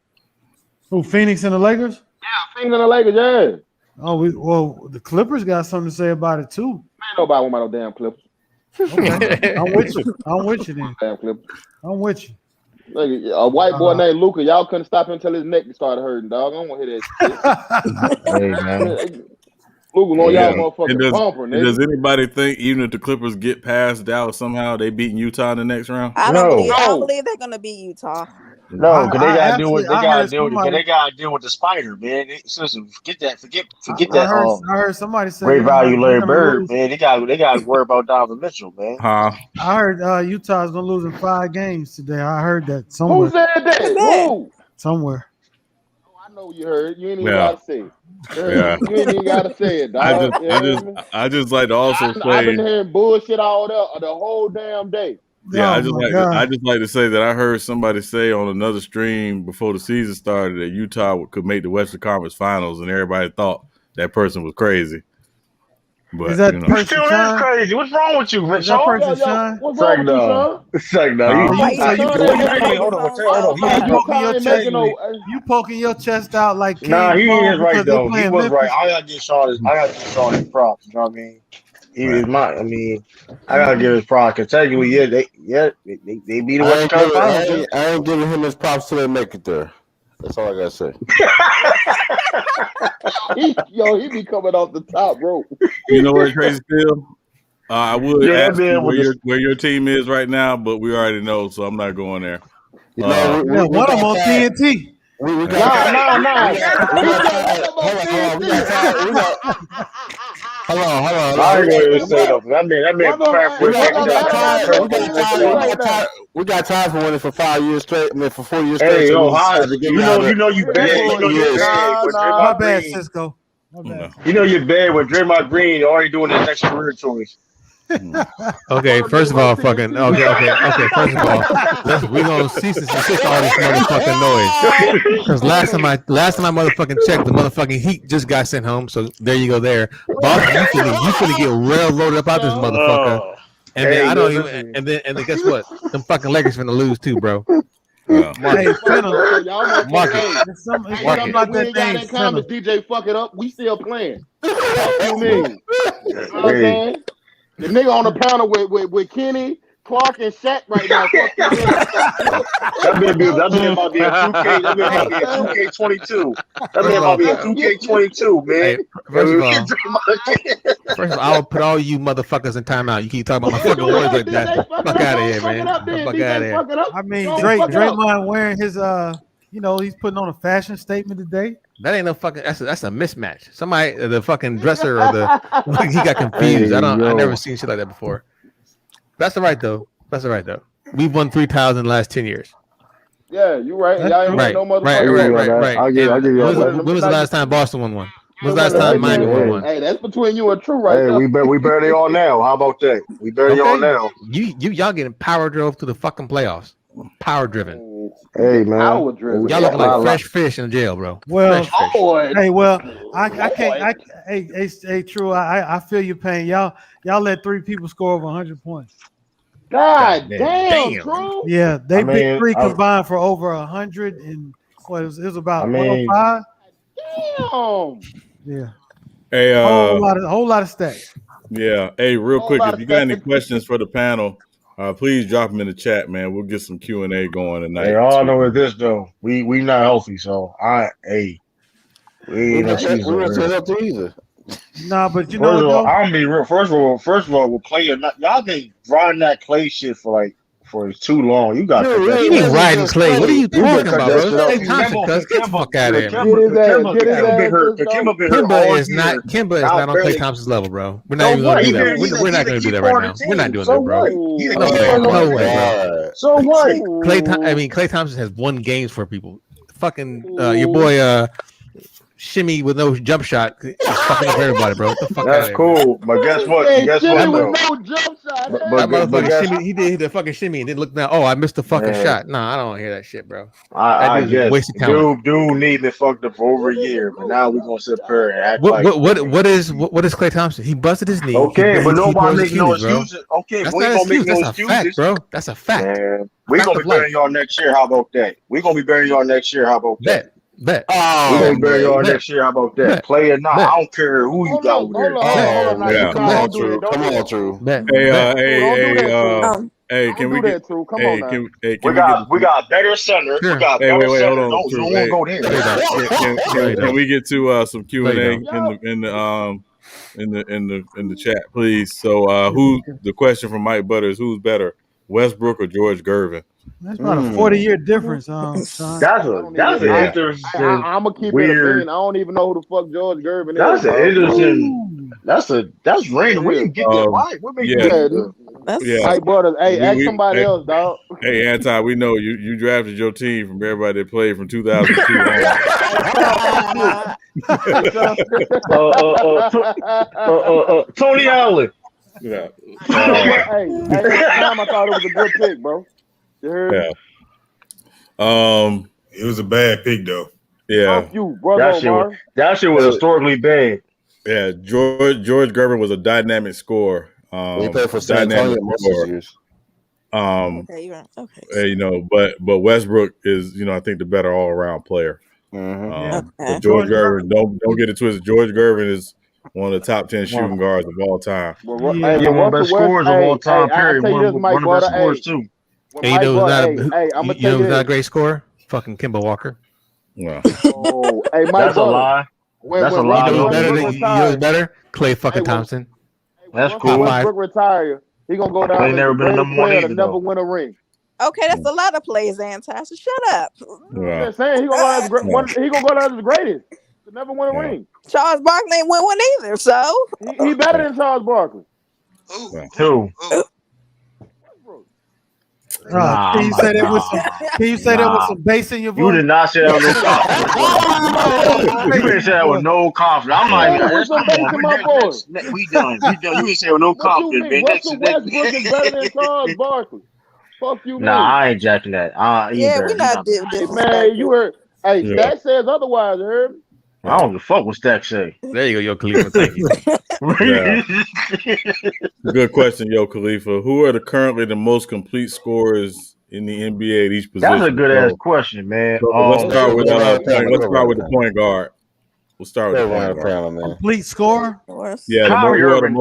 Who, Phoenix and the Lakers? Yeah, Phoenix and the Lakers, yeah. Oh, the Clippers got something to say about it too. Ain't nobody want about no damn Clippers. Okay. I'm with you then. Damn Clippers. I'm with you. Like, a white boy named Luka, y'all couldn't stop him until his neck started hurting, dog. I don't want to hear that shit. Hey, man. Luka on y'all motherfucking bumper, nigga. Does anybody think even if the Clippers get past Dallas somehow, they beating Utah in the next round? I don't believe they're gonna beat Utah. No, because they gotta do what they gotta do. Because they gotta deal with the spider, man. Listen, forget that. I heard somebody say great value Larry Bird, man. They gotta worry about Donovan Mitchell, man. Huh? I heard Utah's gonna lose in 5 games today. I heard that somewhere. Who said that? Who? Somewhere. I know you heard. You ain't even gotta say it. Yeah. You ain't even gotta say it, dog. I just like to also say I've been hearing bullshit all the whole damn day. Yeah, I just like to say that I heard somebody say on another stream before the season started that Utah could make the Western Conference Finals, and everybody thought that person was crazy. But is that person still is crazy? What's wrong with you, Rich? That person Sean? What's wrong with you, son? It's like no. You poking your chest out like nah, he is right though. He was right. I gotta give Sean his props. You know what I mean? He is my. I mean, I gotta give his props. Cause technically, they beat the Western Conference Finals. I ain't giving him his props till they make it there. That's all I gotta say. He be coming off the top rope. You know what, crazy still? I would ask you where your team is right now, but we already know, so I'm not going there. One of them on TNT. I ain't gonna even say nothing. That man We got time for winning for 5 years straight. I mean, for 4 years straight. Hey, so yo, you bad. My bad, Cisco. My bad. You know you're bad with Draymond Green already doing his next career choice. Okay, first of all, fucking okay. First of all, we're gonna cease and desist all this motherfucking noise. Because last time I motherfucking checked, the motherfucking Heat just got sent home. So there you go. There, Boston, you finna get railroaded up out this motherfucker. And then I don't even. And then guess what? Them fucking Lakers finna lose too, bro. Hey, Mark it. Something about that thing. Comments, DJ, fuck it up. We still playing. What you mean? You know what I'm saying? The nigga on the panel with Kenny, Clark, and Shaq right now. That man might be a 2K. That man might be a 2K22. That man might be a 2K22, man. Hey, first of all, I will put all you motherfuckers in timeout. You keep talking about my fucking words like that. Fuck out of here, man. Fuck out of here. I mean, Draymond wearing his he's putting on a fashion statement today. That ain't no fucking. That's a mismatch. Somebody, the fucking dresser or he got confused. Hey, I never seen shit like that before. That's all right though. We've won 3 titles in the last 10 years. Yeah, you right. Y'all ain't Right. No motherfucker. Right. I give you when was the last time Boston won one? When was the last time Miami won one? Hey, that's between you and True, right? Hey, we barely on now. How about that? We barely on now. Y'all getting power drove to the fucking playoffs. Power driven. Hey man, power driven. Y'all looking like fresh fish in jail, bro. Well, I can't. Hey, True. I feel your pain. Y'all let 3 people score over 100 points. God damn, True. Yeah, they big 3 combined for over 100 and what it was about 105. Damn. Yeah. Hey, a whole lot of stats. Yeah. Hey, real quick, if you got any questions for the panel, please drop them in the chat, man. We'll get some Q&A going tonight. Hey, all I know is this though. We not healthy, so we ain't no season. We're not set up to either. Nah, but I'm gonna be real. First of all, we're playing. Y'all been riding that Clay shit for too long. You got riding Clay. What are you talking about, bro? Hey, Thompson, get the fuck out of here, man. Kimba is not on Klay Thompson's level, bro. We're not even gonna do that. We're not gonna do that right now. We're not doing that, bro. No way, bro. So what? Klay Thompson has won games for people. Fucking your boy Shimmy with no jump shot is fucking up everybody, bro. What the fuck? That's cool, but guess what? No jump shot. But shimmy, he did the fucking shimmy and then look now. Oh, I missed the fucking shot. Nah, I don't hear that shit, bro. I guess wasted talent. Dude need me fucked up for over a year, but now we're gonna sit there and act what is Klay Thompson? He busted his knee. Okay, but nobody makes no excuses. Okay, that's we ain't not gonna make no that's excuses, a fact, bro. That's a fact. Man, we're gonna be burying y'all next year. How about that? We're gonna be burying y'all next year. How about that? Bet. We're gonna bury y'all next year. How about that? Play or not, I don't care who you got over there. Come on, True. Hey, can we get True? Come on now. We got better center. Sure. We got better center. Hold on. Don't go there. Can we get to some Q&A in the chat, please? So, the question from Mike Butters: who's better, Westbrook or George Gervin? That's about a 40-year difference, Sean. That's an interesting. I'm gonna keep it a thing. I don't even know who the fuck George Gervin is. That's an interesting. That's random. Where you get that? Why? What makes you that? Hey, brothers. Hey, ask somebody else, dog. Hey, Anti, we know you drafted your team from everybody that played from 2002 on. Tony Allen. Yeah. Hey, I thought it was a good pick, bro. You heard? Yeah. It was a bad pick though. Yeah. You, brother, that shit was historically bad. Yeah, George Gervin was a dynamic scorer. He played for San Antonio most of his years. Okay. But Westbrook is, I think the better all around player. But George Gervin, don't get it twisted. George Gervin is one of the top 10 shooting guards of all time. One of the best scorers of all time. Period. One of the best scorers too. And you know who's not a great scorer? Fucking Kemba Walker. Yeah. That's a lie. That's a lie. You know who's better? Klay fucking Thompson. That's cool. Westbrook retire. He gonna go down. They never been number one either. Never win a ring. Okay, that's a lot of plays, Anti. So shut up. I'm just saying he gonna go down as the greatest. Never won a ring. Charles Barkley ain't won one either, so he better than Charles Barkley. Two. Can you say that with some bass in your voice? You did not say that with no confidence. You didn't say that with no confidence. I'm like, we done. You didn't say it with no confidence, man. Russell Westbrook is better than Charles Barkley. Fuck you, man. Nah, I ain't jacking that. Yeah, we not doing man. You heard? Hey, Stat says otherwise. Heard? I don't give a fuck what Stack say. There you go, Yo Khalifa. Thank you. Good question, Yo Khalifa. Who are currently the most complete scorers in the NBA at each position? That's a good ass question, man. So let's start with the point guard. We'll start with the point guard. Complete score? Yeah, Kyrie Irving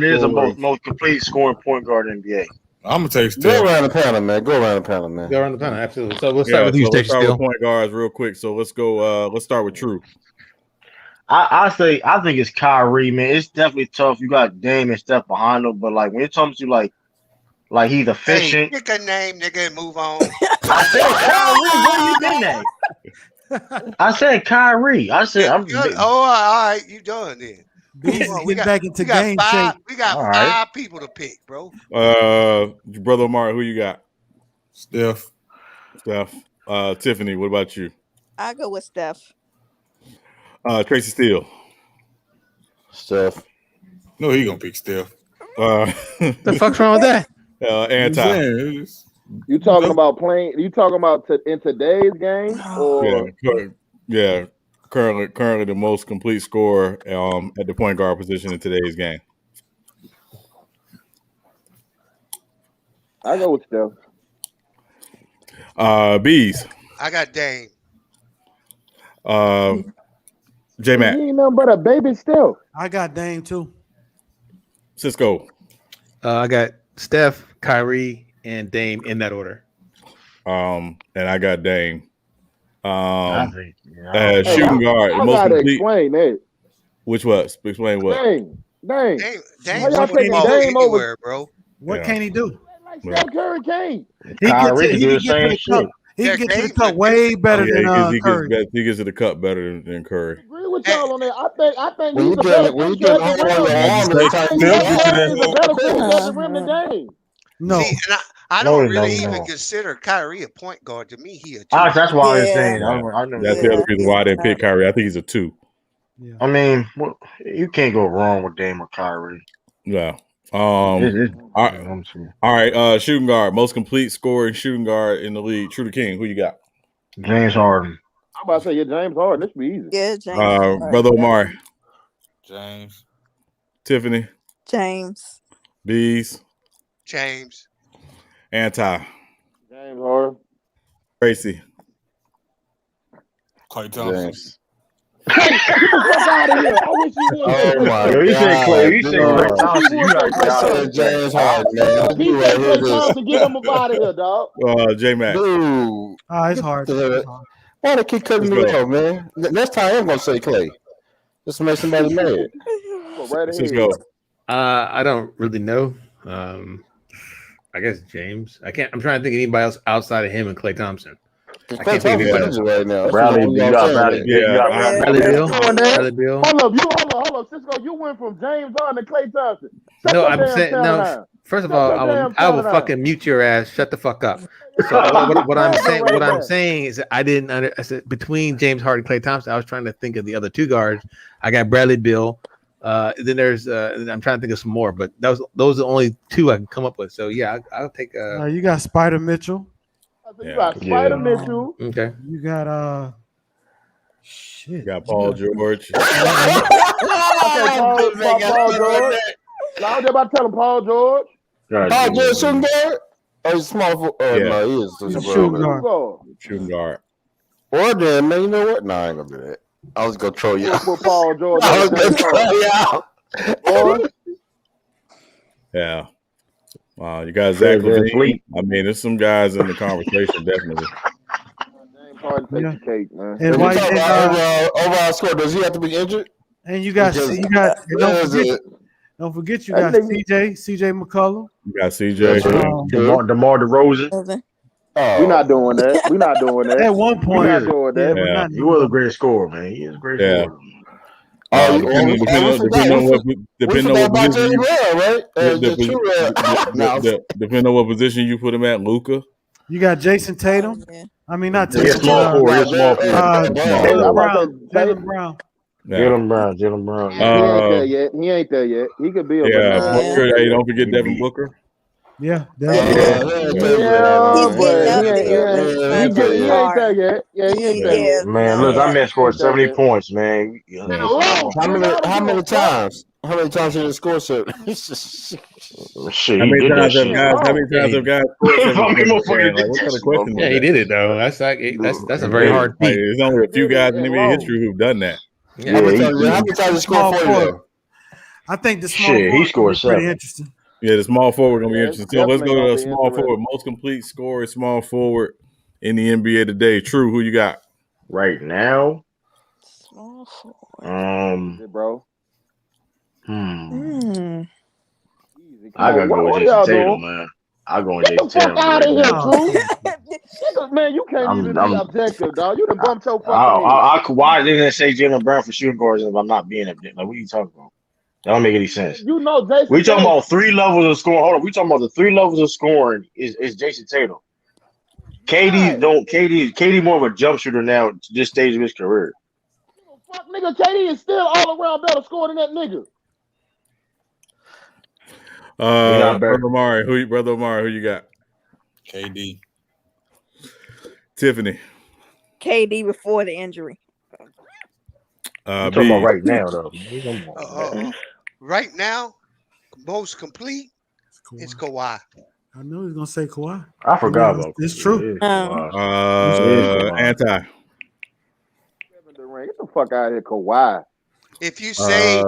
is the most complete scoring point guard in the NBA. I'm gonna take Go around the panel, man. Go around the panel, absolutely. So we'll start with you, let's start with point guards real quick. So let's go. Let's start with True. I think it's Kyrie, man. It's definitely tough. You got Dame and Steph behind him, but like when it comes to like he's efficient. Hey, pick a name, nigga, and move on. I said Kyrie. Where you been at? I said Kyrie. I said I'm. All right, you done then. We got game shape. We got five people to pick, bro. Brother Omar, who you got? Steph. Tiffany, what about you? I go with Steph. Tracy Steele. Steph. No, he gonna pick Steph. The fuck's wrong with that? Anti. You talking about playing? You talking about in today's game? Or Yeah. Currently the most complete scorer at the point guard position in today's game. I go with Steph. Bees. I got Dame. J Mac. He ain't nothing but a baby still. I got Dame too. Cisco. I got Steph, Kyrie, and Dame in that order. And I got Dame. Shooting guard. I gotta explain that. Which was? Explain what? Dame. Dame How y'all taking Dame over? Bro. What can he do? Like Steph Curry can't. He can get to the cup way better than Curry. He gets to the cup better than Curry. I agree with y'all on that. I think he's a better rim than Dame. No. See, and I don't really even consider Kyrie a point guard. To me, he a two. That's why I was saying. That's the other reason why I didn't pick Kyrie. I think he's a 2. Yeah. I mean, you can't go wrong with Dame or Kyrie. Yeah. All right. Shooting guard, most complete scoring shooting guard in the league. True to King. Who you got? James Harden. I'm about to say James Harden. This be easy. Yeah, James. Brother Omar. James. Tiffany. James. Bees. James. Anti. James Harden. Tracy. Klay Thompson. Get the fuck out of here. I wish you would. Oh my God. You said Klay. You said Klay Thompson. You got James Harden, man. He said Klay Thompson. Get him up out of here, dog. J Mac. Dude. It's hard. Why they keep cutting me off, man? Next time I'm gonna say Klay. Just to make somebody mad. Let's go. I don't really know. I guess James. I'm trying to think of anybody else outside of him and Klay Thompson. I can't think of anybody right now. Bradley Beal. Bradley Beal. Hold up. Cisco, you went from James Harden to Klay Thompson. No, I'm saying no. First of all, I will fucking mute your ass. Shut the fuck up. So what I'm saying is I said between James Harden and Klay Thompson, I was trying to think of the other two guards. I got Bradley Beal. Then there's I'm trying to think of some more, but those are the only two I can come up with. So yeah, I'll take. You got Spider Mitchell. You got Spider Mitchell. Okay. You got shit. You got Paul George. Paul George. I was about to tell him Paul George. Paul George shooting guard? Oh, he's small. No, he is shooting guard. Shooting guard. Or then, man, you know what? No, I ain't gonna do that. I was gonna throw you out. Paul George. I was gonna throw you out. Yeah. Wow, you guys, Zach Levine. I mean, there's some guys in the conversation, definitely. James Harden takes the cake, man. And overall score, does he have to be injured? And don't forget you got CJ McCollum. You got CJ. DeMar DeRozan. We're not doing that. We're not doing that. At one point, we're not doing that. Yeah. He was a great scorer, man. He is a great scorer. Depending on what position you, depending on what position you put him at, Luka. You got Jason Tatum. I mean, not Tatum. Yeah, small forward. Yeah, small forward. Jaylen Brown. Jaylen Brown. He ain't there yet. He ain't there yet. He could be. Hey, don't forget Devin Booker. Yeah, but he ain't there yet. Yeah, he ain't there yet. Man, look, that man scored 70 points, man. How many times? How many times did he score? Shit, How many times have guys scored? What kind of question? Yeah, he did it though. That's a very hard feat. There's only a few guys in NBA history who've done that. How many times did he score for you? I think the small forward he scored pretty interesting. Yeah, the small forward gonna be interesting. So let's go to the small forward. Most complete scorer, small forward in the NBA today. True, who you got right now? Small forward. Bro. I gotta go with Jason Tatum, man. I'll go with Jason Tatum. Out of here, man. You can't even be objective, dog. You done bumped your fucking why didn't they say Jaylen Brown for shooting guards if I'm not being objective? Like, what are you talking about? That don't make any sense. You know, Jason. We talking about 3 levels of scoring. Hold on, we talking about the 3 levels of scoring is Jason Tatum. KD more of a jump shooter now at this stage of his career. Fuck, nigga, KD is still all around better scoring than that nigga. Brother Omari, who you got? KD. Tiffany. KD before the injury. I'm talking about right now, though. Right now, most complete is Kawhi. I know he's gonna say Kawhi. I forgot about it's true. Anti. Kevin Durant, get the fuck out of here, Kawhi. If you say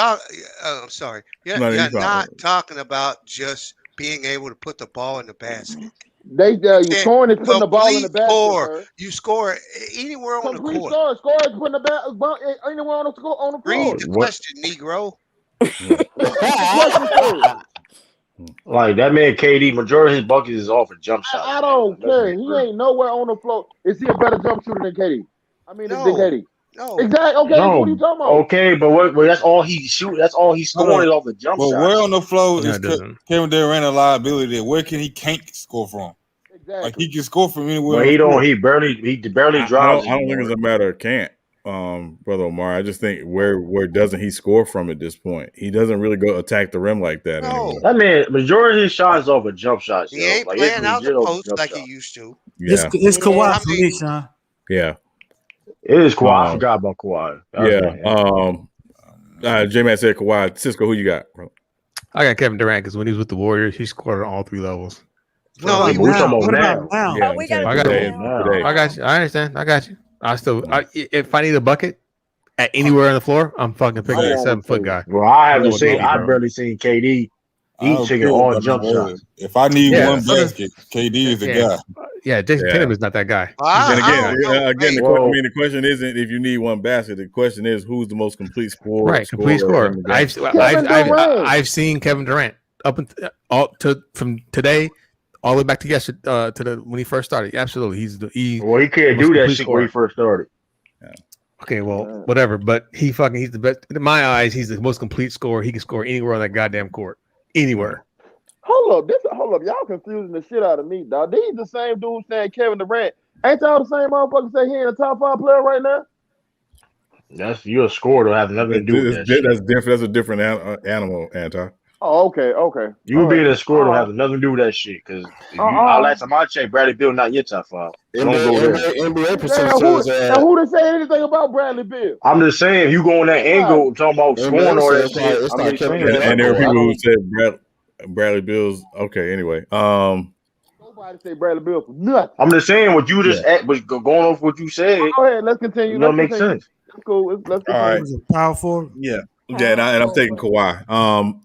I'm sorry, you're not talking about just being able to put the ball in the basket. You scoring is putting the ball in the basket. You score anywhere on the court. Score is putting the ball anywhere on the court. Read the question, Negro. Like that man KD, majority of his buckets is off a jump shot. I don't care. He ain't nowhere on the floor. Is he a better jump shooter than KD? I mean, than KD. No. Exactly. Okay. No. What are you talking about? Okay, but that's all he shoot. That's all he's scoring is off the jump shot. But where on the floor is Kevin Durant a liability? Where can he can't score from? Exactly. Like he can score from anywhere. Well, he barely drives. I don't think it's a matter of can't, Brother Omar. I just think where doesn't he score from at this point? He doesn't really go attack the rim like that anymore. That man, majority of his shots off a jump shot. He ain't playing out the post like he used to. Yeah. It's Kawhi for me, Sean. Yeah. It is Kawhi. I forgot about Kawhi. J-Man said Kawhi. Cisco, who you got, bro? I got Kevin Durant because when he was with the Warriors, he scored on all 3 levels. No, we talking about now. Yeah, I got you. I understand. I got you. If I need a bucket at anywhere on the floor, I'm fucking picking a 7-foot guy. Well, I've barely seen KD eat chicken on jump shots. If I need one basket, KD is the guy. Yeah, Jason Tatum is not that guy. The question isn't if you need one basket. The question is who's the most complete scorer. Right, complete scorer. I've seen Kevin Durant from today all the way back to yesterday when he first started. Absolutely, he can't do that shit when he first started. Yeah. Okay, well, whatever. But he's the best in my eyes. He's the most complete scorer. He can score anywhere on that goddamn court, anywhere. Hold up, y'all confusing the shit out of me, dog. These the same dudes saying Kevin Durant. Ain't y'all the same motherfuckers say he ain't a top 5 player right now? You're a scorer to have nothing to do with that. That's different. That's a different animal, Anti. Oh, okay. You being a scorer don't have nothing to do with that shit. Because last time I checked, Bradley Beal not your top 5. Don't go there. NBA percentage. Now who done say anything about Bradley Beal? I'm just saying, if you go on that angle talking about scoring or that shit, and there are people who said Bradley Beal's okay. Anyway, nobody say Bradley Beal for nothing. I'm just saying what you just was going off what you said. Go ahead, let's continue. That makes sense. That's cool. Let's all right. Power forward. Yeah, and I'm taking Kawhi.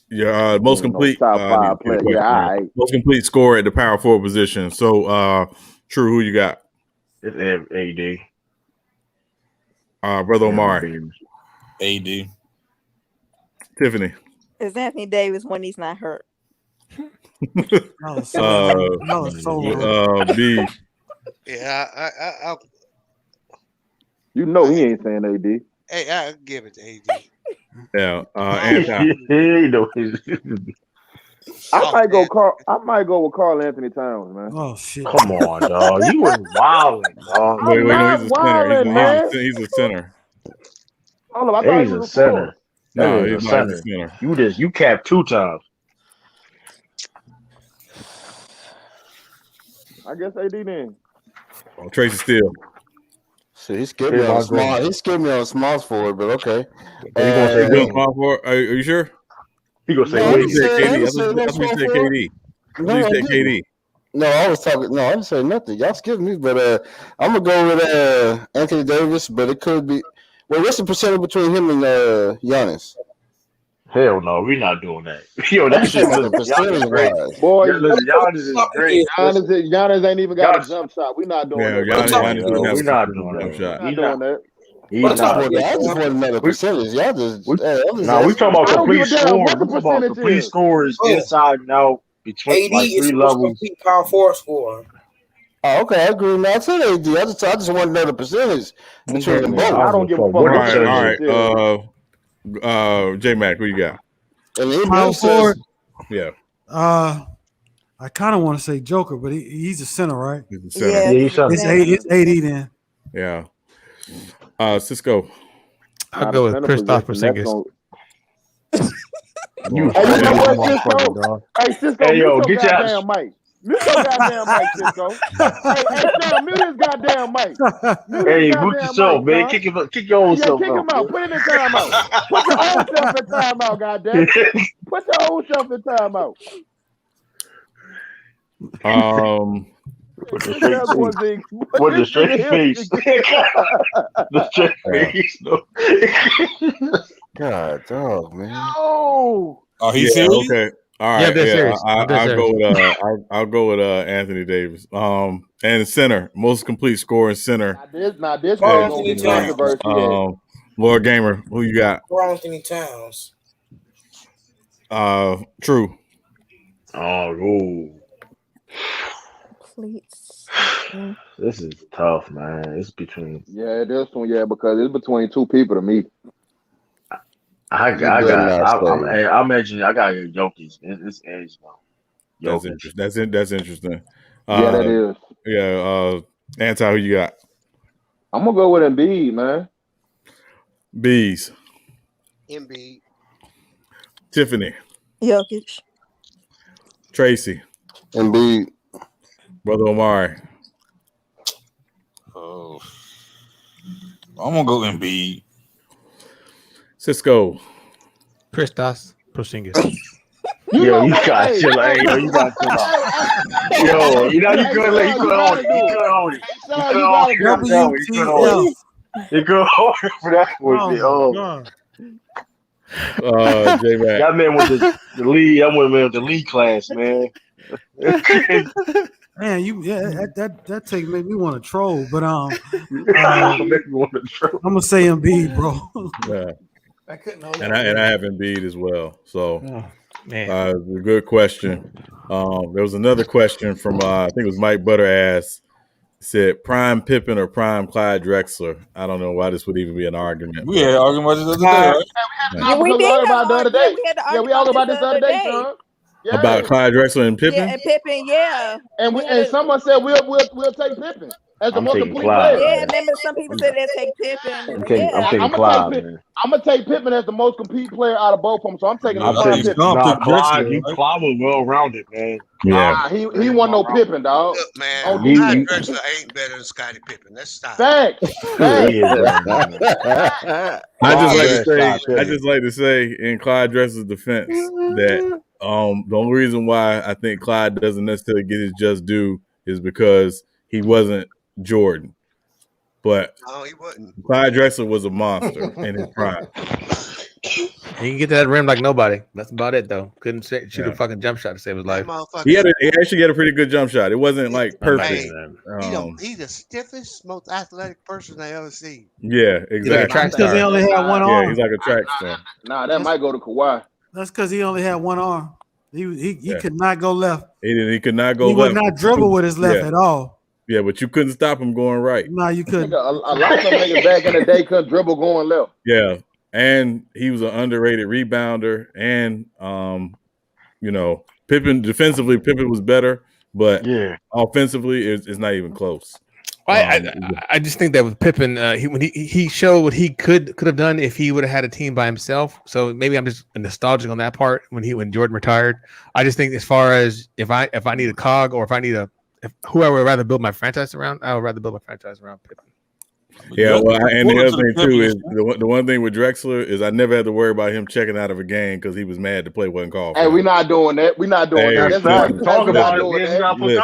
Your most complete top 5 player. Yeah, all right. Most complete scorer at the power forward position. So, True, who you got? It's AD. Brother Omari. AD. Tiffany. It's Anthony Davis when he's not hurt. B. Yeah, You know he ain't saying AD. hey, I'll give it to AD. Yeah, anti. I might go with Carl Anthony Towns, man. Oh shit! Come on, dog. You was wilding, dog. Wait, no, he's a center. wilding, man. He's a center. Hold on, I thought He's he a was center. No, He's he's a not a center. center. You capped 2 times. I guess AD then. Oh, Tracy Steele. So he skipped me on small. He skipped me on small forward, but okay. You gonna say good small forward? Are you sure? He gonna say KD. That's what you said, KD. No, I didn't. KD. No, I was talking. No, I didn't say nothing. Y'all skipped me, but I'm gonna go with Anthony Davis. But it could be. Well, what's the percentage between him and Giannis? Hell no, we're not doing that. Yo, that shit was great. Boy, Giannis is great. Giannis ain't even got a jump shot. We're not doing that. We're not doing that. We're not doing that. I just want another percentage. Y'all just we talking about complete score. We talking about complete scores inside and out between AD is 3 levels. Power forward scorer. Oh, okay, I agree. Man, I said AD. I just want another percentage between them both. I don't give a fuck. All right. J Mac, who you got? Power forward. Yeah. I kind of want to say Joker, but he's a center, right? He's a center. It's AD then. Yeah. Cisco. I'll go with Christoph Porzingis. Hey, Cisco, hey, yo, get your goddamn mic. Mute your goddamn mic, Cisco. Hey, Sean, mute his goddamn mic. Hey, mute yourself, man. Kick your own self kick him out. Put him in timeout. Put your own self in timeout, goddamn. Put your own self in timeout. With the straight face. The straight face. No. God, dog, man. Oh, he's serious? Okay. All right. Serious. I'll go with Anthony Davis. And center, most complete scoring center. Now this one's gonna be controversial. Lord Gamer, who you got? Anthony Towns. True. Oh, Please. this is tough, man. It's between. Yeah, this one, because it's between 2 people to me. I imagine I got Jokic. It's edge though. That's interesting. Yeah, that is. Yeah. Anti, who you got? I'm gonna go with Embiid, man. Bees. Embiid. Tiffany. Jokic. Tracy. Embiid. Brother Omari. Oh, I'm gonna go Embiid. Cisco. Christoph Porzingis. Yo, you got to chill out. You got to chill out. Yo, you could hold it. You could hold it. You could hold it for that one. J-Mac. That man was the lead. That man was the lead class, man. Man, that take made me want to troll, but I'm gonna say Embiid, bro. Yeah. And I have Embiid as well. So, a good question. There was another question from I think it was Mike Butter asked. Said prime Pippen or prime Clyde Drexler. I don't know why this would even be an argument. We had an argument about this the other day, right? We did about the other day. Yeah, we all about this the other day, Sean. Yeah. About Clyde Drexler and Pippen. Yeah, and Pippen, yeah. And someone said we'll take Pippen as the most complete Clyde, player. Yeah, remember some people said they'll take Pippen. I'm taking Clyde, man. I'm gonna take Pippen as the most complete player out of both of them. So I'm taking Clyde. Pippen. Clyde was well rounded, man. Yeah, he wasn't no Pippen, dog. Look, man, Clyde Drexler ain't better than Scottie Pippen. Let's stop. Facts. I just like to say in Clyde Drexler's defense that the only reason why I think Clyde doesn't necessarily get his just due is because he wasn't Jordan. But no, he wasn't. Clyde Drexler was a monster in his prime. He can get to that rim like nobody. That's about it, though. Couldn't shoot a fucking jump shot to save his life. He actually had a pretty good jump shot. It wasn't like perfect. He's the stiffest, most athletic person I ever seen. Yeah, exactly. Because he only had one arm. Yeah, he's like a track star. Nah, that might go to Kawhi. That's because he only had one arm. He could not go left. He could not go left. He would not dribble with his left at all. Yeah, but you couldn't stop him going right. No, you couldn't. A lot of them niggas back in the day couldn't dribble going left. Yeah, and he was an underrated rebounder, and Pippen defensively, Pippen was better, but offensively, it's not even close. I just think that with Pippen, he showed what he could have done if he would have had a team by himself. So maybe I'm just nostalgic on that part when Jordan retired. I just think as far as if I need a cog or if I need who I would rather build my franchise around, I would rather build my franchise around Pippen. Yeah, well, and the other thing too is the one thing with Drexler is I never had to worry about him checking out of a game because he was mad the play wasn't called. Hey, we're not doing that. We're not doing that. That's talk about it. We're not doing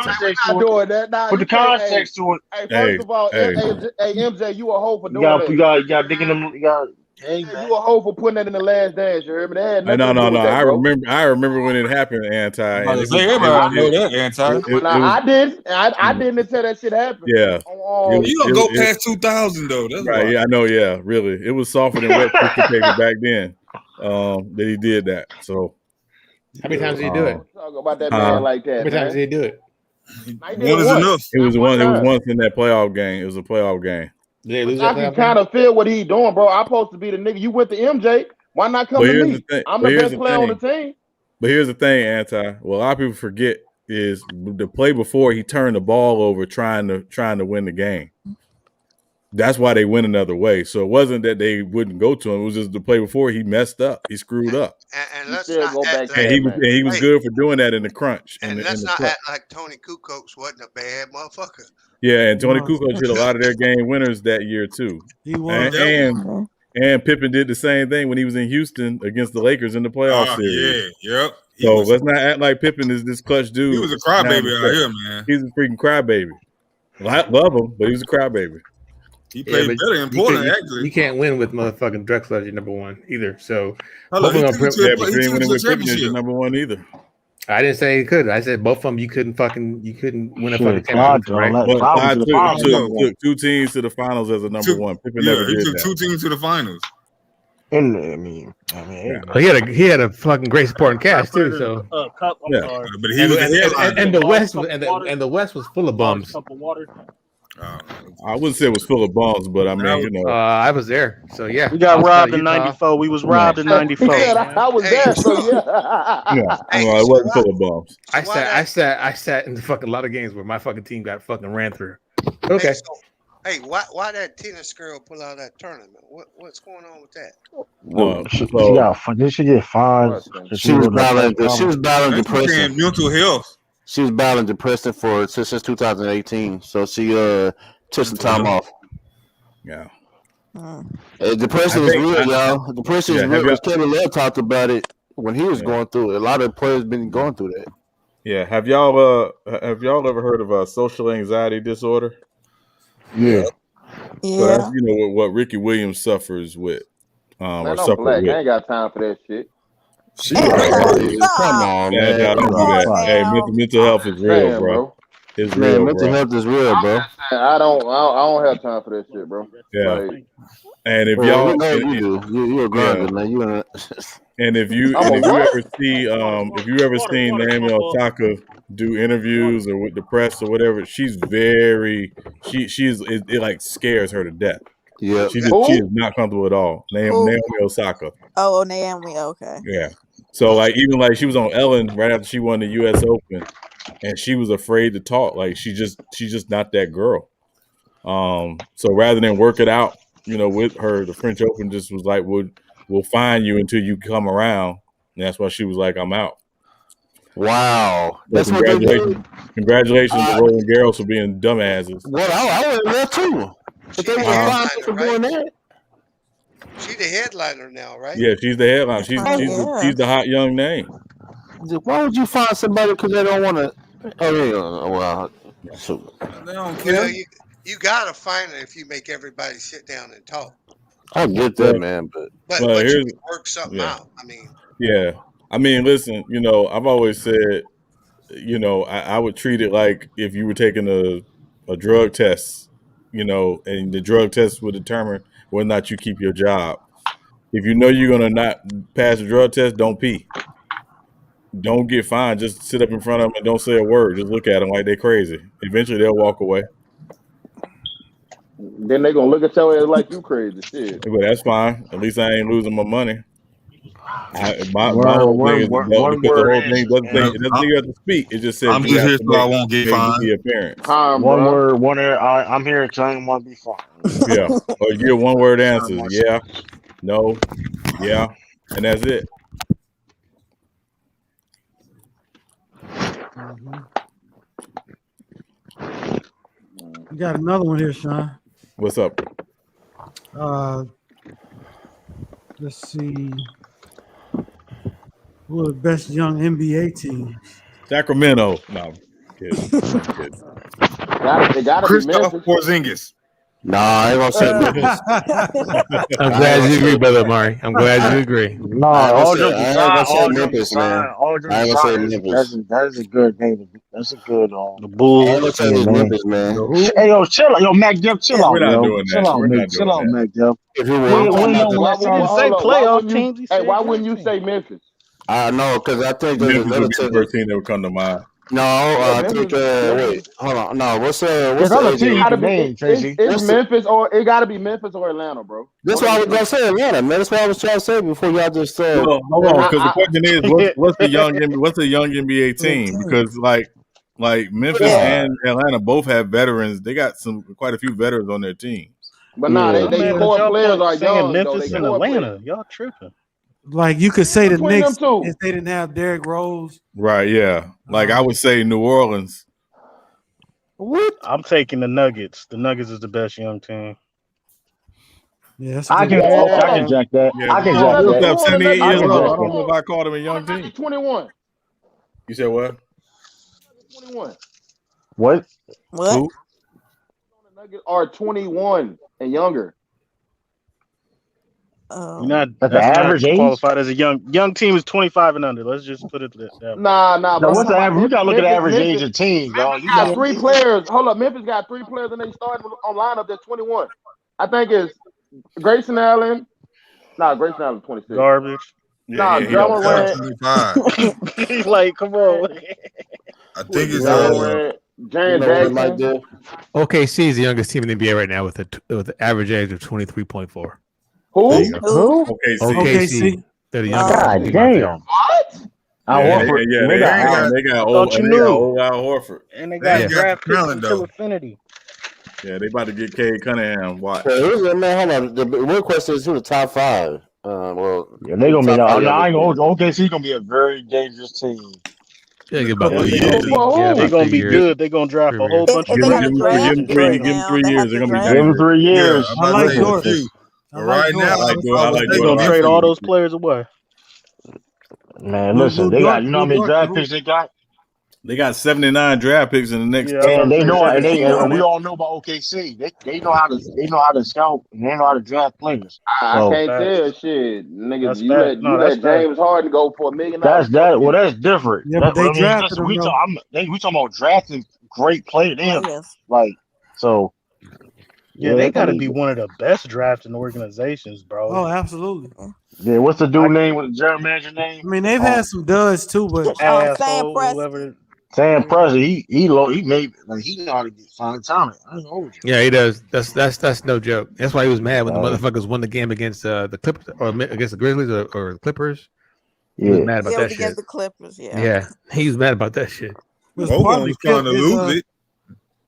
that. Put the context to it. Hey, first of all, MJ, you a hoe for doing that. You got digging them. You a hoe for putting that in the last dance. You heard me? No. I remember when it happened. Anti. I didn't until that shit happened. Yeah. You don't go past 2000 though. That's right. Yeah, I know. Yeah, really. It was softer than wet paper back then. That he did that. So. How many times did he do it? Talk about that man like that. How many times did he do it? One is enough. It was once in that playoff game. It was a playoff game. I can kind of feel what he's doing, bro. I'm supposed to be the nigga. You went to MJ. Why not come to me? I'm the best player on the team. But here's the thing, Anti. Well, a lot of people forget is the play before he turned the ball over trying to win the game. That's why they went another way. So it wasn't that they wouldn't go to him. It was just the play before he messed up. He screwed up. And let's not go back. And he was good for doing that in the crunch. And let's not act like Tony Kukoc wasn't a bad motherfucker. Yeah, and Tony Kukoc hit a lot of their game winners that year too. He was. And Pippen did the same thing when he was in Houston against the Lakers in the playoff series. Yeah, yep. So let's not act like Pippen is this clutch dude. He was a crybaby out here, man. He's a freaking crybaby. I love him, but he was a crybaby. He played better in Portland, actually. You can't win with motherfucking Drexler as your number one either. So but you ain't winning with Pippen as your number one either. I didn't say he could. I said both of them. You couldn't win a fucking championship, right? Took two teams to the finals as a number one. Pippen never did took two teams to the finals. And he had a fucking great supporting cast too. So but he was and the West was full of bums. I wouldn't say it was full of bombs, but I mean, I was there, so yeah. We got robbed in '94. We was robbed in '94. I was there, so yeah. It wasn't full of bombs. I sat in the fucking lot of games where my fucking team got fucking ran through. Okay. Hey, why that tennis girl pull out of that tournament? What's going on with that? Well, did she get fined? She was battling depression. Mental health. She was battling depression since 2018, so she took some time off. Yeah. Depression is real, y'all. Depression is real. Kevin Love talked about it when he was going through it. A lot of players been going through that. Yeah. Have y'all ever heard of social anxiety disorder? Yeah. So that's what Ricky Williams suffers with. Man, I'm black. I ain't got time for that shit. Come on, man. Don't do that. Hey, mental health is real, bro. It's real, mental health is real, bro. I don't have time for that shit, bro. Yeah. And if y'all, you're a grinder, man. And if you ever seen Naomi Osaka do interviews or with the press or whatever, she's it like scares her to death. Yeah, she is not comfortable at all. Naomi Osaka. Oh, Naomi. Okay. Yeah. So even she was on Ellen right after she won the U.S. Open, and she was afraid to talk. Like she's just not that girl. So rather than work it out, with her, the French Open just was like, we'll find you until you come around. And that's why she was like, I'm out. Wow. So that's congratulations to Roland Garros for being dumbasses. Well, I was there too. But they were fine for doing that. She's the headliner now, right? Yeah, she's the headliner. She's the hot young name. Why would you find somebody because they don't want to? They don't care. You gotta find it if you make everybody sit down and talk. I get that, man, but you can work something out. I mean, listen. I've always said, I would treat it like if you were taking a drug test, and the drug test would determine whether or not you keep your job. If you know you're gonna not pass the drug test, don't pee. don't get fined. Just sit up in front of them and don't say a word. Just look at them like they're crazy. Eventually, they'll walk away. Then they gonna look at your ass like you crazy. Shit. But that's fine. At least I ain't losing my money. My Well, whole thing is one because the word whole thing answers, doesn't man. say you have to speak. It just says I'm you just have here to so I won't get make fined. the appearance. One word, one error. I'm here because I ain't want to be fined. Yeah. Or you get one word answers. Yeah, no, yeah, and that's it. You got another one here, Sean. What's up? Let's see. Who are the best young NBA teams? Sacramento. No, kidding. It gotta be Kristaps Memphis. Porzingis. Nah, I ain't gonna say Memphis. I'm glad you agree, brother Mari. I'm glad you agree. No, I ain't all gonna jokes say aside, Memphis, man. all I jokes ain't gonna say aside, Memphis. that is a good game. That's a good The I ain't Bulls. gonna say yeah, man. Memphis, man. Hey, yo, chill out, yo, Mac Jeff, chill out, We're not yo, doing chill that. out, We're Mac, not doing chill out, that. Mac Jeff. If you When were, the not last time? Say playoff teams. He said Why wouldn't young you teams. say Memphis? I know, because I think there's Memphis another would be the team. first team that would come to mind. No, I Memphis, think. Wait, hold on. No, what's There's the other team you AJ? can name, Tracy. It's Memphis or it gotta be Memphis or Atlanta, bro. That's what I was gonna say, Atlanta, man. That's what I was trying to say before y'all just said. Well, hold on, because the question is, what's the young NBA team? Because like Memphis Yeah. and Atlanta both have veterans. They got quite a few veterans on their teams. But nah, they core y'all players are saying young Memphis though. and They core Atlanta. players. Y'all tripping. Like you could say the Between Knicks them two. if they didn't have Derrick Rose. Right? Yeah. Like I would say New Orleans. What? I'm taking the Nuggets. The Nuggets is the best young team. Yeah, that's I can jack that. Yeah, I can jack Phillips that. have 78 I years can old. jack I don't that. know if I called him a young team. 21. You said what? 21. What? What? Who? The Nuggets are 21 and younger. You're not. That's the That's not average age? qualified as a young team is 25 and under. Let's just put it that way. Nah, Now, bro. what's the average? We gotta look at the average age Memphis of teams, y'all. You got got 3 players. Hold up, Memphis got 3 players and they started on lineup that's 21. I think it's Grayson Allen. Nah, Grayson Allen 26. Garbage. Nah, John Morant. He's like, come on. I think it's John Morant, Jaren Jackson. OKC is the youngest team in the NBA right now with an average age of 23.4. Who? OKC. They're the youngest. God team damn. out What? They got old Al Horford. And they got draft picks until infinity. Yeah, they about to get Cade Cunningham. Watch. Man, hold on. The real question is who the top 5. Yeah, they gonna be. I ain't gonna. OKC gonna be a very dangerous team. Yeah, They're gonna be good. They're gonna draft a whole bunch of Give them 3 years. They're gonna be Give them 3 years. I like George. Right now, they're gonna trade all those players away. Man, listen, they got. You know how many draft picks they got? They got 79 draft picks in the next. And they know, and we all know about OKC. They know how to scout. And they know how to draft players. I can't tell shit, niggas. You let James Harden go for $1 million. That's different. Yeah, but they drafted we him. talking about drafting great players. Like so. Yeah, they got to be one of the best drafting organizations, bro. Oh, absolutely. Yeah, what's the dude name with the general manager name? I mean, they've had some duds too, but Sam Presti, he made he know how to find talent. I ain't hold you. Yeah, he does. That's no joke. That's why he was mad when the motherfuckers won the game against the Clippers or against the Grizzlies or the Clippers. He was mad about that shit. Against the Clippers, Yeah, he was mad about that shit. Oakland's trying to lose it.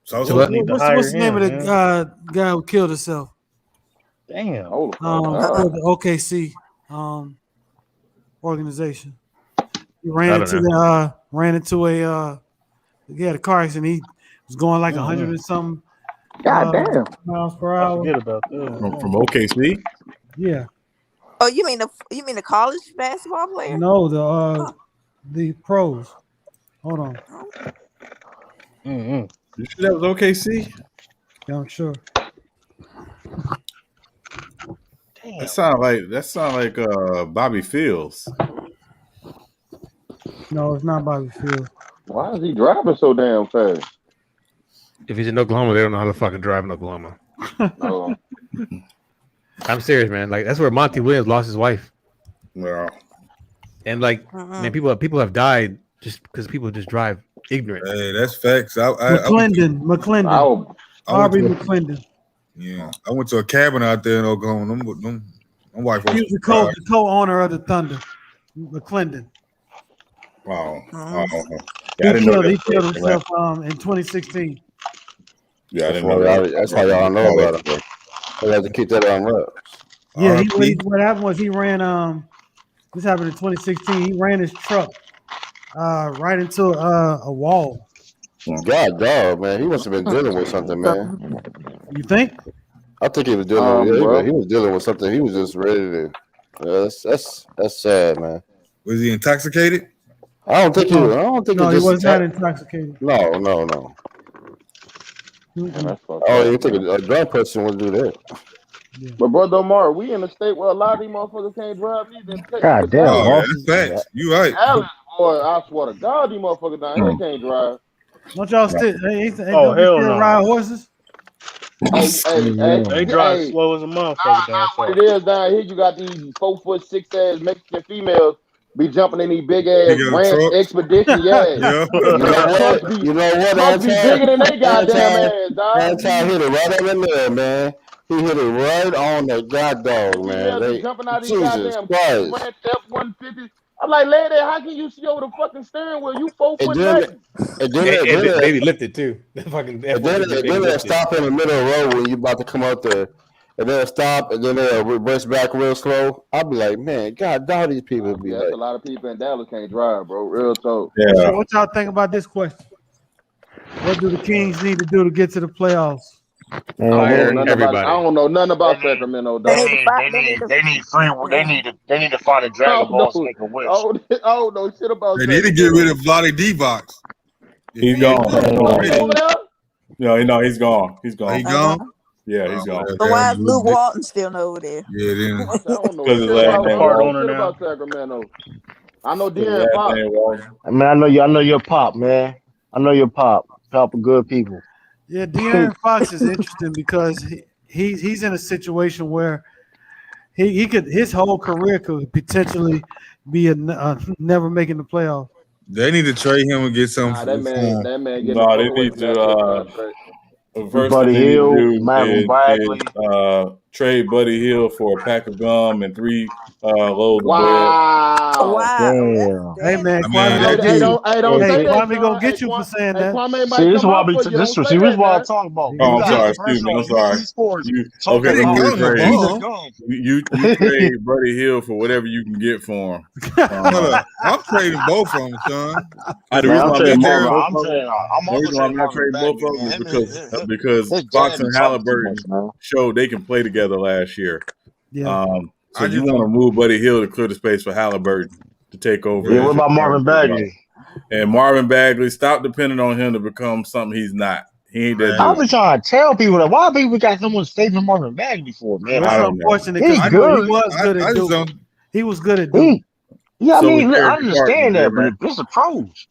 So what's the name of the guy who killed himself? Damn. The OKC organization. He ran into he had a car accident. He was going like 100 and something. God damn. Miles per hour. Forget about that. From OKC. Yeah. Oh, you mean the college basketball player? No, the pros. Hold on. You sure that was OKC? Yeah, I'm sure. Damn. That sound like Bobby Fields. No, it's not Bobby Fields. Why is he driving so damn fast? If he's in Oklahoma, they don't know how to fucking drive in Oklahoma. Oh. I'm serious, man. Like that's where Monty Williams lost his wife. Yeah. And like, man, people have died just because people just drive ignorant. Hey, that's facts. McClendon. Aubrey McClendon. Yeah, I went to a cabin out there in Oklahoma. My wife was the co-owner of the Thunder, McClendon. Wow. He killed himself in 2016. Yeah, I didn't know. That's how y'all know about it. I had to keep that on wraps. Yeah, what happened was he ran. This happened in 2016. He ran his truck right into a wall. God, dog, man, he must have been dealing with something, man. You think? I think he was dealing with. He was dealing with something. He was just ready to. That's sad, man. Was he intoxicated? I don't think he was. I don't think he was just not intoxicated. No. Oh, you think a drunk person would do that? Yeah. But brother Omar, we in a state where a lot of these motherfuckers can't drive either. God damn, facts. You right. Alice, boy, I swear to God, these motherfuckers down here can't drive. Don't y'all still? Hell no. Ride horses? They drive slow as a motherfucker down what it is down here, you got these 4'6" ass Mexican females be jumping in these big ass ranch expedition. Yeah. You know what? Must be bigger than they goddamn ass, dog. Anton hit it right on the nail, man. He hit it right on the goddamn, man. Yeah, they jumping out of these goddamn ranch F-150. I'm like, lady, how can you see over the fucking steering wheel? You 4 foot nine. And then baby lifted too. Fucking. And then they'll stop in the middle of the road when you about to come out there. And they'll stop, and then they'll reverse back real slow. I'll be like, man, God, all these people be That's a lot of people in Dallas can't drive, bro. Real talk. Yeah. So what y'all think about this question? What do the Kings need to do to get to the playoffs? I don't know nothing about Sacramento, dog. They need to find a Dragon Ball to make a wish. Oh no, shit about they need to get rid of Vlade Divac. He's gone. No, he's gone. He's gone. He gone? Yeah, he's gone. So why is Luke Walton still over there? Yeah, then. I don't know shit about Sacramento. I know De'Aaron Fox. I mean, I know your pop, man. I know your pop. Pop of good people. Yeah, De'Aaron Fox is interesting because he's in a situation where he could his whole career could potentially be never making the playoff. They need to trade him and get something. That man. They need to. First Buddy Hill, Mavericks Bagley. Trade Buddy Hill for a pack of gum and 3 loads of bread. Wow. Hey man, Kwame gonna get you for saying that. See, this is what I talk about. Oh, I'm sorry, excuse me. I'm sorry. You trade Buddy Hill for whatever you can get for him. I'm trading both of them, son. The reason I'm not trading both of them is because Fox and Halliburton showed they can play together last year. Yeah. So you want to move Buddy Hill to clear the space for Halliburton to take over. Yeah, what about Marvin Bagley? And Marvin Bagley, stop depending on him to become something he's not. He ain't that. I've been trying to tell people that why people got so much faith in Marvin Bagley for, man. That's unfortunate because he was good at doing. He was good at doing. Yeah, I mean, I understand that, but this is pros.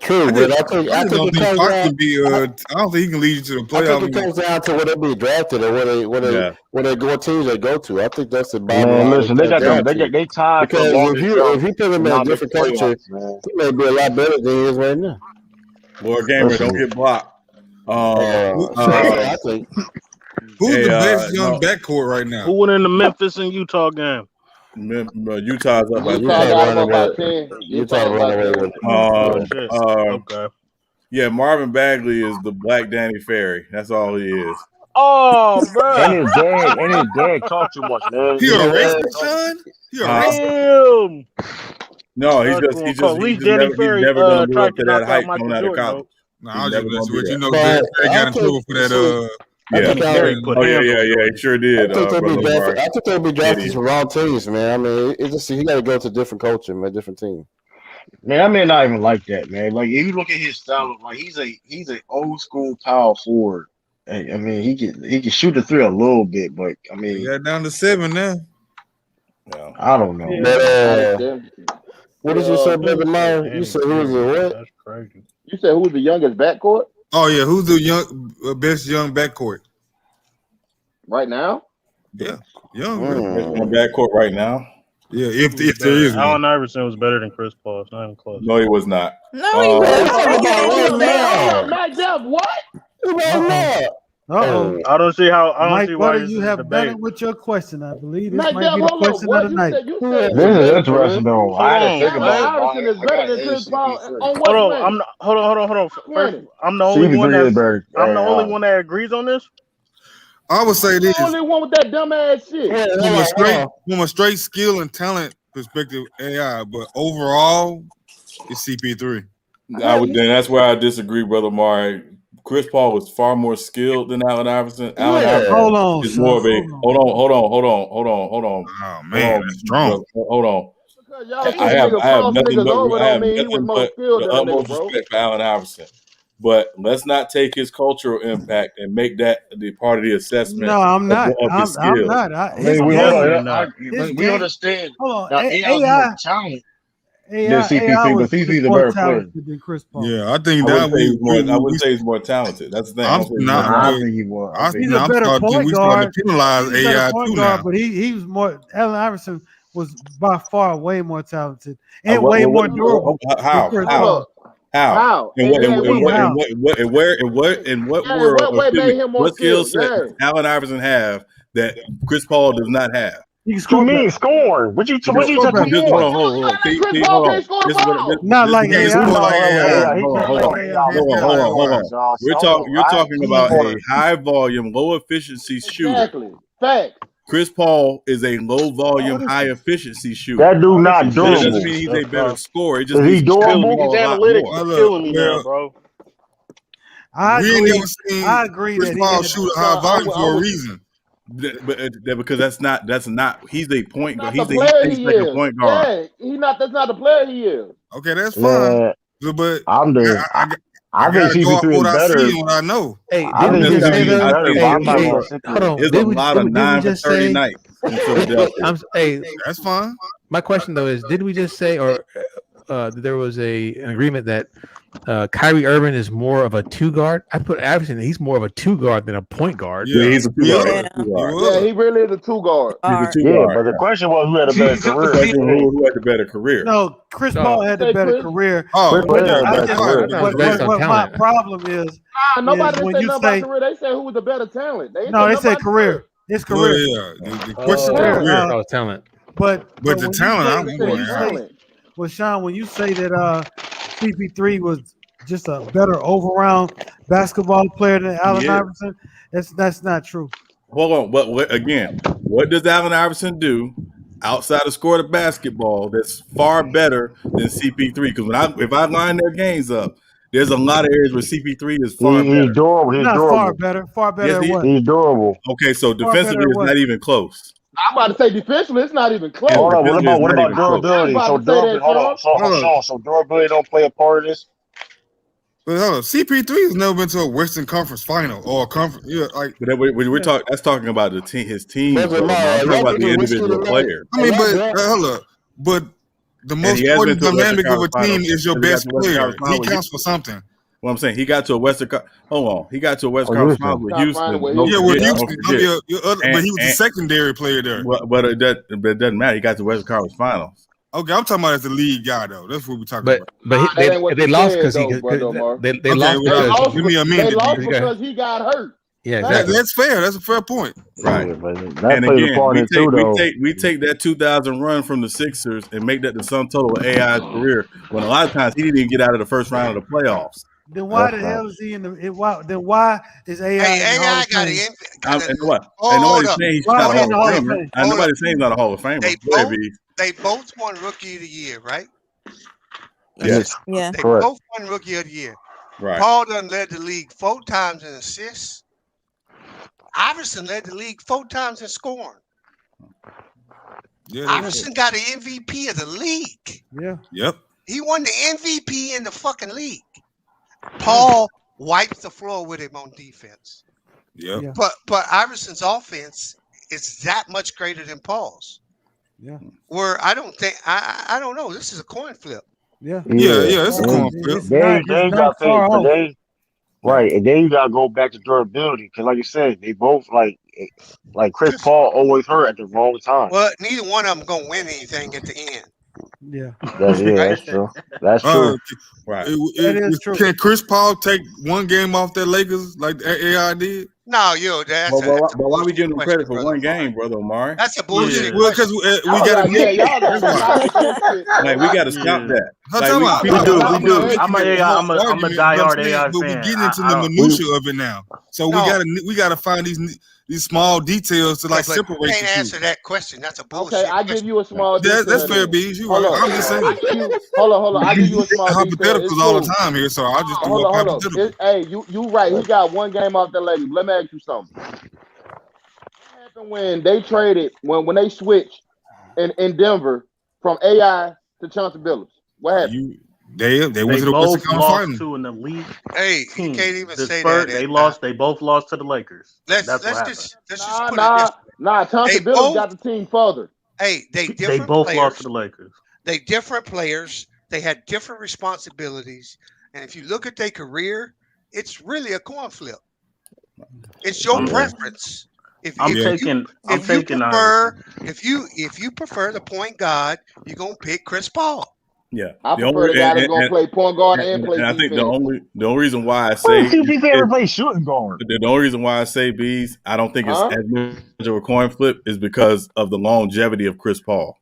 True, but I think I don't think he can lead you to the playoffs. I think it comes down to where they be drafted or what teams they go to. I think that's the bottom line. Listen, they tied because if you put him in a different culture, he may be a lot better than he is right now. Boy, gamer, don't get blocked. I think. Who's the best young backcourt right now? Who went in the Memphis and Utah game? Utah's up by 10. Utah running away with it. Okay. Yeah, Marvin Bagley is the Black Danny Ferry. That's all he is. Oh, bro. And his dad talk too much, man. He a racist, son? He a racist? No, he's never going to live up to that hype coming out of college. No, I was just messing with you. They got in trouble for that. Yeah, he sure did. I think they'll be drafting some wrong teams, man. I mean, it's just he got to go to a different culture, man, different team. Man, I mean, not even like that, man. Like if you look at his style, like he's an old school power forward. I mean, he can shoot the 3 a little bit, but I mean, he got down to 7 now. Yeah. I don't know. But, what did you say, Brother Meyer? You said who was the what? That's crazy. You said who's the youngest backcourt? Oh yeah, who's the best young backcourt right now? Yeah, young backcourt right now. Yeah, if there is one. Allen Iverson was better than Chris Paul. It's not even close. No, he was not. No, he was. Matt Jeff, what? Uh-oh. I don't see how. I don't Mike see why Butter, this you is a have debate. done it with your question. I believe this Matt might Jeff, be the hold on. question What of the you night. said? You said This is interesting though. I had to think Allen about it. Iverson is better than Chris Paul. On what Hold on, planet? hold on. First, Planet. I'm the only one CP3 is that's. better. I'm the only one that agrees on this. I would say this The only one with that dumb ass shit. from a straight skill and talent perspective, AI, but overall, it's CP3. Then that's where I disagree, brother Mari. Chris Paul was far more skilled than Allen Iverson. Allen Iverson Hold on, is son. more of a hold Oh on. man, that's strong. Hold on. Because y'all see I the have nigga cross nothing niggas over but don't mean he was more skilled the than a nigga, utmost bro. respect for Allen Iverson. But let's not take his cultural impact and make that the part of the assessment. No, I'm not. Of his skills. I'm not. We understand. Hold Now, on. AI's more talent than CP3, but CP's a more better player. talented than Chris Paul. Yeah, I think I that wouldn't say he's more talented. That's the thing. I think he was. He's a better point guard. To penalize He's a better AI point too guard, now. but he was more. Allen Iverson was by far way more talented and way more durable. How? In what world of what skill set does Allen Iverson have that Chris Paul does not have? What you mean scoring? What you talking about? Hold on. Not like AI. Hold on. You're talking about a high volume, low efficiency shooter. Exactly. Fact. Chris Paul is a low volume, high efficiency shooter. That dude not durable. That doesn't mean he's a better scorer. It just Is means he durable? His analytics are killing me now, bro. I agree Chris that Paul shoot a high volume for a reason. Because that's not. He's a point guard. He's a point guard. Yeah, that's not the player he is. Okay, that's fine. But I think CP3 is better. I see what I know. Hey, I think CP3 is better. Hold on. There's a lot of 9 for 30 nights in Philadelphia. That's fine. My question though is, did we just say, or there was an agreement that Kyrie Irving is more of a 2 guard? I put Iverson. He's more of a 2 guard than a point guard. Yeah, he's a 2 guard. Yeah, he really is a 2 guard. He's a 2 guard. But the question was who had a better career. Who had the better career? No, Chris Paul had the better career. What my problem is, nobody when said you nothing say, about career. They said who was the better talent. They said career. It's career. The question is career. Talent. But the talent, well, Sean, when you say that CP3 was just a better all-around basketball player than Allen Iverson, that's not true. Hold on, but what does Allen Iverson do outside of score the basketball that's far better than CP3? Because if I line their games up, there's a lot of areas where CP3 is far better. He's durable. He's durable. Far better. Yes, what? He's durable. Okay, so defensively, it's not even close. I'm about to say defensively, it's not even close. Hold on, what about durability? So durability don't play a part of this. But hold on, CP3 has never been to a Western Conference final or a conference. Yeah, like but we're talking. That's talking about the team, his team. I'm talking about the individual player. I mean, but hold up, but the most important dynamic of a team is your best player. He counts for something. Well, I'm saying he got to a Western. Hold on, he got to a Western Conference final with Houston. With Houston, but he was a secondary player there. But it doesn't matter. He got to the Western Conference Finals. Okay, I'm talking about as the lead guy though. That's what we're talking about. But they lost because they lost. Give me a minute. They lost because he got hurt. Yeah, exactly. That's fair. That's a fair point. Right. And again, we take that 2000 run from the Sixers and make that the sum total of AI's career. When a lot of times he didn't even get out of the first round of the playoffs. Then why the hell is he in the? Then why is AI? AI got it. And what? Nobody's saying he's not a Hall of Famer. Nobody's saying he's not a Hall of Famer. They both won Rookie of the Year, right? Yes. Yeah. They both won Rookie of the Year. Right. Paul done led the league 4 times in assists. Iverson led the league 4 times in scoring. Yeah, Iverson got an MVP of the league. Yeah. Yep. He won the MVP in the fucking league. Paul wipes the floor with him on defense. Yeah. But Iverson's offense is that much greater than Paul's. Yeah. Where I don't think I don't know. This is a coin flip. Yeah. It's a coin flip. Right, and then you gotta go back to durability because, like you said, they both like like Chris Paul always hurt at the wrong time. Well, neither one of them gonna win anything at the end. Yeah, that's true. That's true. Right. That is true. Can Chris Paul take one game off that Lakers like AI did? No, yo, that's but why we giving him credit for one game, brother Omari? That's a bullshit. Well, because we got to like we got to stop that. Like, we do. I'm a diehard AI but fan. We're getting into the minutia of it now. So we gotta find these small details to separate. You can't answer that question. That's a bullshit. Okay, I give you a small detail. That's fair, Bees. You right. I'm just saying. Hold on. I give you a small hypotheticals all the time here, so I'll just do a hypothetical. Hey, you right. He got one game off the lady. Let me ask you something. What happened when they traded when they switched in Denver from AI to Chauncey Billups? What happened? They went to the both Western lost Conference. to an elite You team. can't even say Spurs, that. They both lost to the Lakers. Let's put it just put it Nah. Chauncey Billups got the team further. Hey, They both lost to the Lakers. They different players. They had different responsibilities. And if you look at their career, it's really a coin flip. It's your preference. If you prefer the point guard, you're gonna pick Chris Paul. Yeah, I prefer the guy that's gonna play point guard and play defense. I think the only reason why I say he ever play shooting guard. The only reason why I say Bees, I don't think it's as much of a coin flip is because of the longevity of Chris Paul.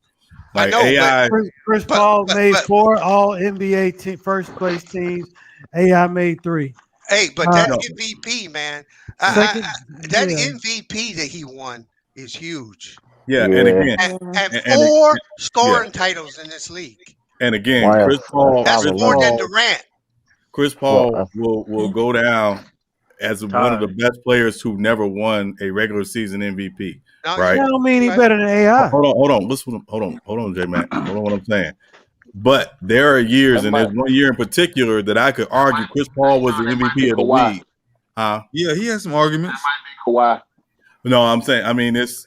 Like AI, Chris Paul made 4 All NBA first place teams. AI made 3. Hey, but that MVP, man, that MVP that he won is huge. Yeah, and again, and 4 scoring titles in this league. And again, Chris Paul. That's more than Durant. Chris Paul will go down as one of the best players who never won a regular season MVP. Right? That don't mean he's better than AI. Hold on. Listen, hold on, J Man. Hold on, what I'm saying. But there are years, and there's one year in particular that I could argue Chris Paul was the MVP of the league. Yeah, he has some arguments. Kawhi. No, I'm saying. I mean, it's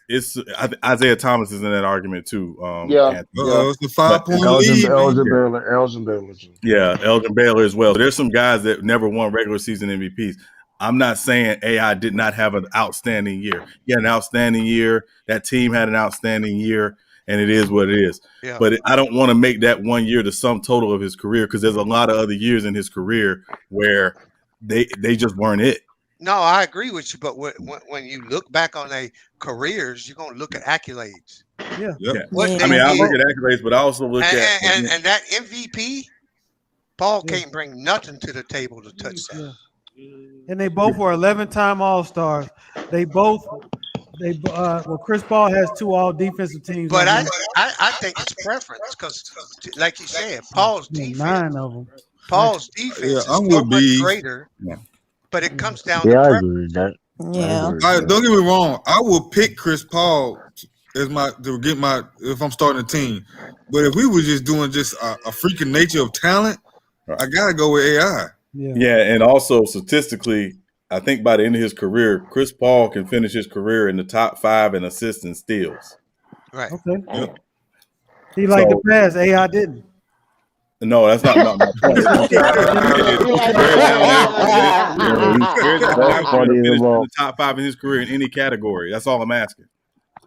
Isaiah Thomas is in that argument too. It's the 5-point lead. Elgin Baylor. Yeah, Elgin Baylor as well. There's some guys that never won regular season MVPs. I'm not saying AI did not have an outstanding year. He had an outstanding year. That team had an outstanding year, and it is what it is. Yeah. But I don't want to make that one year the sum total of his career because there's a lot of other years in his career where they just weren't it. No, I agree with you. But when you look back on their careers, you're going to look at accolades. Yeah. I mean, I look at accolades, but I also look at and that MVP, Paul can't bring nothing to the table to touch that. Yeah. And they both were 11-time All-Stars. Chris Paul has 2 all defensive teams. But I think it's preference because, like you said, Paul's defense. 9 of them. Paul's defense is so much greater. Yeah. But it comes down to I agree with that. Yeah. Don't get me wrong. I will pick Chris Paul as if I'm starting a team. But if we were just doing a freaking nature of talent, I gotta go with AI. Yeah, and also statistically, I think by the end of his career, Chris Paul can finish his career in the top 5 in assists and steals. Right. Okay. Yeah. He liked the pass. AI didn't. No, that's not my point. The top 5 in his career in any category. That's all I'm asking.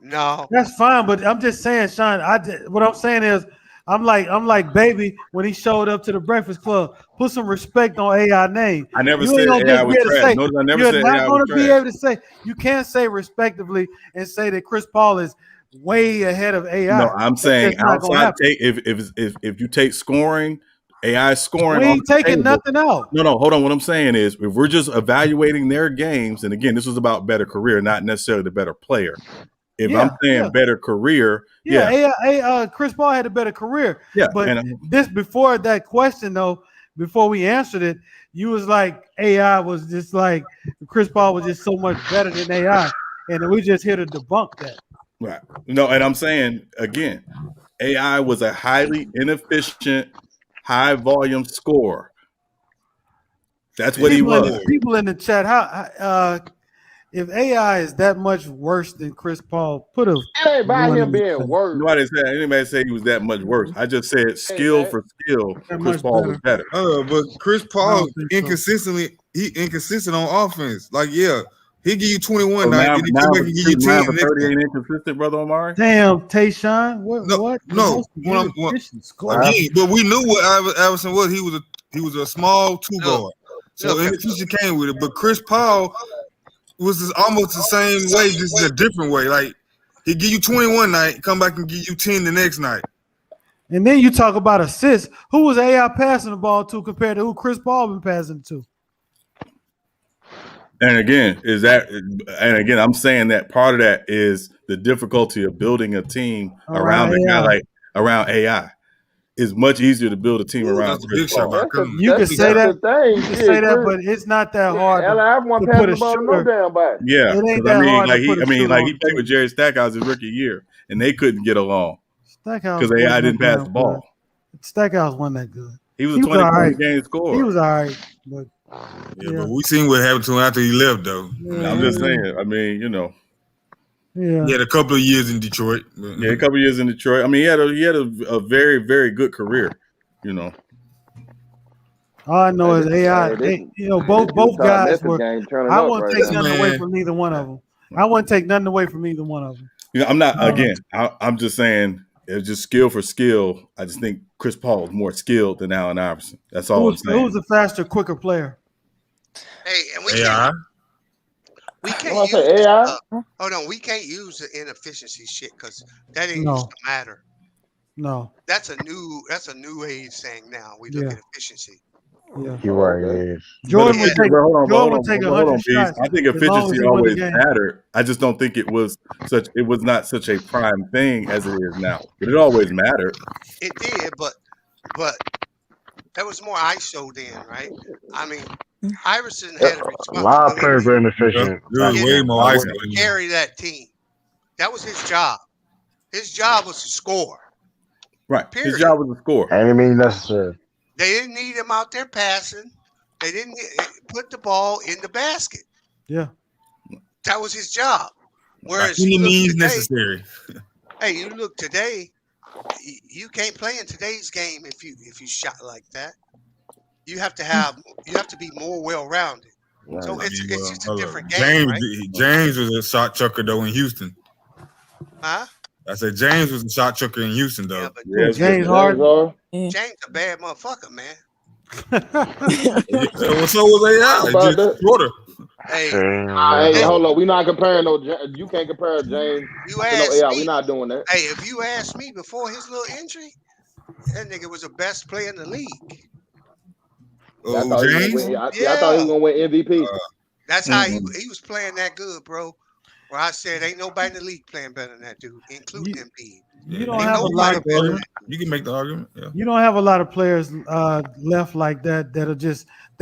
No, that's fine, but I'm just saying, Sean. What I'm saying is, I'm like baby when he showed up to the Breakfast Club. Put some respect on AI name. I never said AI was trash. Notice I never said AI was trash. You're not going to be able to say. You can't say respectively and say that Chris Paul is way ahead of AI. No, I'm saying outside if you take scoring, AI scoring. We ain't taking nothing out. No, hold on. What I'm saying is if we're just evaluating their games, and again, this was about better career, not necessarily the better player. If I'm saying better career, Chris Paul had a better career. Yeah, but this before that question though, before we answered it, you was like AI was just like Chris Paul was just so much better than AI, and we just here to debunk that. Right. No, and I'm saying again, AI was a highly inefficient, high volume scorer. That's what he was. People in the chat, if AI is that much worse than Chris Paul, it ain't about him being worse. Anybody say he was that much worse. I just said skill for skill, Chris Paul was better. But Chris Paul inconsistent on offense. Like, He give you 21 So night, now, then he come back and give you 10 now the for next 30 night. ain't inconsistent, brother Omari. Damn, Tayshawn. What? No. Again, but we knew what Iverson was. He was a small two guard. So inefficiency came with it. But Chris Paul was almost the same way, just in a different way. Like he give you 21 night, come back and give you 10 the next night. And then you talk about assists. Who was AI passing the ball to compared to who Chris Paul been passing to? And again, I'm saying that part of that is the difficulty of building a team around a guy like around AI. It's much easier to build a team around Chris Paul. You can say that. You can say that, but it's not that hard to put a shooter. Yeah, It ain't I that mean, hard to like put a shooter he played with Jerry Stackhouse his rookie year, and they couldn't get along because AI didn't pass the ball. Stackhouse wasn't that good. He was a 20-point game scorer. He was all right, but but we seen what happened to him after he left, though. I'm just saying. I mean, Yeah. He had a couple of years in Detroit. Yeah, a couple of years in Detroit. I mean, he had a very, very good career. All I know is AI. Both guys were. I won't take nothing away from neither one of them. I wouldn't take nothing away from either one of them. I'm not. Again, I'm just saying. It's just skill for skill. I just think Chris Paul is more skilled than Allen Iverson. That's all I'm saying. Who's a faster, quicker player? Hey, and we can't use AI. Hold on, we can't use the inefficiency shit because that ain't No. used to matter. No. That's a new age saying now. We look at efficiency. Yeah. You're right. Jordan would take. Jordan would take 100 shots. I think efficiency always mattered. I just don't think it was not such a prime thing as it is now. But it always mattered. It did, but that was more ISO then, right? I mean, Iverson had a responsibility. A lot of players are inefficient. Way more ISO. Carry that team. That was his job. His job was to score. Right. Period. His job was to score. Ain't mean necessary. They didn't need him out there passing. They didn't put the ball in the basket. Yeah. That was his job. Whereas Any means necessary. Hey, you look today, you can't play in today's game if you shot like that. You have to be more well-rounded. Right. So it's just a different game, right? James was a shot chucker though in Houston. Huh? I said James was a shot chucker in Houston though. James Harden. James a bad motherfucker, man. So was AI. Just shorter. Hey, hold on. We're not comparing you can't compare James. You asked me. We're not doing that. Hey, if you asked me before his little injury, that nigga was the best player in the league. I thought he was gonna win MVP. That's how he was playing that good, bro. Where I said ain't nobody in the league playing better than that dude, including Embiid. You don't have a lot of players. You can make the argument. Yeah. You don't have a lot of players left like that that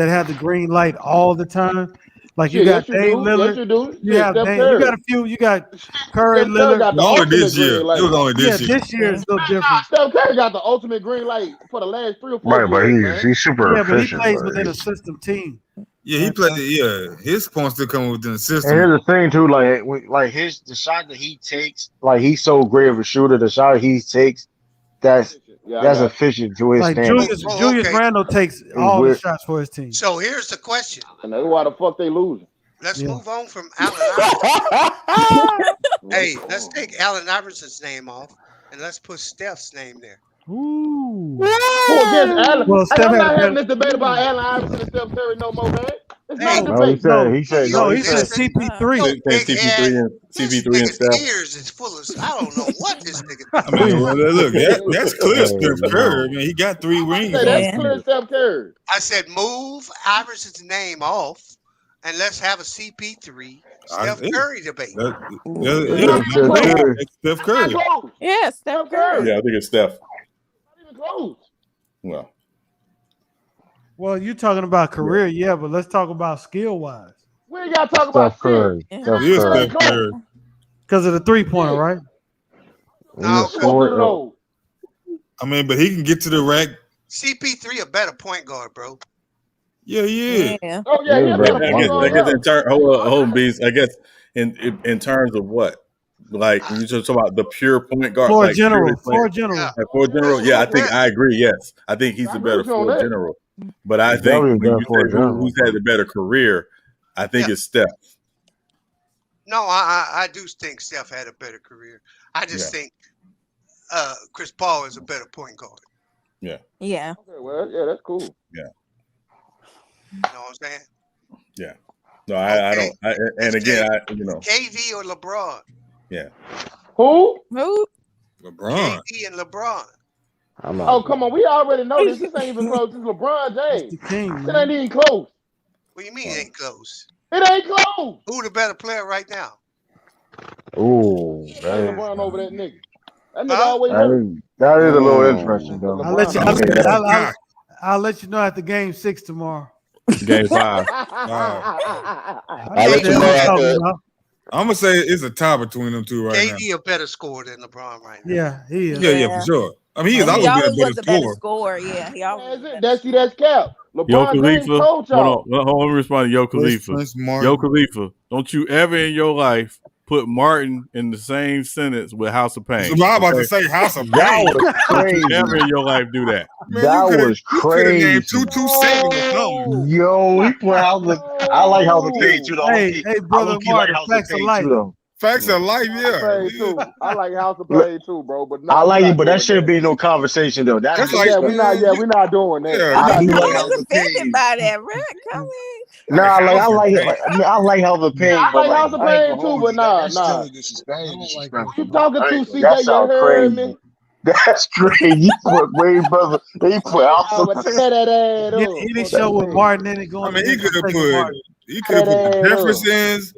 have the green light all the time. Like you got Dave Lillard. Yes, you do. You got a few. You got Curry, Lillard. Only this year. It was only this year. This year is a little different. Steph Curry got the ultimate green light for the last 3 or 4 Right, but years. he's super efficient. But he plays within a system team. Yeah, he played. Yeah, his points still coming within the system. And here's the thing too, the shot that he takes, like he's so great of a shooter. The shot he takes, that's efficient to his standards. Julius Randle takes all the shots for his team. So here's the question. And that's why the fuck they losing. Let's move on from Allen Iverson. Hey, let's take Allen Iverson's name off and let's put Steph's name there. Ooh. Who against Allen? Well, I'm not having this debate about Allen Iverson and Steph Curry no more, man. It's not a debate. He said CP3. CP3 and Steph. Ears is full of. I don't know what this nigga. I mean, look, that's clear. Steph Curry. I mean, he got 3 rings. That's clear, Steph Curry. I said move Iverson's name off, and let's have a CP3 Steph Curry debate. Steph Curry. Yeah, Steph Curry. Yeah, I think it's Steph. Not even close. Well, you're talking about career, yeah, but let's talk about skill wise. We ain't got to talk about Steph Curry. Steph Curry. Because of the 3-pointer, right? No, I mean, but he can get to the rack. CP3 a better point guard, bro. Yeah, he is. Yeah. Oh yeah, I guess in terms, hold on, Beast. I guess in terms of what, like when you just talk about the pure point guard, For like general. Yeah, I think I agree. Yes, I think he's the better for general. But I think when you say who's had the better career, I think it's Steph. No, I do think Steph had a better career. I just think Chris Paul is a better point guard. Yeah. Yeah. Okay, well, yeah, that's cool. Yeah. You know what I'm saying? Yeah. No, I don't. And again, KD or LeBron? Yeah. Who? LeBron. KD and LeBron. Oh, come on. We already know this. This ain't even close. This is LeBron James. It ain't even close. What do you mean it ain't close? It ain't close. Who the better player right now? Ooh, LeBron over that nigga. That nigga always hurt. that is a little interesting, though. I'll let you know after Game 6 tomorrow. Game 5. I'm gonna say it's a tie between them two right now. KD a better scorer than LeBron right now. Yeah, he is. Yeah, for sure. I mean, He always was been a better scorer. Yeah, he always. That's cap. Yo LeBron James Khalifa, told y'all. hold on, let me respond to Yo Khalifa. Yo Khalifa, don't you ever in your life put Martin in the same sentence with House of Pain. So I'm about to say House of Pain. That was crazy. Don't you ever in your life do that. Man, that was crazy. Named 227 or something. Yo, he put House of. I like House of Pain too. Though. Hey, brother Martin, facts of life. Facts of life, yeah. I like House of Pain too, bro. But I like it, but that shouldn't be no conversation though. That's like, we're not doing that. Yeah, I do like House of Offended by that, Rick. Come in. Nah, I like House of Pain. I like House of Pain too, but nah. You talking to CJ? You heard me? That's crazy. You put way brother. He put House of Pain. He didn't show with Martin in it going. I mean, he could have put the Jeffersons.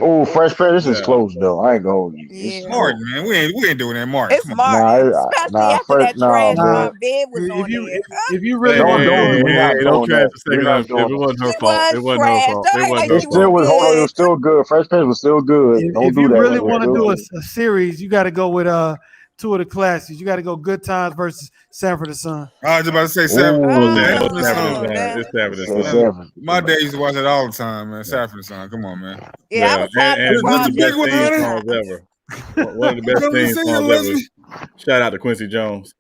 Oh, Fresh Prince, this is close though. I ain't gonna hold you. It's Martin, man. We ain't doing that, Martin. It's Martin, especially after that trash my bed was on there. If you really don't trash the second half. It wasn't her fault. It wasn't her fault. It was still good. Fresh Prince was still good. If you really want to do a series, you got to go with two of the classes. You got to go Good Times versus Sanford and Son. I was about to say Sanford. It's Sanford and Son. My dad used to watch it all the time, man. Sanford and Son. Come on, man. Yeah, and one of the best theme songs ever. One of the best theme songs ever. Shout out to Quincy Jones.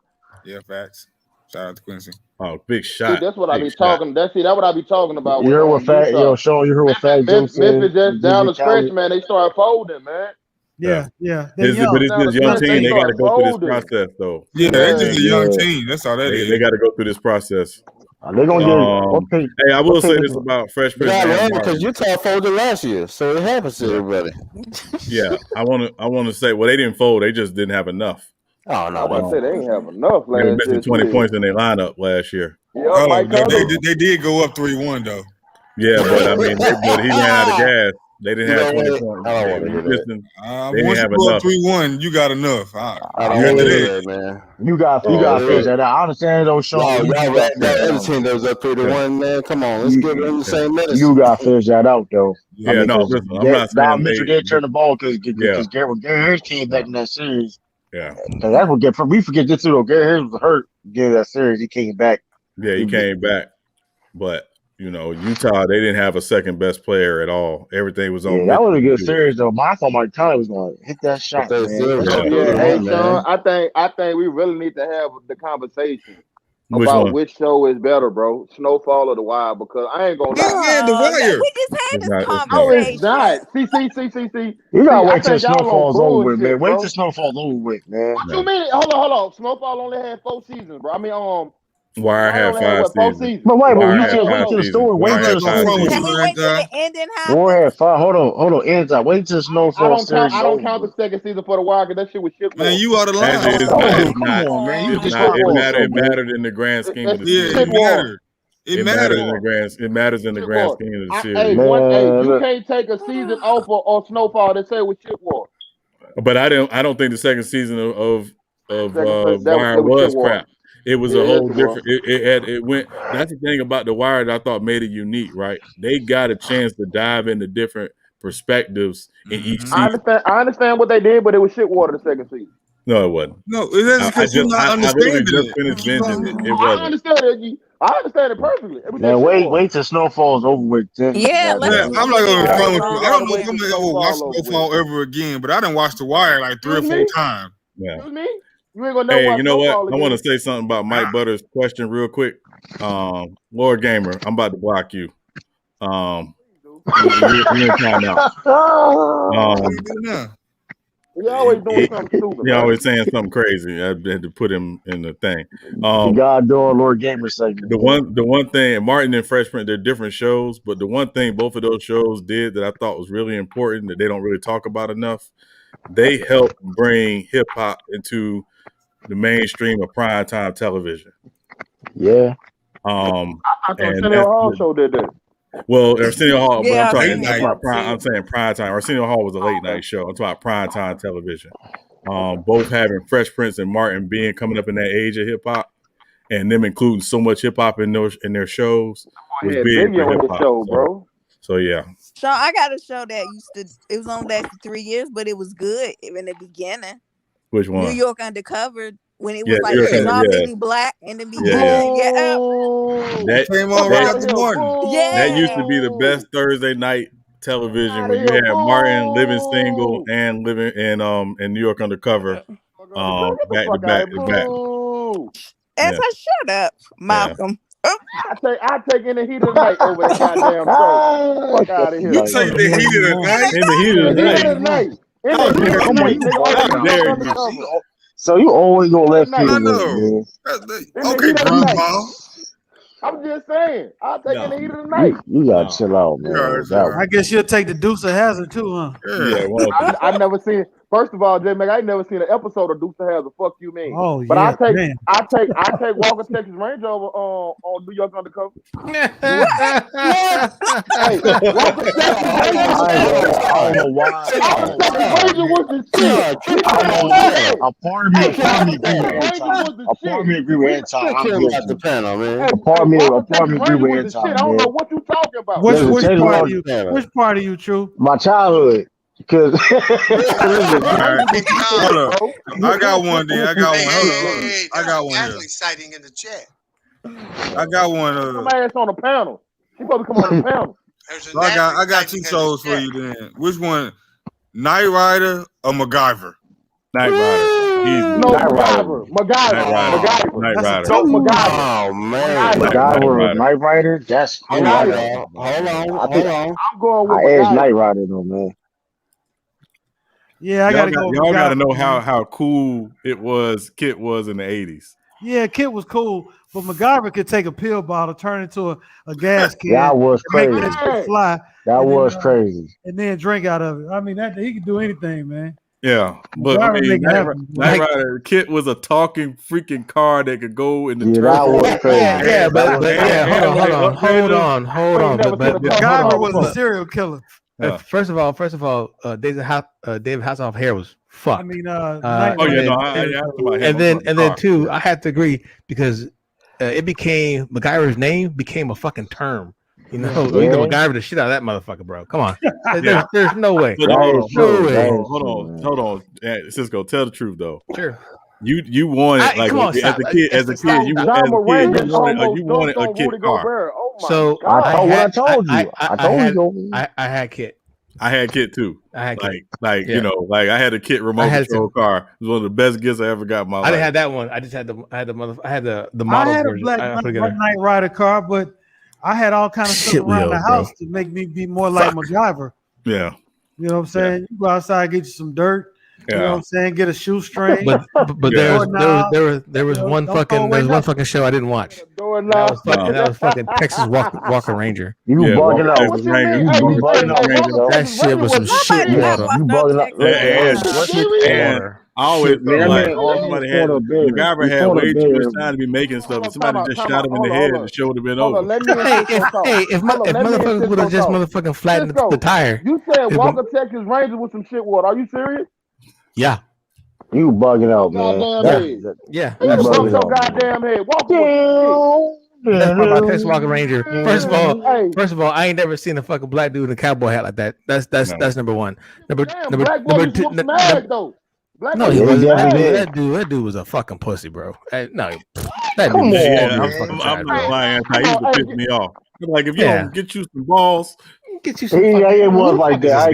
Yeah, facts. Shout out to Quincy. Oh, big shot. See, that's what I be talking. That's what I be talking about. You heard what Fat Sean? You heard what Fat Joe said? Memphis just down the stretch, man. They started folding, man. Yeah. But it's this young team. They got to go through this process, though. Yeah, they're just a young team. That's all that is. They got to go through this process. They're gonna get. Hey, I will say this about Fresh Prince. Yeah, because Utah folded last year, so it happens to everybody. Yeah, I want to say, well, they didn't fold. They just didn't have enough. Oh no, I say they ain't have enough. They were missing 20 points in their lineup last year. Yeah, they did go up 3-1 though. Yeah, but I mean, he ran out of gas. They didn't have 20 points. I don't want to hear that. Once you go up 3-1, you got enough. I don't want to hear that, man. You got to figure that out. I understand though, Sean. That other team that was up 3-1, man. Come on, let's give them the same minutes. You got to figure that out though. Yeah, no, listen, I'm not saying Mitchell did turn the ball because Gary Harris came back in that series. Yeah, that's what we forget this too. Though Gary Harris was hurt during that series. He came back. Yeah, he came back, but. Utah, they didn't have a second best player at all. Everything was on. Yeah, that was a good series, though. I thought Mike Conley was going to hit that shot. Hey, Sean, I think we really need to have the conversation about which show is better, bro. Snowfall or The Wire? Because I ain't gonna lie. The Wire. We just had this conversation. No, it's not. See. You gotta wait till Snowfall's over with, man. Wait till Snowfall's over with, man. What you mean? Hold on. Snowfall only had 4 seasons, bro. I mean, Wire had 5 seasons. But wait till the story. Wait till the story. Can we wait till the ending happens? Wire had 5. Hold on. Ends out. Wait till Snowfall series. I don't count the second season for The Wire because that shit was shit. Man, you are the line. Come on, man. It mattered in the grand scheme of the series. It mattered. It matters in the grand scheme of the series. Hey, you can't take a season off of Snowfall and say it was shit war. But I don't think the second season of Wire was crap. It was a whole different. It went. That's the thing about The Wire that I thought made it unique, right? They got a chance to dive into different perspectives in each season. I understand what they did, but it was shit water the second season. No, it wasn't. No, it's because you're not understanding it. It wasn't. I understand it perfectly. Man, wait till Snowfall's over with. Yeah, I'm not going to front with you. I don't know if I'm going to watch Snowfall ever again, but I didn't watch The Wire like 3 or 4 times. Yeah. Excuse me? You ain't gonna know. Hey, you know what? I want to say something about Mike Butters' question real quick. Lord Gamer, I'm about to block you. You're in timeout. He always doing something stupid. He always saying something crazy. I had to put him in the thing. Goddamn Lord Gamer segment. The one thing, Martin and Fresh Prince, they're different shows, but the one thing both of those shows did that I thought was really important that they don't really talk about enough, they helped bring hip hop into the mainstream of primetime television. Yeah. I thought Arsenio Hall show did that. Well, Arsenio Hall, Yeah, but I'm saying prime time. Arsenio Hall was a late night show. I'm talking about prime time television. Both having Fresh Prince and Martin being coming up in that age of hip hop, and them including so much hip hop in their shows was big for hip hop. Show, bro. So yeah. So I got a show that it was on that for 3 years, but it was good in the beginning. Which one? New York Undercover. When it was predominantly black in the beginning. That came on right after Martin. That used to be the best Thursday night television when you had Martin living single and living in New York Undercover back to back to back. As I shut up, Malcolm. I take in the heat of the night over that goddamn show. Fuck out of here. You take the heat of the night? In the heat of the night. So you always gonna let people know. Okay, Grandpa. I'm just saying. I'll take in the heat of the night. You gotta chill out, man. I guess you'll take the Deuce of Hazzard too, huh? Yeah. I never seen. First of all, J Mac, I ain't never seen an episode of Deuce of Hazzard. Fuck you, man. Oh, but yeah, I take Walker Texas Ranger over on New York Undercover. Hey, Walker Texas Ranger. I don't know why. Ranger was the shit. A part of me agree with Anton. A part of me agree with Anton. I don't know what you talking about. Which part of you, True? My childhood. Because hold up. I got one then. I got one. Hold on. I got one. Natalie sighting in the chat. I got one. Come ass on the panel. She supposed to come on the panel. So I got two shows for you then. Which one? Knight Rider or MacGyver? Knight Rider. No, MacGyver. MacGyver. Oh man, MacGyver, Knight Rider. That's hold on. I'm going with I edge Knight Rider though, man. Yeah, I gotta go. Y'all gotta know how cool Kit was in the 80s. Yeah, Kit was cool, but MacGyver could take a pill bottle, turn it into a gas can. That was crazy. Make that shit fly. That was crazy. And then drink out of it. I mean, he could do anything, man. Yeah, but I mean, Knight Rider, Kit was a talking freaking car that could go in the turbo. That was crazy. Hold on. But MacGyver was a serial killer. First of all, David Hasselhoff's hair was fucked. I mean, and then two, I had to agree because MacGyver's name became a fucking term. You know, MacGyver the shit out of that motherfucker, bro. Come on, there's no way. Hold on, Cisco, tell the truth though. Sure. You wanted as a kid, you wanted a Kit car. So I told you. I had Kit. I had Kit too. I had Kit. I had a Kit remote control car. It was one of the best gifts I ever got in my life. I didn't have that one. I just had the model I had a version. black Knight Rider car, but I had all kind of stuff around the house to make me be more like MacGyver. Yeah. You know what I'm saying? You go outside, get you some dirt. You know what I'm saying? Get a shoestring. But there was one fucking show I didn't watch. That was fucking Texas Walker Ranger. You bugging out. That shit was some shit water. You bugging out. I always MacGyver had way too much time to be making stuff. If somebody just shot him in the head, the show would have been over. If motherfuckers would have just motherfucking flattened the tire. You said Walker Texas Ranger with some shit water. Are you serious? Yeah. You bugging out, man. Yeah. That's your goddamn head. Walk That's part of my Texas Walker Ranger. First of all, I ain't never seen a fucking black dude in a cowboy hat like that. That's number one. Number two. No, he wasn't. That dude was a fucking pussy, bro. No, that dude was I'm not lying. He used to piss me off. Like if you don't get you some balls, get you some. He was like that.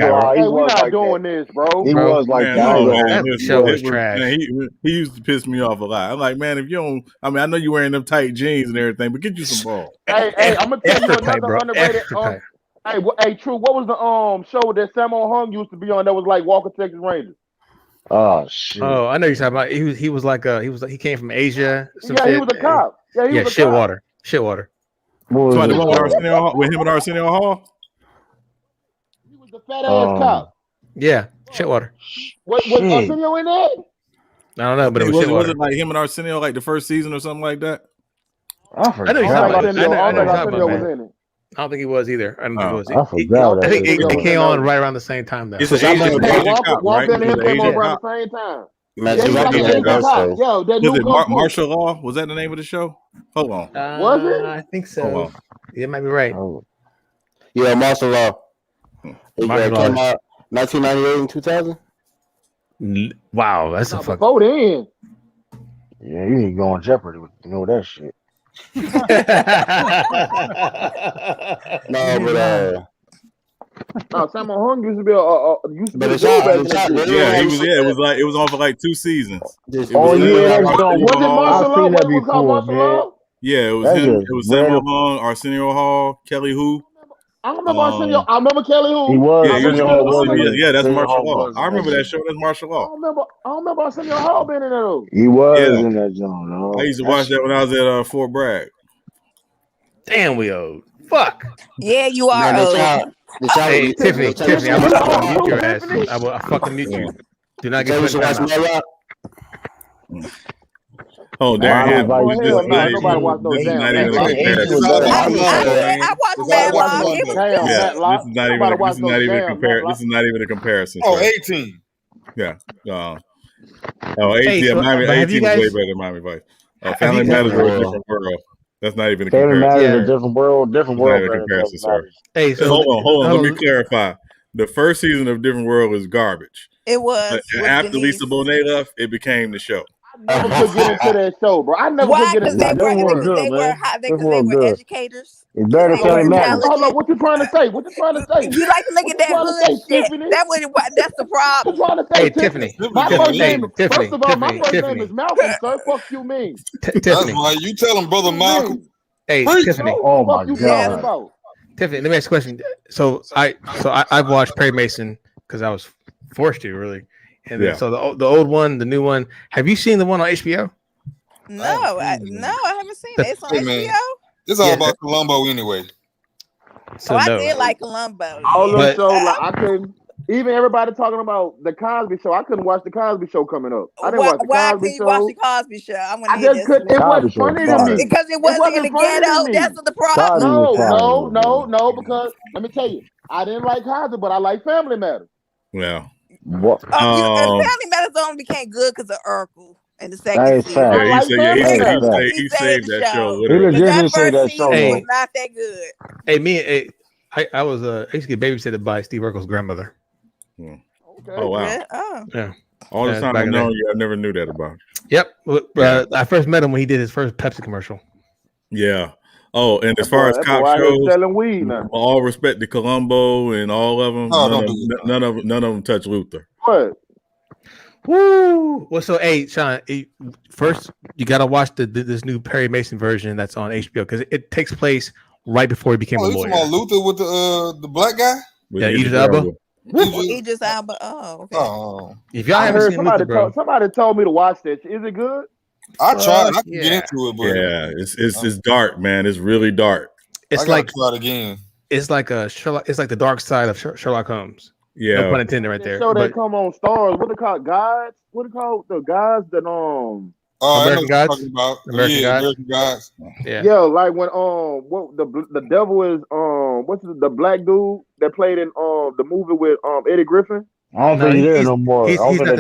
We're not doing this, bro. He was like that. That show was trash. He used to piss me off a lot. I'm like, man, if you don't, I mean, I know you wearing them tight jeans and everything, but get you some balls. Hey, I'm gonna tell you another underrated. Hey, True. What was the show that Sammo Hung used to be on that was like Walker Texas Rangers? Oh shit. Oh, I know you're talking about. He was like he came from Asia. He was a cop. Yeah, he was a shit cop. water. Shit water. So the one with him and Arsenio Hall. He was the fat ass cop. Yeah, shit water. Was Arsenio in there? I don't know, but it was shit water. Was it like him and Arsenio like the first season or something like that? I forgot. I don't think he was either. I don't think he was. I forgot. I think it came on right around the same time. Though. It's an Asian cop, right? Walker and him came on around the same time. Was it Martial Law? Was that the name of the show? Hold on. Was it? I think so. It might be right. Yeah, Martial Law. It came out 1998 and 2000. Wow, that's a fucking. Before then. Yeah, you need to go on Jeopardy with that shit. No, but Sammo Hung used to be a yeah, he was. Yeah, it was on for like 2 seasons. Was it Martial Law? What was called Martial Law? Yeah, it was him. It was Sammo Hung, Arsenio Hall, Kelly Hu. I remember Arsenio. I remember Kelly Hu. He was. Yeah, that's Martial Law. I remember that show. That's Martial Law. I don't remember Arsenio Hall being in there. He was in that zone. No. I used to watch that when I was at Fort Bragg. Damn, we old. Fuck. Yeah, you are old. Hey, Tiffany, I'm gonna mute your ass. I will fucking mute you. Do not get pushed. Oh, damn! Nobody watch those damn. I watched that long. This is not even a comparison. This is not even a comparison. Oh, 18. Yeah. 18. Miami 18 was way better than Miami Vice. Family Matters are a different world. That's not even a comparison. Family Matters is a different world. Different world. Comparison, sir. Hey, so hold on. Let me clarify. The first season of Different World was garbage. It was. But after Lisa Bonet left, it became the show. I never could get into that show, bro. I never could get into that. They were educators. It's better than Family Matters. Hold on, what you trying to say? You like to look at that hood shit. That's the problem. Hey, Tiffany. My first name is Malcolm, sir. Fuck you mean. That's why you tell him, Brother Malcolm. Hey, Tiffany. Oh my God. Tiffany, let me ask a question. So I've watched Perry Mason because I was forced to, really. And then, so the old one, the new one. Have you seen the one on HBO? No, I haven't seen it. It's on HBO. It's all about Columbo anyway. So I did like Columbo. All of so I couldn't. Even everybody talking about the Cosby Show, I couldn't watch the Cosby Show coming up. I didn't watch the Cosby Show. Watch the Cosby Show? I just couldn't. It wasn't funny to me because it wasn't in the ghetto. That's what the problem. No. Because let me tell you, I didn't like Cosby, but I like Family Matters. Well. What? Family Matters only became good because of Urkel in the second season. He saved that show. He saved that show. Was not that good. Hey, I was I used to get babysitted by Steve Urkel's grandmother. Okay. Oh wow. Yeah. All the time I've known you, I never knew that about. Yep. I first met him when he did his first Pepsi commercial. Yeah. Oh, and as far as cop shows, selling weed now. All respect to Columbo and all of them. None of them touch Luther. What? Woo! Well, so hey, Sean, first you gotta watch this new Perry Mason version that's on HBO because it takes place right before he became a lawyer. You Luther with the black guy? Yeah, Idris Elba. Idris Elba. Oh, okay. Oh. If y'all haven't seen Luther, bro, somebody told me to watch that. Is it good? I tried. I can get into it, but it's dark, man. It's really dark. It's like try it again. It's like a Sherlock. It's like the dark side of Sherlock Holmes. Yeah, no pun intended, right there. So they come on Stars. What they call guys? What they call the guys that American Gods. American Gods. Yeah, like when what the devil is what's the black dude that played in the movie with Eddie Griffin. I don't think he's there no more. He's not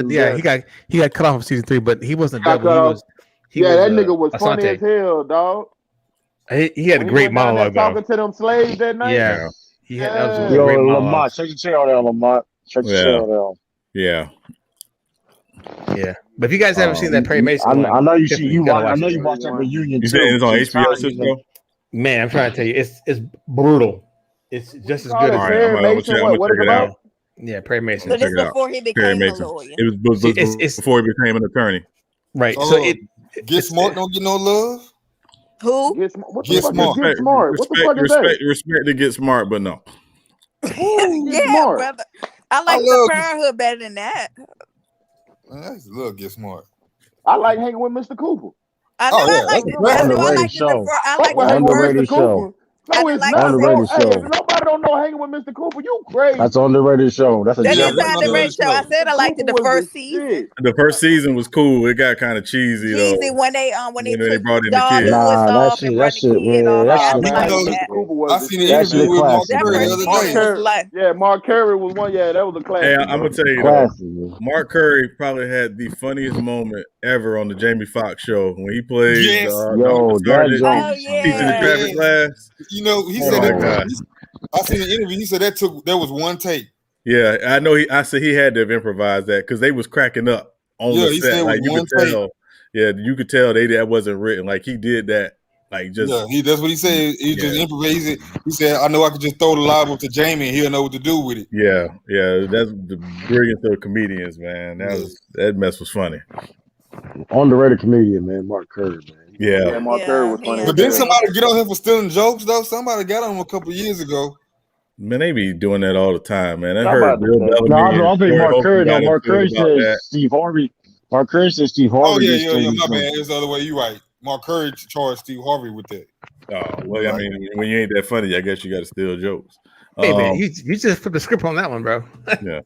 he got cut off of season 3, but he wasn't the devil. That nigga was funny as hell, dog. He had a great monologue talking to them slaves that night. Yeah. He had a great monologue. Lamont, check your tail there, Lamont. Check your tail there. Yeah. Yeah, but if you guys haven't seen that Perry Mason, I know you see you. I know you watch that reunion. You saying it's on HBO, Cisco? Man, I'm trying to tell you, it's brutal. It's just as good as I'm gonna check it out. Yeah, Perry Mason. So this before he became a lawyer. It was before he became an attorney. Right. So Get Smart don't get no love. Who? Get Smart. What the fuck is that? Respect to Get Smart, but no. Yeah, brother. I like the Parenthood better than that. Man, that's a little Get Smart. I like hanging with Mr. Cooper. I know. I like Underrated show. Underrated show. No, it's not, bro. Hey, if nobody don't know hanging with Mr. Cooper, you crazy. That's an underrated show. That's a That gem. is an underrated show. I said I liked it the first season. The first season was cool. It got kind of cheesy though. Cheesy when they brought in the kids. Nah, that shit, man. That shit. I seen an interview with Mark Curry the other day. Yeah, Mark Curry was one. Yeah, that was a classic. Hey, I'm gonna tell you, though, Mark Curry probably had the funniest moment ever on the Jamie Foxx show when he played Yo, teaching the traffic class. You know, he said that. I seen an interview. He said that was one take. Yeah, I know. I said he had to have improvised that because they was cracking up on the he set. said Like it you was could one tell. Yeah, you could tell that wasn't written. Like he did that. Like just that's what he said. He just improvised. He said, "I know I could just throw the live up to Jamie and he'll know what to do with it." Yeah. That's the brilliance of comedians, man. That mess was funny. Underrated comedian, man. Mark Curry, man. Yeah, Mark Curry was funny. But didn't somebody get on him for stealing jokes though? Somebody got on him a couple years ago. Man, they be doing that all the time, man. I How heard about Bill that? Bellamy. No, I don't think Mark Curry. No, got Mark into it Curry about said that. Steve Harvey. Mark Curry said Steve Oh Harvey. yeah, my bad. It's the other way. You right. Mark Curry charged Steve Harvey with that. Oh well, I mean, when you ain't that funny, I guess you got to steal jokes. Hey man, you just flipped the script on that one, bro. Yeah.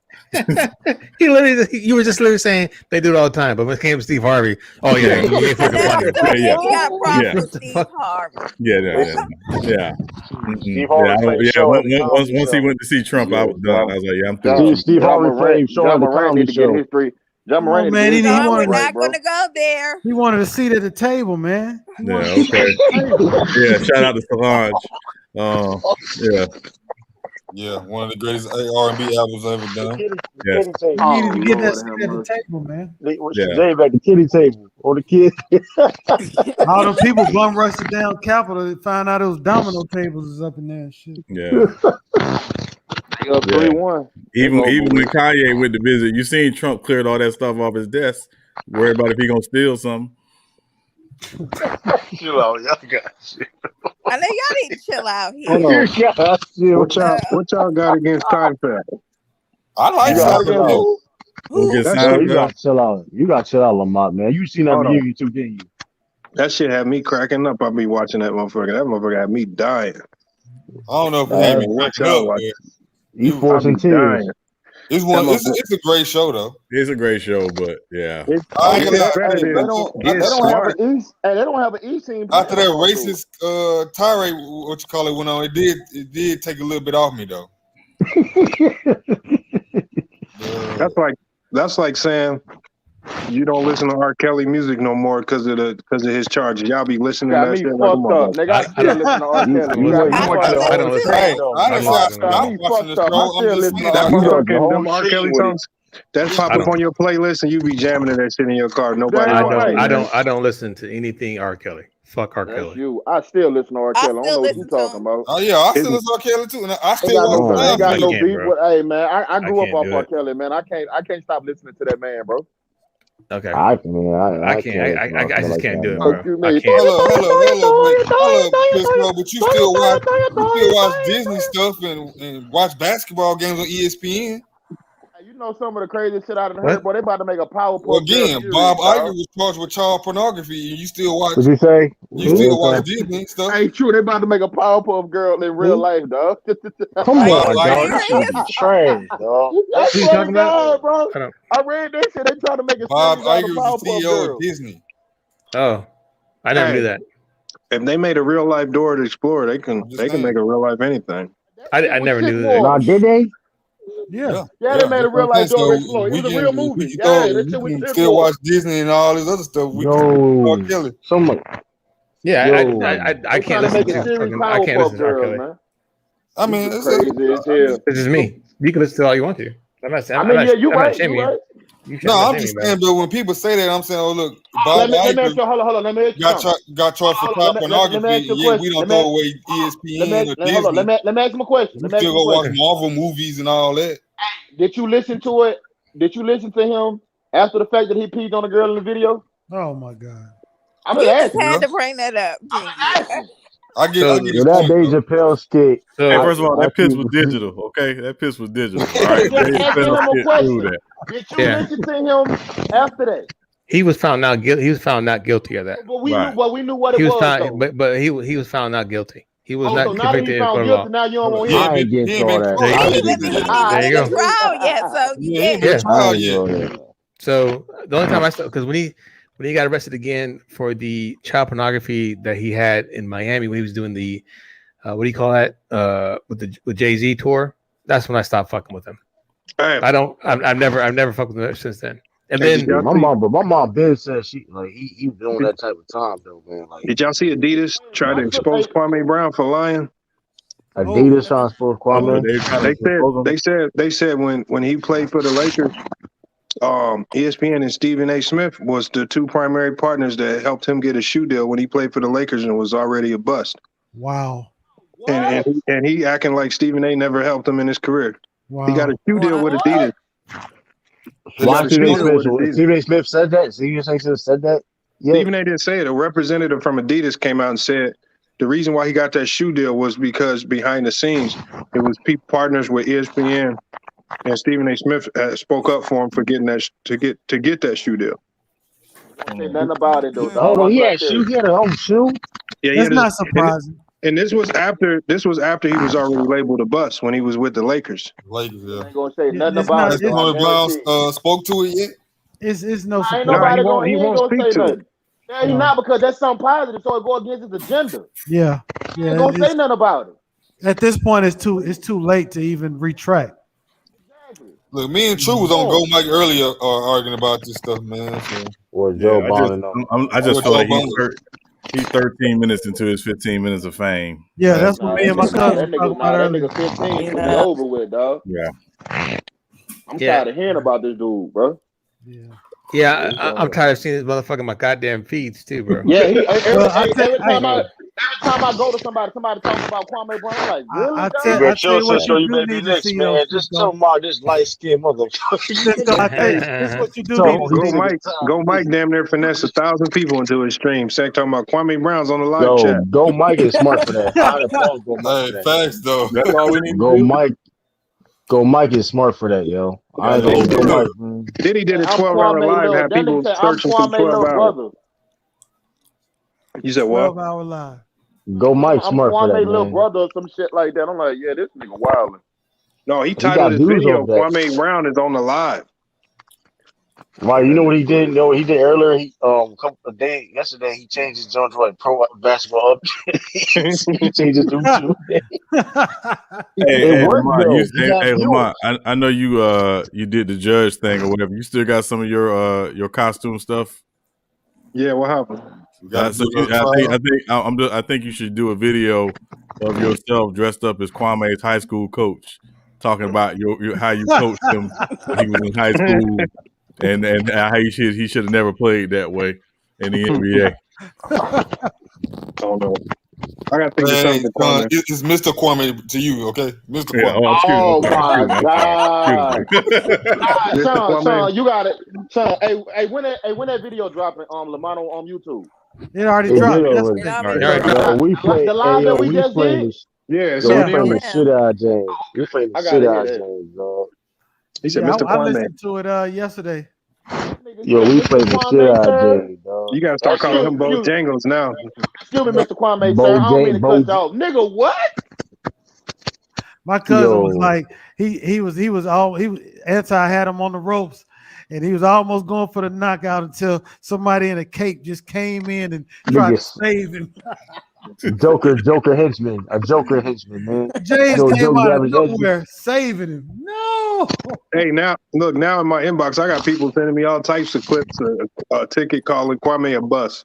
You were just literally saying they do it all the time, but when it came to Steve Harvey, oh yeah, you ain't fucking funny. Yeah. We got a problem with Steve Harvey. Yeah. Steve Harvey played show at the Once comedy he show. went to see Trump, I was done. I was like, yeah, I'm through. Steve Harvey played show at the comedy show. John Moran, man, he No, wanted we're not going to go there. He wanted a seat at the table, man. Yeah, okay. Yeah, shout out to Solange. Yeah. Yeah, one of the greatest R&B albums ever done. Yes. He needed to get that seat at the table, man. James at the kitty table or the kid. All the people bum rushed it down Capitol to find out it was domino tables is up in there and shit. Yeah. 3-1. Even when Kanye went to visit, you seen Trump cleared all that stuff off his desk. Worried about if he gonna steal something. Chill out, y'all got shit. I know y'all need to chill out here. What y'all got against Seinfeld? I like Seinfeld. You got to chill out. You got to chill out, Lamont, man. You seen that reunion too, didn't you? That shit had me cracking up. I'll be watching that motherfucker. That motherfucker had me dying. I don't know if we had me cracking up. You forcing tears. It's a great show though. It's a great show, but yeah. They don't have an E team. After that racist tirade, what you call it, went on, it did take a little bit off me though. That's like saying you don't listen to R. Kelly music no more because of his charges. Y'all be listening to that shit like a motherfucker. Nigga, I still listen to R. Kelly. I don't listen. I'm watching the show. I'm just saying Them R. Kelly songs that pop up on your playlist and you be jamming to that shit in your car. Nobody. I don't listen to anything R. Kelly. Fuck R. Kelly. You, I still listen to R. Kelly. I don't know what you talking about. Oh yeah, I still listen to R. Kelly too. And I still ain't got no beef with. Hey man, I grew up off R. Kelly, man. I can't stop listening to that man, bro. Okay. I just can't do it, bro. Hold up, but you still watch Disney stuff and watch basketball games on ESPN. You know some of the craziest shit out of the head, boy. They about to make a PowerPoint. Well, again, Bob Iger was charged with child pornography, and you still watch. What you say? You still watch Disney stuff. Ain't true. They about to make a Powerpuff Girl in real life, dog. Come on, dog. This is trash, dog. That's funny, bro. I read this shit. They trying to make a Bob series Iger out of was the Powerpuff CEO Girl. of Disney. Oh, I never knew that. If they made a real life Dora the Explorer, they can make a real life anything. I never knew that. Nah, did they? Yeah, they made a real life Dora Explorer. It was a real movie. We can still watch Disney and all this other stuff. We can watch Kelly. I can't listen to R. Kelly. Man. I mean, this is me. You can listen to all you want to. I'm not saying. You're right. No, I'm just saying, but when people say that, I'm saying, oh look, Bob Iger got charged for child pornography, and yet we don't throw away ESPN or Disney. Let me ask him a question. We still go watch Marvel movies and all that. Did you listen to it? Did you listen to him after the fact that he peed on a girl in the video? Oh my god! I'm just had to bring that up. I get that Dave Chappelle skit. Hey, first of all, that piss was digital. Okay, that piss was digital. All right, Just asking him a question. Did you Yeah. listen to him after that? He was found not guilty. He was found not guilty of that. But we knew what it He was was. found, Though. but he was found not guilty. He was not So now that convicted he in found court of guilty, law. now you don't want I him. ain't getting all that. There you go. Trial yet, so Yeah. So the only time I saw, because when he got arrested again for the child pornography that he had in Miami when he was doing the what do you call that with Jay-Z tour, that's when I stopped fucking with him. I've never fucked with him since then. And then my mom Ben said she like he was doing that type of time though, man. Like, did y'all see Adidas try to expose Kwame Brown for lying? Adidas trying to expose Kwame. They said when he played for the Lakers, ESPN and Stephen A. Smith was the two primary partners that helped him get a shoe deal when he played for the Lakers and was already a bust. Wow. And he acting like Stephen A. never helped him in his career. Wow. He got a shoe deal with Adidas. Why Stephen A. Smith said that? Stephen A. Smith said that? Yeah. Stephen A. didn't say it. A representative from Adidas came out and said the reason why he got that shoe deal was because behind the scenes, it was partners with ESPN, and Stephen A. Smith spoke up for him for getting that to get that shoe deal. Say nothing about it though. Oh, he had a own shoe. Yeah, that's not surprising. And this was after he was already labeled a bust when he was with the Lakers. Lakers, yeah. I ain't gonna say nothing about it. Kwame Brown spoke to it yet? It's no surprise. surprise. He won't speak to it. Yeah, he's not, because that's something positive, so it go against his agenda. Yeah. He ain't gonna say nothing about it. At this point, it's too late to even retract. Look, me and True was on Go Mike earlier arguing about this stuff, man. So. Or Joe I just feel like he's 13 minutes into his 15 minutes of fame. Yeah, that's what me and my cousin that nigga 15 is over with, dog. Yeah. I'm tired of hearing about this dude, bro. Yeah, I'm tired of seeing this motherfucker in my goddamn feeds too, bro. Yeah, every time I go to somebody talking about Kwame Brown, I'm like, really? I tell you may be next, man. Just tell Mark this light skinned motherfucker. This is what you do. Go Mike damn near finesse 1,000 people into his stream. Saying talking about Kwame Brown's on the live chat. Go Mike is smart for that. Hey, facts though. That's all we need. Go Mike is smart for that, yo. Then he did a 12-hour live and had people searching for 12 hours. You said what? 12-hour live. Go Mike smart for that, Kwame little man. brother or some shit like that. I'm like, yeah, this nigga wildin'. No, he titled his video Kwame Brown is on the live. Right, you know what he did? You know what he did earlier? He yesterday he changed his joint to like pro basketball up. He changed his YouTube. Hey, Lamont, I know you did the judge thing or whatever. You still got some of your costume stuff? Yeah, what happened? I think you should do a video of yourself dressed up as Kwame's high school coach, talking about how you coached him when he was in high school, and how he should have never played that way in the NBA. Oh no. I got to think of something. It's Mr. Kwame to you, okay? Mr. Kwame. My God. Sean, you got it. Sean, hey, when that video dropping, Lamont on YouTube? It already dropped. We played the live that we just did. Yeah, we played the shit out of James. We played the shit out of James, dog. He said, Mr. Kwame. I listened to it yesterday. Yo, we played the shit out of James, dog. You gotta start calling him Bojangles now. Excuse me, Mr. Kwame, sir. I don't mean to cut you off. Nigga, what? My cousin was like, he was anti, had him on the ropes, and he was almost going for the knockout until somebody in a cape just came in and tried to save him. Joker henchman, man. James came out of nowhere saving him. No. Hey, now look, now in my inbox, I got people sending me all types of clips of a ticket calling Kwame a bus.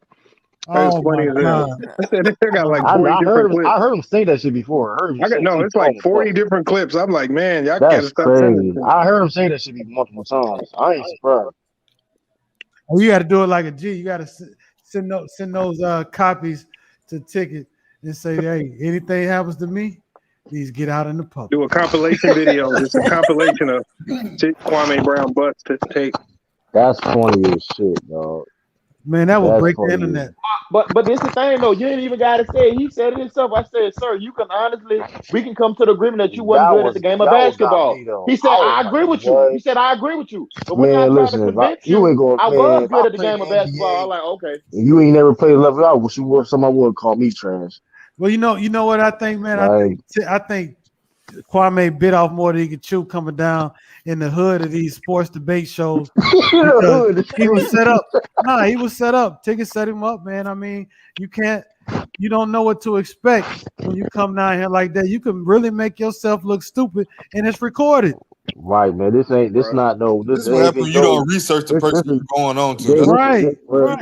That's funny as hell. They got like 40 different clips. I heard him say that shit before. It's like 40 different clips. I'm like, man, y'all That's gotta stop crazy. sending this. I heard him say that shit multiple times. I ain't surprised. Oh, you got to do it like a G. You got to send those copies to Ticket and say, hey, anything happens to me, please get out in the public. Do a compilation video. It's a compilation of Kwame Brown butts to take. That's funny as shit, dog. Man, that will break the internet. But this the thing though. You ain't even got to say it. He said it himself. I said, sir, you can honestly, we can come to the agreement that you wasn't good at the game of basketball. He said, I agree with you. He said, I agree with you. But when I tried to convince you, I was good at the game of basketball. I'm like, okay. You ain't never played level out. Somebody would call me trash. Well, you know what I think, man. I think Kwame bit off more than he could chew coming down in the hood of these sports debate shows. He was set up. He was set up. Ticket set him up, man. I mean, you don't know what to expect when you come down here like that. You can really make yourself look stupid, and it's recorded. Right, man. This what happens. You don't research the person you're going on to. That's right.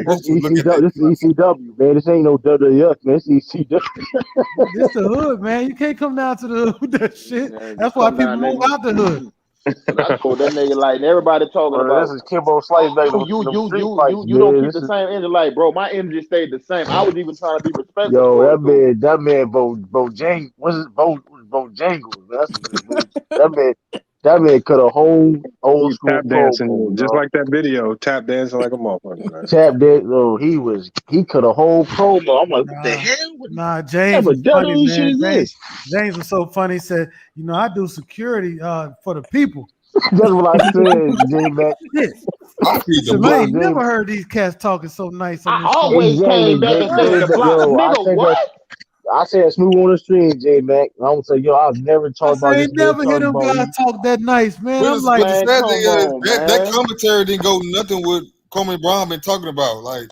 This is ECW, man. This ain't no WWF, man. It's ECW. This the hood, man. You can't come down to the hood with that shit. That's why people move out the hood. I told that nigga like everybody talking about. This is Kimbo Slice. You don't keep the same energy. Like, bro, my energy stayed the same. I was even trying to be respectful. Yo, that man, Bojangles. What's it? Bojangles. That man cut a whole old school tap dancing, just like that video. Tap dancing like a motherfucker. Man. Tap dance. He cut a whole promo. I'm like, what the hell? James was funny, man. James was so funny. He said, I do security for the people. That's what I said, J-Mac. I ain't never heard these cats talking so nice. I always came back and said, nigga, what? I said smooth on the stream, J-Mac. I would say, I've never talked about this. I never hear them guys talk that nice, man. I'm like, that commentary didn't go nothing with Kwame Brown been talking about. Like,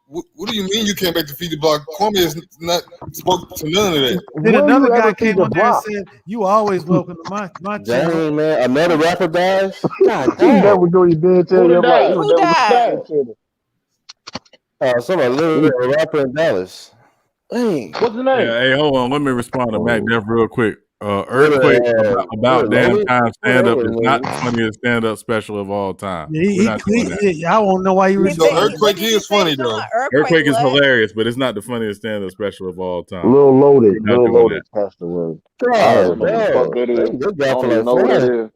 what do you mean you can't make the feed the block? Kwame has not spoke to none of that. Then another guy came on there and said, "You always welcome to my channel." Dang, man, another rapper dies. God damn. Never know you did tell you about. Who died? Somebody literally a rapper in Dallas. Hey, what's the name? Yeah, hey, hold on. Let me respond to Mac Def real quick. Earthquake about damn time stand up is not the funniest stand up special of all time. I won't know why you were. Earthquake is funny though. Earthquake is hilarious, but it's not the funniest stand up special of all time. Lil Loaded passed away. I don't know what the fuck that is. I don't even know what that is.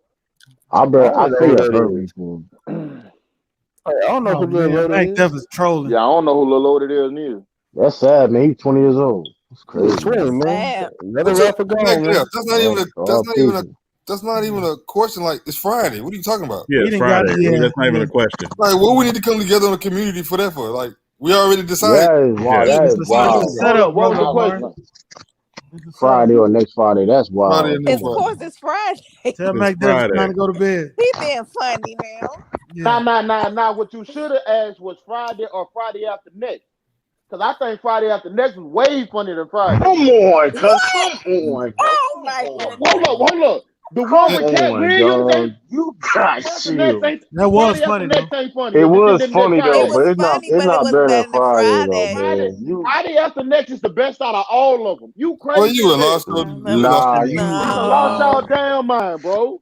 I don't know who Lil Loaded is. Def is trolling. Yeah, I don't know who Lil Loaded is neither. That's sad, man. He's 20 years old. It's crazy. 20, man. Another rapper gone, man. That's not even a question. Like, it's Friday. What are you talking about? Yeah, it's Friday. That's not even a question. Like, what we need to come together in the community for that for? Like, we already decided. That is wild. What was the question? Friday or next Friday. That's wild. Of course, it's Friday. Tell Mac Def trying to go to bed. He being funny now. Nah. What you should have asked was Friday or Friday after next. Because I think Friday after next was way funnier than Friday. Come on, come on. Oh my God. Hold up. The one with Cat Williams, you got you. That was funny though. It was funny though, but it's not better than Friday though, man. Friday after next is the best out of all of them. You crazy? Well, you lost. Lost y'all damn mind, bro.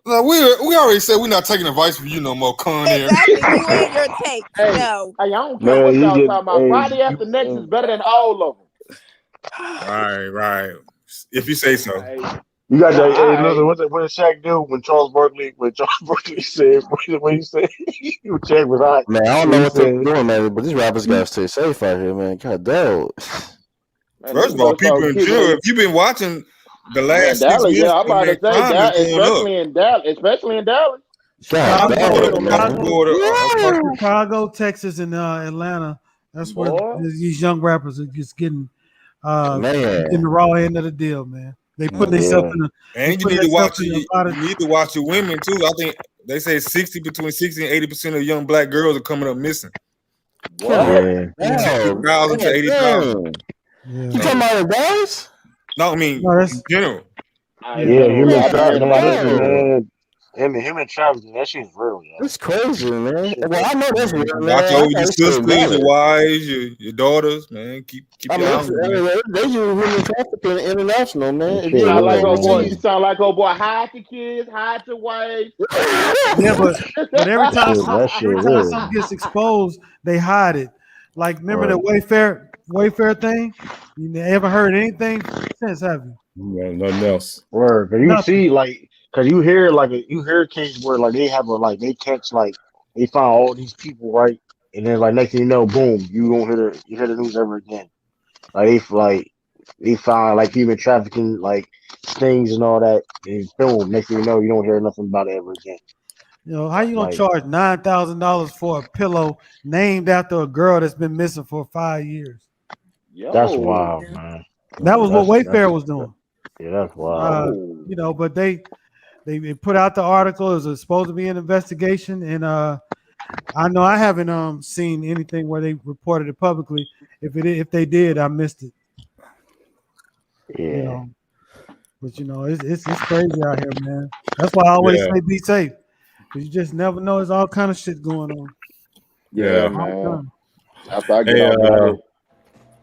No, we already said we're not taking advice from you no more, Con. Exactly. You ain't your take. No. Hey, I don't care what y'all talking about. Friday after next is better than all of them. Right. If you say so. You got that. Hey, listen, what did Shaq do when Charles Barkley said what he said? Shaq was hot. Man, I don't know what they're doing, man, but these rappers gotta stay safe out here, man. God damn. First of all, people in jail. If you've been watching the last 6 years, I'm about to say that, especially in Dallas. Chicago, Texas, and Atlanta. That's where these young rappers are just getting in the raw end of the deal, man. They put themselves in and you need to watch the women too. I think they say between 60 and 80% of young black girls are coming up missing. What? 60,000 to 80,000. You talking about in Dallas? No, I mean in general. Him and Travis, that shit's real. It's crazy, man. Well, I know that's real, man. Watch over your sisters, your wives, your daughters, man. Keep your eyes on them. They use human trafficking international, man. You sound like old boy. Hide your kids, hide your wives. Yeah, but every time something gets exposed, they hide it. Like, remember the Wayfair thing? You ever heard anything since, have you? No, nothing else. Word, but you see, like, because you hear cases where like they have they catch they find all these people right and then like next thing you know, boom, you don't hear the news ever again. They found like human trafficking, like stings and all that, and boom, next thing you know, you don't hear nothing about it ever again. You know, how you gonna charge $9,000 for a pillow named after a girl that's been missing for 5 years? That's wild, man. That was what Wayfair was doing. Yeah, that's wild. You know, but they put out the article. It was supposed to be an investigation, and I know I haven't seen anything where they reported it publicly. If they did, I missed it. Yeah. You know, but you know, it's crazy out here, man. That's why I always say be safe. You just never know. There's all kind of shit going on. Yeah, man. After I get off,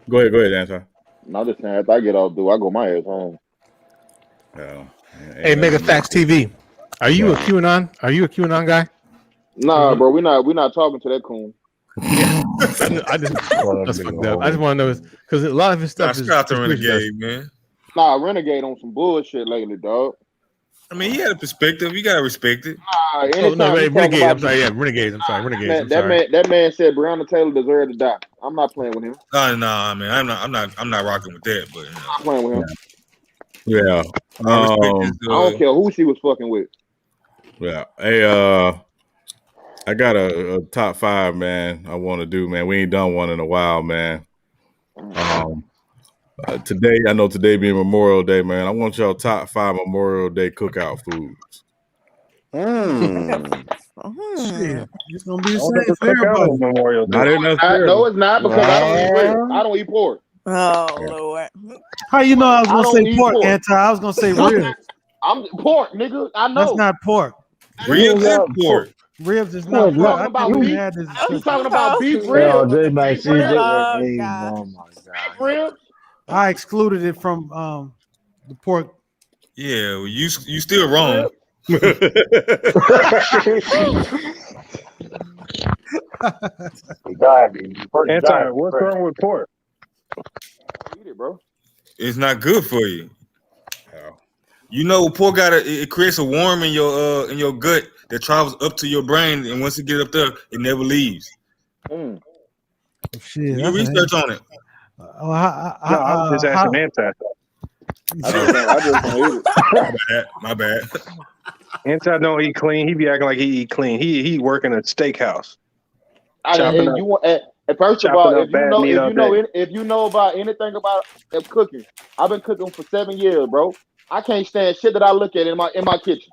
go ahead, Anton. No, just saying, after I get off, I go my ass home. Yeah. Hey, Mega Facts TV. Are you a QAnon? Are you a QAnon guy? Nah, bro, we're not talking to that coon. I just fucked up. I just want to know because a lot of his stuff is out to Renegade, man. Nah, Renegade on some bullshit lately, dog. I mean, he had a perspective. You gotta respect it. Renegade. I'm sorry. Yeah, Renegades. I'm sorry. Renegades. That man said Breonna Taylor deserved to die. I'm not playing with him. No, man. I'm not rocking with that. But I'm playing with him. Yeah. I don't care who she was fucking with. Yeah. Hey, I got a top 5, man. I want to do, man. We ain't done one in a while, man. Today, I know today being Memorial Day, man. I want y'all top 5 Memorial Day cookout foods. Shit, it's gonna be the same for everybody. Memorial Day. No, it's not because I don't eat pork. Oh Lord! How you know I was gonna say pork, Anti? I was gonna say ribs. I'm pork, nigga. I know. That's not pork. Ribs and pork. Ribs is not pork. I'm talking about beef ribs. Oh my God. God. Ribs. I excluded it from the pork. Yeah, well, you still wrong. Anti, what's wrong with pork? Eat it, bro. It's not good for you. You know, pork it creates a worm in your gut that travels up to your brain, and once it gets up there, it never leaves. Shit, do research on it. I was just asking Anti. I just don't eat it. My bad. Anti don't eat clean. He be acting like he eat clean. He work in a steakhouse. First of all, if you know about anything about cooking, I've been cooking for 7 years, bro. I can't stand shit that I look at in my kitchen.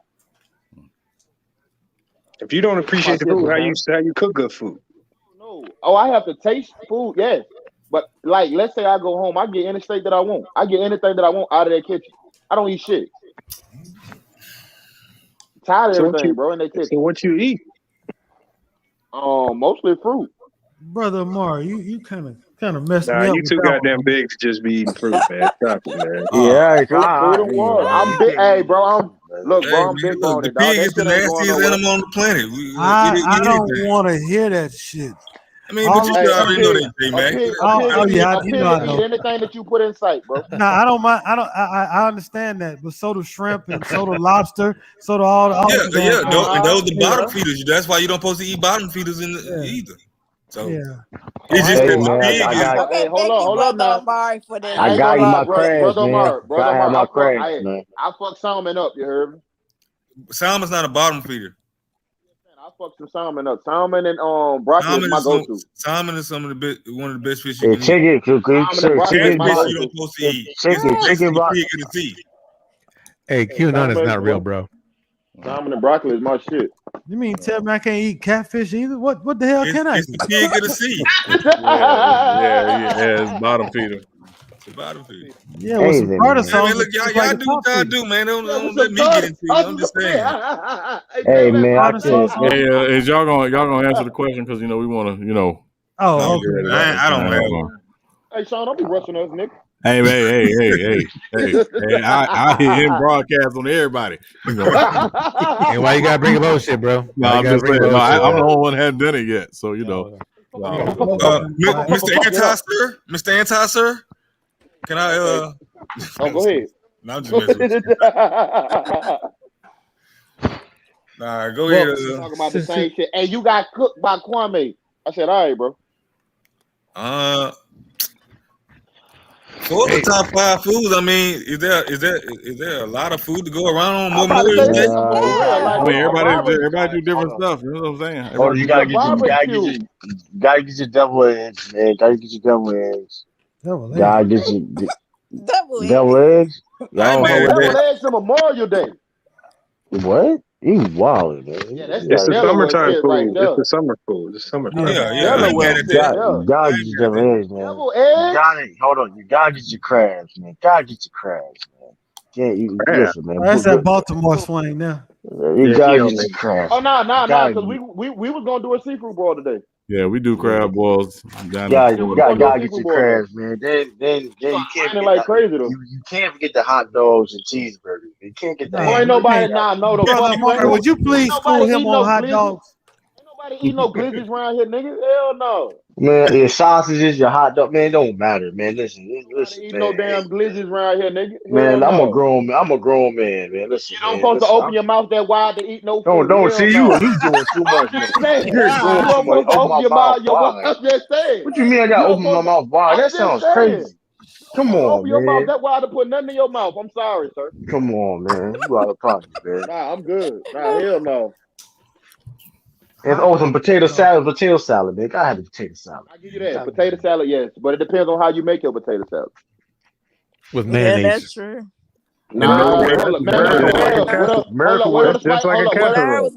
If you don't appreciate the food, how you cook good food? No. Oh, I have to taste food, yes. But like, let's say I go home, I get any steak that I want. I get anything that I want out of that kitchen. I don't eat shit. Tired of everything, bro, in that kitchen. So what you eat? Mostly fruit. Brother Amar, you kind of messed me up. You too goddamn big to just be eating fruit, man. Stop it, man. I'm big. Hey, bro, look, bro, I'm big on it. The pig is the nastiest animal on the planet. I don't want to hear that shit. I mean, but you already know that, J-Mac. I know. Anything that you put in sight, bro. No, I don't mind. I understand that, but so do shrimp and so do lobster, so do all. Those the bottom feeders. That's why you don't supposed to eat bottom feeders either. So it's just hold on now. I got you my crash, man. I have my crash, man. I fuck salmon up. You heard me? Salmon's not a bottom feeder. I fuck some salmon up. Salmon and broccoli is my go-to. Salmon is one of the best fish you can eat. Chicken, you don't supposed to eat. Chicken. Hey, QAnon is not real, bro. Salmon and broccoli is my shit. You mean tell me I can't eat catfish either? What the hell can I eat? It's the pig of the sea. It's bottom feeder. It's the bottom feeder. Yeah, with some butter sauce. Look, y'all do what y'all do, man. Don't let me get into it. I'm just saying. Hey, man. Is y'all gonna answer the question because we want to Oh, okay. I don't have. Hey, Sean, don't be rushing us, Nick. Hey, I hear him broadcast on everybody. And why you gotta bring up old shit, bro? No, I'm just saying. I'm the only one that hadn't done it yet, so Mr. Anti-Sir, can I? Go ahead. No, I'm just messing with you. Nah, go ahead. Talking about the same shit. Hey, you got cooked by Kwame. I said, all right, bro. For the top 5 foods, I mean, is there a lot of food to go around on I'm about to Memorial say, Day? I mean, everybody do different stuff. You know what I'm saying? Oh, you gotta barbecue. get your devil eggs, man. Gotta get your devil eggs. Gotta get your devil eggs. Y'all don't know Devil eggs on Memorial Day. what? You wild, man. Yeah, that's It's the summertime shit food. right there. It's the summer food. It's summertime. Yeah. Gotta get your devil eggs, man. Devil eggs? Hold on. You gotta get your crabs, man. Gotta get your crabs, man. Yeah, listen, man. That's that Baltimore swing now. You gotta get your crabs. Oh no, because we was gonna do a seafood boil today. Yeah, we do crab boils down gotta there. get your crabs, man. Then you can't forget like crazy though. You can't forget the hot dogs and cheeseburgers. You can't get that. Ain't nobody know the Brother Mark, would you please school him on hot dogs? Ain't nobody eat no glizzies around here, nigga. Hell no. Man, your sausages, your hot dog, man, it don't matter, man. Listen, Eat man. no damn glizzies around here, nigga. Man, Hell I'm no. a grown man. Man, listen. You don't supposed to open your mouth that wide to eat no food. Don't see you doing too much, man. You're doing too much. Open your mouth wide. I'm just saying. What you mean I gotta open my mouth wide? That sounds crazy. Come on, open your mouth man. that wide to put nothing in your mouth. I'm sorry, sir. Come on, man. You out of pocket, man. Nah, I'm good. Nah, hell no. And some potato salad, man. I have a potato salad. I give you that. Potato salad, yes. But it depends on how you make your potato salad. With mayonnaise. Yeah, that's true. Miracle Whip. Just like a casserole.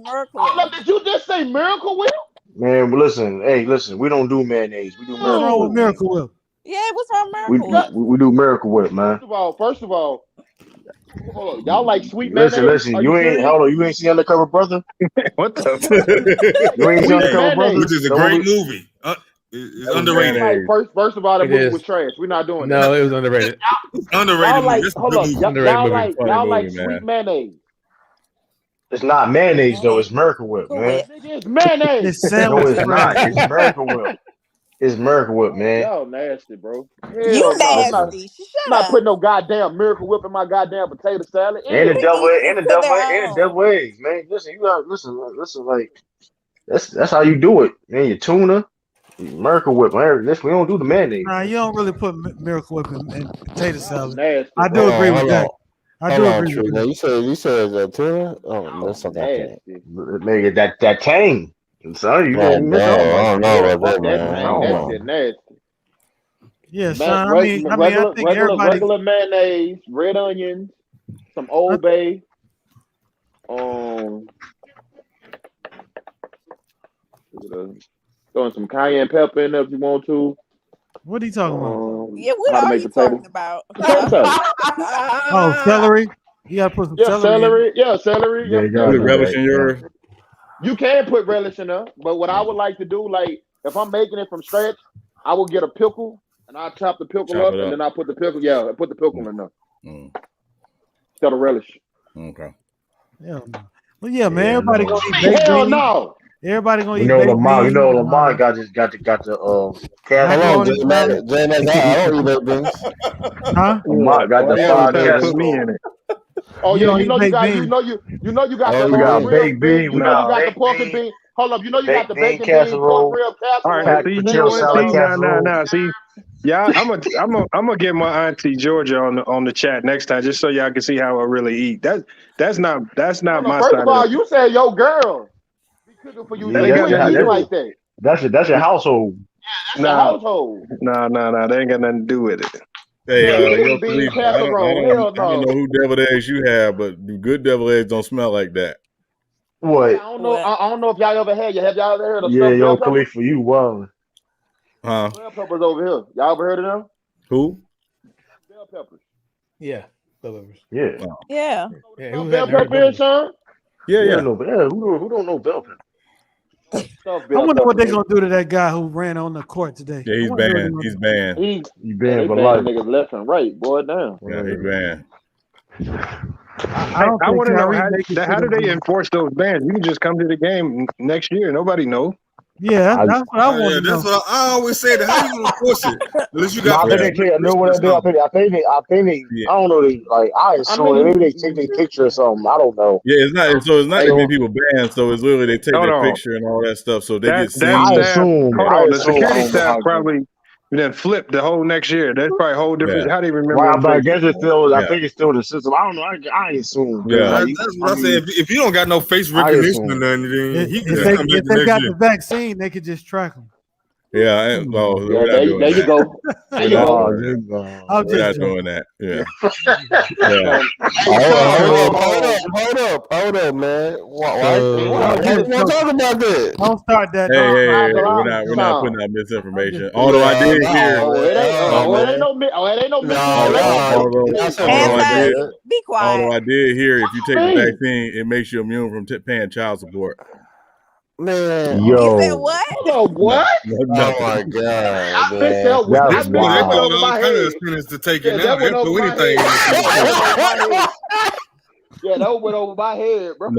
Did you just say Miracle Whip? Man, listen. We don't do mayonnaise. We do What's wrong with Miracle Whip? Yeah, what's wrong with Miracle Whip? We do Miracle Whip, man. First of all, hold on. Y'all like sweet mayonnaise? Listen. You ain't seen Undercover Brother? What the? You ain't seen Undercover Brother? Which is a great movie. It's underrated. Like, first of all, that movie was trash. We're not doing that. No, it was underrated. Underrated. Y'all like sweet mayonnaise. It's not mayonnaise though. It's Miracle Whip, man. It's mayonnaise. No, it's not. It's Miracle Whip. It's Miracle Whip, man. Y'all nasty, bro. You nasty. I'm not putting no goddamn Miracle Whip in my goddamn potato salad. And the devil eggs, man. Listen, you gotta listen. Like that's how you do it, man. Your tuna, Miracle Whip. Man, we don't do the mayonnaise. Nah, you don't really put Miracle Whip in potato salad. Nasty. I do agree with that. I do agree with that. You said tuna? Oh, that's something I can't. Maybe that tang. So you I don't know about that, man. That's nasty. Yeah, Sean. I think everybody regular mayonnaise, red onions, some Old Bay, throwing some cayenne pepper in there if you want to. What are you talking about? Yeah, what are you talking about? Oh, celery. You gotta put some celery. Celery. Yeah, you gotta relish in yours. You can put relish in there, but what I would like to do, like if I'm making it from scratch, I will get a pickle and I chop the pickle up, and then I put the pickle. Yeah, I put the pickle in there. Instead of relish. Okay. Yeah. Well, yeah, man. Everybody gonna eat baked Hell beans. no. Everybody gonna eat Lamar. beans. Lamar got the Hold on, J-Man, I don't eat baked beans. Huh? Lamar got the fried casserole. Put me in it. Oh yeah, you got the baked bean. You know you got the pork and bean. Hold up, you know you got the bacon bean, pork rib casserole. All right, see, yeah, I'm gonna get my auntie Georgia on the chat next time, just so y'all can see how I really eat. That's not my first side. of all, you said your girl be cooking for you. You ain't eat like that. That's your household. Yeah, that's your household. No, they ain't got nothing to do with it. Hey, I don't know who deviled eggs you have, but good deviled eggs don't smell like that. What? I don't know if y'all ever had. Have y'all ever heard of yo, Khalifa, you wild. Huh? Bell peppers over here. Y'all ever heard of them? Who? Bell peppers. Yeah, bell peppers. Yeah. Yeah. Bell peppers, Sean? Yeah. Who don't know bell pepper? I wonder what they're gonna do to that guy who ran on the court today. Yeah, he's banned. He's banned. He's banned for life. life. Niggas left and right, boy, down. Yeah, he's banned. I want to know how do they enforce those bans? You can just come to the game next year. Nobody knows. Yeah, that's what I want to know. That's what I always say. That how you gonna force it? Unless you got. I think they know what they do. I think they. I don't know. They like. I assume maybe they take their picture or something. I don't know. Yeah, it's not. So it's not that many people banned. So it's literally they take their picture and all that stuff. So they get seen. I assume. Hold on. The security staff probably then flipped the whole next year. That's probably a whole different. How do you remember? Well, but I guess it's still. I think it's still the system. I don't know. I assume. Yeah, that's what I said. If you don't got no face recognition or nothing, then he can just come back if they got the vaccine, they could just track them. Yeah, there you go. There you go. We're not doing that. Yeah. Hold up, man. Why talk about this? Don't start that. Hey, we're not putting out misinformation. Although I did hear. It ain't no misinformation. Be quiet. Although I did hear if you take the vaccine, it makes you immune from paying child support. Man, yo, you said what? Oh, what? Oh my god! I missed that. That's all kind of experience to take it now. They do anything. Yeah, that went over my head, bro.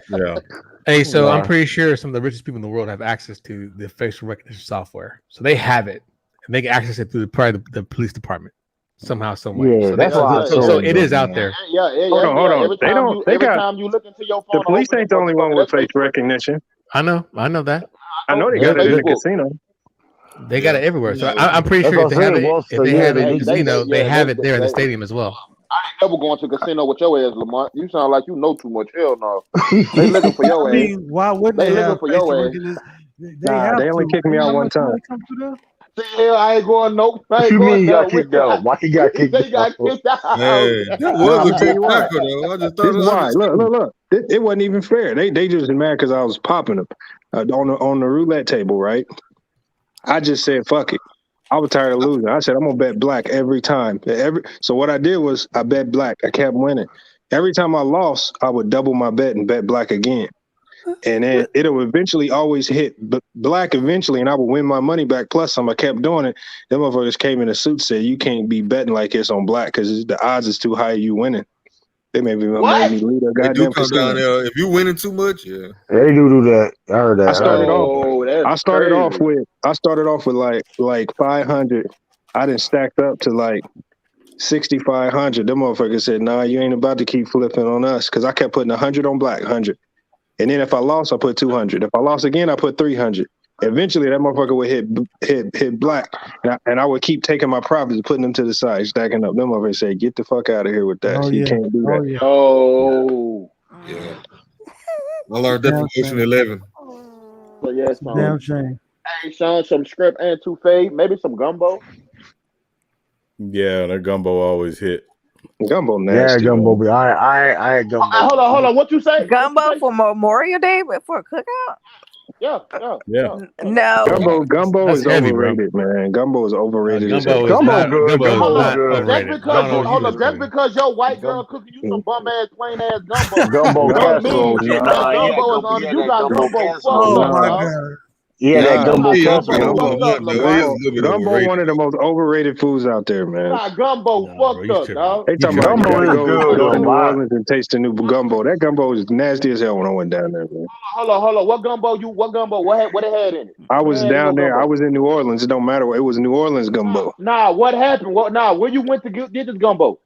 Yeah. Hey, so I'm pretty sure some of the richest people in the world have access to the facial recognition software. So they have it, and they can access it through probably the police department somehow, some way. Yeah, so that's why. So it is out there. Hold on. Every time you look into your phone, the police ain't the only one with face recognition. I know that. I know they got it in the casino. They got it everywhere. So I'm pretty sure if they have it in the casino, they have it there in the stadium as well. I ain't never going to a casino with your ass, Lamont. You sound like you know too much. Hell no. They looking for your ass. I mean, why wouldn't they looking for your ass? They only kicked me out one time. Hell, I ain't going no. What you mean you got kicked out? Why he got kicked out? They got kicked out. That was a big tackle, though. I just thought Look. It wasn't even fair. They just mad because I was popping them on the roulette table, right? I just said, fuck it. I was tired of losing. I said, I'm going to bet black every time. So what I did was I bet black. I kept winning. Every time I lost, I would double my bet and bet black again. And then it'll eventually always hit black eventually, and I would win my money back plus some. I kept doing it. Them motherfuckers came in a suit and said, you can't be betting like this on black because the odds is too high you winning. They made me lead a goddamn casino. Down there. If you winning too much, yeah. They do that. I heard that. I started off with like 500. I done stacked up to like 6,500. Them motherfuckers said, nah, you ain't about to keep flipping on us because I kept putting 100 on black, 100. And then if I lost, I put 200. If I lost again, I put 300. Eventually, that motherfucker would hit black, and I would keep taking my profits and putting them to the side, stacking up. Them motherfuckers say, "Get the fuck out of here with that. You can't do that." Yeah. I learned that from Ocean 11. So yeah, damn shame. Hey, Sean, some script and two fade, maybe some gumbo. Yeah, that gumbo always hit. Gumbo nasty. Yeah, gumbo. I had gumbo. Hold on. What you say? Gumbo for Memorial Day for a cookout? Yeah. No. Gumbo is overrated, man. Gumbo is overrated. Gumbo good. Just because your white girl cooking you some bum ass plain ass gumbo. Gumbo casserole. You got gumbo. Oh my god. Yeah, that gumbo Gumbo one of the most overrated foods out there, man. Gumbo fucked up, dog. They talking about go to New Orleans and taste the new gumbo. That gumbo is nasty as hell when I went down there, man. Hold on. What gumbo? What it had in it? I was down there. I was in New Orleans. It don't matter. It was New Orleans gumbo. Nah, what happened? Where you went to get this gumbo?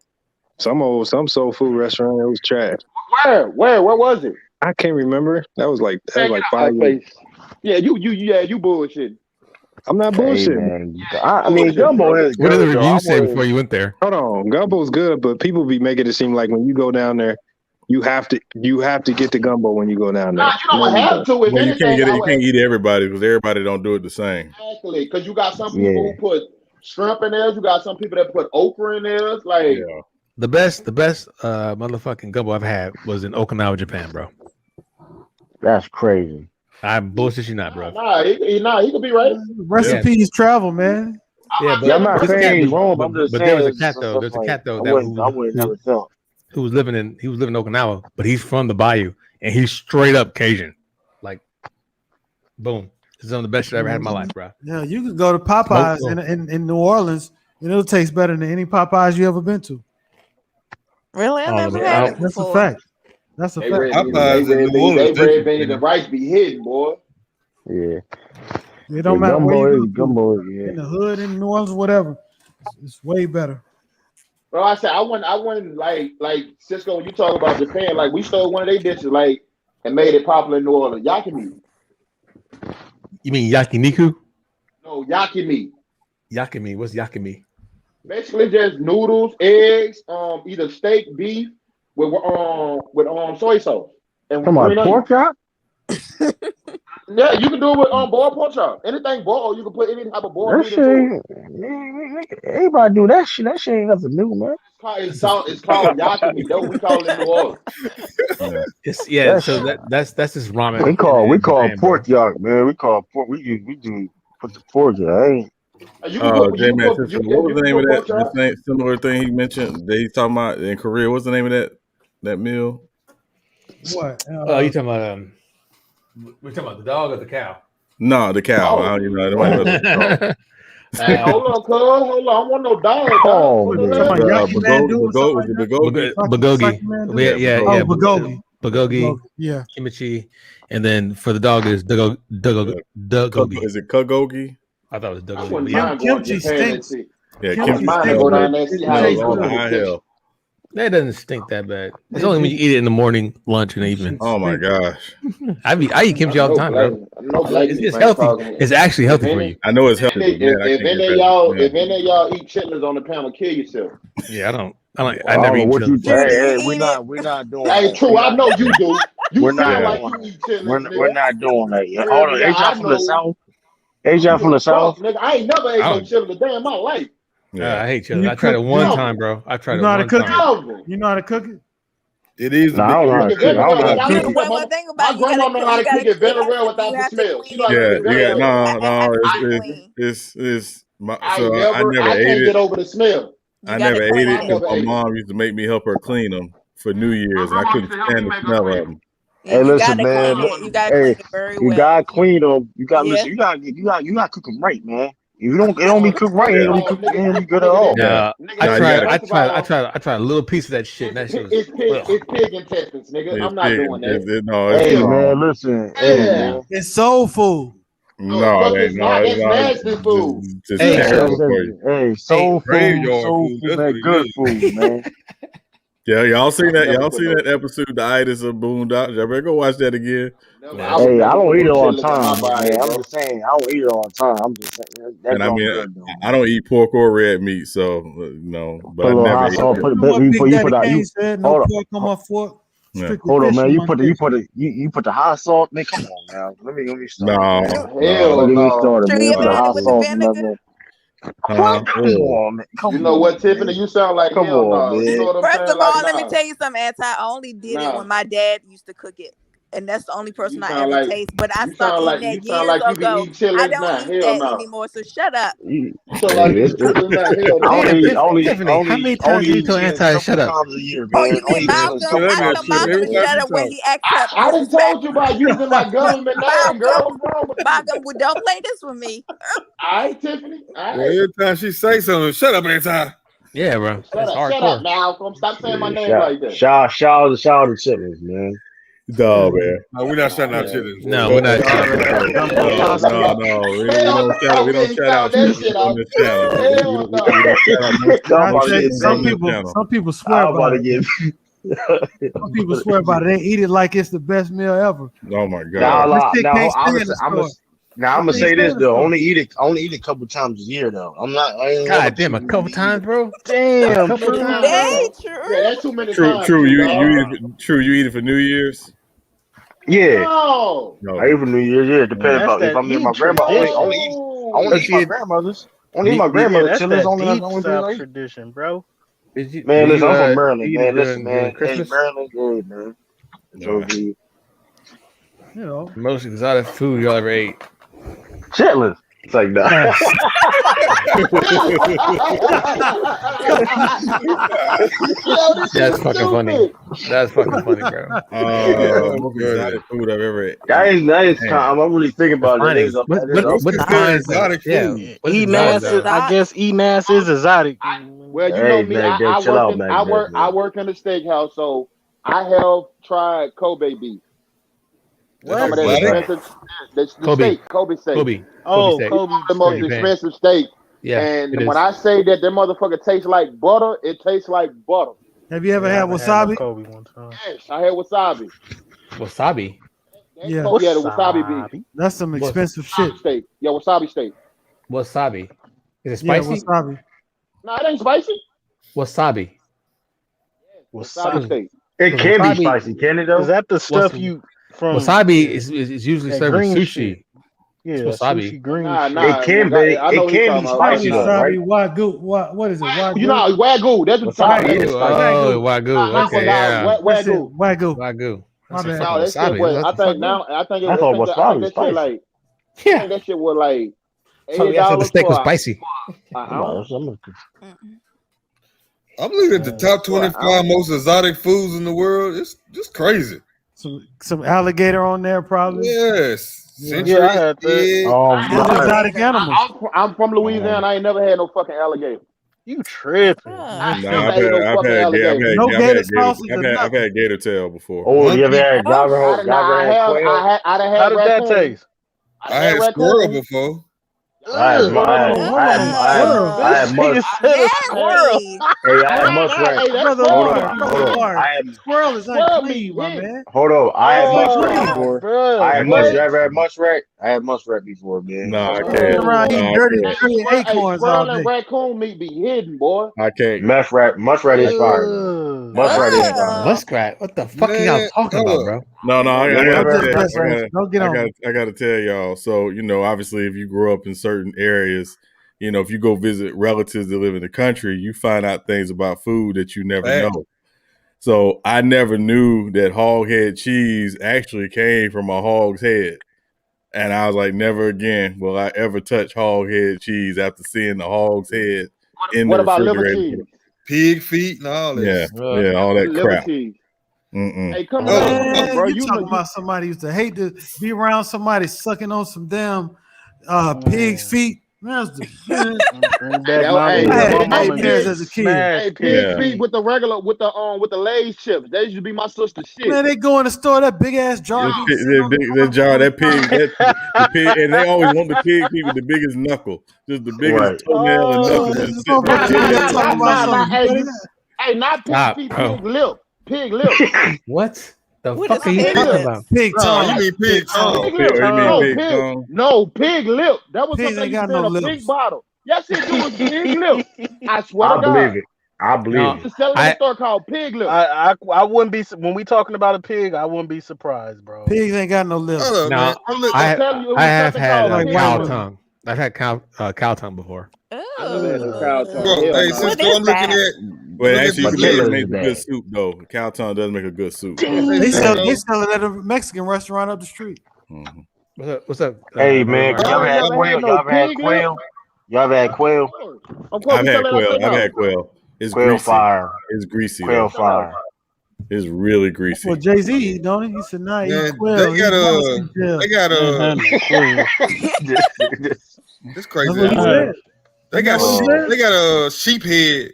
Some soul food restaurant. It was trash. Where was it? I can't remember. That was like 5 years. Yeah, you bullshit. I'm not bullshitting. I mean, gumbo is good. What did the review say before you went there? Hold on, gumbo's good, but people be making it seem like when you go down there, you have to get the gumbo when you go down there. Nah, you don't have to. Well, you can't eat everybody because everybody don't do it the same. Exactly, because you got some people who put shrimp in theirs. You got some people that put okra in theirs. Like the best motherfucking gumbo I've had was in Okinawa, Japan, bro. That's crazy. I'm bullshit you not, bro. Nah, he could be right. Recipes travel, man. Yeah, but I'm not saying he's wrong. But there was a cat though. There's a cat though who was living in Okinawa, but he's from the bayou and he's straight up Cajun. Like, boom. This is some of the best shit I ever had in my life, bro. Yeah, you could go to Popeyes in New Orleans and it'll taste better than any Popeyes you ever been to. Really? I never had it before. That's a fact. That's a fact. They bread beans and rice be hidden, boy. Yeah. It don't matter where you go. Gumbo, yeah. In the hood, in New Orleans, whatever. It's way better. Bro, I said I wouldn't like Cisco. When you talk about Japan, like we stole one of their dishes, like and made it popular in New Orleans. Yakimi. You mean yakiniku? No, yakimi. Yakimi. What's yakimi? Basically, just noodles, eggs, either steak, beef with soy sauce and Come on, pork chop. Yeah, you can do it with boiled pork chop. Anything boiled, you can put any type of boiled meat into it. Everybody do that shit. That shit ain't nothing new, man. It's called yakimi. That's what we call it in New Orleans. So that's just ramen. We call pork yak, man. We call pork. We do put the pork in. J-Man, what was the name of that similar thing he mentioned? He's talking about in Korea. What's the name of that meal? What? You talking about we're talking about the dog or the cow? No, the cow. I don't even know. Hey, hold on, cuz. Hold on. I don't want no dog. Bulgogi. Yeah. Bulgogi. Yeah. Kimchi. And then for the dog is dugogi. Is it Kugogi? I thought it was dugogi. Kimchi stinks. Yeah, kimchi stinks. That doesn't stink that bad. It's only when you eat it in the morning, lunch, and evening. Oh my gosh! I eat kimchi all the time, bro. It's healthy. It's actually healthy for you. I know it's healthy. If any of y'all eat chitlins on the panel, kill yourself. Yeah, I never eat chitlins. Hey, we're not doing. Hey, true. I know you do. We're not doing that. Hold on, ain't y'all from the South? Ain't y'all from the South? Nigga, I ain't never ate no chitlins a day in my life. Yeah, I hate chitlins. I tried it one time, bro. I tried it one time. You know how to cook it? It is. I don't know how to cook it. My grandma know how to cook it very well without the smell. I can't get over the smell. I never ate it because my mom used to make me help her clean them for New Year's, and I couldn't stand the smell of them. Hey, listen, man. You gotta clean them. You gotta listen. You gotta cook them right, man. If it don't be cooked right, it don't be good at all. Yeah, I tried a little piece of that shit. That shit was. It's pig intestines, nigga. I'm not doing that. Hey, man, listen. Hey, man. It's soul food. No, it's nasty food. Hey, soul food, man, good food, man. Yeah, y'all seen that? Y'all seen that episode, The Itis of Boondocks? Y'all better go watch that again. Hey, I don't eat it all the time, man. I'm just saying, I don't eat it all the time. I'm just saying. And I mean, I don't eat pork or red meat, so no. But I never ate it. No pork on my fork. Yeah. Hold on, man. You put the hot sauce. Man, come on, man. Let me start. No, let me start. Man. Put the hot sauce in there. Come on, man. You know what, Tiffany? You sound like man. You know what I'm First saying? of all, like, let me tell you something, Anti. I only did it when my dad used to cook it. And that's the only person I ever taste. But I stopped eating that years ago. I don't eat that anymore. So shut up. How many times do you tell Anti shut up? Malcolm shut up when he accepts. I done told you about using my government name, girl. Malcolm, don't play this with me. All right, Tiffany. All right. Every time she say something, shut up, Anti. Yeah, bro. Shut up, Malcolm. Stop saying my name like that. Shout out to chitlins, man. No, man. No, we're not shutting out chitlins. No, we're not. No. We don't shout out chitlins on this channel. Some people swear by it. Some people swear by it. They eat it like it's the best meal ever. Oh my god! I'm gonna say this though. Only eat a couple times a year though. God damn, a couple times, bro. Damn. Yeah, that's too many times. True. You eat it for New Year's. Yeah. No. I eat for New Year's. Yeah, depending about if I'm near my grandma. Only eat my grandmother's. Only eat my grandmother's. That's that South tradition, bro. Man, listen, I'm from Maryland, man. Listen, man. Hey, Maryland, good, man. You know, most exotic food y'all ever ate. Chitlins. It's like that. That's fucking funny. That's fucking funny, bro. Most exotic food I've ever ate. That is I'm really thinking about it. What exotic food? I guess E-Mass is exotic. Well, you know me. I work in a steakhouse, so I have tried Kobe beef. Some of that expensive, the steak, Kobe steak. Oh, Kobe, the most expensive steak. Yeah, and when I say that motherfucker tastes like butter, it tastes like butter. Have you ever had wasabi? Kobe one time. Yes, I had wasabi. Wasabi. Yeah, the wasabi beef. That's some expensive shit. Steak. Yeah, wasabi steak. Wasabi. Is it spicy? Yeah, wasabi. No, it ain't spicy. Wasabi. Wasabi steak. It can be spicy, can it though? Is that the stuff you from? Wasabi is usually served with sushi. Shit. Yeah, it's wasabi. Sushi green. Nah, it can be. It can be spicy though, right? Wagyu. What is it? Wagyu. You know, wagyu. That's what Wagyu. Oh, wagyu. Okay, yeah. Wagyu. My bad. No, that shit was. I think now. I think it was. I think that shit like. Yeah. I think that shit was like. So the steak was spicy. I'm looking at the top 25 most exotic foods in the world. It's just crazy. Some alligator on there, probably. Yes. I had that. Exotic animals. I'm from Louisiana. I ain't never had no fucking alligator. You tripping? I've had gator tail before. Oh, you ever had How did that taste? I had squirrel before. I had squirrel. Hey, I had muskrat. Squirrel is unclean, my man. Hold on, I had muskrat before. I had muskrat. You ever had muskrat? I had muskrat before, man. No, I can't. Around eating dirty acorns all Squirrel and day. raccoon meat be hidden, boy. I can't. Muskrat is fire. Muskrat is fire. Muskrat? What the fuck are y'all talking about, bro? No, I I gotta tell y'all. So, obviously, if you grow up in certain areas, if you go visit relatives that live in the country, you find out things about food that you never know. So I never knew that hog head cheese actually came from a hog's head. And I was like, never again will I ever touch hog head cheese after seeing the hog's head in the refrigerator. Pig feet and all that. Yeah, all that crap. Hey, come on, bro. You talking about somebody used to hate to be around somebody sucking on some damn pig's feet. That's the as a kid. Hey, pig feet with the Lay's chips. That used to be my sister's shit. Man, they go in the store, that big ass jar. That jar, that pig, the pig, and they always want the pig feet with the biggest knuckle, just the biggest toenail and knuckle. Hey, not pig feet, pig lip. Pig lip. What? The fuck are you talking about? Pig tongue. You mean pig tongue? No, pig lip. That was Pigs something ain't you got said no in a lips. big bottle. Yes, it was pig lip. I swear to God. I believe it. It's selling in a store called Pig Lip. I wouldn't be, when we talking about a pig, I wouldn't be surprised, bro. Pigs ain't got no lips. No, I have had cow tongue. I've had cow tongue before. Hey, Cisco, I'm looking at. Well, actually, it makes a good soup though. Cow tongue does make a good soup. They sell it at a Mexican restaurant up the street. What's up? Hey man, y'all ever had quail? Y'all ever had quail? Y'all ever had quail? I've had quail. It's quail greasy. Fire. It's greasy. Quail fire. It's really greasy. Well, Jay-Z, don't he? He said, "Nah, Yeah, eat quail." they got It's crazy. They got a sheep head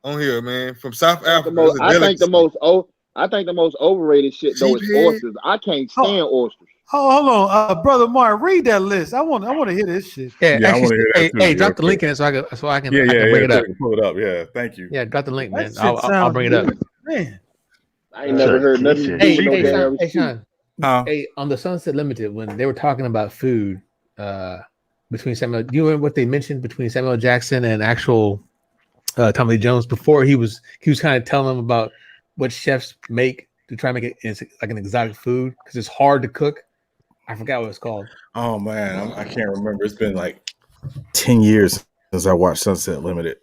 on here, man, from South Africa. I think the most overrated shit though is oysters. I can't stand oysters. Hold on, brother Mark, read that list. I want to hear this shit. Yeah, I want to hear that too. Hey, drop the link in it so I can bring it up. Pull it up. Yeah, thank you. Yeah, drop the link, man. I'll bring it up. Man, I ain't never heard nothing. Hey, Sean. Hey, on the Sunset Limited, when they were talking about food, between Samuel, do you remember what they mentioned between Samuel Jackson and actual Tommy Lee Jones? Before he was kind of telling them about what chefs make to try and make it like an exotic food because it's hard to cook. I forgot what it's called. Oh man, I can't remember. It's been like 10 years since I watched Sunset Limited.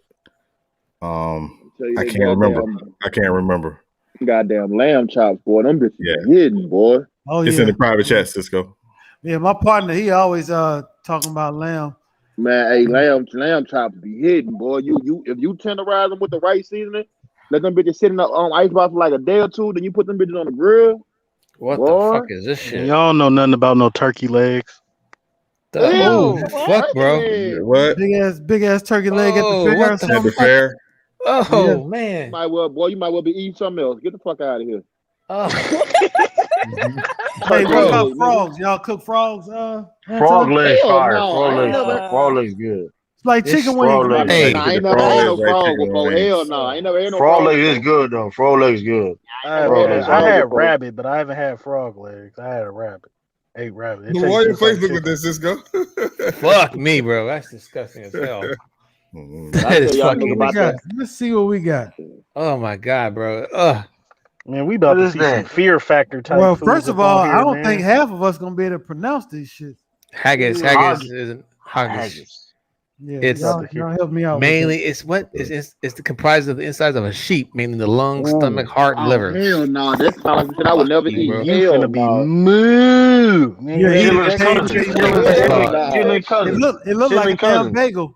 I can't remember. Goddamn lamb chops, boy. Them bitches hidden, boy. Oh, it's in the private chat, Cisco. Yeah, my partner, he always talking about lamb. Man, hey, lamb chops be hidden, boy. If you tenderize them with the right seasoning, let them bitches sit in the icebox for like a day or two, then you put them bitches on the grill. What the fuck is this shit? Y'all don't know nothing about no turkey legs. Fuck, bro. What? Big ass turkey leg at the fair. At the fair? Oh man. You might well be eating something else. Get the fuck out of here. Hey, what about frogs? Y'all cook frogs? Frog legs fire. no, Frog legs good. It's like chicken wings. Frog legs. Hey, I ain't never had no frog before. Hell no, I ain't never had no frog frog legs is good though. Frog legs good. I had rabbit, but I haven't had frog legs. I had a rabbit. Ate rabbit. Why your face look like this, Cisco? Fuck me, bro. That's disgusting as hell. That is fucking. Let's see what we got. Oh my god, bro. Man, we about to see some fear factor type. Well, first of all, I don't think half of us gonna be able to pronounce this shit. Haggis isn't haggis. Yeah, It's y'all help me out. mainly it's comprised of the insides of a sheep, meaning the lungs, stomach, heart, and liver. Hell no, that's kind of like shit I would never eat. Bro. Hell Gonna be no. moo. It looked like a damn bagel.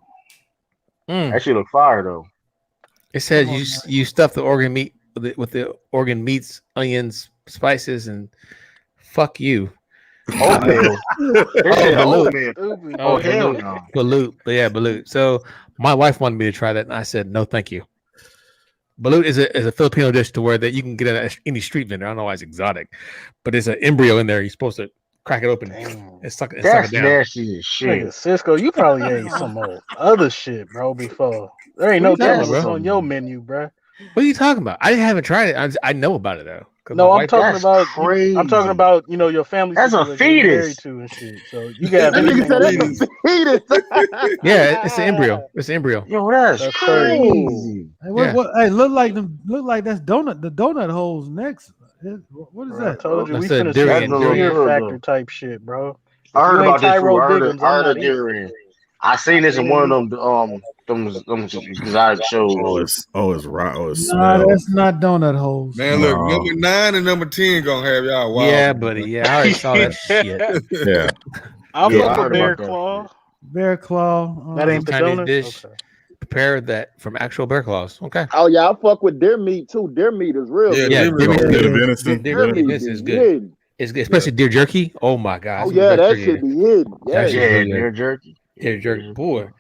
That shit look fire though. It says you stuff the organ meat with the organ meats, onions, spices, and fuck you. Oatmeal. Oh, hell no. Balut. So my wife wanted me to try that, and I said no, thank you. Balut is a Filipino dish to where that you can get at any street vendor. I don't know why it's exotic, but there's an embryo in there. You're supposed to crack it open and suck it down. Nasty as shit. Nigga, Cisco, you probably ate some other shit, bro, before. There ain't no telling what's on your menu, bro. What are you talking about? I haven't tried it. I know about it though. No, I'm talking about crazy. I'm talking about your family. That's a fetus. To and shit. So you got anything. Yeah, it's an embryo. It's an embryo. Yo, that's crazy. Hey, hey, look like that's donut. The donut holes next. What is that? I told you we That's finna durian. see fear factor type shit, bro. I heard about this. I Diggins, heard of durian. I seen this in one of them exotic shows. It's right. Nah, that's not donut holes. Man, look, number 9 and number 10 gonna have y'all wild. Yeah, buddy. Yeah, I already saw that shit. Yeah. I'm with bear claw. Bear claw. That ain't the Chinese donut dish. Okay. Prepare that from actual bear claws. Okay. Oh yeah, I fuck with deer meat too. Deer meat is real. Yeah, good. deer meat is good. It's good, especially deer jerky. Oh my god. Oh yeah, that should be hidden. Yeah, deer jerky. Deer jerky, boy.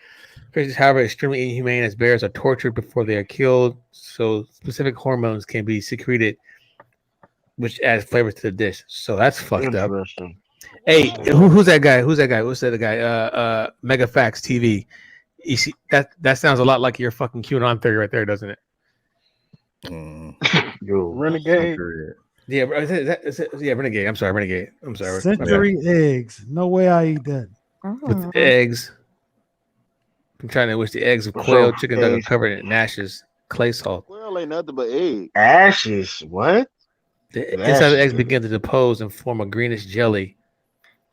Creatures, however, extremely inhumane as bears are tortured before they are killed, so specific hormones can be secreted, which adds flavor to the dish. So that's fucked up. Hey, who's that guy? What's that guy? Megafax TV. You see that sounds a lot like your fucking QAnon theory right there, doesn't it? Yo, Renegade. Yeah, Renegade. I'm sorry, Renegade. I'm sorry. Century eggs. No way I eat that. With the eggs. I'm trying to wish the eggs of quail, chicken nugget covered in ashes, clay salt. Quail ain't nothing but eggs. Ashes? What? The inside of the eggs begin to decompose and form a greenish jelly.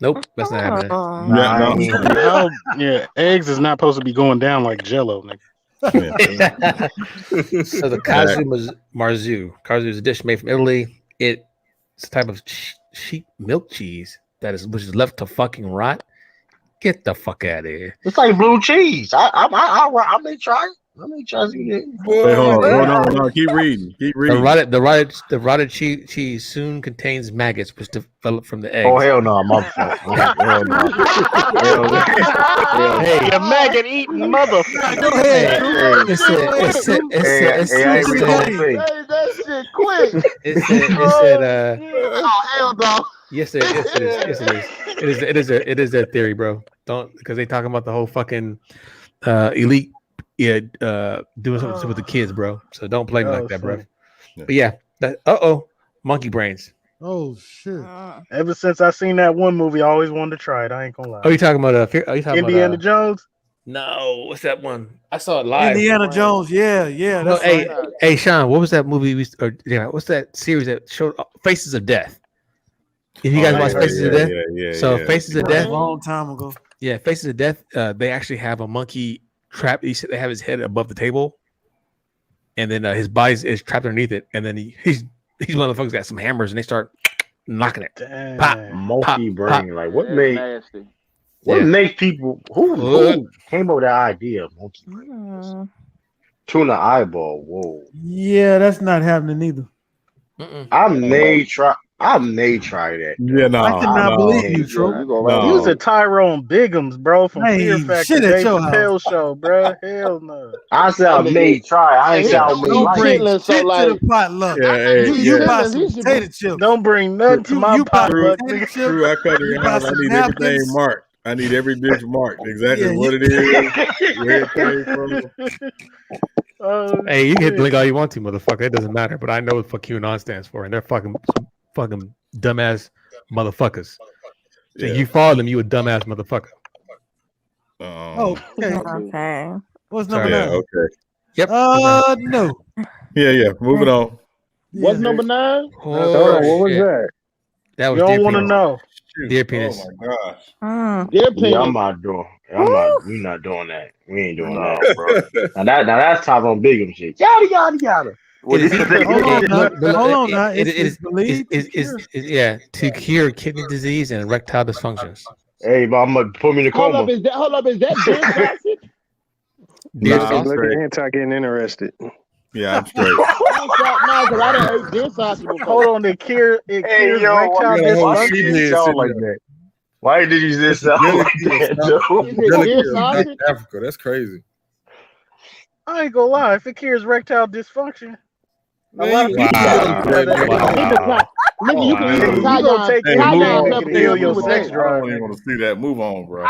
Nope, that's not happening. Yeah, eggs is not supposed to be going down like Jello, nigga. So the kazu marzu is a dish made from Italy. It's a type of sheep milk cheese which is left to fucking rot. Get the fuck out of here. It's like blue cheese. I may try it. Let me try it. Hey, hold on. Keep reading. The rotted cheese soon contains maggots which develop from the eggs. Oh hell no, my fault. Hell no. Hey, you maggot eating motherfucker. That shit quick. It said oh hell no. Yes, it is. It is their theory, bro. Don't, because they talking about the whole fucking elite, doing something with the kids, bro. So don't play me like that, bro. But yeah, monkey brains. Oh shit! Ever since I seen that one movie, I always wanted to try it. I ain't gonna lie. Oh, you talking about Indiana Jones? No, what's that one? I saw it live. Indiana Jones, yeah. No, hey, Sean, what was that movie? What's that series that showed Faces of Death? If you guys watch Faces of Death, Faces of Death, a long time ago. Yeah, Faces of Death. They actually have a monkey trapped. They have his head above the table, and then his body is trapped underneath it. And then he's one of the folks got some hammers, and they start knocking it. Pop, monkey brain. Pop. Like what makes people who came up with that idea of monkey brain? Tuna eyeball. Whoa. Yeah, that's not happening either. I may try I may try that. Yeah, no, I cannot believe you, True. He was a Tyrone Biggums, bro, from Fear Factor, shit at Dave your Chappelle show, bro. Hell no. I said I may try. I ain't say I may Don't like bring it. shit to the potluck. Yeah, You buy some potato chips. Don't bring nothing to my potluck, nigga. True, I cut your house. I need everything marked. I need every dish marked. Exactly what it is, where it came from. Hey, you can hit the link all you want to, motherfucker. It doesn't matter. But I know what fuck QAnon stands for, and they're fucking dumbass motherfuckers. So you follow them, you a dumbass motherfucker. Okay. What's number 9? Okay. Yep. No. Yeah. Moving on. What's number 9? What was that? That was you don't want to know. Dear penis. Oh my gosh. Dear penis. Yeah, I'm not doing. We not doing that. We ain't doing that, bro. Now that's Tyrone Biggum shit. Yada yada yada. Hold on now. It is to cure kidney disease and erectile dysfunctions. Hey, but I'm gonna put me in the coma. Hold up, is that deer sausage? Look at Anti getting interested. Yeah, I'm straight. No, because I didn't eat deer sausage before. Hold on, it cures erectile dysfunction. Like that. Why did you say this? Africa, that's crazy. I ain't gonna lie. If it cures erectile dysfunction, a lot of people nigga, you can eat you gonna take cayenne to heal your sex I drive. don't even want to see that. Move on, bro.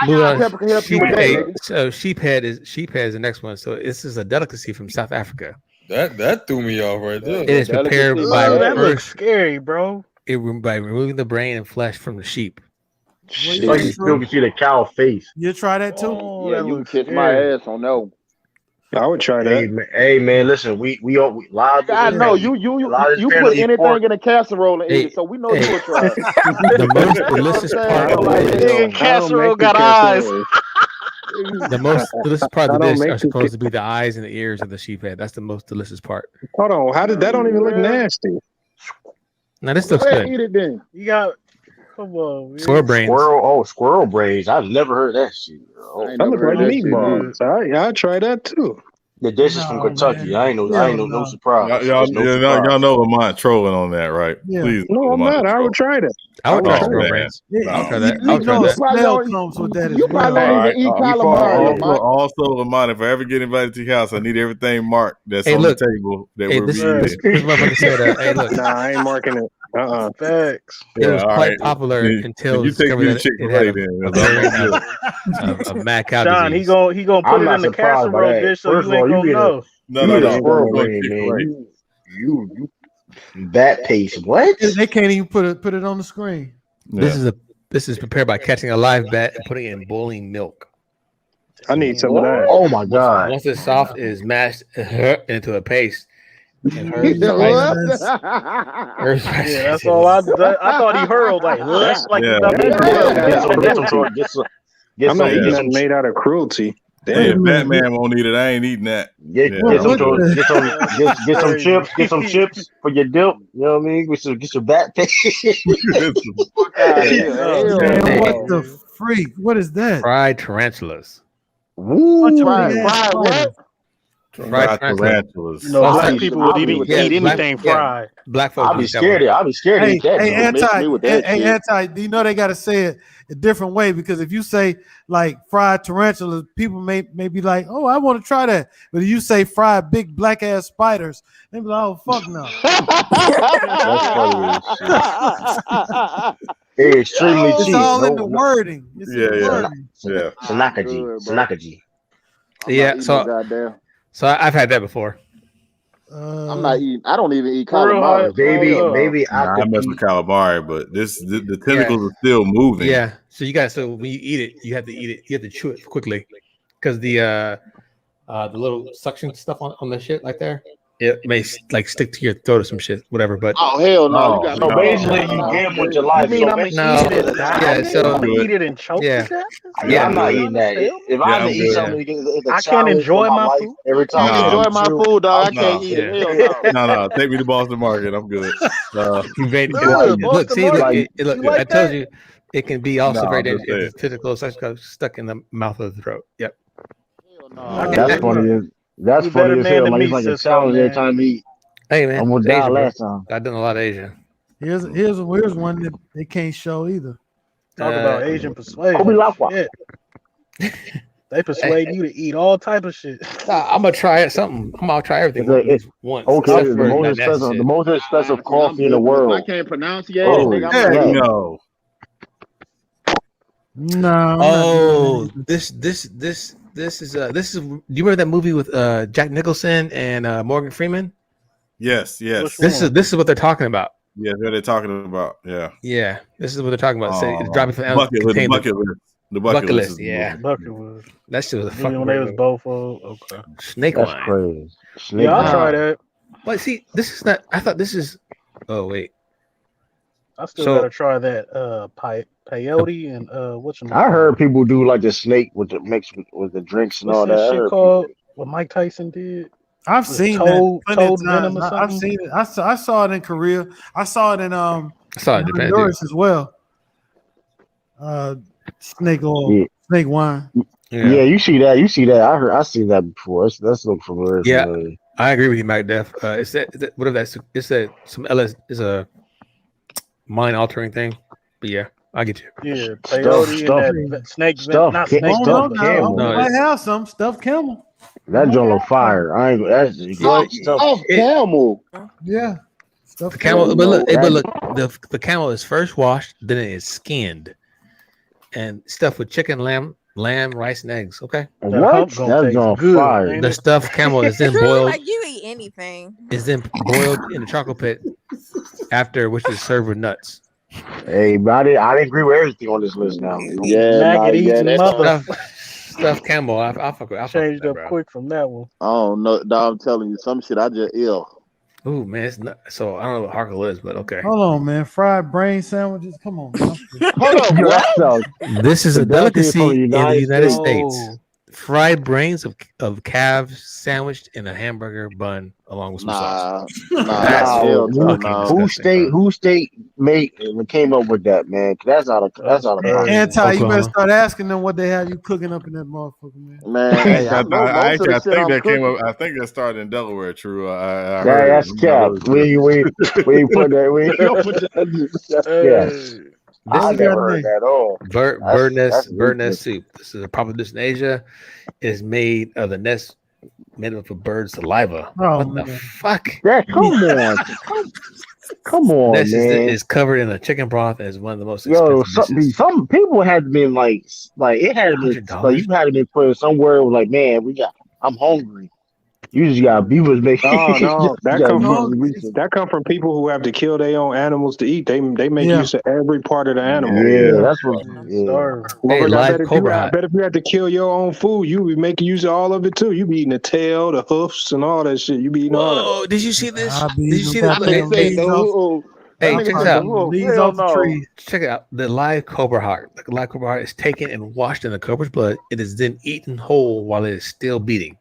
So sheephead is the next one. So this is a delicacy from South Africa. That threw me off right there. It is prepared by that looks scary, bro. By removing the brain and flesh from the sheep. Like you still can see the cow face. You try that too? Yeah, you kiss my ass on no. I would try that. Hey man, listen, we live. I know you put anything in a casserole and eat it, so we know you would try it. The most delicious part of the casserole got eyes. The most delicious part of the dish are supposed to be the eyes and the ears of the sheephead. That's the most delicious part. Hold on, how did that don't even look nasty? Now this looks good. Eat it then. You got come on, squirrel brains. Squirrel brains. I've never heard that shit. That looks like meatballs. I'll try that too. The dish is from Kentucky. Man. I ain't no surprise. Y'all know Lamont trolling on that, right? Yeah. Please. No, I'm not. I would try that. I would try squirrel brains. I'll try that. Smell comes with that as you well. probably don't even eat calamari. Also, Lamont, if I ever get invited to your house, I need everything marked that's on the table that we're eating. Hey, look. Nah, I ain't marking it. Facts. It was quite popular until you take me to Chick-fil-A then. Of mad cow John, disease. he gonna put it in the casserole dish, so you ain't gonna know. No. You that paste. What? They can't even put it on the screen. This is prepared by catching a live bat and putting it in boiling milk. I need some of that. Oh my god! Once it's soft, it is mashed into a paste. And that's all I thought he hurled like I'm not eating nothing made out of cruelty. Hey, if Batman won't eat it, I ain't eating that. Get some chips for your dip. You know what I mean? Get your bat paste. What the freak? What is that? Fried tarantulas. Fried tarantulas. You know, black people would eat anything fried. Black folks. I'll be scared to eat that. Hey, Anti, do you know they got to say it a different way? Because if you say like fried tarantulas, people may be like, oh, I want to try that. But if you say fried big black ass spiders, they be like, oh, fuck no. It's extremely cheap. It's all in the wording. Sanakaji. Yeah, so I've had that before. I'm not eating. I don't even eat calamari. Maybe I mess with calamari, but the tentacles are still moving. Yeah. So when you eat it, you have to eat it. You have to chew it quickly because the little suction stuff on the shit like there, it may like stick to your throat or some shit, whatever. But oh hell no! So basically, you gamble with your life. I mean, I'm gonna eat it. Eat it and choke. Yeah. Yeah, I'm not eating that. If I have to eat something, I can't enjoy my food. Every time I enjoy my food, dog. I can't eat it. No. Take me to Boston Market. I'm good. You made it. Look, see, look. I told you, it can be also very dangerous. Tentacles stuck in the mouth of the throat. Yep. That's funny. That's funny as hell. Like it's like a challenge every time you eat. Hey man, I'm gonna die last time. I've done a lot of Asia. Here's one that they can't show either. Talk about Asian persuasion. Shit. They persuade you to eat all type of shit. I'm gonna try something. I'm gonna try everything once. Okay, the most expensive coffee in the world. I can't pronounce it. No. No. Oh, this is do you remember that movie with Jack Nicholson and Morgan Freeman? Yes. This is what they're talking about. Yeah, they're talking about. Yeah. This is what they're talking about. Say it's dropping from the bucket list. The bucket list. Yeah. Bucket list. That shit was a fucking. When they was both okay. Snake That's wine. crazy. I'll try that. But see, this is not. I thought this is. Oh wait. I still gotta try that peyote and what's your name? I heard people do like the snake with the mix with the drinks and all that. Shit called what Mike Tyson did. I've seen toad venom. Or I've seen it. I saw it in Korea. I saw it in I saw it in Japan Honduras as well. Snake oil, snake wine. Yeah, you see that. I seen that before. That's look familiar. Yeah, I agree with you, Mike Def. It's some LS is a mind altering thing. But yeah, I get you. Yeah, peyote and that snake stuff. Not snake. Camel. I have some stuffed camel. That joint on fire. I ain't. That's stuffed camel. Yeah. The camel, but look, the camel is first washed, then it is skinned, and stuffed with chicken, lamb, rice, and eggs. Okay. What? That's on fire. The stuffed camel is then boiled. Like you eat anything. Is then boiled in the charcoal pit after, which is served with nuts. Hey, but I didn't agree with everything on this list now. Stuffed camel. I'll changed up quick from that one. Oh no, dog! I'm telling you, some shit I just ill. Ooh, man, it's not, so I don't know what Harkle is, but okay. Hold on, man. Fried brain sandwiches. Come on. Hold on, what? This is a delicacy in the United States. Fried brains of calves sandwiched in a hamburger bun along with some sauce. Who state made and came up with that, man? That's out of You better start asking them what they have you cooking up in that motherfucker, man. I think that came up. I think that started in Delaware. True. That's cap. We put that. Yeah. I never heard that at all. Bird nest soup. This is a popular dish in Asia. It is made of the nest made up of bird saliva. Oh, what the fuck? Come on, nest man. is covered in a chicken broth and is one of the most expensive some people had been like it had been like you had to be put somewhere like, man, I'm hungry. You just got beavers making. No, that come from people who have to kill their own animals to eat. They make use of every part of the animal. Yeah, that's what. I bet if you had to kill your own food, you would be making use of all of it too. You be eating the tail, the hoofs, and all that shit. You be eating all that. Oh, did you see this? Did you see that? Hey, check this out. Leaves off the tree. Check it out. The live cobra heart. The live cobra heart is taken and washed in the cobra's blood. It is then eaten whole while it is still beating.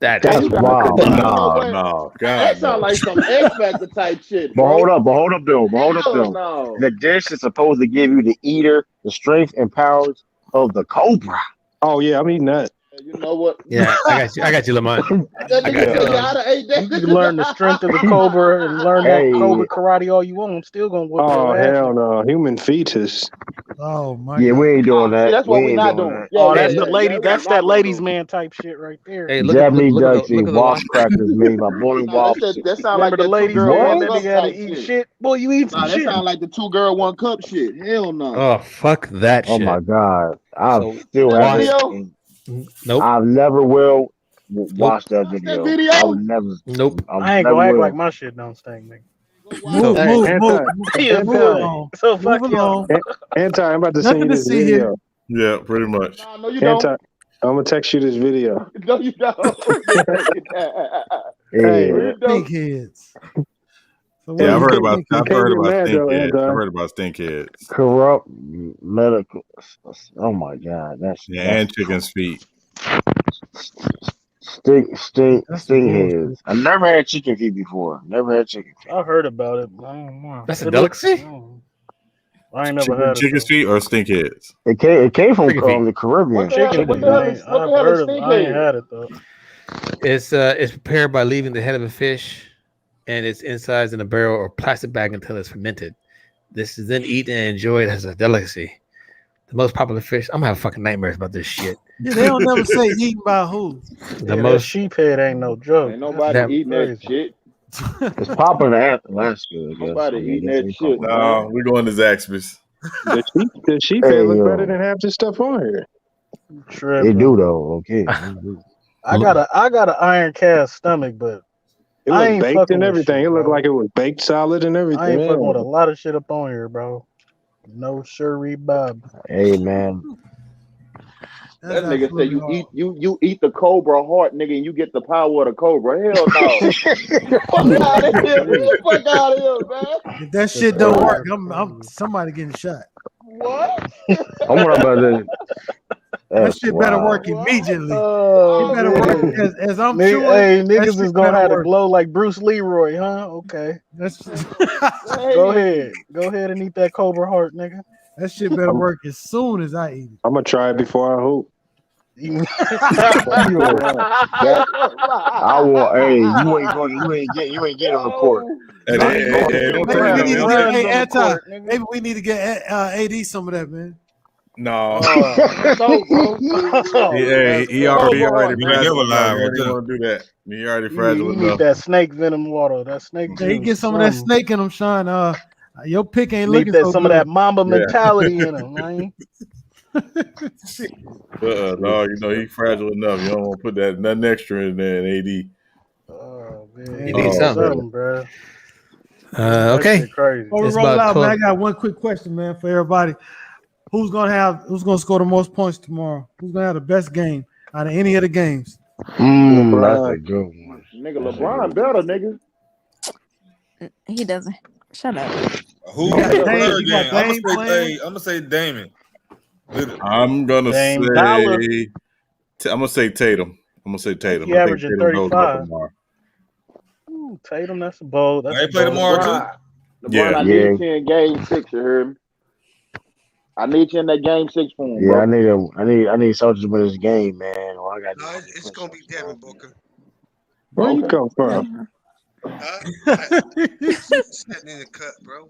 That's wild. No. That sounds like some X Factor type shit. But hold up though. No. The dish is supposed to give you the strength and powers of the cobra. Oh yeah, I'm eating that. You know what? Yeah, I got you, Lamont. You can learn the strength of the cobra and learn that cobra karate all you want. I'm still gonna whip your ass. Hell no, human fetus. Oh my. Yeah, we ain't doing that. That's what we're not doing. That's the lady. That's that ladies' man type shit right there. Hey, Japanese waffle crackers made by boiling waffles. That sound like the ladies' man that nigga had to eat shit. Boy, you eat some shit. That sound like the 2 girl 1 cup shit. Hell no. Oh fuck that shit. Oh my god, I still have. Nope. I never will watch that video. I will never. Nope. I ain't gonna act like my shit don't stink, nigga. Move. So fuck you. Anti, I'm about to send you this video. Yeah, pretty much. No, you don't. I'm gonna text you this video. No, you don't. Big heads. Yeah, I've heard about stink heads. Corrupt medical. Oh my god, that's and chicken's feet. Sting heads. I never had chicken feet before. Never had chicken feet. I heard about it, but I don't know. That's a delicacy. I ain't never had chicken's feet or stink heads. It came from the Caribbean. I ain't had it though. It's prepared by leaving the head of a fish and its insides in a barrel or plastic bag until it's fermented. This is then eaten and enjoyed as a delicacy. The most popular fish. I'm gonna have fucking nightmares about this shit. Yeah, they don't never say eaten by who. The most sheephead ain't no joke. Ain't nobody eating that shit. It's popular in Alaska, I guess. Nobody eating that shit. No, we're going to Zaxby's. The sheephead look better than half the stuff on here. They do though. Okay. I got an iron cast stomach, but It I looked ain't baked fucking and with everything. shit, It looked bro. like it was baked solid and everything. I ain't fucking Man. with a lot of shit up on here, bro. No sure Bob. Hey man. That nigga say you eat the cobra heart, nigga, and you get the power of the cobra. Hell no. Fuck out of here. Get the fuck out of here, man. If that shit don't work, I'm somebody getting shot. What? I'm what about that. That shit better work immediately. Oh, it better work as I'm Nigga, sure. hey, that niggas shit is gonna better have to work. blow like Bruce Leroy, huh? Okay. That's Go ahead and eat that cobra heart, nigga. That shit better work as soon as I eat it. I'm gonna try it before I hope. I want. Hey, you ain't getting on the court. Maybe we need to get AD some of that, man. No. Hey, he already never fragile. lied He with already them. want to do that. He already You fragile need enough. that snake venom water. That snake. He get some of that snake in him, Sean. Your pick ain't Need looking that so some good. of that Mamba mentality in him, man. No, he fragile enough. You don't want to put that nothing extra in there in AD. Oh man, He needs something, bro. Okay. Crazy. Before we It's roll about out, man, 12. I got one quick question, man, for everybody. Who's gonna score the most points tomorrow? Who's gonna have the best game out of any of the games? That's a good one. Nigga, LeBron better, nigga. He doesn't. Shut up. Who You got the Dame- third you got game? I'm Dame playing? gonna say Damon. I'm gonna Dame say Dollar. I'm gonna say Tatum. He I think averaging Tatum goes up 35. tomorrow. Ooh, Tatum, that's a bold. That's They a play bold tomorrow guess. too. LeBron, I need you in game 6, you heard me? I need you in that game 6 for him, Yeah, bro. I need Soldier to win this game, man. Well, I got No, it's gonna be Devin Booker. Where you come from? Sitting in the cut, bro.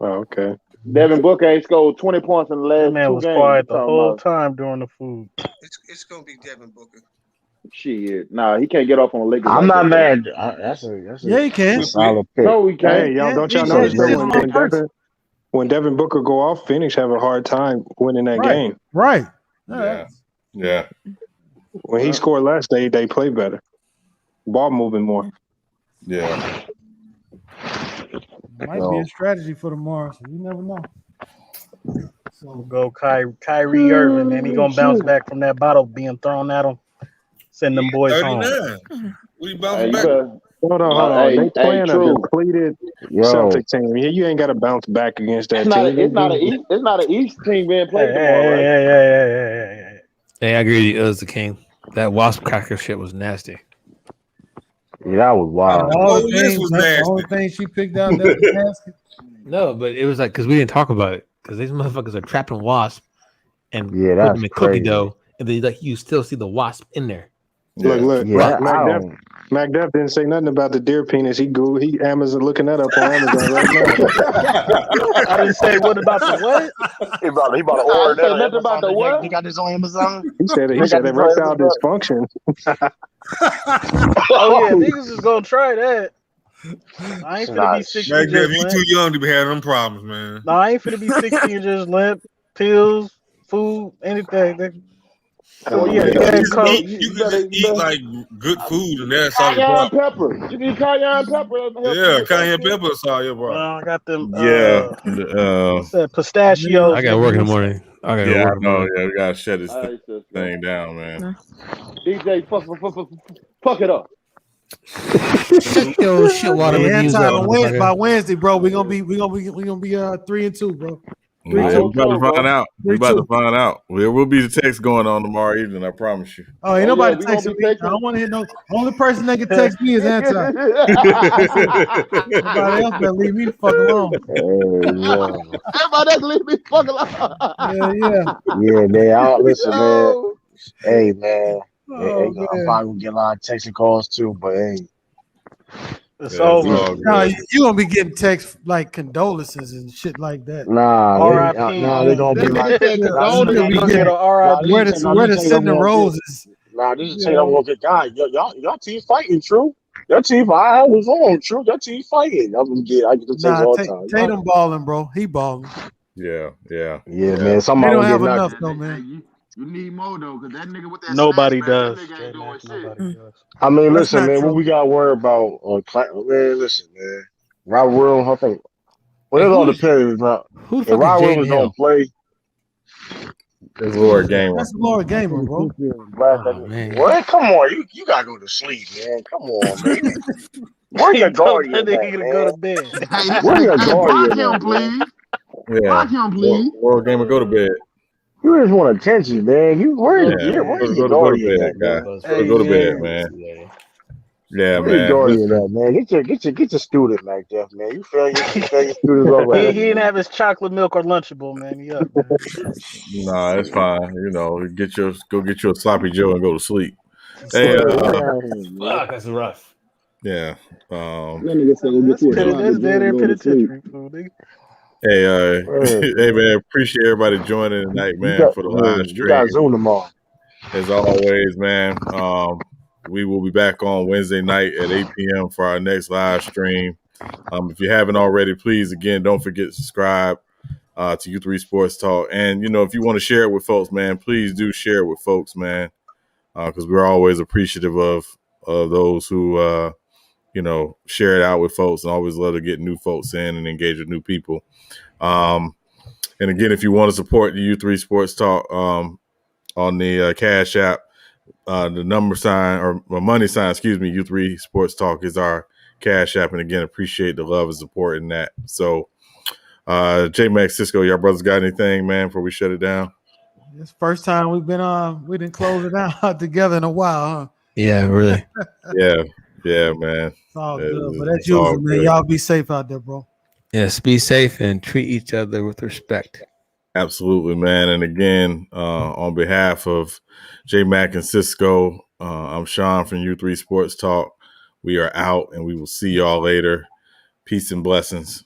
Oh, okay. Devin Booker ain't scored 20 points in the last That man 2 was games. quiet the Talking whole about time during the food. It's gonna be Devin Booker. shit. Nah, he can't get off on the Lakers. I'm like not that, mad. That's a Yeah, he can. solid pick. No, he can't. Hey, y'all, don't y'all Yeah, notice he's that just one person. when Devin Booker go off, Phoenix have a hard time winning that Right. game. Right. Yeah. When he scored last, they play better. Ball moving more. Yeah. Might be a strategy for tomorrow, so you never know. So go Kyrie Irving, man. He gonna bounce back from that bottle being thrown at him. Send them boys home. 39. We Hey, bouncing you back. better, Hold on. Hey, They playing a true. depleted Yo. Celtic team. You ain't got to bounce back against that It's not. team. It's not an East team being played tomorrow, right? Yeah. Hey, I agree with you. It was the king. That wasp cracker shit was nasty. Yeah, that was wild. All the things, that's the only thing she picked out. That was nasty. No, but it was like because we didn't talk about it because these motherfuckers are trapping wasp and Yeah, putting that's them in cookie crazy. dough, and then like you still see the wasp in there. Look. Yeah, Mac Def didn't say nothing about the deer penis. He Amazon looking that up on Amazon right now. I didn't say what about the what? He about to I order said that. nothing about the what? He got this on Amazon. He said erectile dysfunction. Oh yeah, niggas is gonna try that. I ain't finna be 60 Mac and Def, just you limp. too young to be having them problems, man. No, I ain't finna be 60 and just limp. Pills, food, anything. So yeah, You go ahead can and call. just eat like good food, and that's all the Cayenne problem. pepper. You can eat cayenne pepper. Yeah, cayenne pepper is all your Well, problem. I got them. Yeah. What's that? Pistachios. I got to work in the morning. I got to Yeah, I work in the know. morning. Yeah, we gotta shut this All right, sis, thing down, man. DJ, fuck it up. Shut your shit water Hey, reviews Anti, up, by motherfucker. Wednesday, bro, we gonna be 3-2, bro. Yeah, we about to find out. We about to 3-2. find out. There will be the text going on tomorrow evening. I promise you. Oh, ain't nobody we gonna texting be me. I don't want to hear no. Only person that can text me is Anti. Everybody else better leave me the fuck alone. Everybody else leave me fuck alone. Yeah, they all listen, man. Oh. Hey, man. Oh, I'm probably gonna get a lot of texting calls too, but hey, It's over. No, you gonna be getting texts like condolences and shit like that. They're gonna be like, where to send the roses. Nah, this is Tatum gonna get guy. Y'all team fighting, true. Your team, I was on, true. Your team fighting. I get the teams all the time. Tatum balling, bro. He balling. Yeah, man. Somebody don't have enough though, man. You need more though, because that nigga with that Nobody snatch, does. man, that nigga ain't doing shit. I mean, listen, man. What we got to worry about? Man, listen, man. Robert Williams, I think. Well, it all depends. If Robert Williams don't play, it's Lord Gamer. That's Lord Gamer, bro. Well, come on, you gotta go to sleep, man. Come on, man. Where your guardian? That nigga gonna go to bed. Where your guardian? Block him, please. Yeah. Block him, please. Lord Gamer, go to bed. You just want attention, man. Where's your guardian at, guy? Go to bed, man. Yeah, man. Get your student like that, man. You feel your students over. He didn't have his chocolate milk or Lunchable, man. He up, man. Nah, it's fine. Go get you a sloppy Joe and go to sleep. Hey, fuck, that's rough. Yeah. Hey, man, appreciate everybody joining tonight, man, for the live stream. You got Zoom tomorrow. As always, man, we will be back on Wednesday night at 8 p.m. for our next live stream. If you haven't already, please, again, don't forget to subscribe to U3 Sports Talk. And, if you want to share it with folks, man, please do share it with folks, man, because we're always appreciative of those who, share it out with folks, and always love to get new folks in and engage with new people. And again, if you want to support the U3 Sports Talk on the Cash App, the $money sign, U3 Sports Talk is our Cash App. And again, appreciate the love and support in that. So, J-Max, Cisco, y'all brothers got anything, man, before we shut it down? It's the first time we didn't close it out together in a while, huh? Yeah, really. Yeah, man. It's all good. But as usual, man, y'all be safe out there, bro. Yes, be safe and treat each other with respect. Absolutely, man. And again, on behalf of J-Mac and Cisco, I'm Sean from U3 Sports Talk. We are out, and we will see y'all later. Peace and blessings.